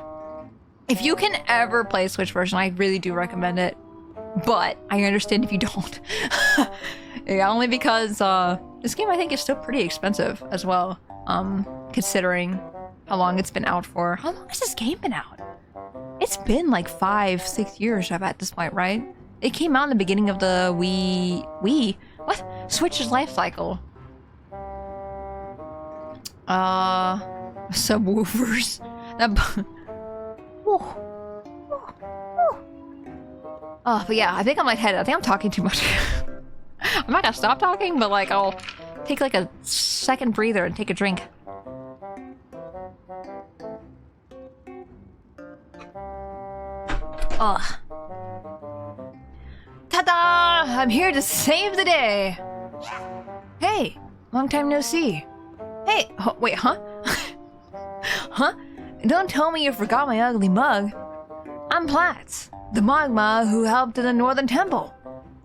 If you can ever play a Switch version, I really do recommend it. But I understand if you don't. Yeah, only because this game I think is still pretty expensive as well. Considering how long it's been out for. How long has this game been out? It's been like 5-6 years at this point, right? It came out in the beginning of the Wii. What? Switch's life cycle. Subwoofers. Oh, but yeah, I think I'm lightheaded. I think I'm talking too much. I'm not gonna stop talking, but like I'll take like a second breather and take a drink. Ugh. Ta-da! I'm here to save the day! Hey! Long time no see. Hey! Oh, wait, huh? Huh? Don't tell me you forgot my ugly mug. I'm Platts, the magma who helped in the Northern Temple.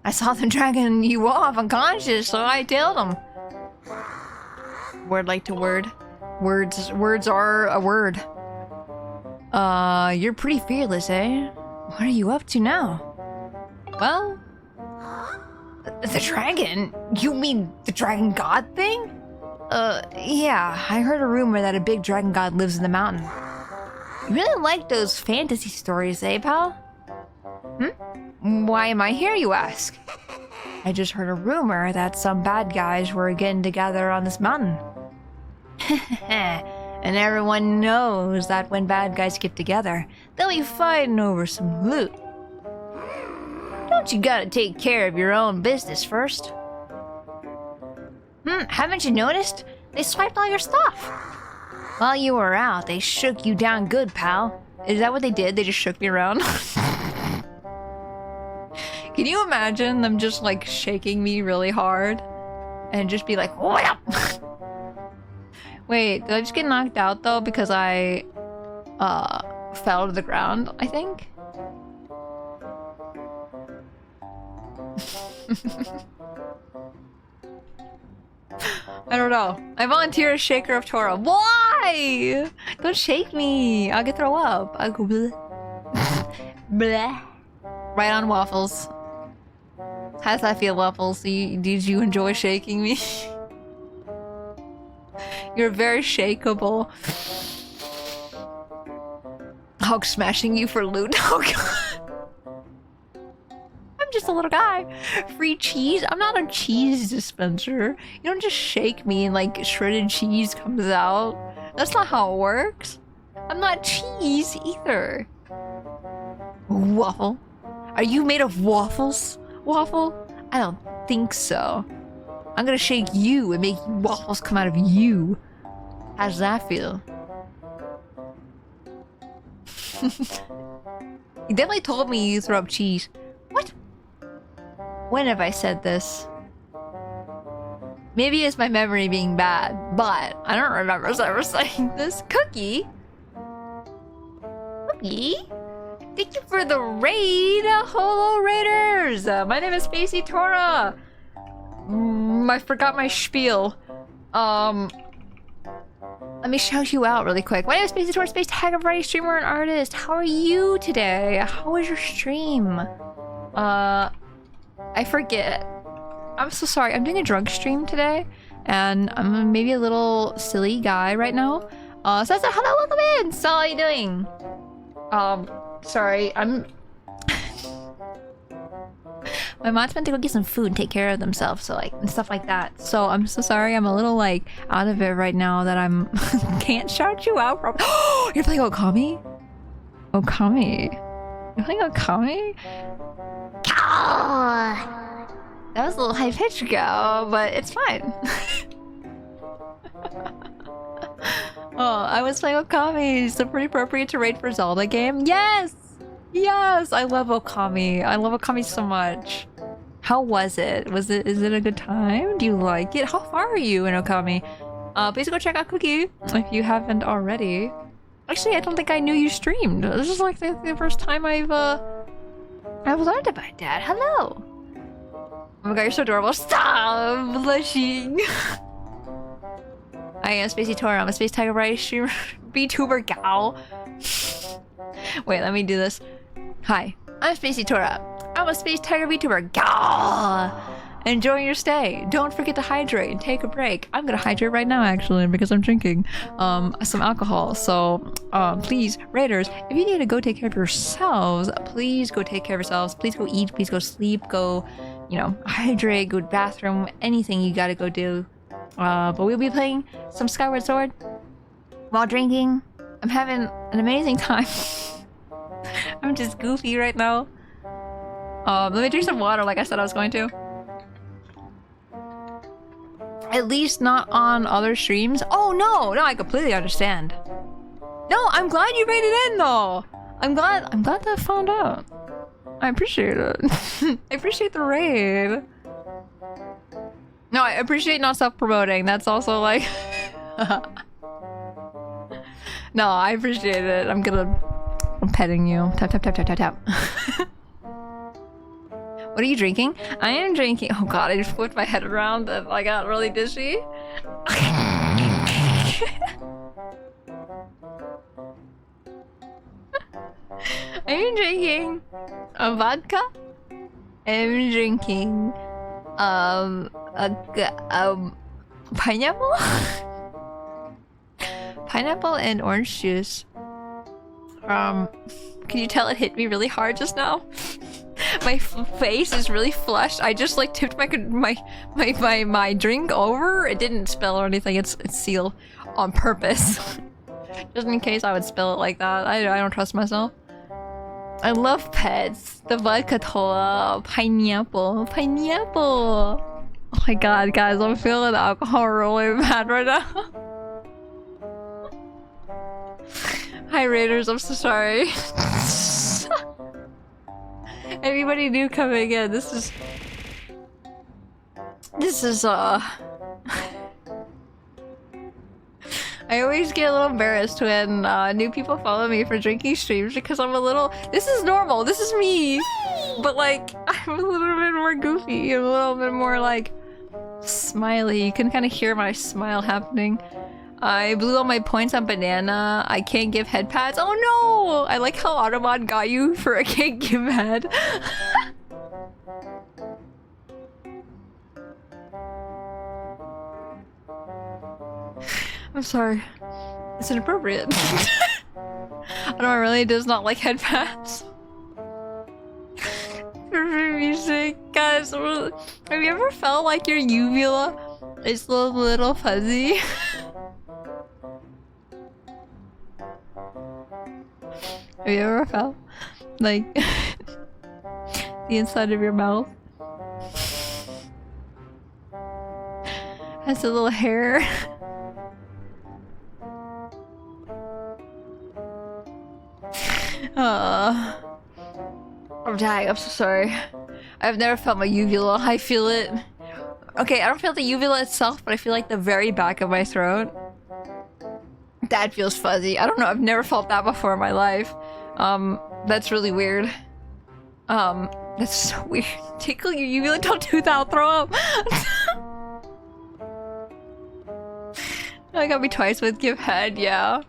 I saw them dragging you off unconscious, so I tailed them. Word like to word. Words are a word. You're pretty fearless, eh? What are you up to now? Well... The dragon? You mean the dragon god thing? Yeah, I heard a rumor that a big dragon god lives in the mountain. You really like those fantasy stories, eh, pal? Why am I here, you ask? I just heard a rumor that some bad guys were getting together on this mountain. And everyone knows that when bad guys get together, they'll be fighting over some loot. Don't you gotta take care of your own business first? Haven't you noticed? They swiped all your stuff. While you were out, they shook you down good, pal. Is that what they did? They just shook me around? Can you imagine them just like shaking me really hard? And just be like, what up? Wait, did I just get knocked out though because I fell to the ground, I think? I don't know. I volunteer as Shaker of Tora. Why? Don't shake me. I'll get throw up. I'll go bleh. Bleh. Right on Waffles. How does that feel, Waffles? Did you enjoy shaking me? You're very shakeable. Hog smashing you for loot. Oh god. I'm just a little guy. Free cheese? I'm not a cheese dispenser. You don't just shake me and like shredded cheese comes out. That's not how it works. I'm not cheese either. Waffle? Are you made of waffles, Waffle? I don't think so. I'm gonna shake you and make waffles come out of you. How's that feel? You definitely told me you throw up cheese. What? When have I said this? Maybe it's my memory being bad, but I don't remember ever saying this. Cookie? Cookie? Thank you for the raid! Hello, Raiders! My name is Spacey Tora. I forgot my spiel. Let me shout you out really quick. My name is Spacey Tora, Space Tag, a variety streamer and artist. How are you today? How was your stream? I forget. I'm so sorry. I'm doing a drug stream today, and I'm maybe a little silly guy right now. So hello, welcome in. So how are you doing? Sorry, I'm. My mom's meant to go get some food and take care of themselves, so like and stuff like that. So I'm so sorry. I'm a little like out of it right now that I'm can't shout you out. You're playing Okami? Okami? You're playing Okami? That was a little high pitched go, but it's fine. Oh, I was playing Okami. It's pretty appropriate to raid for Zelda game. Yes! Yes! I love Okami. I love Okami so much. How was it? Is it a good time? Do you like it? How far are you in Okami? Please go check out Cookie if you haven't already. Actually, I don't think I knew you streamed. This is like the first time I've learned about that. Hello! Oh my god, you're so adorable. Stop blushing! I am Spacey Tora. I'm a Space Tiger Variety streamer. VTuber gal. Wait, let me do this. Hi, I'm Spacey Tora. I'm a Space Tiger VTuber gal. Enjoy your stay. Don't forget to hydrate and take a break. I'm gonna hydrate right now actually because I'm drinking some alcohol. So please, Raiders, if you need to go take care of yourselves, please go take care of yourselves. Please go eat. Please go sleep. Go, you know, hydrate. Go to the bathroom. Anything you gotta go do. But we'll be playing some Skyward Sword while drinking. I'm having an amazing time. I'm just goofy right now. Let me drink some water like I said I was going to. At least not on other streams. Oh no, I completely understand. No, I'm glad you rated in though. I'm glad that I found out. I appreciate it. I appreciate the raid. No, I appreciate not self-promoting. That's also like... No, I appreciate it. I'm petting you. Tap, tap, tap, tap, tap, tap. What are you drinking? I am drinking... Oh god, I just flipped my head around and I got really dizzy. I am drinking a vodka. I am drinking... pineapple? Pineapple and orange juice. Can you tell it hit me really hard just now? My face is really flushed. I just like tipped my drink over. It didn't spill or anything. It's sealed on purpose. Just in case I would spill it like that. I don't trust myself. I love pets. The vodka cola, pineapple. Oh my god, guys, I'm feeling the alcohol really bad right now. Hi Raiders, I'm so sorry. Anybody new coming in? This is I always get a little embarrassed when new people follow me for drinking streams because I'm a little... This is normal, this is me! But like, I'm a little bit more goofy, a little bit more like smiley. You can kind of hear my smile happening. I blew all my points on banana. I can't give head pats. Oh no! I like how Automod got you for a can't give head. I'm sorry. It's inappropriate. Automod really does not like head pats. Music, guys. Have you ever felt like your uvula is a little fuzzy? Have you ever felt like The inside of your mouth. Has a little hair. I'm dying, I'm so sorry. I've never felt my uvula. I feel it. Okay, I don't feel the uvula itself, but I feel like the very back of my throat. That feels fuzzy. I don't know, I've never felt that before in my life. That's really weird. That's so weird. Tickle your uvula, don't do that, I'll throw up. I got me twice with give head, yeah.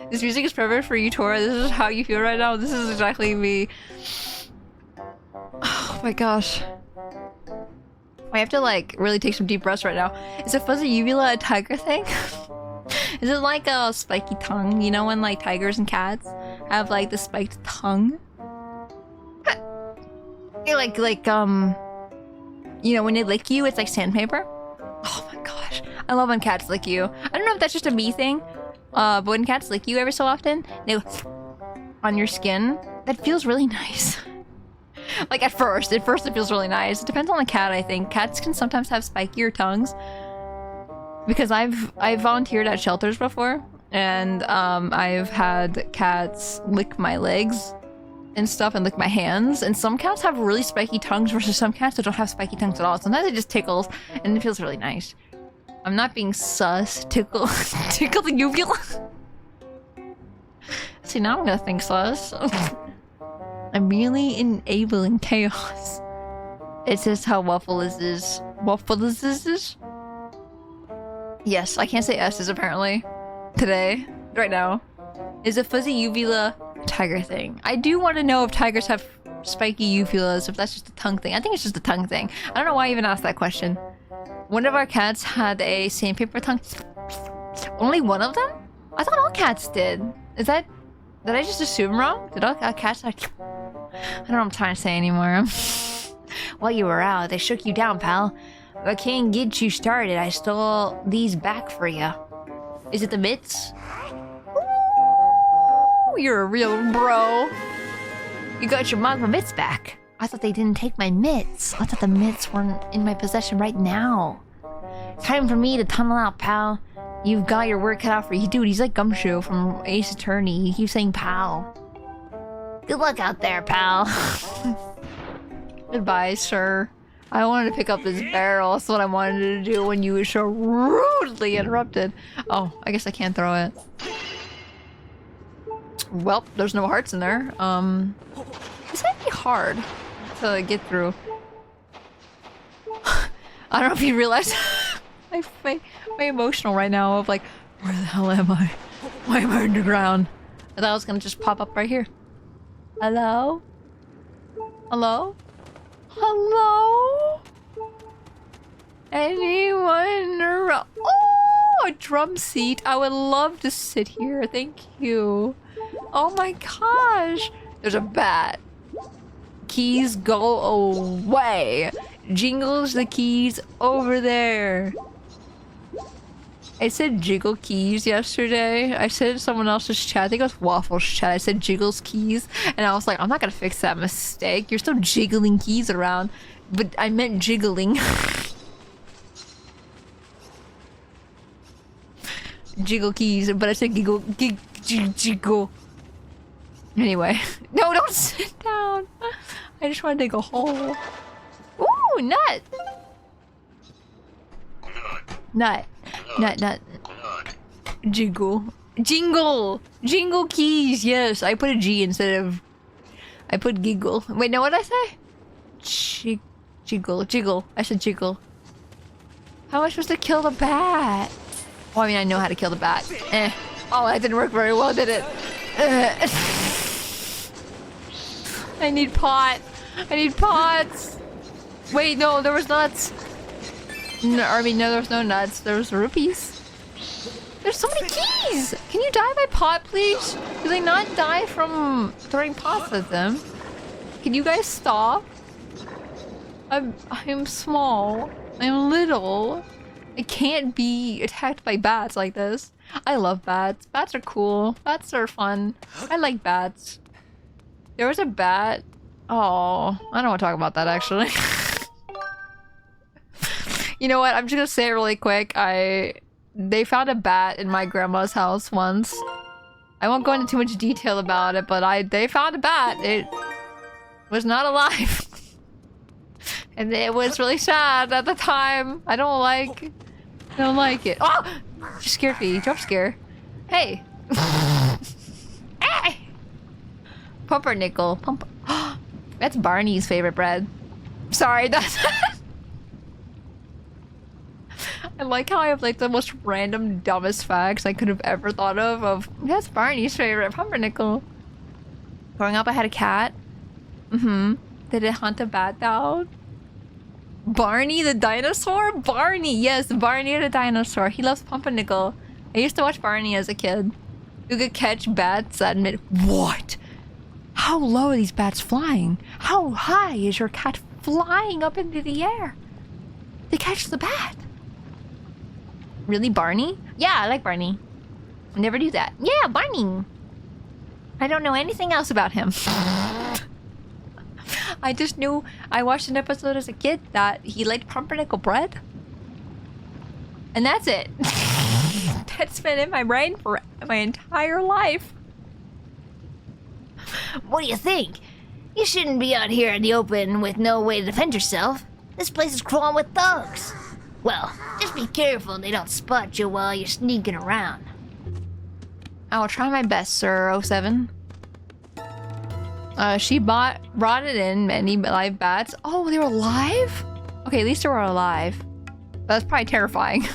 This music is perfect for you, Tora. This is how you feel right now. This is exactly me. Oh my gosh. I have to like really take some deep breaths right now. Is a fuzzy uvula a tiger thing? Is it like a spiky tongue? You know when like tigers and cats have like the spiked tongue? Like you know when they lick you, it's like sandpaper. Oh my gosh, I love when cats lick you. I don't know if that's just a me thing, but when cats lick you every so often, they go on your skin. That feels really nice. Like at first it feels really nice. It depends on the cat, I think. Cats can sometimes have spikier tongues. Because I've volunteered at shelters before, and I've had cats lick my legs and stuff and lick my hands, and some cats have really spiky tongues versus some cats that don't have spiky tongues at all. Sometimes it just tickles and it feels really nice. I'm not being sus. Tickle the uvula. See, now I'm gonna think sus. I'm really enabling chaos. It's just how waffle is this. Waffle is this? Yes, I can't say S's apparently. Today. Right now. Is a fuzzy uvula a tiger thing? I do want to know if tigers have spiky uvulas, if that's just a tongue thing. I think it's just a tongue thing. I don't know why I even asked that question. One of our cats had a sandpaper tongue. Only one of them? I thought all cats did. Is that... Did I just assume wrong? Did all cats like... I don't know what I'm trying to say anymore. While you were out, they shook you down, pal. I can't get you started. I stole these back for you. Is it the mitts? Ooh, you're a real bro. You got your magma mitts back. I thought they didn't take my mitts. I thought the mitts weren't in my possession right now. Time for me to tunnel out, pal. You've got your work cut out for you. Dude, he's like Gumshoe from Ace Attorney. He keeps saying pal. Good luck out there, pal. Goodbye, sir. I wanted to pick up this barrel. That's what I wanted to do when you were so rudely interrupted. Oh, I guess I can't throw it. Well, there's no hearts in there. This might be hard to get through. I don't know if you realize my emotional right now of like, where the hell am I? Why am I underground? I thought I was gonna just pop up right here. Hello? Hello? Hello? Anyone around? Oh, a drum seat. I would love to sit here. Thank you. Oh my gosh. There's a bat. Keys go away. Jingles the keys over there. I said jiggle keys yesterday. I said in someone else's chat, I think it was Waffle's chat, I said jiggles keys. And I was like, I'm not gonna fix that mistake. You're still jiggling keys around. But I meant jiggling. Jiggle keys, but I said giggle, jiggle. Anyway. No, don't sit down. I just want to dig a hole. Ooh, nut! Nut. Nut. Jiggle. Jingle! Jingle keys, yes. I put a G instead of... I put giggle. Wait, no, what did I say? Jiggle. I said jiggle. How am I supposed to kill the bat? Oh, I mean, I know how to kill the bat. Oh, that didn't work very well, did it? I need pot. I need pots. Wait, no, there was nuts. No, I mean, no, there was no nuts. There was rupees. There's so many keys! Can you die by pot, please? Do they not die from throwing pots at them? Can you guys stop? I'm small. I'm little. I can't be attacked by bats like this. I love bats. Bats are cool. Bats are fun. I like bats. There was a bat Oh, I don't want to talk about that actually. You know what? I'm just gonna say it really quick. They found a bat in my grandma's house once. I won't go into too much detail about it, but they found a bat. It was not alive. And it was really sad at the time. I don't like it. Oh! She scared me. Jump scare. Hey. Hey! Pumpernickel. That's Barney's favorite bread. Sorry, that's... I like how I have like the most random, dumbest facts I could have ever thought of that's Barney's favorite pumpernickel. Growing up, I had a cat. Did it hunt a bat down? Barney the dinosaur? Barney! Yes, Barney the dinosaur. He loves pumpernickel. I used to watch Barney as a kid. You could catch bats at mid- What? How low are these bats flying? How high is your cat flying up into the air to catch the bat? Really, Barney? Yeah, I like Barney. Never do that. Yeah, Barney! I don't know anything else about him. I just knew I watched an episode as a kid that he liked pumpernickel bread. And that's it. That's been in my brain for my entire life. What do you think? You shouldn't be out here in the open with no way to defend yourself. This place is crawling with thugs. Well, just be careful they don't spot you while you're sneaking around. I will try my best, Sir 07. She brought it in many live bats. Oh, they were alive? Okay, at least they were alive. That's probably terrifying.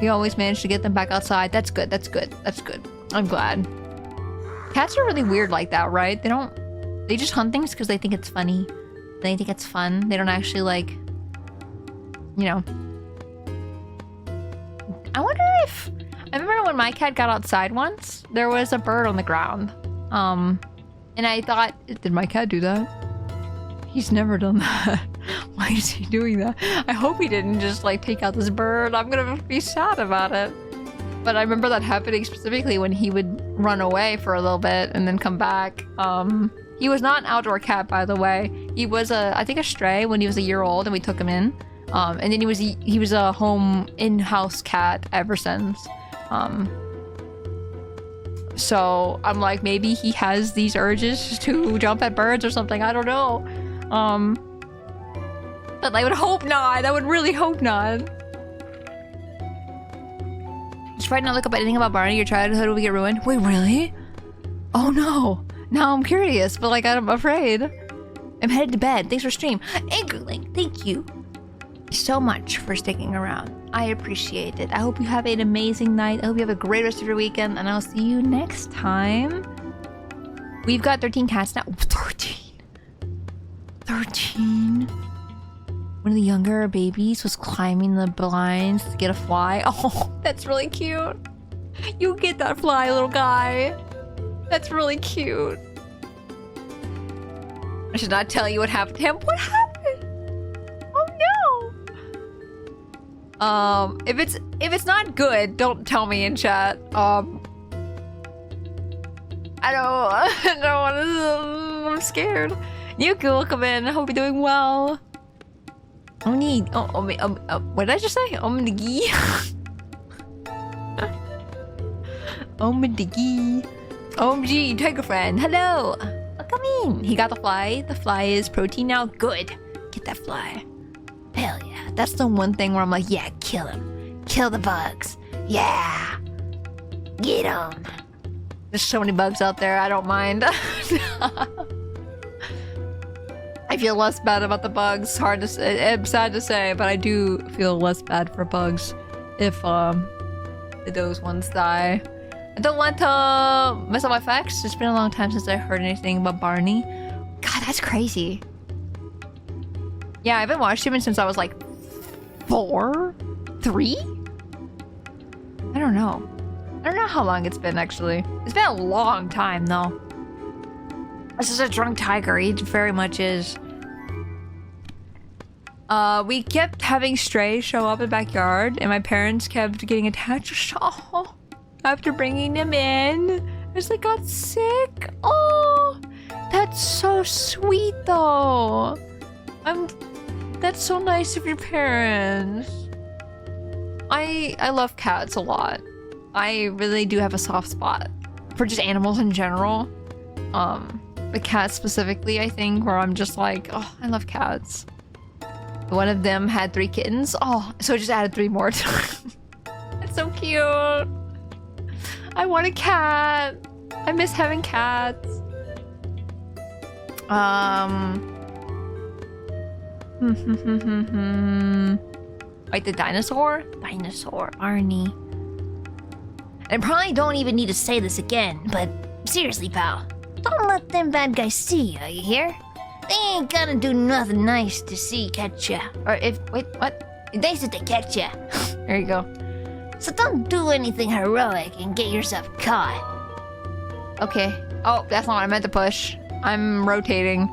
We always managed to get them back outside. That's good, that's good, that's good. I'm glad. Cats are really weird like that, right? They just hunt things because they think it's funny. They think it's fun. They don't actually like, you know. I wonder if, I remember when my cat got outside once, there was a bird on the ground. And I thought, did my cat do that? He's never done that. Why is he doing that? I hope he didn't just like take out this bird. I'm gonna be sad about it. But I remember that happening specifically when he would run away for a little bit and then come back. He was not an outdoor cat, by the way. He was I think a stray when he was a year old and we took him in. And then he was a home in-house cat ever since. So I'm like, maybe he has these urges to jump at birds or something. I don't know. But I would hope not. I would really hope not. Just try not to look up anything about Barney. Your childhood will get ruined. Wait, really? Oh no. Now I'm curious, but like I'm afraid. I'm headed to bed. Thanks for stream. Angerling, thank you so much for sticking around. I appreciate it. I hope you have an amazing night. I hope you have a great rest of your weekend, and I'll see you next time. We've got 13 cats now. 13. One of the younger babies was climbing the blinds to get a fly. Oh, that's really cute. You get that fly, little guy. That's really cute. I should not tell you what happened to him. What happened? Oh no. If it's not good, don't tell me in chat. I don't want to. I'm scared. Yuki, welcome in. I hope you're doing well. What did I just say? Omnigi. Omnigi. OMG, Tiger Friend. Hello. Come in. He got the fly. The fly is protein now. Good. Get that fly. Hell yeah. That's the one thing where I'm like, yeah, kill him. Kill the bugs. Yeah. Get them. There's so many bugs out there. I don't mind. I feel less bad about the bugs. Hard to say. It's sad to say, but I do feel less bad for bugs if those ones die. I don't want to mess up my facts. It's been a long time since I heard anything about Barney. God, that's crazy. Yeah, I haven't watched him since I was like 4? 3? I don't know. I don't know how long it's been actually. It's been a long time though. This is a drunk tiger. He very much is. We kept having strays show up in the backyard, and my parents kept getting attached. Oh, after bringing them in, as they got sick. Oh, That's so sweet, though. That's so nice of your parents. I love cats a lot. I really do have a soft spot for just animals in general. The cats specifically, I think, where I'm just like, oh, I love cats. One of them had 3 kittens. Oh, so I just added 3 more. It's so cute. I want a cat. I miss having cats. Like the dinosaur? Dinosaur, Arnie. I probably don't even need to say this again, but seriously, pal, don't let them bad guys see you hear? They ain't gonna do nothing nice to see catch ya. Or if, wait, what? They said to catch ya. There you go. So don't do anything heroic and get yourself caught. Okay. Oh, that's not what I meant to push. I'm rotating.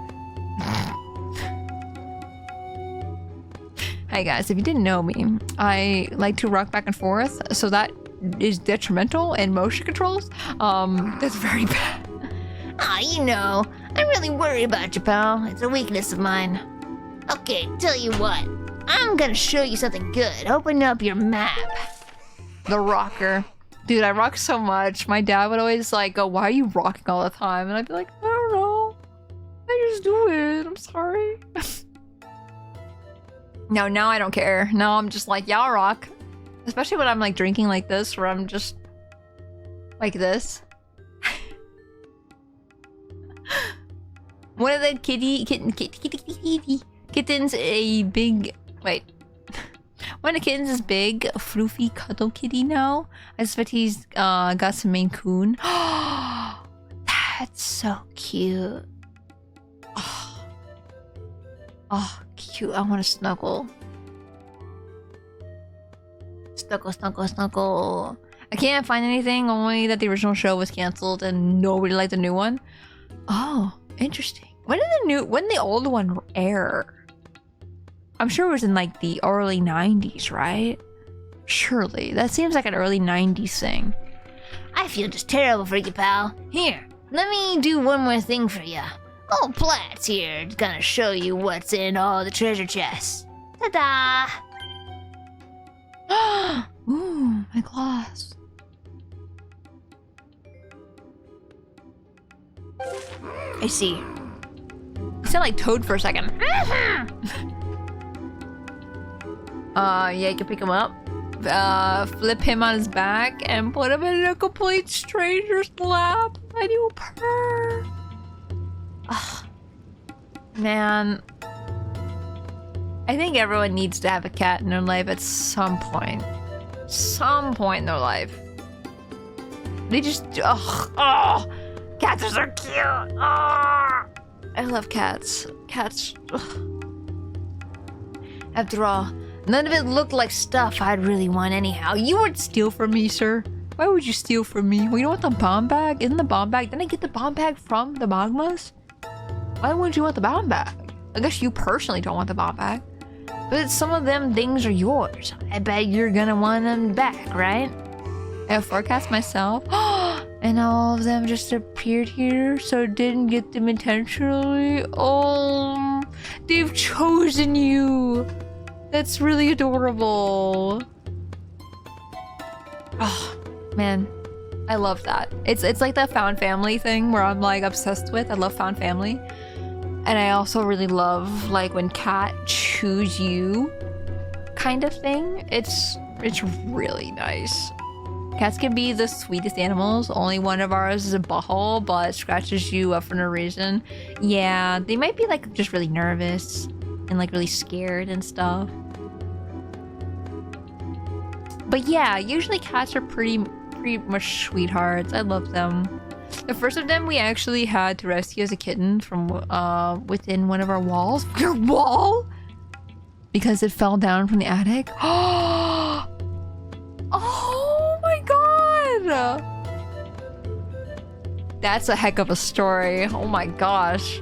Hey guys, if you didn't know me, I like to rock back and forth, so that is detrimental in motion controls. That's very bad. Ah, you know, I really worry about you, pal. It's a weakness of mine. Okay, tell you what. I'm gonna show you something good. Open up your map. The rocker. Dude, I rock so much. My dad would always like go, why are you rocking all the time? And I'd be like, I don't know. I just do it. I'm sorry. No, now I don't care. Now I'm just like, yeah, I'll rock. Especially when I'm like drinking like this, where I'm just like this. One of the kittens, a big, wait. One of the kittens is big, floofy cuddle kitty now. I suspect he's got some Maine Coon. That's so cute. Oh, cute. I want to snuggle. Snuggle. I can't find anything, only that the original show was canceled and nobody liked the new one. Oh, interesting. When did the old one air? I'm sure it was in like the early 90s, right? Surely. That seems like an early 90s thing. I feel just terrible for you, pal. Here, let me do one more thing for you. Old Plat's here, gonna show you what's in all the treasure chests. Ta-da! Ooh, my glass. I see. You sound like Toad for a second. Yeah, you can pick him up, flip him on his back, and put him in a complete stranger's lap. And you purr. Ugh. Man. I think everyone needs to have a cat in their life at some point. Some point in their life. They just, oh, cats are so cute. Oh, I love cats. Cats, after all, none of it looked like stuff I'd really want anyhow. You would steal from me, sir. Why would you steal from me? Well, you don't want the bomb bag? Isn't the bomb bag? Didn't I get the bomb bag from the Magmas? Why wouldn't you want the bomb bag? I guess you personally don't want the bomb bag. But some of them things are yours. I bet you're gonna want them back, right? I forecast myself. And all of them just appeared here, so didn't get them intentionally. Oh, they've chosen you. That's really adorable. Oh, man. I love that. It's like that found family thing where I'm like obsessed with. I love found family. And I also really love like when cat choose you kind of thing. It's really nice. Cats can be the sweetest animals. Only one of ours is a butthole, but scratches you up for no reason. Yeah, they might be like just really nervous and like really scared and stuff. But yeah, usually cats are pretty much sweethearts. I love them. The first of them we actually had to rescue as a kitten from within one of our walls. Your wall? Because it fell down from the attic. Oh my god! That's a heck of a story. Oh my gosh.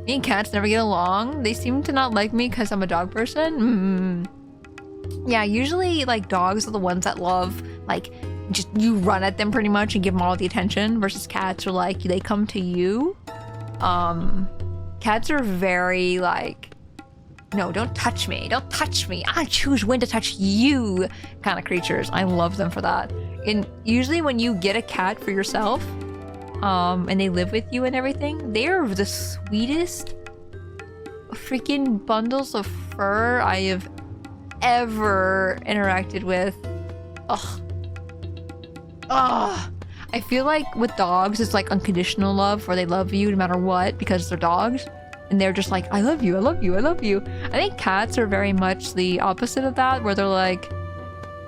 Me and cats never get along. They seem to not like me because I'm a dog person. Yeah, usually like dogs are the ones that love like just you run at them pretty much and give them all the attention, versus cats are like they come to you. Cats are very like, no, don't touch me, don't touch me. I choose when to touch you kind of creatures. I love them for that. And usually when you get a cat for yourself, and they live with you and everything, they're the sweetest freaking bundles of fur I have ever interacted with. Ugh. Ugh. I feel like with dogs, it's like unconditional love, where they love you no matter what because they're dogs. And they're just like, I love you, I love you, I love you. I think cats are very much the opposite of that, where they're like,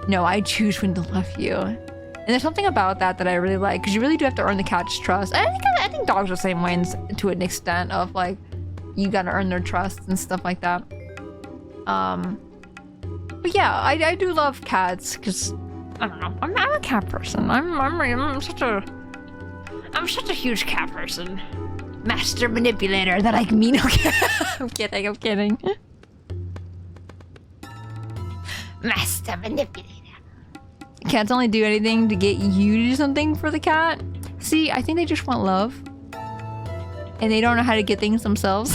no, I choose when to love you. And there's something about that that I really like, because you really do have to earn the cat's trust. And I think dogs are the same way to an extent of like, you gotta earn their trust and stuff like that. But yeah, I do love cats, because I don't know, I'm a cat person. I'm such a huge cat person. Master manipulator that I mean. Okay. I'm kidding. Master manipulator. Cats only do anything to get you to do something for the cat. See, I think they just want love. And they don't know how to get things themselves.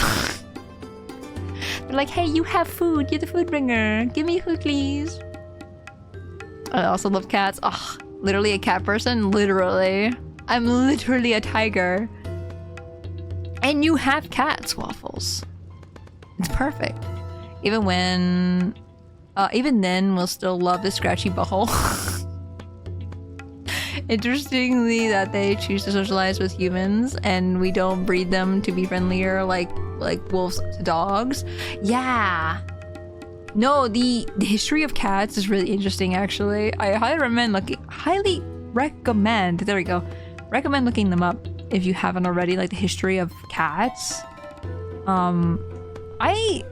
They're like, hey, you have food. You're the food bringer. Give me food, please. I also love cats. Ugh, literally a cat person. Literally. I'm literally a tiger. And you have cats, Waffles. It's perfect. Even when... even then, we'll still love the scratchy butthole. Interestingly, that they choose to socialize with humans and we don't breed them to be friendlier like wolves to dogs. Yeah. No, the history of cats is really interesting, actually. I highly recommend, there we go. Recommend looking them up if you haven't already, like the history of cats. I'm the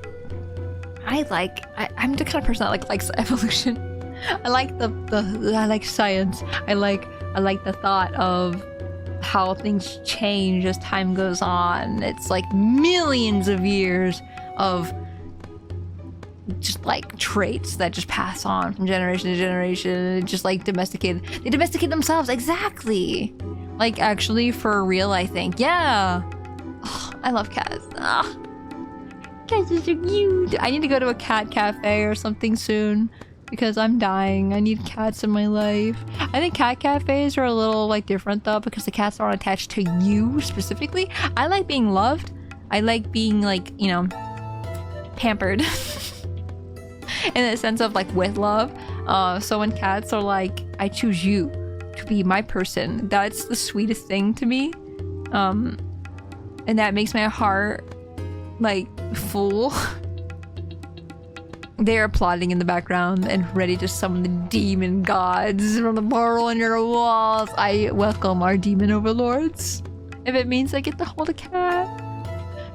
kind of person that likes evolution. I like I like science. I like the thought of how things change as time goes on. It's like millions of years of just like traits that just pass on from generation to generation. Just like they domesticate themselves. Exactly. Like actually for real, I think. Yeah. Oh, I love cats. Oh. Cats are so cute. I need to go to a cat cafe or something soon because I'm dying. I need cats in my life. I think cat cafes are a little like different though because the cats aren't attached to you specifically. I like being loved. I like being like, you know, pampered in the sense of like with love. So when cats are like, I choose you to be my person, that's the sweetest thing to me. And that makes my heart like full. They're applauding in the background and ready to summon the demon gods from the portal on your walls. I welcome our demon overlords. If it means I get to hold a cat.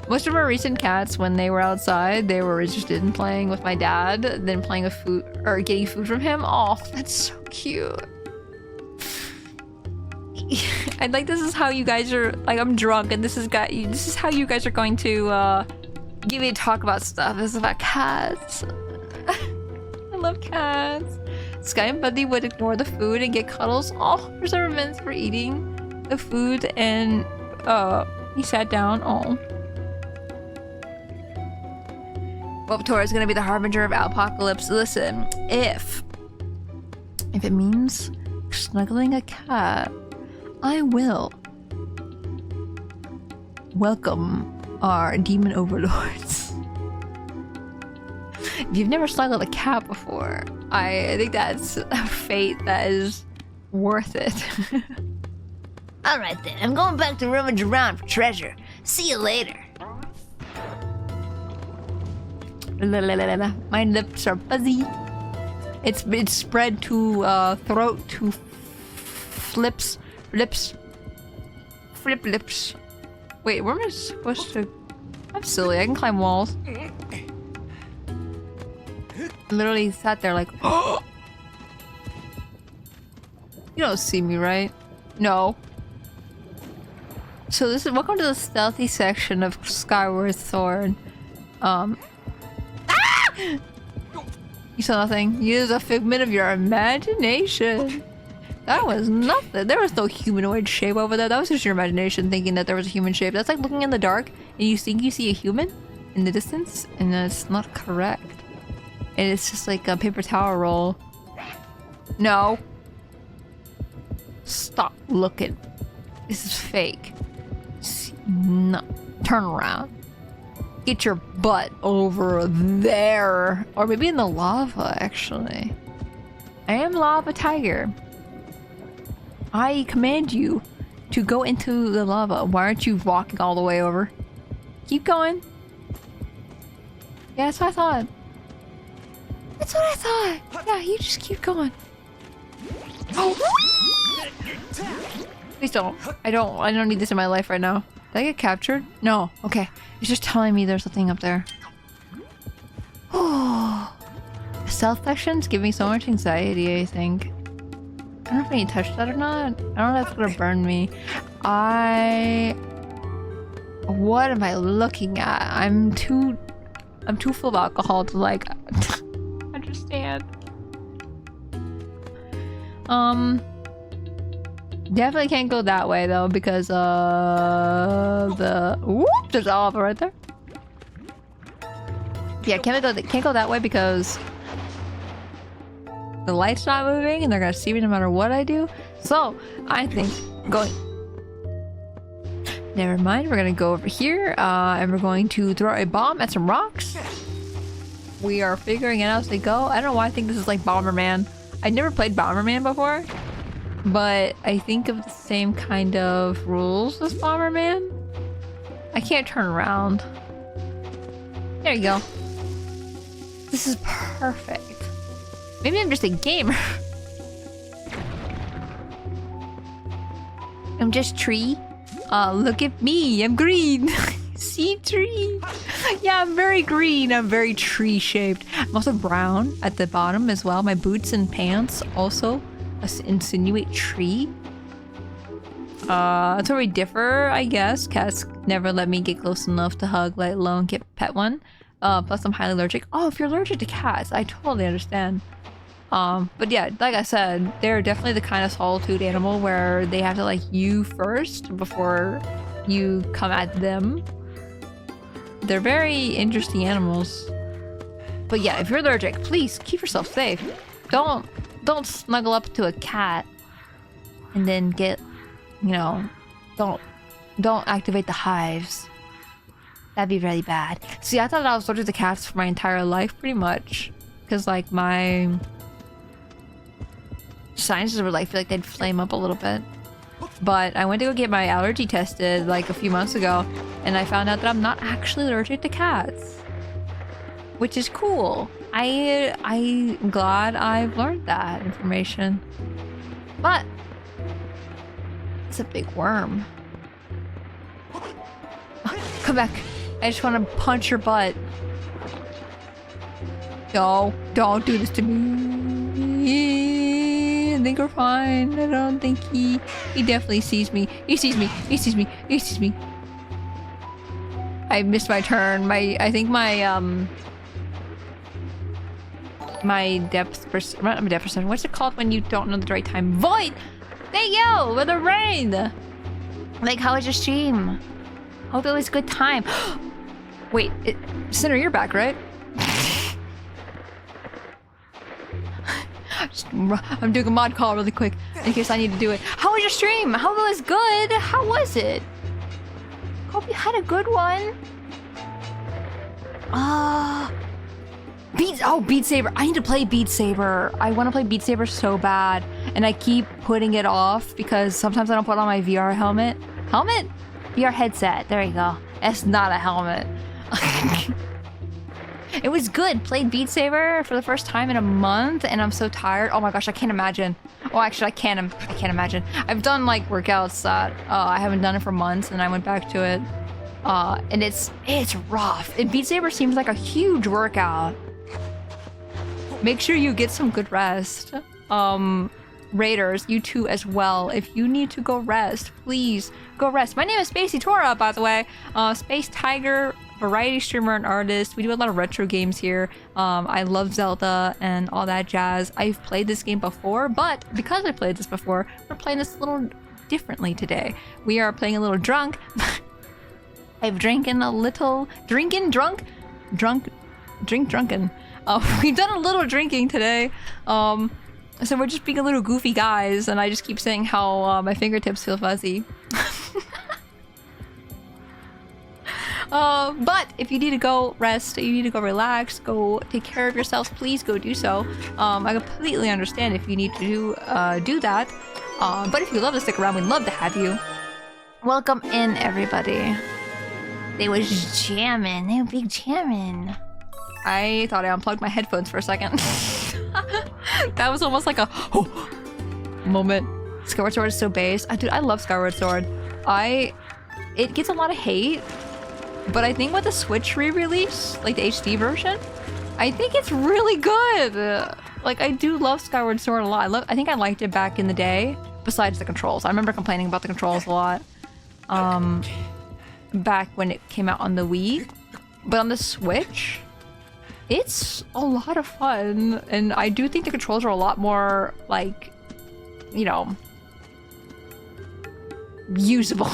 Most of our recent cats, when they were outside, they were interested in playing with my dad than playing with food or getting food from him. Oh, that's so cute. I like this is how you guys are like I'm drunk and this is how you guys are going to give me a talk about stuff. This is about cats. I love cats. Sky and Buddy would ignore the food and get cuddles. Oh, preservatives for eating the food and he sat down. Oh. Well, Tora is gonna be the harbinger of apocalypse. Listen, if it means snuggling a cat, I will welcome our demon overlords. If you've never snuggled a cat before, I think that's a fate that is worth it. Alright then, I'm going back to rummage around for treasure. See you later. My lips are fuzzy. It's spread to throat to lips. Flip lips. Wait, where am I supposed to? I'm silly. I can climb walls. Literally sat there like, oh! You don't see me, right? No. So this is welcome to the stealthy section of Skyward Sword. Ah! You saw nothing. Use a figment of your imagination. That was nothing. There was no humanoid shape over there. That was just your imagination thinking that there was a human shape. That's like looking in the dark and you think you see a human in the distance, and it's not correct. And it's just like a paper towel roll. No. Stop looking. This is fake. No. Turn around. Get your butt over there. Or maybe in the lava, actually. I am Lava Tiger. I command you to go into the lava. Why aren't you walking all the way over? Keep going. Yeah, that's what I thought. That's what I thought. Yeah, you just keep going. Oh. Please don't. I don't need this in my life right now. Did I get captured? No. Okay. It's just telling me there's a thing up there. Oh. Stealth sections give me so much anxiety, I think. I don't know if I need to touch that or not. I don't know if that's gonna burn me. What am I looking at? I'm too full of alcohol to like understand. Definitely can't go that way though because there's lava right there. Yeah, can't go that way because the light's not moving and they're gonna see me no matter what I do. So I think going. Never mind. We're gonna go over here and we're going to throw a bomb at some rocks. We are figuring it out as they go. I don't know why I think this is like Bomberman. I never played Bomberman before, but I think of the same kind of rules as Bomberman. I can't turn around. There you go. This is perfect. Maybe I'm just a gamer. I'm just tree. Look at me. I'm green. See tree. Yeah, I'm very green. I'm very tree shaped. I'm also brown at the bottom as well. My boots and pants also insinuate tree. That's where we differ, I guess. Cats never let me get close enough to hug, let alone get pet one. Plus I'm highly allergic. Oh, if you're allergic to cats, I totally understand. But yeah, like I said, they're definitely the kind of solitude animal where they have to like you first before you come at them. They're very interesting animals. But yeah, if you're allergic, please keep yourself safe. Don't snuggle up to a cat and then get, you know, don't activate the hives. That'd be really bad. See, I thought I was allergic to cats for my entire life, pretty much. Because like my sinuses were like, feel like they'd flame up a little bit. But I went to go get my allergy tested like a few months ago, and I found out that I'm not actually allergic to cats, which is cool. I'm glad I've learned that information. But it's a big worm. Come back. I just want to punch your butt. No, don't do this to me. I think we're fine. I don't think he definitely sees me. He sees me. He sees me. He sees me. I missed my turn. I think my depth perception. What's it called when you don't know the right time? Void. Thank you for the rain. Like, how was your stream? Hope it was a good time. Wait, Sinner, you're back, right? I'm doing a mod call really quick in case I need to do it. How was your stream? Hope it was good. How was it? Hope you had a good one. Beat Saber. I need to play Beat Saber. I want to play Beat Saber so bad, and I keep putting it off because sometimes I don't put on my VR helmet. VR headset. There you go. It's not a helmet. It was good. Played Beat Saber for the first time in a month, and I'm so tired. Oh my gosh, I can't imagine. Oh, actually, I can't imagine. I've done like workouts that I haven't done it for months, and I went back to it. And it's rough. And Beat Saber seems like a huge workout. Make sure you get some good rest. Raiders, you too as well. If you need to go rest, please go rest. My name is Spacey Tora, by the way. Space Tiger variety streamer and artist. We do a lot of retro games here. I love Zelda and all that jazz. I've played this game before, but because I played this before, we're playing this a little differently today. We are playing a little drunk. I've drinking a little... Drunken. We've done a little drinking today. So we're just being a little goofy guys, and I just keep saying how my fingertips feel fuzzy. But if you need to go rest, you need to go relax, go take care of yourself, please go do so. I completely understand if you need to do that. But if you love to stick around, we'd love to have you. Welcome in, everybody. They was jamming. They were big jamming. I thought I unplugged my headphones for a second. That was almost like a moment. Skyward Sword is so base. Dude, I love Skyward Sword. It gets a lot of hate, but I think with the Switch re-release, like the HD version, I think it's really good. Like, I do love Skyward Sword a lot. I think I liked it back in the day, besides the controls. I remember complaining about the controls a lot. Back when it came out on the Wii. But on the Switch, it's a lot of fun, and I do think the controls are a lot more, like, you know, usable.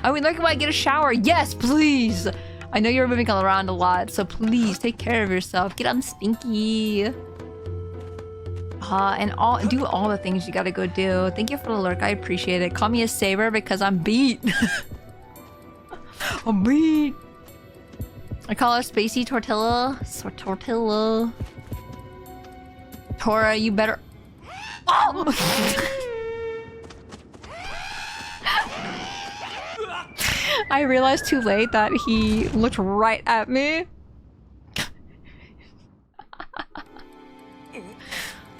I mean, like, if I get a shower, yes, please! I know you're moving around a lot, so please take care of yourself. Get unstinky. And do all the things you gotta go do. Thank you for the lurk, I appreciate it. Call me a saber because I'm beat. I'm beat. I call her Spacey Tortilla. Tortilla. Tora, you better... Oh! I realized too late that he looked right at me.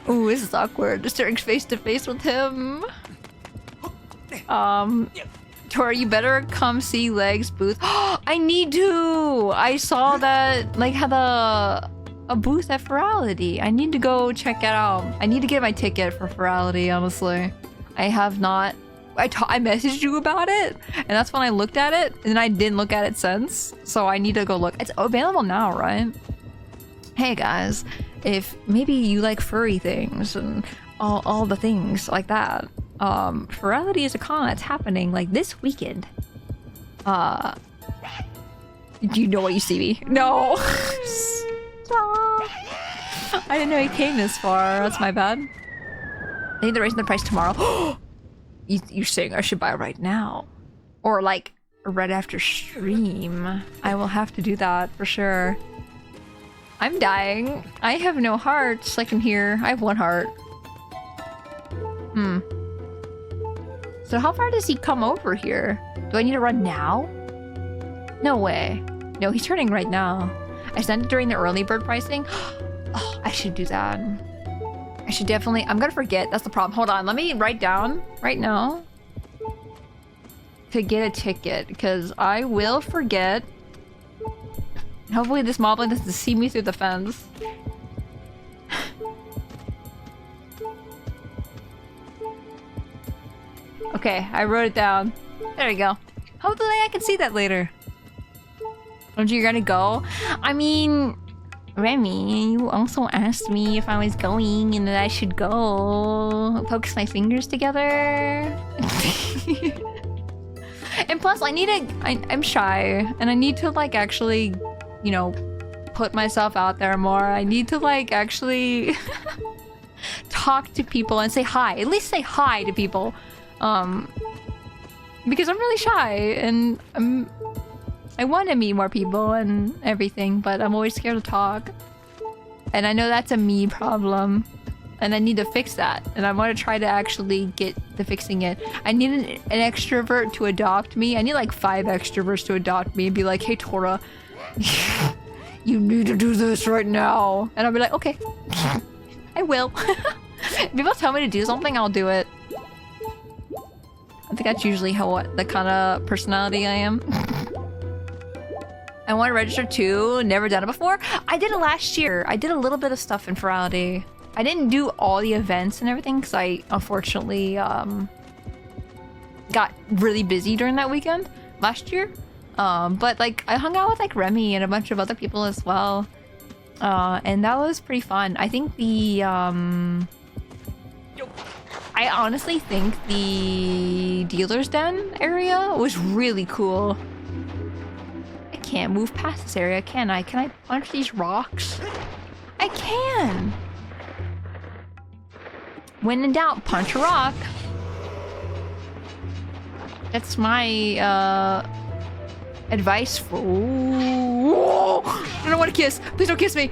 Ooh, this is awkward. Just staring face to face with him. Tora, you better come see Legs booth. I need to! I saw that, like, had a booth at Ferality. I need to go check it out. I need to get my ticket for Ferality, honestly. I have not... I messaged you about it, and that's when I looked at it, and then I didn't look at it since. So I need to go look. It's available now, right? Hey guys, if maybe you like furry things and all the things like that, Ferality is a con that's happening like this weekend. Do you know what you see me? No. Stop. I didn't know he came this far. That's my bad. I think they're raising the price tomorrow. You're saying I should buy right now, or like right after stream? I will have to do that for sure. I'm dying. I have no hearts. I can hear. I have one heart. So how far does he come over here? Do I need to run now? No way. No, he's turning right now. I sent it during the early bird pricing. Oh, I should do that. I should definitely... I'm gonna forget. That's the problem. Hold on. Let me write down right now to get a ticket, because I will forget. Hopefully this moblin doesn't see me through the fence. Okay, I wrote it down. There you go. Hopefully I can see that later. Aren't you gonna go? I mean... Remy, you also asked me if I was going and that I should go. Focus my fingers together. And plus, I'm shy, and I need to, like, actually, you know, put myself out there more. I need to, like, actually talk to people and say hi. At least say hi to people. Because I'm really shy, and I want to meet more people and everything, but I'm always scared to talk. And I know that's a me problem, and I need to fix that. And I want to try to actually get to fixing it. I need an extrovert to adopt me. I need like 5 extroverts to adopt me and be like, hey Tora, you need to do this right now. And I'll be like, okay, I will. If people tell me to do something, I'll do it. I think that's usually the kind of personality I am. I want to register too. Never done it before. I did it last year. I did a little bit of stuff in Ferality. I didn't do all the events and everything because I unfortunately got really busy during that weekend last year. But like I hung out with like Remy and a bunch of other people as well. And that was pretty fun. I think the I honestly think the dealer's den area was really cool. I can't move past this area, can I? Can I punch these rocks? I can! When in doubt, punch a rock. That's my advice for... Whoa! I don't want to kiss! Please don't kiss me!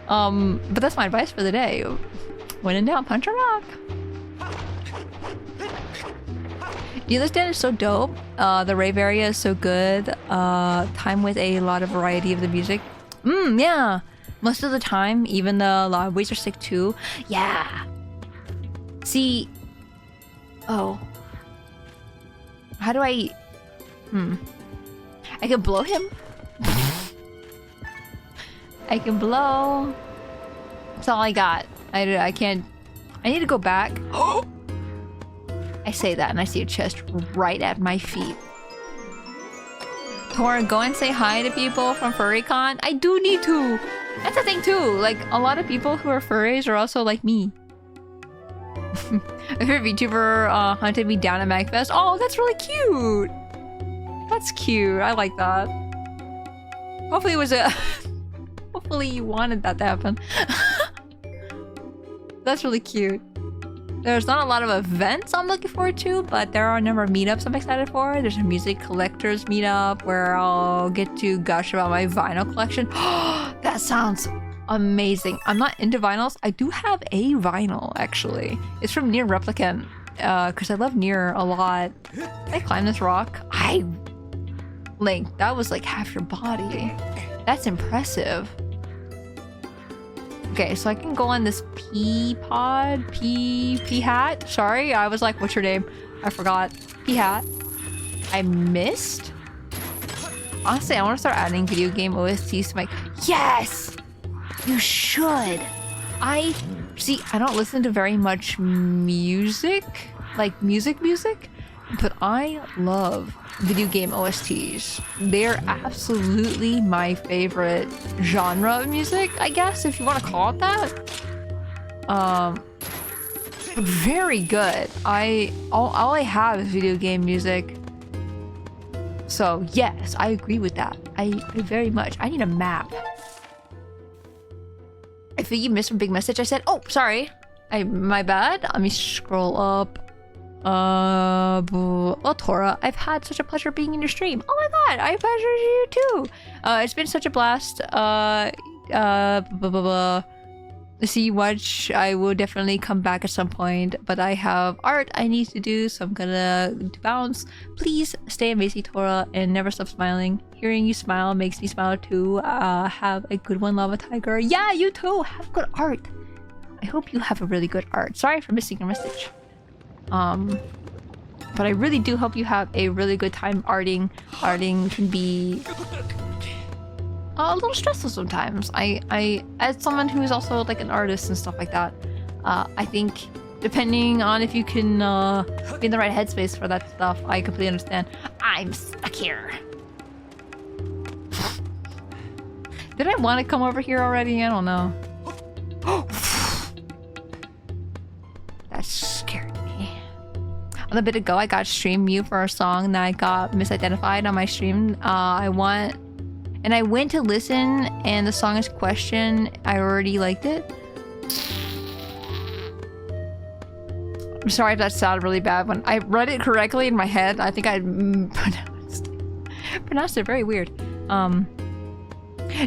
But that's my advice for the day. When in doubt, punch a rock. Dealer's Den is so dope. The rave area is so good. Time with a lot of variety of the music. Yeah. Most of the time, even the lobbies are sick too. Yeah. See. Oh. How do I... I can blow him. I can blow. That's all I got. I can't... I need to go back. I say that and I see a chest right at my feet. Tora, go and say hi to people from FurryCon. I do need to. That's the thing too. Like, a lot of people who are furries are also like me. A favorite VTuber hunted me down at MagFest. Oh, that's really cute. That's cute. I like that. Hopefully it was a... Hopefully you wanted that to happen. That's really cute. There's not a lot of events I'm looking forward to, but there are a number of meetups I'm excited for. There's a music collectors meetup where I'll get to gush about my vinyl collection. That sounds amazing. I'm not into vinyls. I do have a vinyl, actually. It's from Nier Replicant, because I love Nier a lot. Did I climb this rock? Link, that was like half your body. That's impressive. Okay, so I can go on this pea hat. Sorry, I was like, what's your name? I forgot. Pea hat. I missed? Honestly, I want to start adding video game OSTs to my... Yes! You should. I don't listen to very much music. Like music, but I love video game OSTs. They're absolutely my favorite genre of music, I guess, if you want to call it that. Very good. All I have is video game music. So yes, I agree with that. I very much. I need a map. I think you missed a big message I said. Oh, sorry. My bad. Let me scroll up. Well, Tora, I've had such a pleasure being in your stream. Oh my god, I pleasure you too. It's been such a blast. See you much. I will definitely come back at some point, but I have art I need to do, so I'm gonna bounce. Please stay amazing, Tora, and never stop smiling. Hearing you smile makes me smile too. Have a good one, Lava Tiger. Yeah, you too. Have good art. I hope you have a really good art. Sorry for missing your message. But I really do hope you have a really good time arting. Arting can be a little stressful sometimes. I as someone who is also like an artist and stuff like that, I think depending on if you can be in the right headspace for that stuff, I completely understand. I'm stuck here. Did I want to come over here already? I don't know. That scared me. A little bit ago, I got stream mute for a song that I got misidentified on my stream. I went to listen, and the song is Question. I already liked it. I'm sorry if that sounded really bad. When I read it correctly in my head, I think I pronounced it very weird.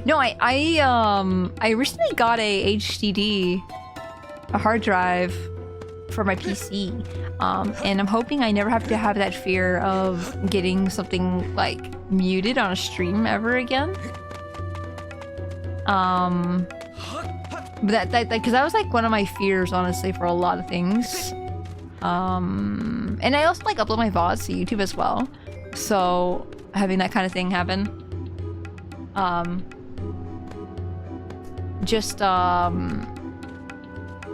No, I recently got a HDD, a hard drive for my PC, and I'm hoping I never have to have that fear of getting something like muted on a stream ever again. But that because that was like one of my fears, honestly, for a lot of things. And I also like upload my VODs to YouTube as well, so having that kind of thing happen,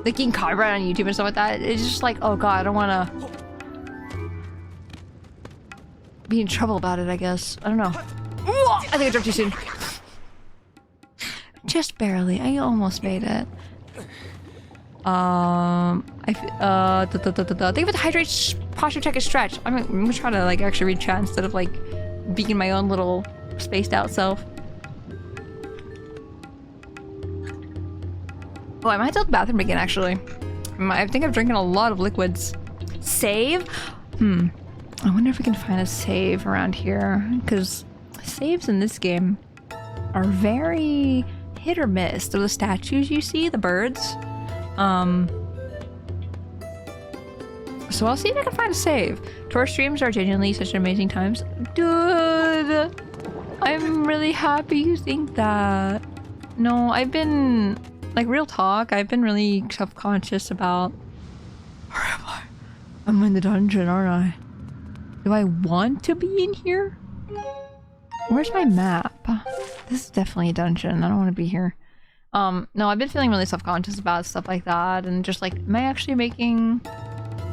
like getting copyright on YouTube and stuff like that, it's just like, oh god, I don't want to be in trouble about it, I guess. I don't know. I think I jumped too soon. Just barely. I almost made it. Think of it, hydrate, posture check, and stretch. I'm gonna try to like actually read chat instead of like being my own little spaced out self. Oh, I might have to go to the bathroom again, actually. I think I'm drinking a lot of liquids. Save? I wonder if we can find a save around here. Because saves in this game are very hit or miss. They're the statues you see, the birds. So I'll see if I can find a save. Tour streams are genuinely such amazing times. Dude! I'm really happy you think that. No, I've been... Like, real talk, I've been really self-conscious about... Where am I? I'm in the dungeon, aren't I? Do I want to be in here? Where's my map? This is definitely a dungeon. I don't want to be here. No, I've been feeling really self-conscious about stuff like that, and just like, am I actually making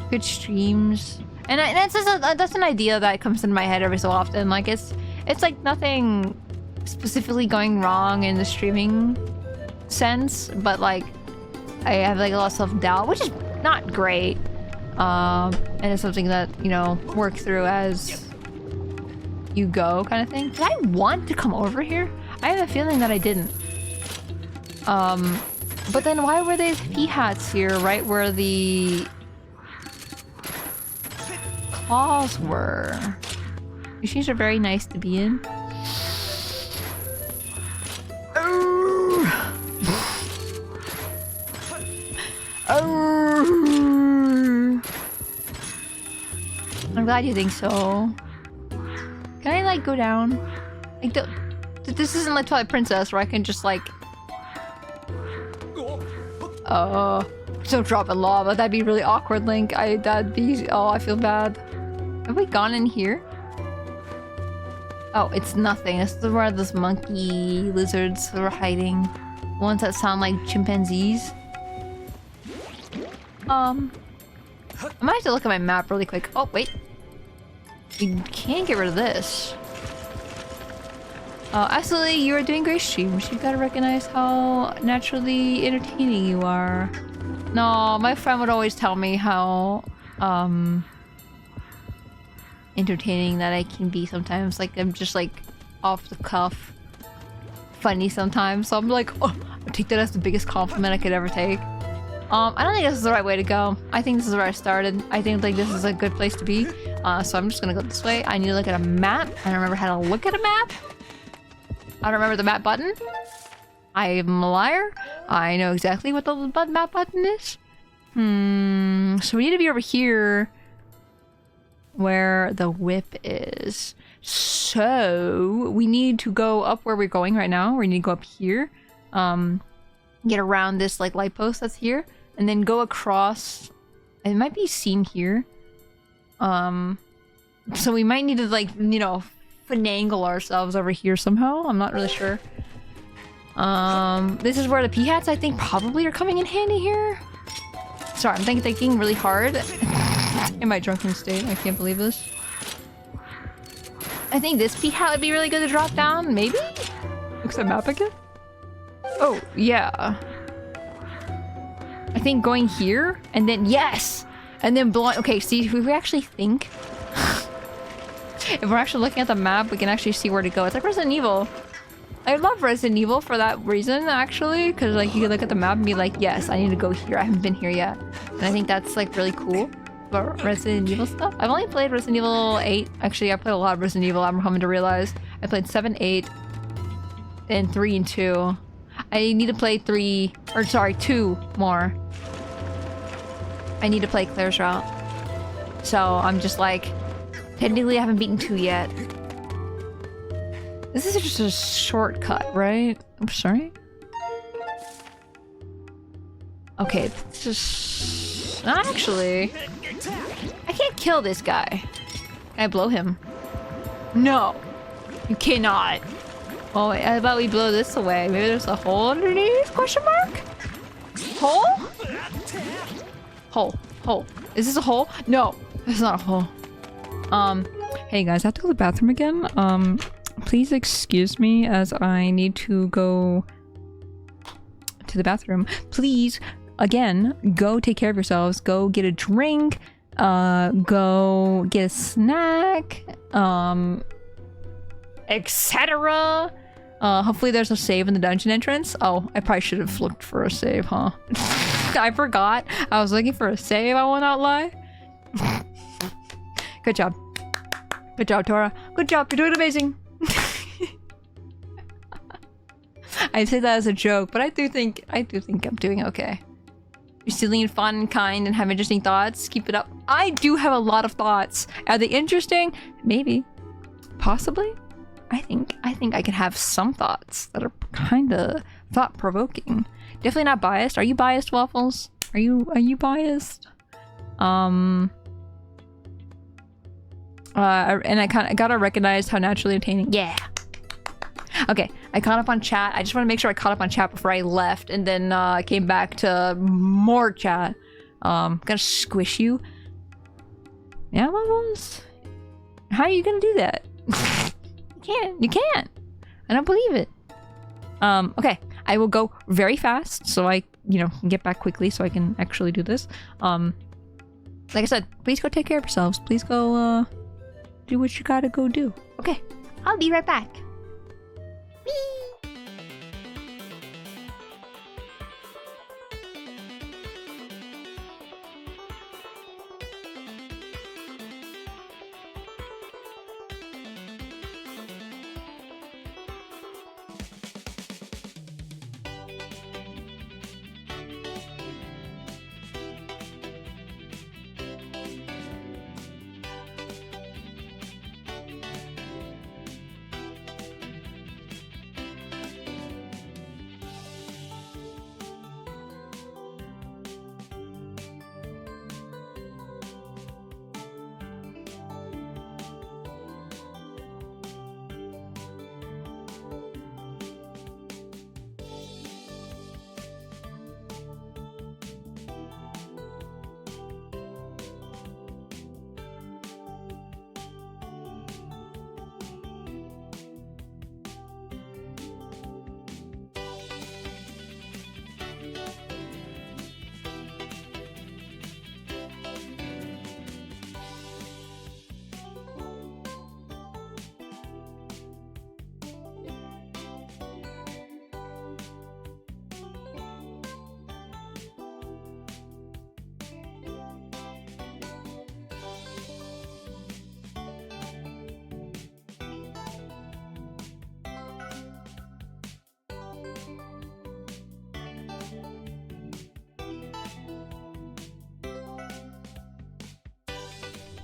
good streams? And that's just that's an idea that comes into my head every so often. Like, it's like nothing specifically going wrong in the streaming sense, but like I have like a lot of self-doubt, which is not great, and it's something that, you know, work through as you go kind of thing. Did I want to come over here? I have a feeling that I didn't. But then why were there pea hats here right where the claws were? These shoes are very nice to be in. I'm glad you think so. Can I like go down? Like, this isn't like Twilight Princess where I can just like... don't drop in lava. That'd be really awkward, Link. That'd be... Oh, I feel bad. Have we gone in here? Oh, it's nothing. This is where those monkey lizards are hiding. Ones that sound like chimpanzees. I might have to look at my map really quick. Oh, wait. You can't get rid of this. Absolutely, you are doing great streams. You've got to recognize how naturally entertaining you are. No, my friend would always tell me how, entertaining that I can be sometimes. Like, I'm just, like, off the cuff. Funny sometimes. So I'm like, oh, I take that as the biggest compliment I could ever take. I don't think this is the right way to go. I think this is where I started. I think like this is a good place to be. So I'm just gonna go this way. I need to look at a map. I don't remember how to look at a map. I don't remember the map button. I'm a liar. I know exactly what the map button is. So we need to be over here where the whip is. So we need to go up where we're going right now. We need to go up here. Get around this like light post that's here. And then go across. It might be seen here. So we might need to like, you know, finagle ourselves over here somehow. I'm not really sure. This is where the pea hats I think probably are coming in handy here. Sorry, I'm thinking really hard. In my drunken state, I can't believe this. I think this pea hat would be really good to drop down, maybe? Looks at map again? Oh, yeah. I think going here, and then, yes! And then blowing, okay, see, if we actually think... if we're actually looking at the map, we can actually see where to go. It's like Resident Evil. I love Resident Evil for that reason, actually, because like you can look at the map and be like, yes, I need to go here. I haven't been here yet. And I think that's like really cool about Resident Evil stuff. I've only played Resident Evil 8. Actually, I played a lot of Resident Evil, I'm coming to realize. I played 7, 8, and 3 and 2. I need to play 2 more. I need to play Claire's route. So I'm just like, technically I haven't beaten 2 yet. This is just a shortcut, right? I'm sorry? Okay, this is... Actually... I can't kill this guy. Can I blow him? No! You cannot! Oh, wait, how about we blow this away? Maybe there's a hole underneath? Question mark? Hole? Hole. Hole. Is this a hole? No, it's not a hole. Hey guys, I have to go to the bathroom again. Please excuse me as I need to go to the bathroom. Please, again, go take care of yourselves. Go get a drink. Go get a snack. Etc. Hopefully there's a save in the dungeon entrance. Oh, I probably should have looked for a save, huh? I forgot. I was looking for a save, I will not lie. Good job. Good job, Tora. Good job. You're doing amazing. I say that as a joke, but I do think I'm doing okay. You're still being fun and kind and have interesting thoughts. Keep it up. I do have a lot of thoughts. Are they interesting? Maybe. Possibly. I think I can have some thoughts that are kind of thought-provoking. Definitely not biased. Are you biased, Waffles? Are you biased? And I gotta recognize how naturally entertaining. Yeah. Okay, I caught up on chat. I just want to make sure I caught up on chat before I left, and then came back to more chat. Gonna squish you. Yeah, Waffles. How are you gonna do that? You can't. I don't believe it. Okay, I will go very fast so I, can get back quickly so I can actually do this. Like I said, please go take care of yourselves. Please go, do what you gotta go do. Okay, I'll be right back.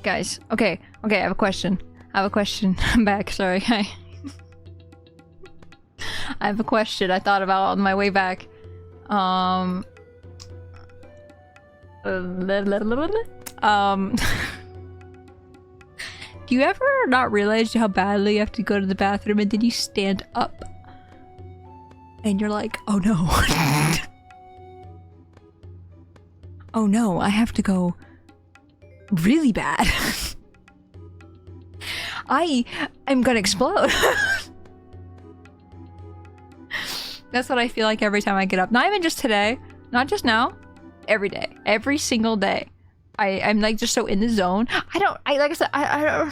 Guys, okay, I have a question. I'm back, sorry. I have a question I thought about on my way back. Do you ever not realize how badly you have to go to the bathroom and then you stand up? And you're like, oh no. Oh no, I have to go really bad. I am gonna explode. That's what I feel like every time I get up. Not even just today, not just now, every day, every single day. I'm like just so in the zone. Like I said, I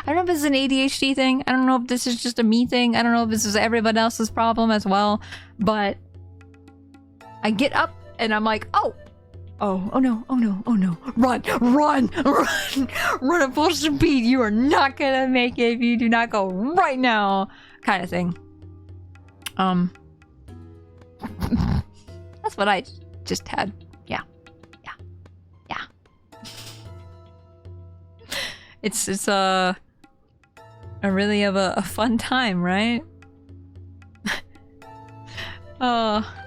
don't know if this is an ADHD thing. I don't know if this is just a me thing. I don't know if this is everyone else's problem as well. But I get up and I'm like, oh no, run at full speed. You are not gonna make it if you do not go right now, kind of thing. That's what I just had. Yeah. It's a really of a fun time, right?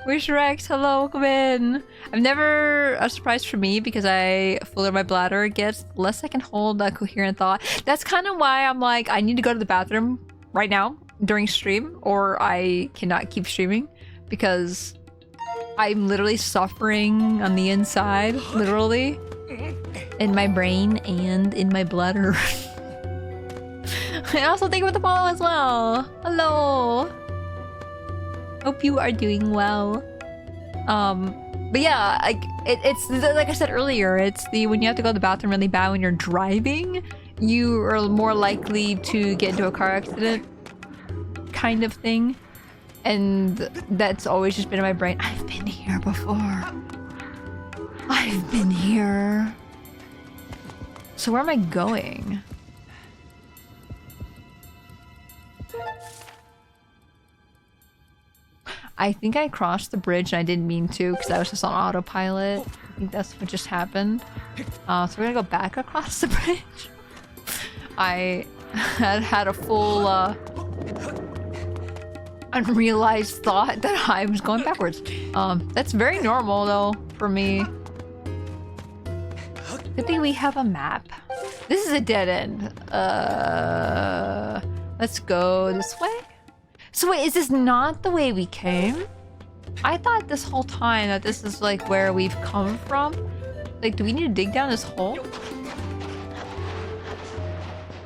Wish Rex, hello, welcome in. I've never a surprise for me because the fuller my bladder gets, the less I can hold a coherent thought. That's kind of why I'm like, I need to go to the bathroom right now during stream, or I cannot keep streaming because I'm literally suffering on the inside, literally, in my brain and in my bladder. And also thank you for the follow as well. Hello. Hope you are doing well. But yeah, like it's like I said earlier, it's the when you have to go to the bathroom really bad when you're driving, you are more likely to get into a car accident kind of thing. And that's always just been in my brain. I've been here before. I've been here. So where am I going? I think I crossed the bridge and I didn't mean to because I was just on autopilot. I think that's what just happened. So we're gonna go back across the bridge. I had a full unrealized thought that I was going backwards. That's very normal though for me. Good thing we have a map. This is a dead end. Let's go this way. So wait, is this not the way we came? I thought this whole time that this is like where we've come from. Like, do we need to dig down this hole?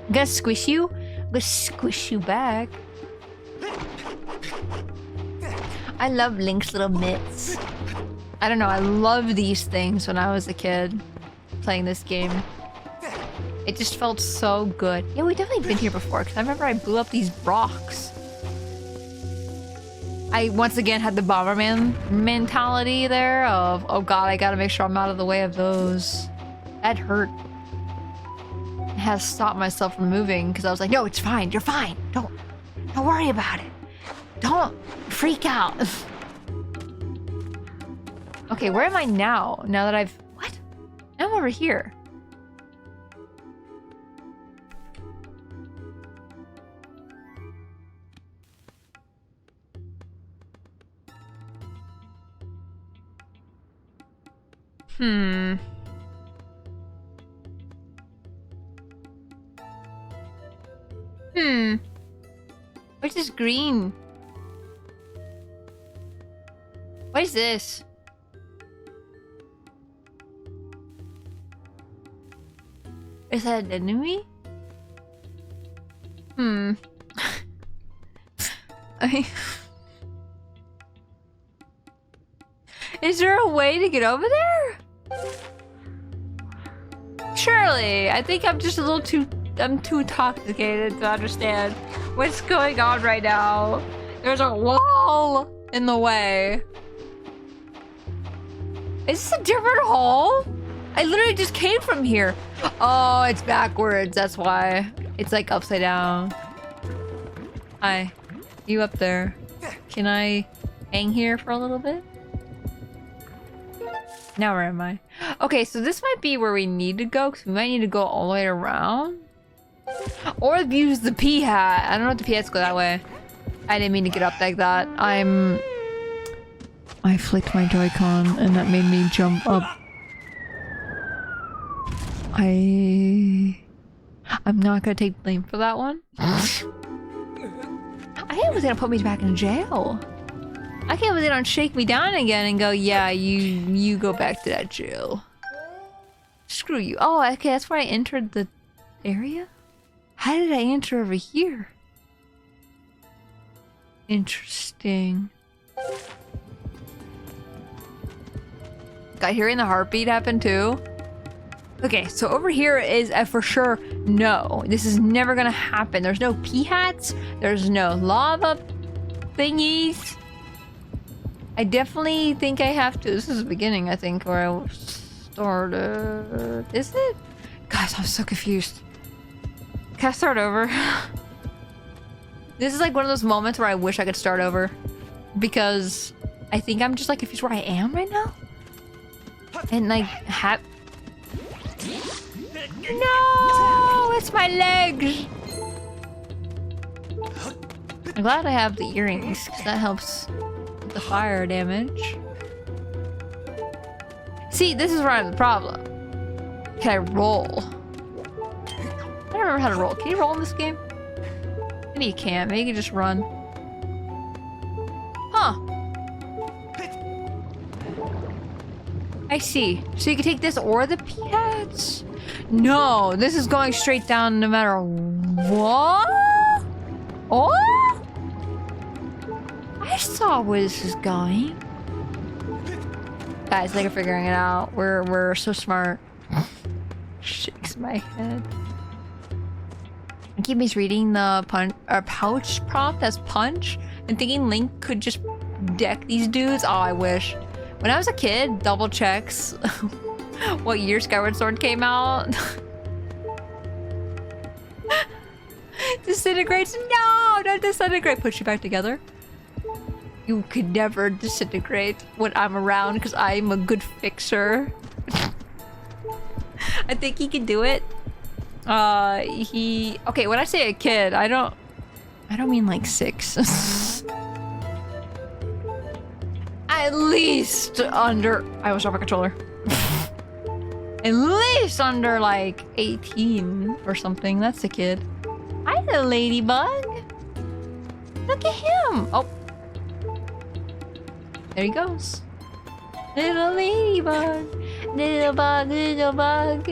I'm gonna squish you. I'm gonna squish you back. I love Link's little mitts. I don't know, I loved these things when I was a kid playing this game. It just felt so good. Yeah, we've definitely been here before because I remember I blew up these rocks. I once again had the Bomberman mentality there of, oh god, I gotta make sure I'm out of the way of those. That hurt. It has stopped myself from moving because I was like, no, it's fine, you're fine. Don't worry about it. Don't freak out. Okay, where am I now? Now that I've... What? Now I'm over here. What's this green? What is this? Is that an enemy? Is there a way to get over there? Surely. I think I'm just a little too... I'm too intoxicated to understand what's going on right now. There's a wall in the way. Is this a different hole? I literally just came from here. Oh, it's backwards. That's why. It's like upside down. Hi. You up there. Can I hang here for a little bit? Now where am I? Okay, so this might be where we need to go because we might need to go all the way around. Or use the P hat. I don't know if the P hats go that way. I didn't mean to get up like that. I flicked my Joy-Con and that made me jump up. I'm not gonna take blame for that one. I think it was gonna put me back in jail. I can't believe they don't shake me down again and go, yeah, you go back to that jail. Screw you. Oh, okay, that's where I entered the area? How did I enter over here? Interesting. Got hearing the heartbeat happen too? Okay, so over here is a for sure no. This is never gonna happen. There's no P-hats. There's no lava thingies. I definitely think I have to... This is the beginning, I think, where I started... Is it? Guys, I'm so confused. Can I start over? This is like one of those moments where I wish I could start over. Because I think I'm just like confused where I am right now. And like, No! It's my legs! I'm glad I have the earrings, because that helps with the fire damage. See, this is where I have the problem. Can I roll? I don't remember how to roll. Can you roll in this game? Maybe you can't. Maybe you can just run. Huh. I see. So you can take this or the P-hats? No, this is going straight down no matter what. Oh! I saw where this is going. Guys, they're figuring it out. We're so smart. Shakes my head. I keep misreading the pouch prompt as punch and thinking Link could just deck these dudes. Oh, I wish. When I was a kid, double checks what year Skyward Sword came out. Disintegrates? No, don't disintegrate. Put you back together. You could never disintegrate when I'm around because I'm a good fixer. I think he can do it. Okay, when I say a kid, I don't mean like 6. At least under... I was off my controller. At least under like 18 or something. That's a kid. Hi, the ladybug. Look at him. Oh. There he goes. Little ladybug. Little bug, little bug.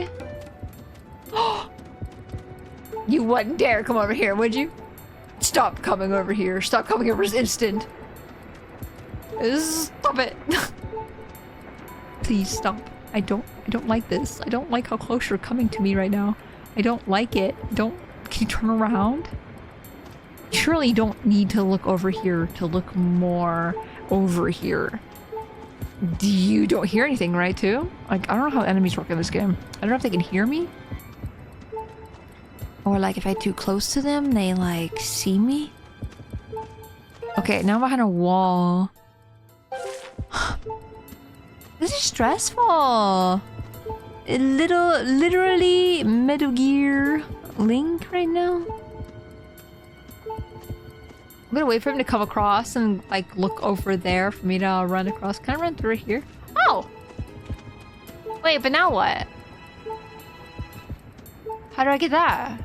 You wouldn't dare come over here, would you? Stop coming over here. Stop coming over this instant. Stop it. Please stop. I don't like this. I don't like how close you're coming to me right now. I don't like it. Can you turn around? Surely you don't need to look over here to look more over here. You don't hear anything, right, too? Like, I don't know how enemies work in this game. I don't know if they can hear me. Or, like, if I'm too close to them, they, like, see me. Okay, now I'm behind a wall. This is stressful. Literally Metal Gear Link right now. I'm gonna wait for him to come across and like look over there for me to run across. Can I run through here? Oh! Wait, but now what? How do I get that?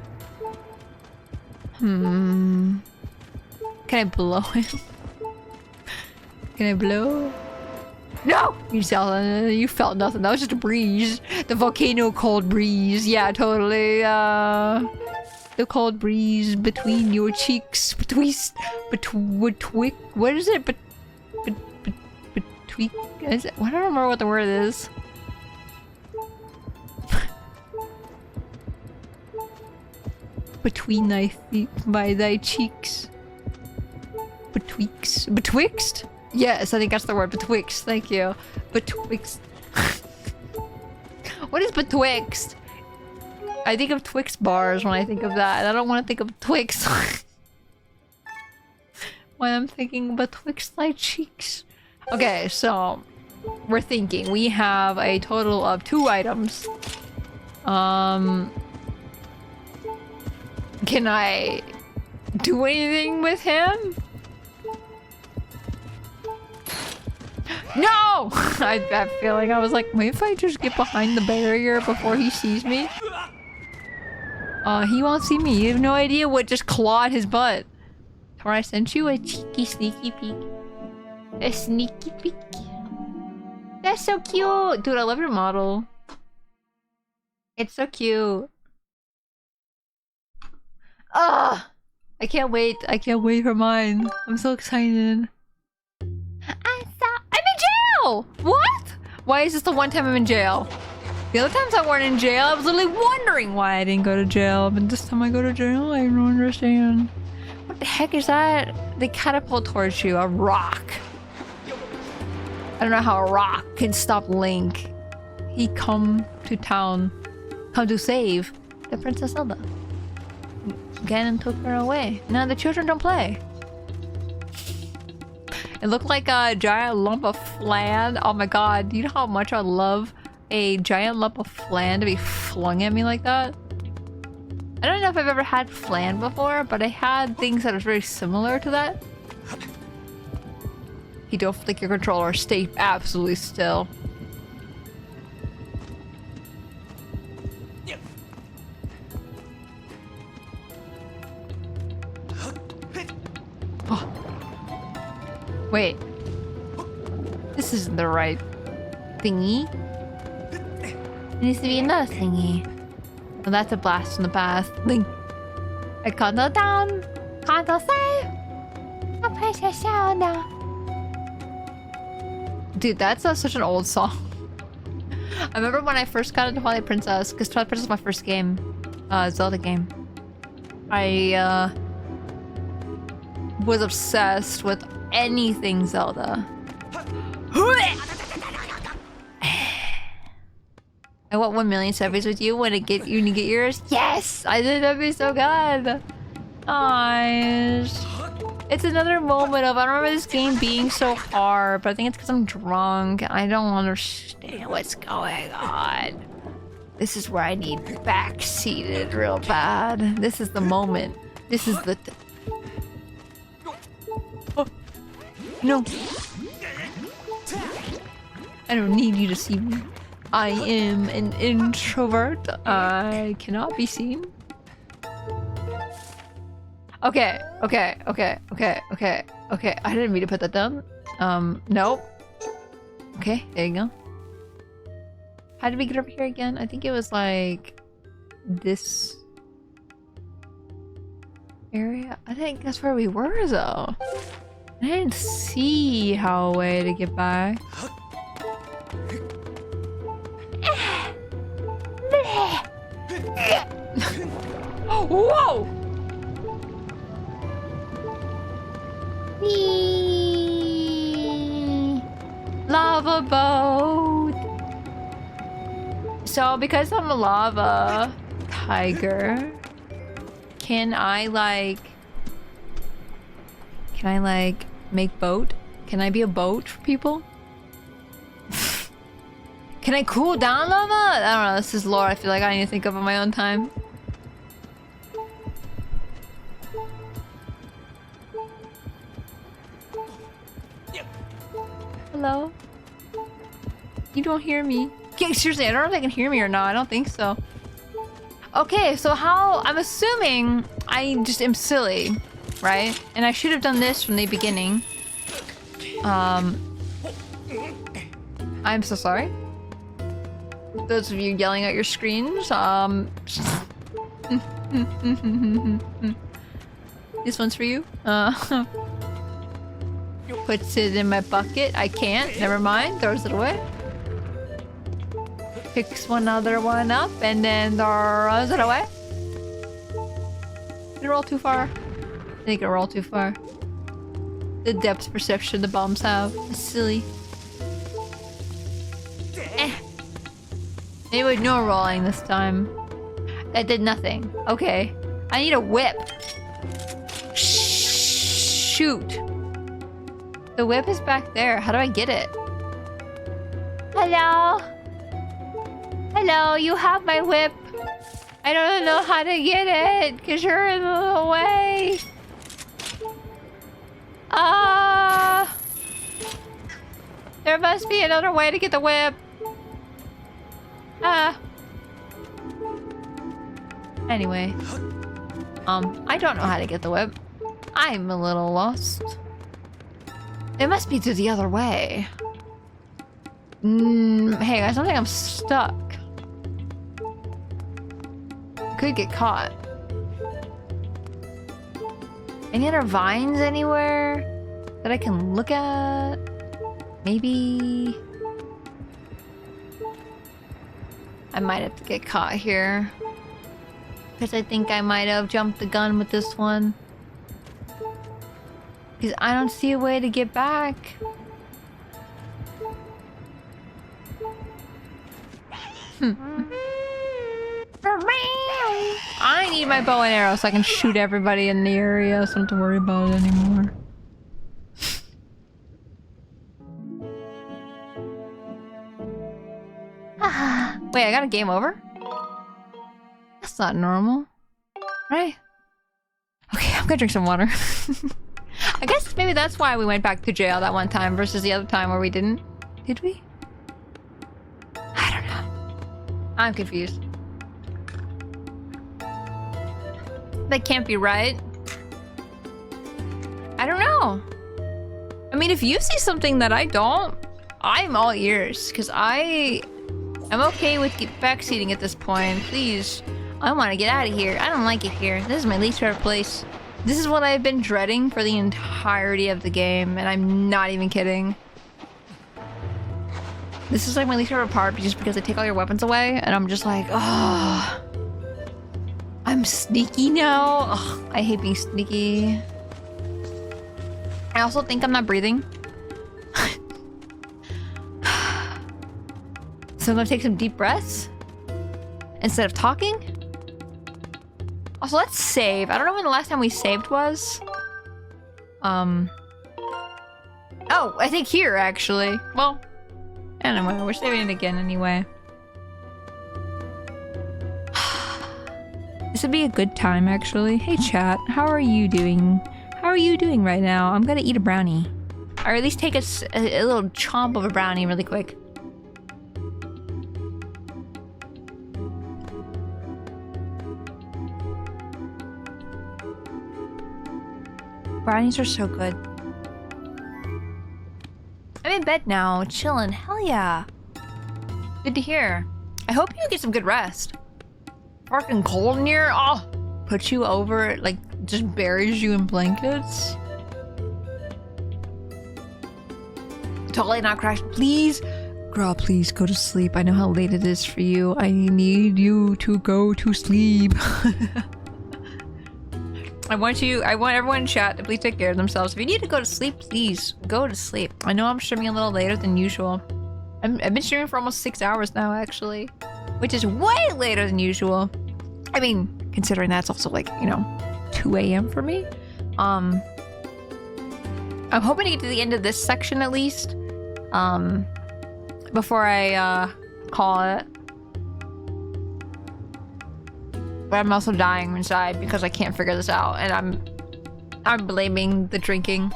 Can I blow him? Can I blow? No! You felt nothing. That was just a breeze. The volcano cold breeze. Yeah, totally. The cold breeze between your cheeks. What is it? Between. I don't remember what the word is. Between thy feet, by thy cheeks. Betwixt? Yes, I think that's the word. Betwixt. Thank you. Betwixt. What is betwixt? I think of Twix bars when I think of that. I don't want to think of Twix. When I'm thinking betwixt thy cheeks. Okay, so we're thinking we have a total of 2 items. Can I do anything with him? No! I had that feeling. I was like, maybe if I just get behind the barrier before he sees me. He won't see me. You have no idea what just clawed his butt. Or I sent you a cheeky sneaky peek. A sneaky peek. That's so cute! Dude, I love your model. It's so cute. Ugh! I can't wait. I can't wait for mine. I'm so excited. I'm in jail! What? Why is this the one time I'm in jail? The other times I weren't in jail, I was literally wondering why I didn't go to jail. But this time I go to jail, I don't understand. What the heck is that? They catapult towards you. A rock. I don't know how a rock can stop Link. He come to town. Come to save the Princess Zelda. Ganon took her away. Now the children don't play. It looked like a giant lump of flan. Oh my god. Do you know how much I love a giant lump of flan to be flung at me like that? I don't know if I've ever had flan before, but I had things that are very similar to that. You don't flick your controller. Stay absolutely still. Oh. Wait. This isn't the right thingy. It needs to be another thingy. Well, that's a blast from the past. Link. I count down. Count say. A precious Zelda. Dude, that's such an old song. I remember when I first got into Twilight Princess, because Twilight Princess was my first game, Zelda game. I was obsessed with anything Zelda. I want 1 million selfies with you when you get yours. Yes, I think that'd be so good. Nice. It's another moment of I don't remember this game being so hard, but I think it's because I'm drunk. I don't understand what's going on. This is where I need backseated real bad. This is the moment. This is the. Oh. No. I don't need you to see me. I am an introvert. I cannot be seen. Okay. I didn't mean to put that down. Nope. Okay, there you go. How did we get over here again? I think it was like this area. I think that's where we were though. I didn't see how a way to get by. Whoa! Lava boat. So because I'm a lava tiger, can I make boat? Can I be a boat for people? Can I cool down lava? I don't know, this is lore I feel like I need to think of on my own time. Hello? You don't hear me? Okay, seriously, I don't know if they can hear me or not. I don't think so. Okay, so I'm assuming I just am silly, right? And I should have done this from the beginning. I'm so sorry. Those of you yelling at your screens, this one's for you. Puts it in my bucket. I can't. Never mind. Throws it away. Picks one other one up and then throws it away. Did it roll too far? I think it rolled too far. The depth perception the bombs have is silly. Maybe with no rolling this time. That did nothing. Okay. I need a whip. Shoot. The whip is back there. How do I get it? Hello? Hello, you have my whip. I don't know how to get it because you're in the way. There must be another way to get the whip. Anyway. I don't know how to get the whip. I'm a little lost. It must be to the other way. Hey guys, I think I'm stuck. Could get caught. Any other vines anywhere that I can look at? Maybe. I might have to get caught here. Because I think I might have jumped the gun with this one. Because I don't see a way to get back. I need my bow and arrow so I can shoot everybody in the area, so I don't have to worry about it anymore. Wait, I got a game over? That's not normal. Right? Okay, I'm gonna drink some water. I guess maybe that's why we went back to jail that one time versus the other time where we didn't. Did we? I don't know. I'm confused. That can't be right. I don't know. I mean, if you see something that I don't, I'm all ears, because I'm okay with backseating at this point. Please, I want to get out of here. I don't like it here. This is my least favorite place. This is what I've been dreading for the entirety of the game, and I'm not even kidding. This is like my least favorite part just because they take all your weapons away, and I'm just like, oh. I'm sneaky now. Ugh, I hate being sneaky. I also think I'm not breathing. So I'm gonna take some deep breaths instead of talking. Also, let's save. I don't know when the last time we saved was. Oh, I think here actually. Well, anyway, we're saving it again anyway. This would be a good time actually. Hey chat, how are you doing? How are you doing right now? I'm gonna eat a brownie. Or at least take a little chomp of a brownie really quick. Brownies are so good. I'm in bed now, chilling. Hell yeah. Good to hear. I hope you get some good rest. Fucking cold in here. Oh, put you over, like, just buries you in blankets. Totally not crashed. Please, girl, please go to sleep. I know how late it is for you. I need you to go to sleep. I want everyone in chat to please take care of themselves. If you need to go to sleep, please go to sleep. I know I'm streaming a little later than usual. I've been streaming for almost 6 hours now, actually, which is way later than usual. I mean, considering that's also like, you know, 2 a.m. for me. I'm hoping to get to the end of this section at least, before I call it. But I'm also dying inside because I can't figure this out, and I'm blaming the drinking.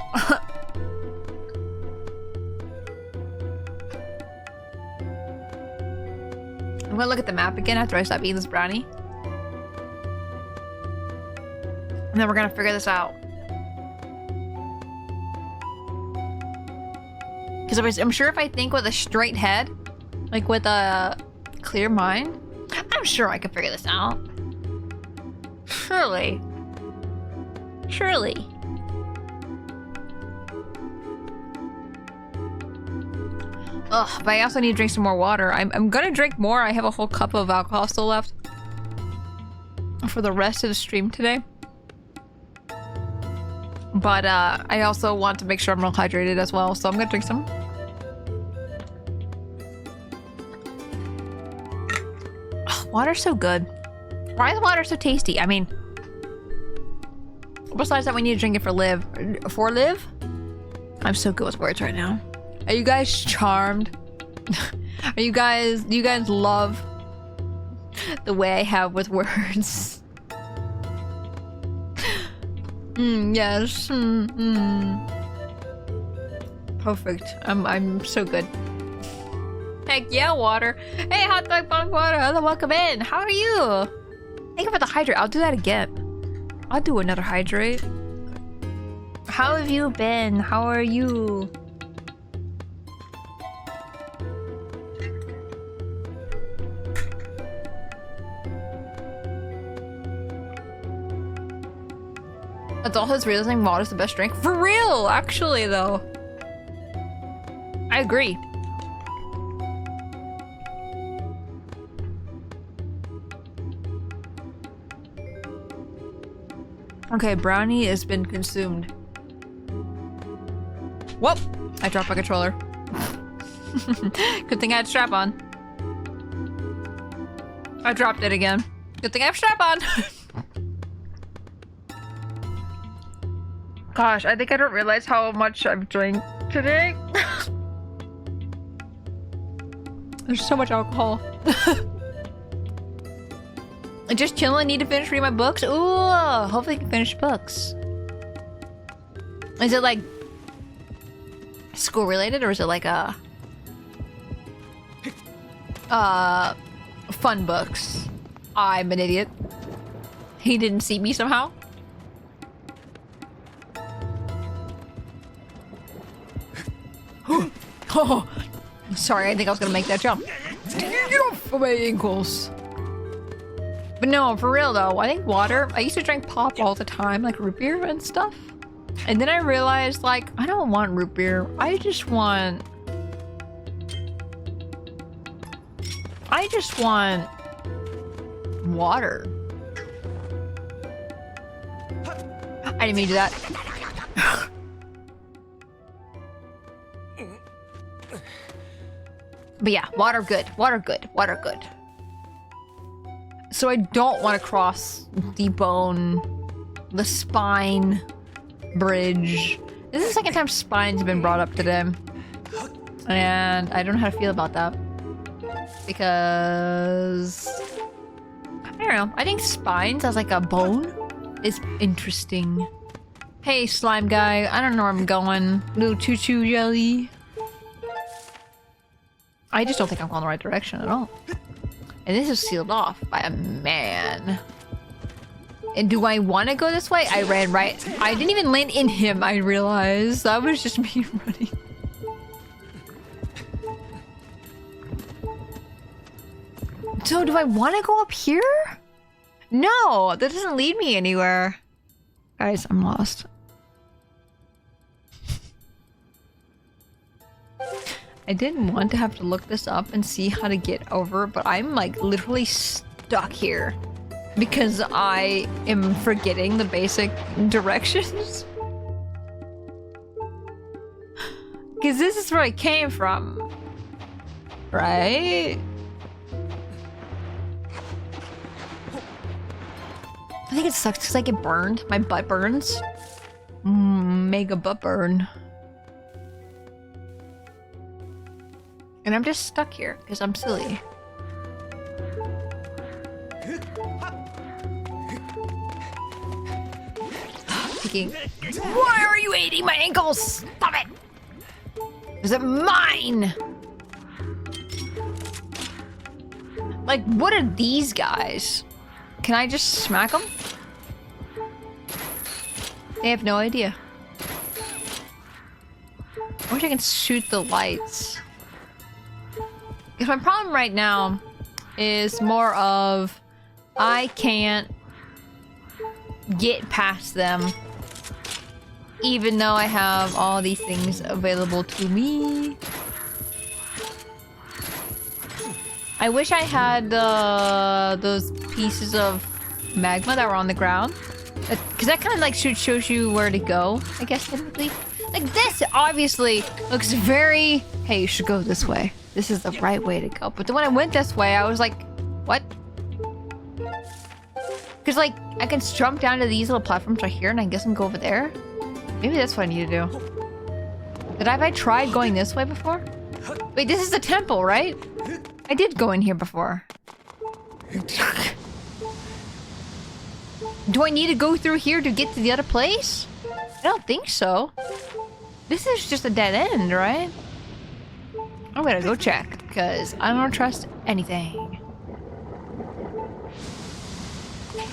I'm gonna look at the map again after I stop eating this brownie. And then we're gonna figure this out. Because I'm sure if I think with a straight head, like with a clear mind, I'm sure I can figure this out. Surely. Surely. Ugh, but I also need to drink some more water. I'm gonna drink more. I have a whole cup of alcohol still left for the rest of the stream today. But I also want to make sure I'm well hydrated as well, so I'm gonna drink some. Ugh, water's so good. Why is water so tasty? I mean, besides that, we need to drink it for live. For live? I'm so good with words right now. Are you guys charmed? Do you guys love the way I have with words? Yes. Perfect. I'm so good. Heck yeah, water. Hey, hot dog bunk water. Welcome in. How are you? Thank you for the hydrate. I'll do that again. I'll do another hydrate. How have you been? How are you? Adulthood's realizing water's the best drink. For real, actually, though. I agree. Okay, brownie has been consumed. Whoop! I dropped my controller. Good thing I had strap on. I dropped it again. Good thing I have strap on. Gosh, I think I don't realize how much I've drank today. There's so much alcohol. Just chilling, need to finish reading my books. Ooh, hopefully I can finish books. Is it like school related, or is it like a fun books? I'm an idiot. He didn't see me somehow. Oh, sorry, I think I was gonna make that jump. Get off of my ankles. But no, for real though, I think water, I used to drink pop all the time, like root beer and stuff. And then I realized, like, I don't want root beer. I just want water. I didn't mean to do that. But yeah, water good, water good, water good. So I don't want to cross the spine bridge. This is the second time spine's been brought up today. And I don't know how to feel about that. Because I don't know. I think spines as like a bone is interesting. Hey, slime guy. I don't know where I'm going. Little choo-choo jelly. I just don't think I'm going the right direction at all. And this is sealed off by a man. And do I want to go this way? I ran right. I didn't even land in him, I realized. That was just me running. So do I want to go up here? No, that doesn't lead me anywhere. Guys, I'm lost. I didn't want to have to look this up and see how to get over, but I'm like literally stuck here because I am forgetting the basic directions. Because this is where I came from, right? I think it sucks because I get burned. My butt burns. Mega butt burn. And I'm just stuck here because I'm silly. Thinking, why are you eating my ankles? Stop it! Is it mine? Like, what are these guys? Can I just smack them? They have no idea. I wish I could shoot the lights. Because my problem right now is more of I can't get past them even though I have all these things available to me. I wish I had those pieces of magma that were on the ground. Because that kind of like shows you where to go, I guess, technically. Like this obviously looks very, hey, you should go this way. This is the right way to go. But then when I went this way, I was like, what? Because like, I can jump down to these little platforms right here and I guess I can go over there. Maybe that's what I need to do. Have I tried going this way before? Wait, this is the temple, right? I did go in here before. Do I need to go through here to get to the other place? I don't think so. This is just a dead end, right? I'm gonna go check, because I don't trust anything.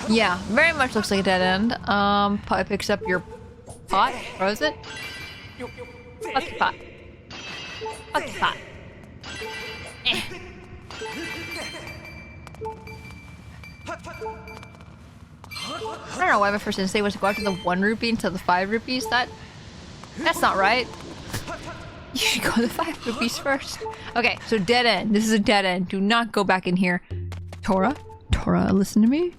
Yeah, very much looks like a dead end. Probably picks up your pot. Throws it. Fuck your pot. Fuck your pot. Eh. I don't know why my first instinct was to go after the 1 rupee instead of the 5 rupees. That's not right. You should go the 5 rupees first. Okay, so dead end. This is a dead end. Do not go back in here. Tora, listen to me.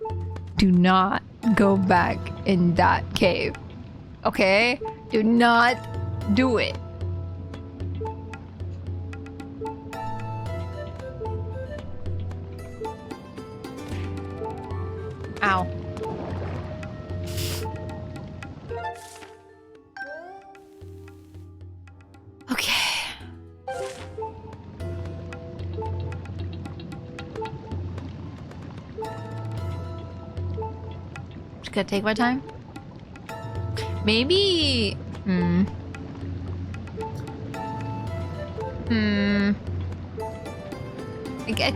Do not go back in that cave. Okay? Do not do it. Ow. Okay. Just gotta take my time. Maybe.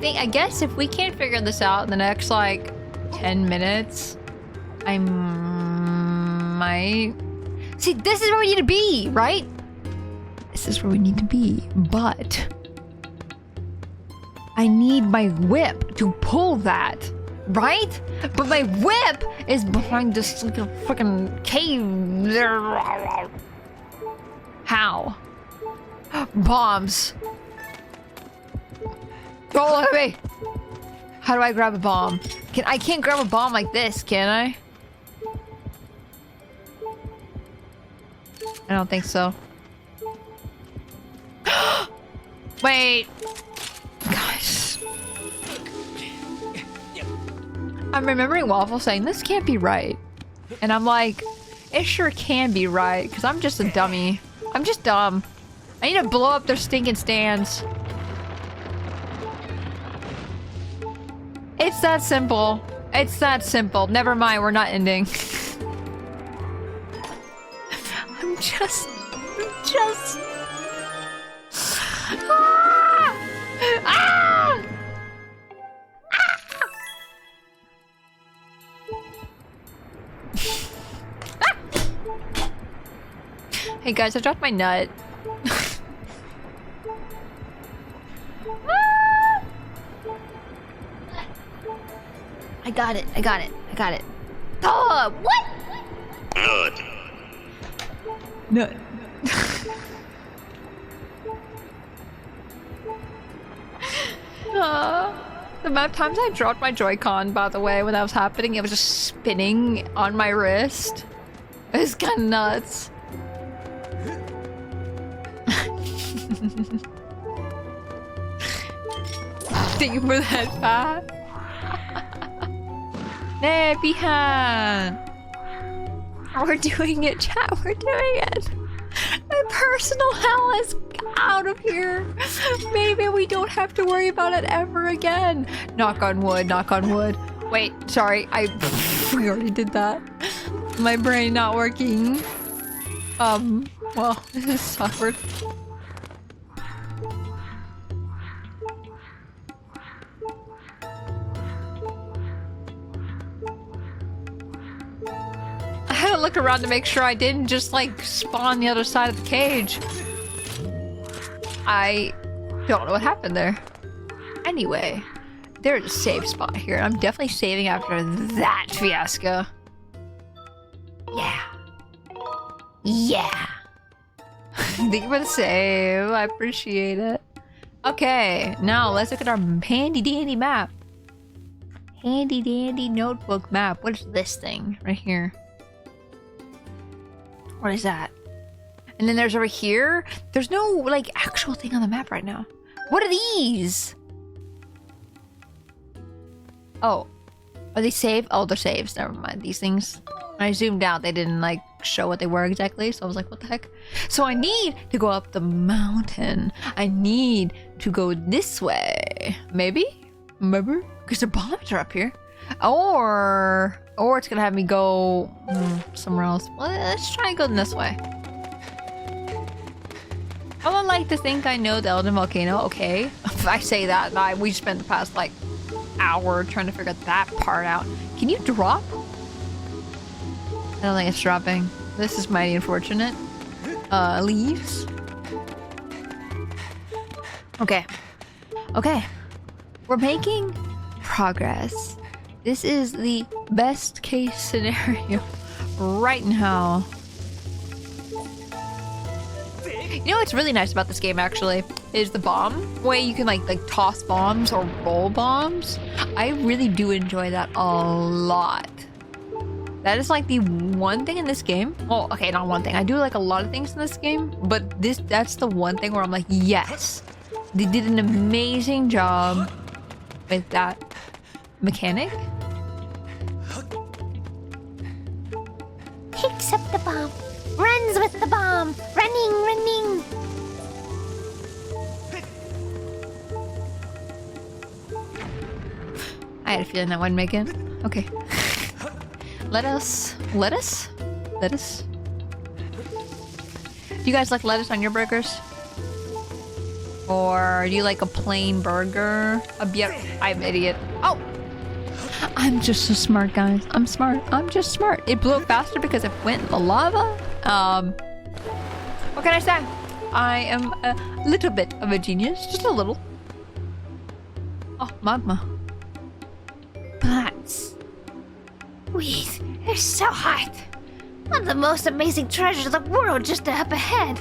I guess if we can't figure this out in the next like 10 minutes, I might. See, this is where we need to be, right? This is where we need to be, but I need my whip to pull that Right? But my whip is behind this freaking cave. How? Bombs. Don't look at me. How do I grab a bomb? I can't grab a bomb like this, can I? I don't think so. Wait. Guys. I'm remembering Waffle saying this can't be right. And I'm like, it sure can be right, because I'm just a dummy. I'm just dumb. I need to blow up their stinking stands. It's that simple. It's that simple. Never mind, we're not ending. I'm just... Ah! Ah! Ah! Hey guys, I dropped my nut. I got it. I got it. I got it. Oh, what? Nut. The amount of times I dropped my Joy-Con, by the way, when that was happening, it was just spinning on my wrist. It was kind of nuts. Thank you for that, Pat. Nebihan! We're doing it, chat. We're doing it. My personal hell is out of here. Maybe we don't have to worry about it ever again. Knock on wood, knock on wood. Wait, sorry. We already did that. My brain not working. Well, this is awkward. I had to look around to make sure I didn't just like spawn the other side of the cage. I don't know what happened there. Anyway, there's a safe spot here. I'm definitely saving after that fiasco. Yeah. Yeah. Thank you for the save. I appreciate it. Okay, now let's look at our handy dandy map. Handy dandy notebook map. What is this thing right here? What is that? And then there's over here. There's no like actual thing on the map right now. What are these? Oh, are they saved? Oh, they're saves. Never mind. These things. When I zoomed out, they didn't like show what they were exactly. So I was like, what the heck? So I need to go up the mountain. I need to go this way. Maybe? Maybe? Because the bombs are up here. Or it's gonna have me go somewhere else. Well, let's try and go this way. I would like to think I know the Elden Volcano. Okay, if I say that, we spent the past like hour trying to figure that part out. Can you drop? I don't think it's dropping. This is mighty unfortunate. Leaves. Okay. Okay. We're making progress. This is the best case scenario right now. You know what's really nice about this game actually is the bomb way you can like toss bombs or roll bombs. I really do enjoy that a lot. That is like the one thing in this game. Well, okay, not one thing. I do like a lot of things in this game, but that's the one thing where I'm like, yes, they did an amazing job with that mechanic. Picks up the bomb. Runs with the bomb. Running. I had a feeling that wouldn't make it. Okay. Lettuce. Do you guys like lettuce on your burgers? Or do you like a plain burger? I'm an idiot. Oh! I'm just so smart, guys. I'm smart. I'm just smart. It blew up faster because it went in the lava. What can I say? I am a little bit of a genius. Just a little. Oh, magma. plants. Weeds, they're so hot. One of the most amazing treasures of the world just up ahead.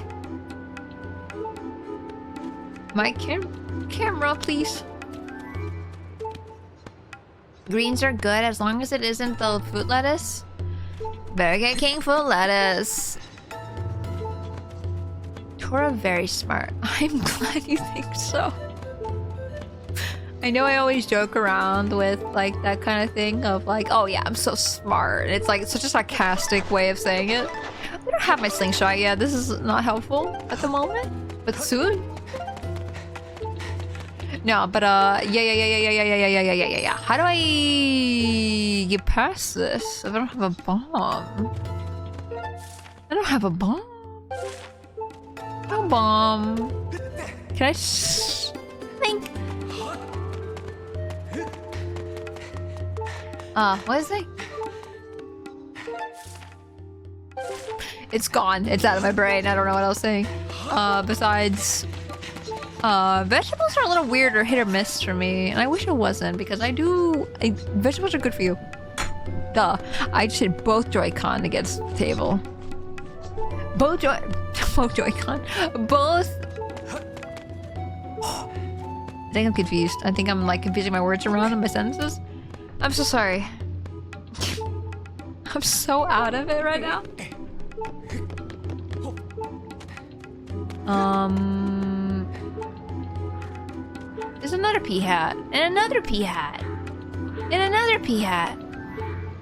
My camera, please. Greens are good as long as it isn't the fruit lettuce. Better get king fruit lettuce. Tora very smart. I'm glad you think so. I know I always joke around with like that kind of thing of like, oh yeah, I'm so smart. It's like such a sarcastic way of saying it. I don't have my slingshot yet. This is not helpful at the moment, but soon. No, but yeah. How do I get past this if I don't have a bomb? I don't have a bomb. No bomb. Can I think? What is it? It's gone. It's out of my brain. I don't know what I was saying. Besides, vegetables are a little weird or hit or miss for me, and I wish it wasn't because vegetables are good for you. Duh. I just hit both Joy-Con against the table. Both Joy-Con. Both. I think I'm confused. I think I'm like confusing my words around and my sentences. I'm so sorry. I'm so out of it right now. There's another pea hat. And another pea hat. And another pea hat.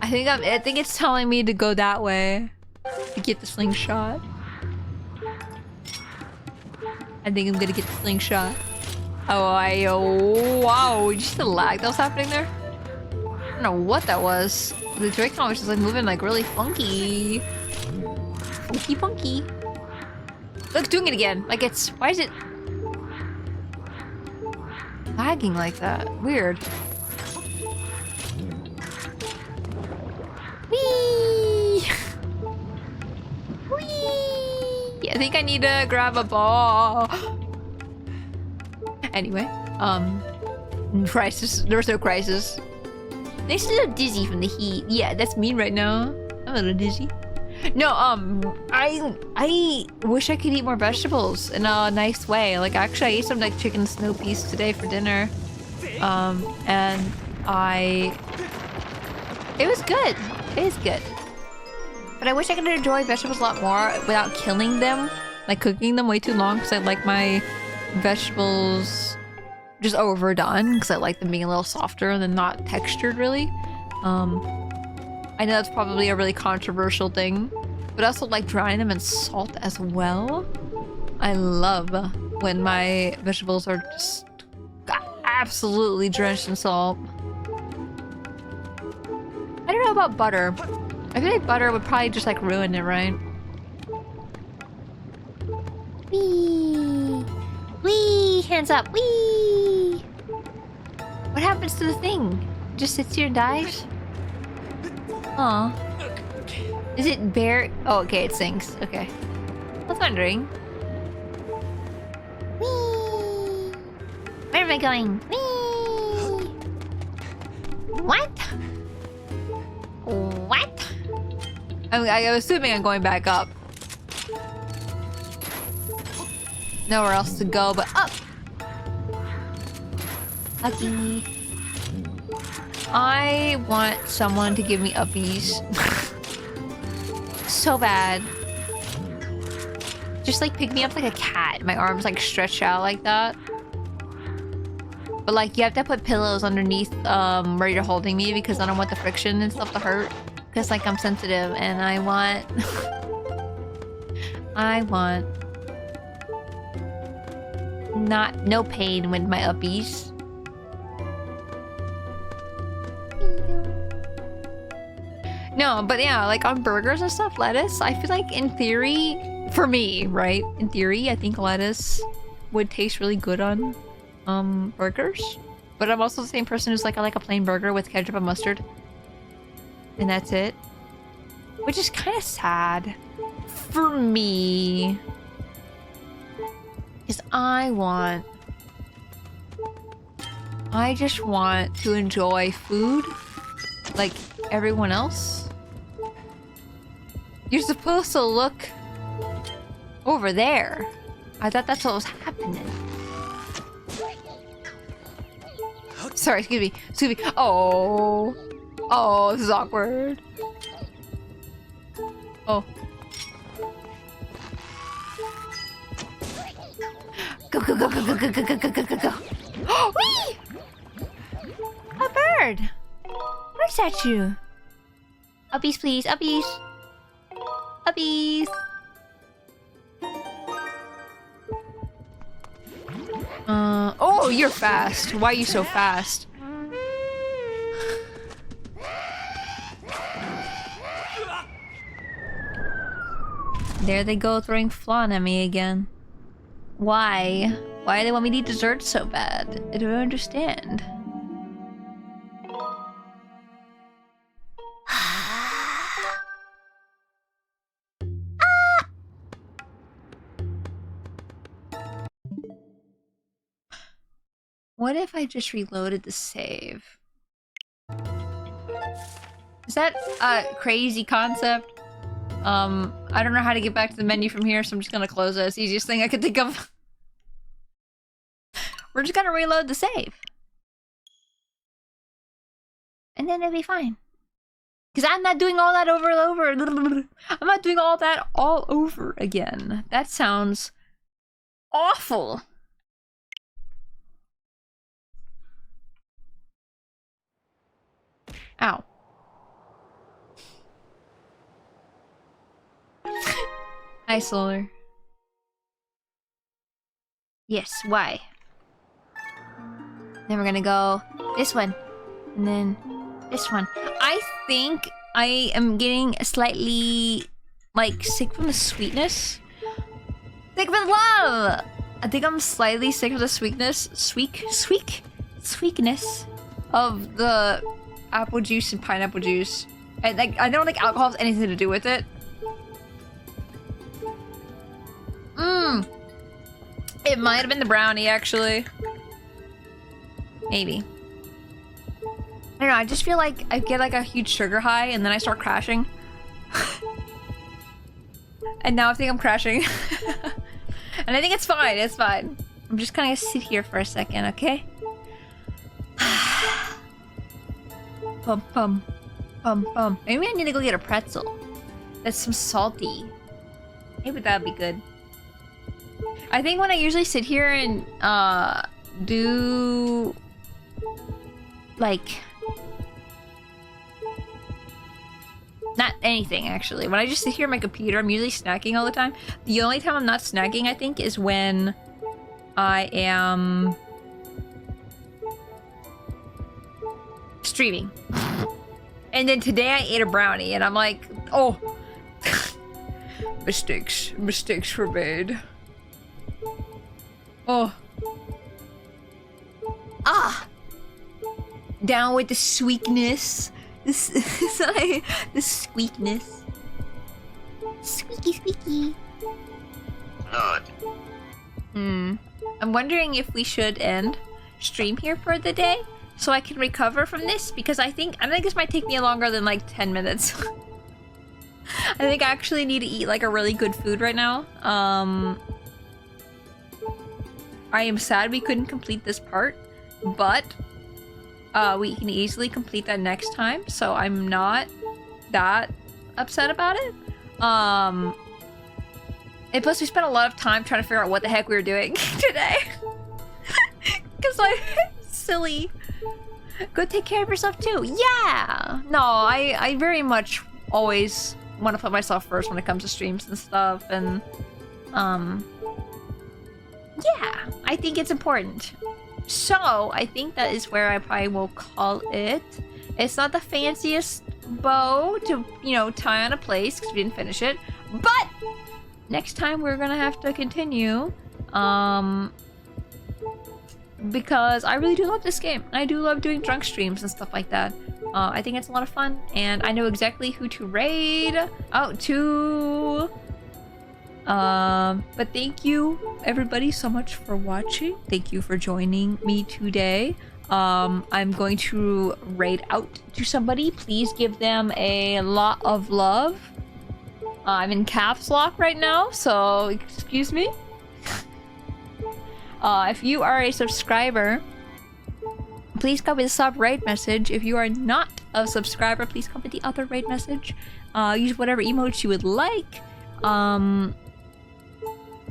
I think it's telling me to go that way to get the slingshot. I think I'm gonna get the slingshot. Oh, wow. Did you see the lag that was happening there? I don't know what that was. The Joy-Con was just like moving like really funky. Funky. Look, doing it again. Like it's, why is it lagging like that? Weird. Whee! Whee! I think I need to grab a ball. Anyway, crisis. There was no crisis. They still look dizzy from the heat. Yeah, that's me right now. I'm a little dizzy. No, I wish I could eat more vegetables in a nice way. Like, actually, I ate some like chicken snow peas today for dinner. And it was good. It is good. But I wish I could enjoy vegetables a lot more without killing them. Like cooking them way too long because I like my vegetables just overdone because I like them being a little softer and then not textured really. I know that's probably a really controversial thing, but I also like drying them in salt as well. I love when my vegetables are just absolutely drenched in salt. I don't know about butter. I feel like butter would probably just like ruin it, right? Whee! Whee! Hands up! Whee! What happens to the thing? Just sits here and dies? Aw. Is it bare? Oh, okay, it sinks. Okay. I was wondering. Whee! Where am I going? Whee! What? What? I'm assuming I'm going back up. Nowhere else to go but up. Lucky. I want someone to give me uppies. So bad. Just like pick me up like a cat. My arms like stretch out like that. But like you have to put pillows underneath where you're holding me because I don't want the friction and stuff to hurt. Because like I'm sensitive and I want no pain with my uppies. No, but yeah, like on burgers and stuff, lettuce, I feel like in theory, for me, right? In theory, I think lettuce would taste really good on burgers. But I'm also the same person who's like, I like a plain burger with ketchup and mustard. And that's it. Which is kind of sad for me. Because I just want to enjoy food like everyone else? You're supposed to look over there. I thought that's what was happening. Sorry, excuse me. Excuse me. Oh. Oh, this is awkward. Oh. Go, go, go, go, go, go, go, go, go, go, go, go. Whee! A bird. Where's that you? Uppies, please. Uppies. Uppies. Oh, you're fast. Why are you so fast? There they go, throwing flan at me again. Why? Why do they want me to eat dessert so bad? I don't understand. What if I just reloaded the save? Is that a crazy concept? I don't know how to get back to the menu from here, so I'm just gonna close it. It's the easiest thing I could think of. We're just gonna reload the save. And then it'll be fine. Because I'm not doing all that over and over. I'm not doing all that all over again. That sounds awful. Ow. Hi, Solar. Yes, why? Then we're gonna go this one. And then this one. I think I am getting slightly, like, sick from the sweetness. Sick from love! I think I'm slightly sick of the sweetness. Sweetness of the apple juice and pineapple juice. And, like, I don't think alcohol has anything to do with it. It might have been the brownie, actually. Maybe. I don't know, I just feel like I get like a huge sugar high and then I start crashing. And now I think I'm crashing. And I think it's fine, it's fine. I'm just gonna sit here for a second, okay? Pum pum. Pum pum. Maybe I need to go get a pretzel. That's some salty. Maybe that'd be good. I think when I usually sit here and do like not anything actually. When I just sit here on my computer, I'm usually snacking all the time. The only time I'm not snacking, I think, is when I am streaming. And then today I ate a brownie and I'm like, oh, mistakes were made. Oh. Ah! Down with the sweetness. The sweetness. Squeaky, squeaky. I'm wondering if we should end stream here for the day so I can recover from this, because I think this might take me longer than like 10 minutes. I think I actually need to eat like a really good food right now. I am sad we couldn't complete this part, but we can easily complete that next time, so I'm not that upset about it. And plus we spent a lot of time trying to figure out what the heck we were doing today. Cause I'm silly. Go take care of yourself too. Yeah! No, I very much always want to put myself first when it comes to streams and stuff, and yeah, I think it's important. So, I think that is where I probably will call it. It's not the fanciest bow to, you know, tie on a place because we didn't finish it. But next time we're gonna have to continue. Because I really do love this game. I do love doing drunk streams and stuff like that. I think it's a lot of fun, and I know exactly who to raid out to. But thank you everybody so much for watching. Thank you for joining me today. I'm going to raid out to somebody. Please give them a lot of love. I'm in caps lock right now, so excuse me. If you are a subscriber, please copy the sub raid message. If you are not a subscriber, please copy the other raid message. Use whatever emotes you would like.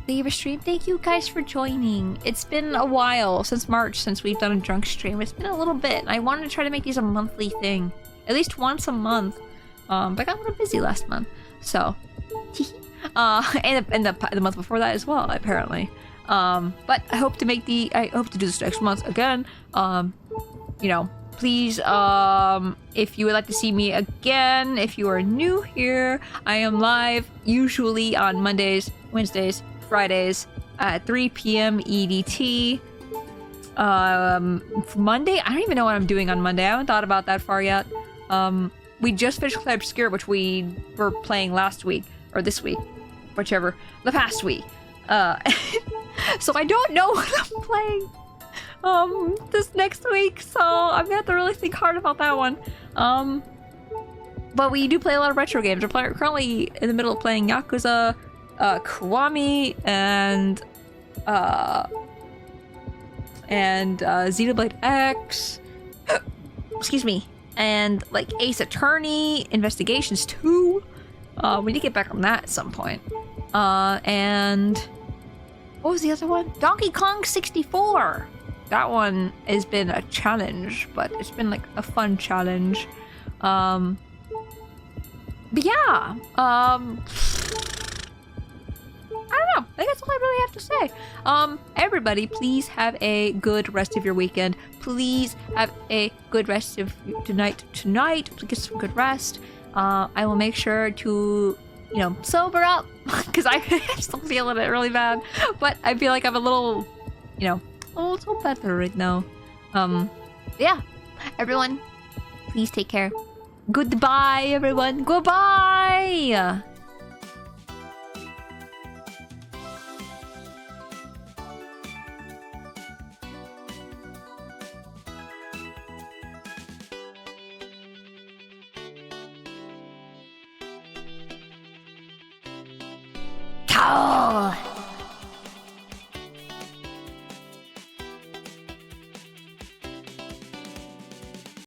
Leave a stream. Thank you guys for joining. It's been a while since March since we've done a drunk stream. It's been a little bit. I wanted to try to make these a monthly thing, at least once a month. But I got a little busy last month, so. and the month before that as well, apparently. But I hope to make I hope to do this next month again. You know, please, if you would like to see me again, if you are new here, I am live usually on Mondays, Wednesdays, Fridays at 3 p.m. EDT. Monday, I don't even know what I'm doing on Monday. I haven't thought about that far yet. We just finished Skyward Obscure, which we were playing last week, or this week, whichever, the past week. So I don't know what I'm playing this next week, so I'm gonna have to really think hard about that one. But we do play a lot of retro games. We're currently in the middle of playing Yakuza, Kiwami, and Xenoblade X. Excuse me. And like Ace Attorney, Investigations 2. We need to get back on that at some point. And what was the other one? Donkey Kong 64. That one has been a challenge, but it's been like a fun challenge. But yeah, I don't know. I think that's all I really have to say. Everybody, please have a good rest of your weekend. Please have a good rest of tonight. Please get some good rest. I will make sure to, you know, sober up because I'm still feeling it really bad. But I feel like I'm a little, you know, a little better right now. Yeah. Everyone, please take care. Goodbye, everyone. Goodbye. Oh.